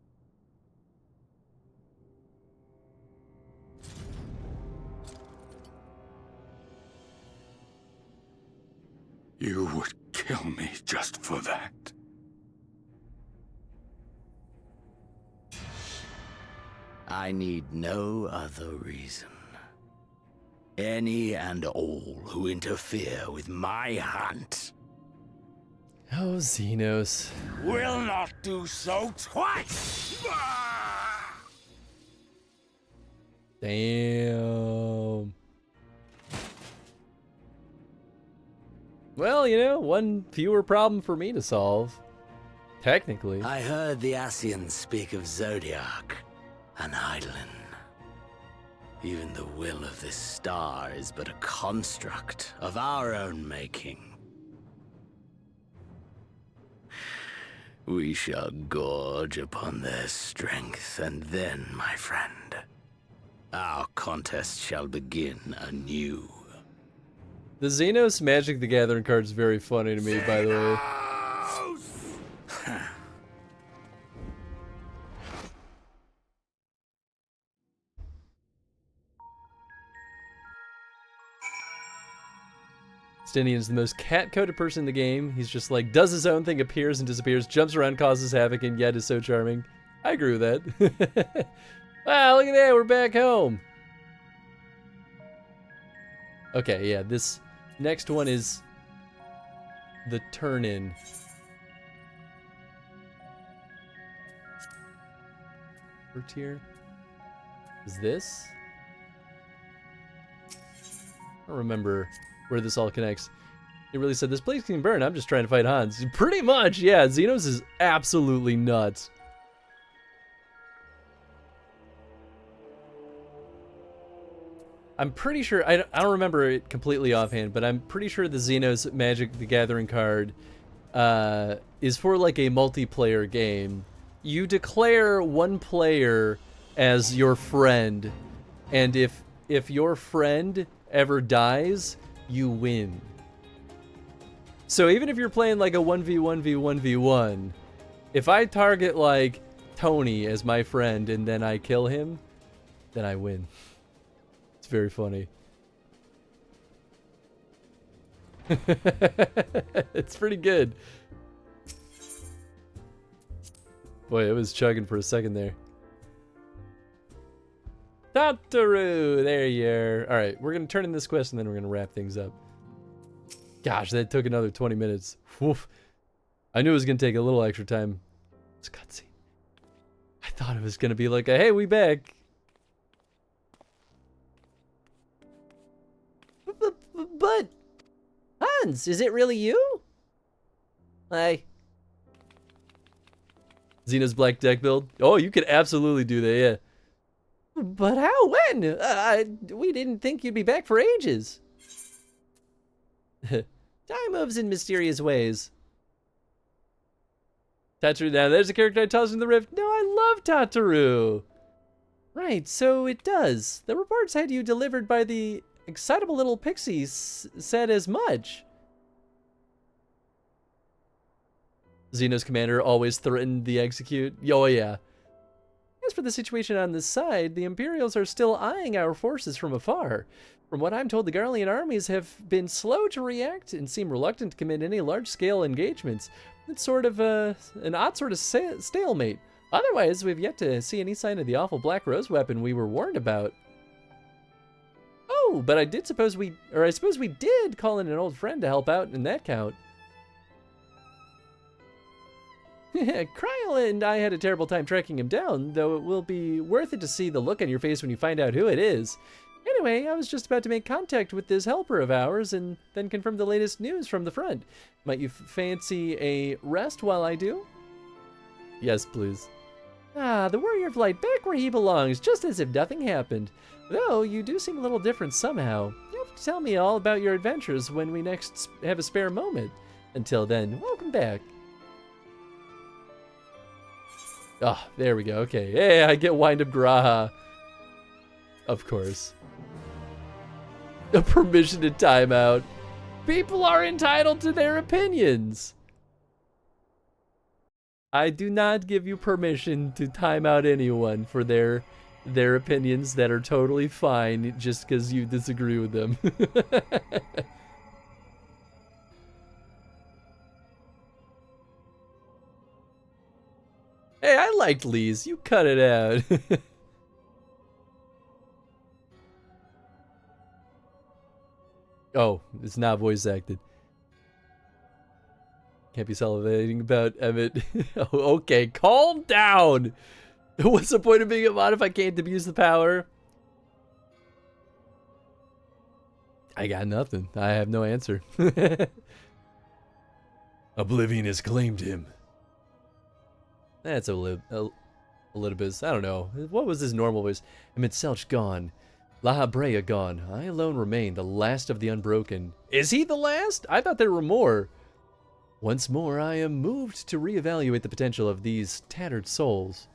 You would kill me just for that. I need no other reason. Any and all who interfere with my hunt Oh, Xenos. will not do so twice! Damn. Well, you know, one fewer problem for me to solve. Technically. I heard the Ascians speak of Zodiac, an Eidolon. Even the will of this star is but a construct of our own making. We shall gorge upon their strength, and then, my friend, our contest shall begin anew. The Xenos Magic the Gathering card is very funny to me, by the way. Stinian is the most cat-coded person in the game. He's just like, does his own thing, appears and disappears, jumps around, causes havoc, and yet is so charming. I agree with that. Wow, look at that, we're back home. Okay, yeah, this next one is the turn-in. First here. Is this? I don't remember where this all connects. It really said, this place can burn, I'm just trying to fight Hans. Pretty much, yeah, Xenos is absolutely nuts. I'm pretty sure, I don't remember it completely offhand, but I'm pretty sure the Xenos Magic the Gathering card is for like a multiplayer game. You declare one player as your friend, and if your friend ever dies, you win. So even if you're playing like a 1v1v1v1, if I target like Tony as my friend and then I kill him, then I win. It's very funny. It's pretty good. Boy, it was chugging for a second there. Tataru! There you are. Alright, we're going to turn in this quest and then we're going to wrap things up. Gosh, that took another 20 minutes. Woof. I knew it was going to take a little extra time. It's a cutscene. I thought it was going to be like a, hey, we back. But, Hans, is it really you? Hi. Xena's black deck build? Oh, you could absolutely do that, yeah. But how? When? We didn't think you'd be back for ages. Time moves in mysterious ways. Tataru, now there's a character I tossed in the rift. No, I love Tataru. Right, so it does. The reports had you delivered by the excitable little pixie said as much. Xenos commander always threatened the execute. Oh, yeah. As for the situation on this side, the Imperials are still eyeing our forces from afar. From what I'm told, the Garlean armies have been slow to react and seem reluctant to commit any large-scale engagements. It's sort of an odd sort of stalemate. Otherwise, we've yet to see any sign of the awful Black Rose weapon we were warned about. Oh, but I suppose we did call in an old friend to help out in that count. Kryl and I had a terrible time tracking him down, though it will be worth it to see the look on your face when you find out who it is. Anyway, I was just about to make contact with this helper of ours and then confirm the latest news from the front. Might you fancy a rest while I do? Yes, please. Ah, the warrior of light back where he belongs, just as if nothing happened. Though, you do seem a little different somehow. You'll have to tell me all about your adventures when we next have a spare moment. Until then, welcome back. Ah, oh, there we go. Okay. Hey, I get wind up Graha. Of course. A permission to timeout. People are entitled to their opinions. I do not give you permission to time out anyone for their opinions that are totally fine just because you disagree with them. Hey, I liked Lee's. You cut it out. Oh, it's not voice acted. Can't be salivating about Emmett. Oh, okay, calm down. What's the point of being a mod if I can't abuse the power? I got nothing. I have no answer. Oblivion has claimed him. That's a little bit. I don't know. What was his normal voice? Emmett Selch gone. La Habrea gone. I alone remain, the last of the unbroken. Is he the last? I thought there were more. Once more, I am moved to reevaluate the potential of these tattered souls.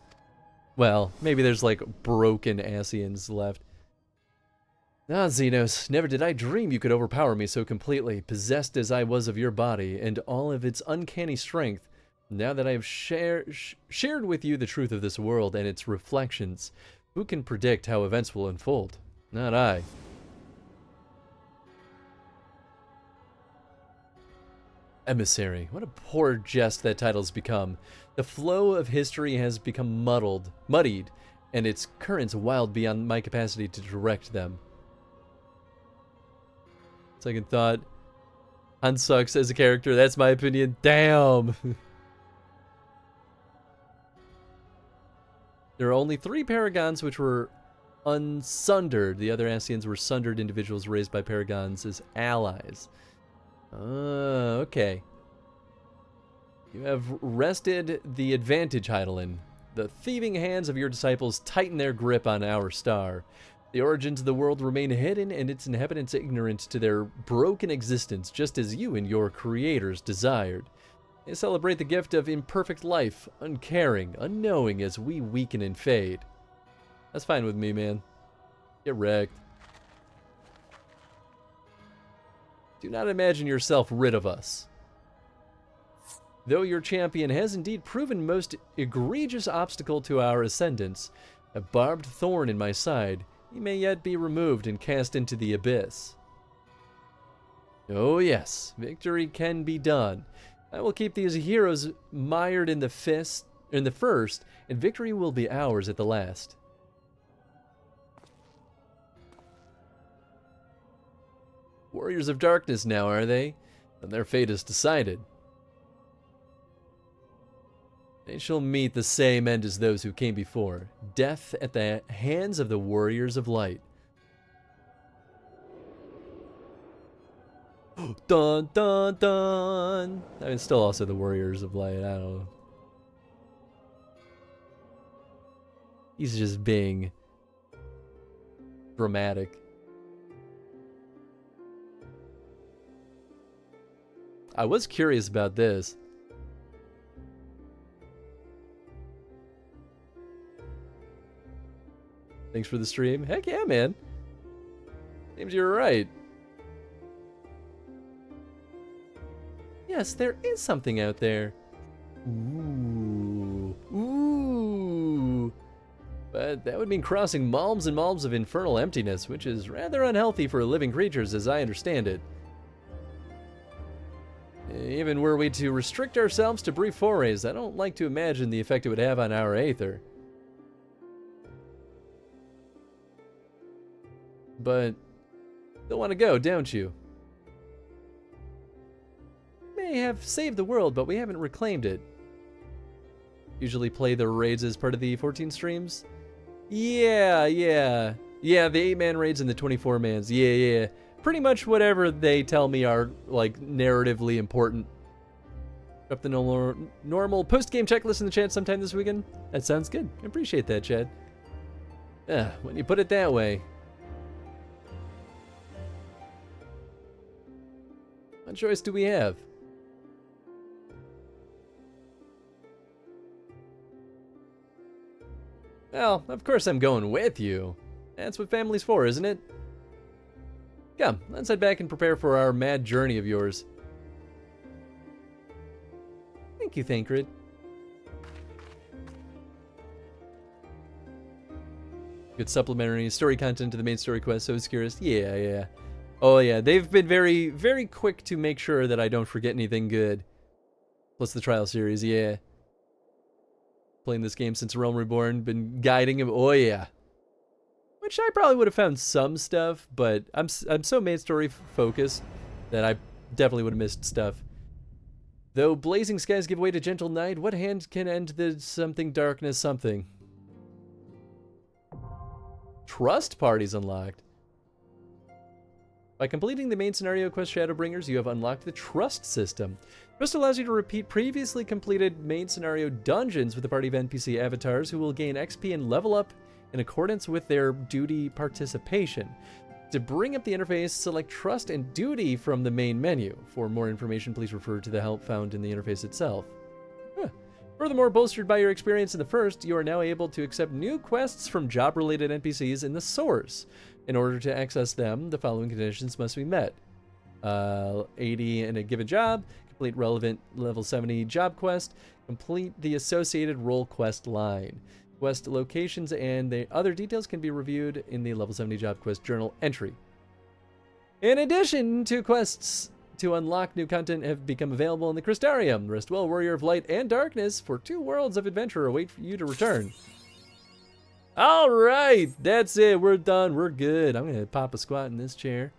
Well, maybe there's like broken Ascians left. Ah, Xenos, never did I dream you could overpower me so completely, possessed as I was of your body and all of its uncanny strength. Now that I have shared with you the truth of this world and its reflections, who can predict how events will unfold? Not I. Emissary. What a poor jest that title's become. The flow of history has become muddied, and its currents wild beyond my capacity to direct them. Second thought. Han sucks as a character, that's my opinion. Damn! There are only 3 Paragons which were unsundered. The other Ascians were sundered individuals raised by Paragons as allies. Okay. You have wrested the advantage, Hydaelyn. The thieving hands of your disciples tighten their grip on our star. The origins of the world remain hidden and its inhabitants ignorant to their broken existence, just as you and your creators desired. They celebrate the gift of imperfect life, uncaring, unknowing as we weaken and fade. That's fine with me, man. Get wrecked. Do not imagine yourself rid of us. Though your champion has indeed proven most egregious obstacle to our ascendance, a barbed thorn in my side, he may yet be removed and cast into the abyss. Oh yes, victory can be done. I will keep these heroes mired in the first, and victory will be ours at the last. Warriors of Darkness now, are they? And their fate is decided. They shall meet the same end as those who came before. Death at the hands of the Warriors of Light. Dun dun dun! I mean, still also the Warriors of Light, I don't know. He's just being dramatic. I was curious about this. Thanks for the stream. Heck yeah, man. Seems you're right. Yes, there is something out there. Ooh. Ooh. But that would mean crossing malms and malms of infernal emptiness, which is rather unhealthy for living creatures as I understand it. Even were we to restrict ourselves to brief forays, I don't like to imagine the effect it would have on our aether. But still want to go, don't you? May have saved the world, but we haven't reclaimed it. Usually play the raids as part of the 14 streams? Yeah, the 8-man raids and the 24-mans. Yeah. Pretty much whatever they tell me are, like, narratively important. Drop the normal post-game checklist in the chat sometime this weekend. That sounds good. I appreciate that, Chad. When you put it that way. What choice do we have? Well, of course I'm going with you. That's what family's for, isn't it? Come, let's head back and prepare for our mad journey of yours. Thank you, Thancred. Good supplementary story content to the main story quest, so I was curious. Yeah. Oh yeah, they've been very, very quick to make sure that I don't forget anything good. Plus the trial series, yeah. Playing this game since Realm Reborn, been guiding him, oh yeah. Which I probably would have found some stuff, but I'm so main story focused that I definitely would have missed stuff. Though blazing skies give way to gentle night, what hand can end the something darkness something? Trust parties unlocked. By completing the main scenario quest Shadowbringers, you have unlocked the Trust system. Trust allows you to repeat previously completed main scenario dungeons with a party of NPC avatars who will gain XP and level up in accordance with their duty participation. To bring up the interface, select Trust and Duty from the main menu. For more information, please refer to the help found in the interface itself. Furthermore, bolstered by your experience in the first, you are now able to accept new quests from job-related NPCs in the source. In order to access them, the following conditions must be met. 80 in a given job, complete relevant level 70 job quest, complete the associated role quest line. Quest locations and the other details can be reviewed in the level 70 job quest journal entry. In addition to quests to unlock, new content have become available in the Crystarium. Rest well, Warrior of Light and Darkness, for 2 worlds of adventure await for you to return. All right, that's it. We're done. We're good. I'm going to pop a squat in this chair.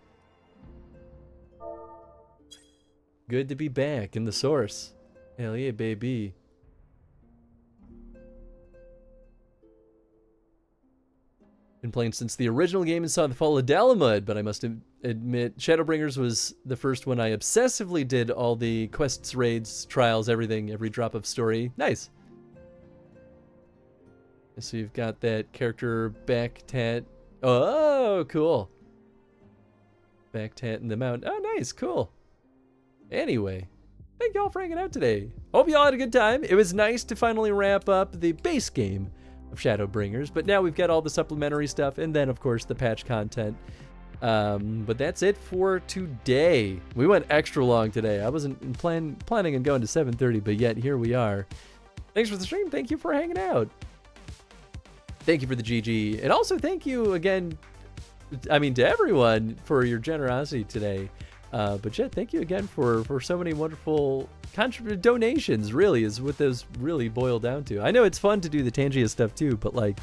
Good to be back in the source. Hell yeah, baby. Been playing since the original game and saw the fall of Dalamud, but I must admit, Shadowbringers was the first one I obsessively did all the quests, raids, trials, everything, every drop of story. Nice. So you've got that character back tat. Oh, cool. Back tat in the mount. Oh, nice, cool. Anyway, thank y'all for hanging out today. Hope y'all had a good time. It was nice to finally wrap up the base game of Shadowbringers, but now we've got all the supplementary stuff and then, of course, the patch content. But that's it for today. We went extra long today. I wasn't planning on going to 7:30, but yet here we are. Thanks for the stream. Thank you for hanging out. Thank you for the GG. And also thank you again, to everyone for your generosity today. But Jet, thank you again for so many wonderful donations, really, is what those really boil down to. I know it's fun to do the Tangia stuff too, but like,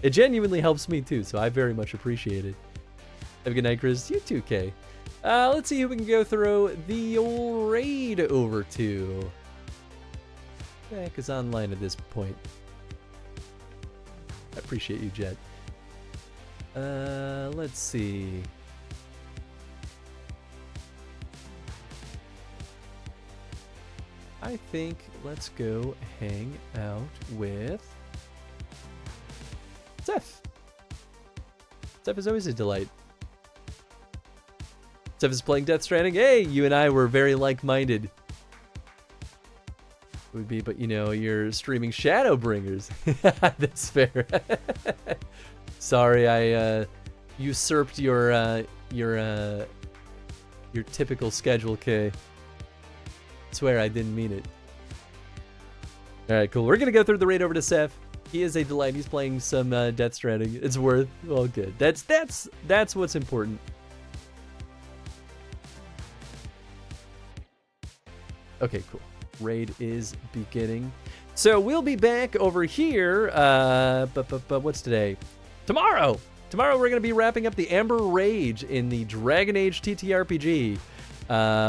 it genuinely helps me too, so I very much appreciate it. Have a good night, Chris. You too, Kay. Let's see who we can go through the old raid over to. Heck is online at this point. I appreciate you, Jet. Let's see. I think let's go hang out with Zeph. Zeph is always a delight. Zeph is playing Death Stranding. Hey, you and I were very like-minded. Would be, but you're streaming Shadowbringers. That's fair. Sorry, I usurped your typical schedule, Kay. Swear I didn't mean it. All right, cool. We're gonna go through the raid over to Seth. He is a delight. He's playing some Death Stranding. It's worth all good. That's what's important. Okay, cool. Raid is beginning. So we'll be back over here. But what's today? Tomorrow. Tomorrow we're gonna be wrapping up the Amber Rage in the Dragon Age TTRPG.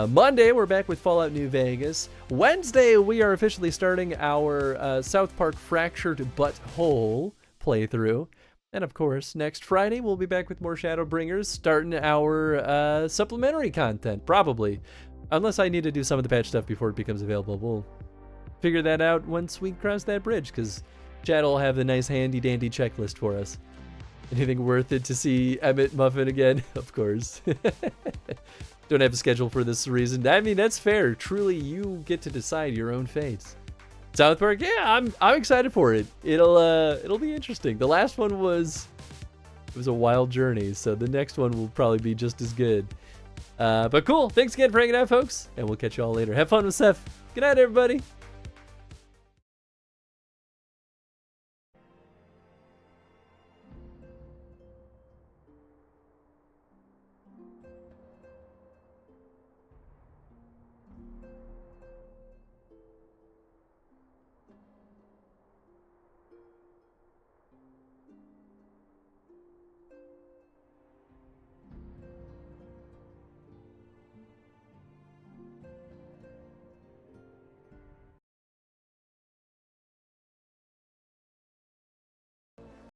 Monday, we're back with Fallout New Vegas. Wednesday, we are officially starting our South Park Fractured Butthole playthrough. And of course, next Friday, we'll be back with more Shadowbringers, starting our supplementary content, probably. Unless I need to do some of the patch stuff before it becomes available. We'll figure that out once we cross that bridge, because Chad will have the nice handy-dandy checklist for us. Anything worth it to see Emmett Muffin again? Of course. Don't have a schedule for this reason. I mean, that's fair. Truly, you get to decide your own fate. South Park, yeah, I'm excited for it. It'll be interesting. The last one was a wild journey, so the next one will probably be just as good. But cool. Thanks again for hanging out, folks, and we'll catch you all later. Have fun with Seth. Good night, everybody.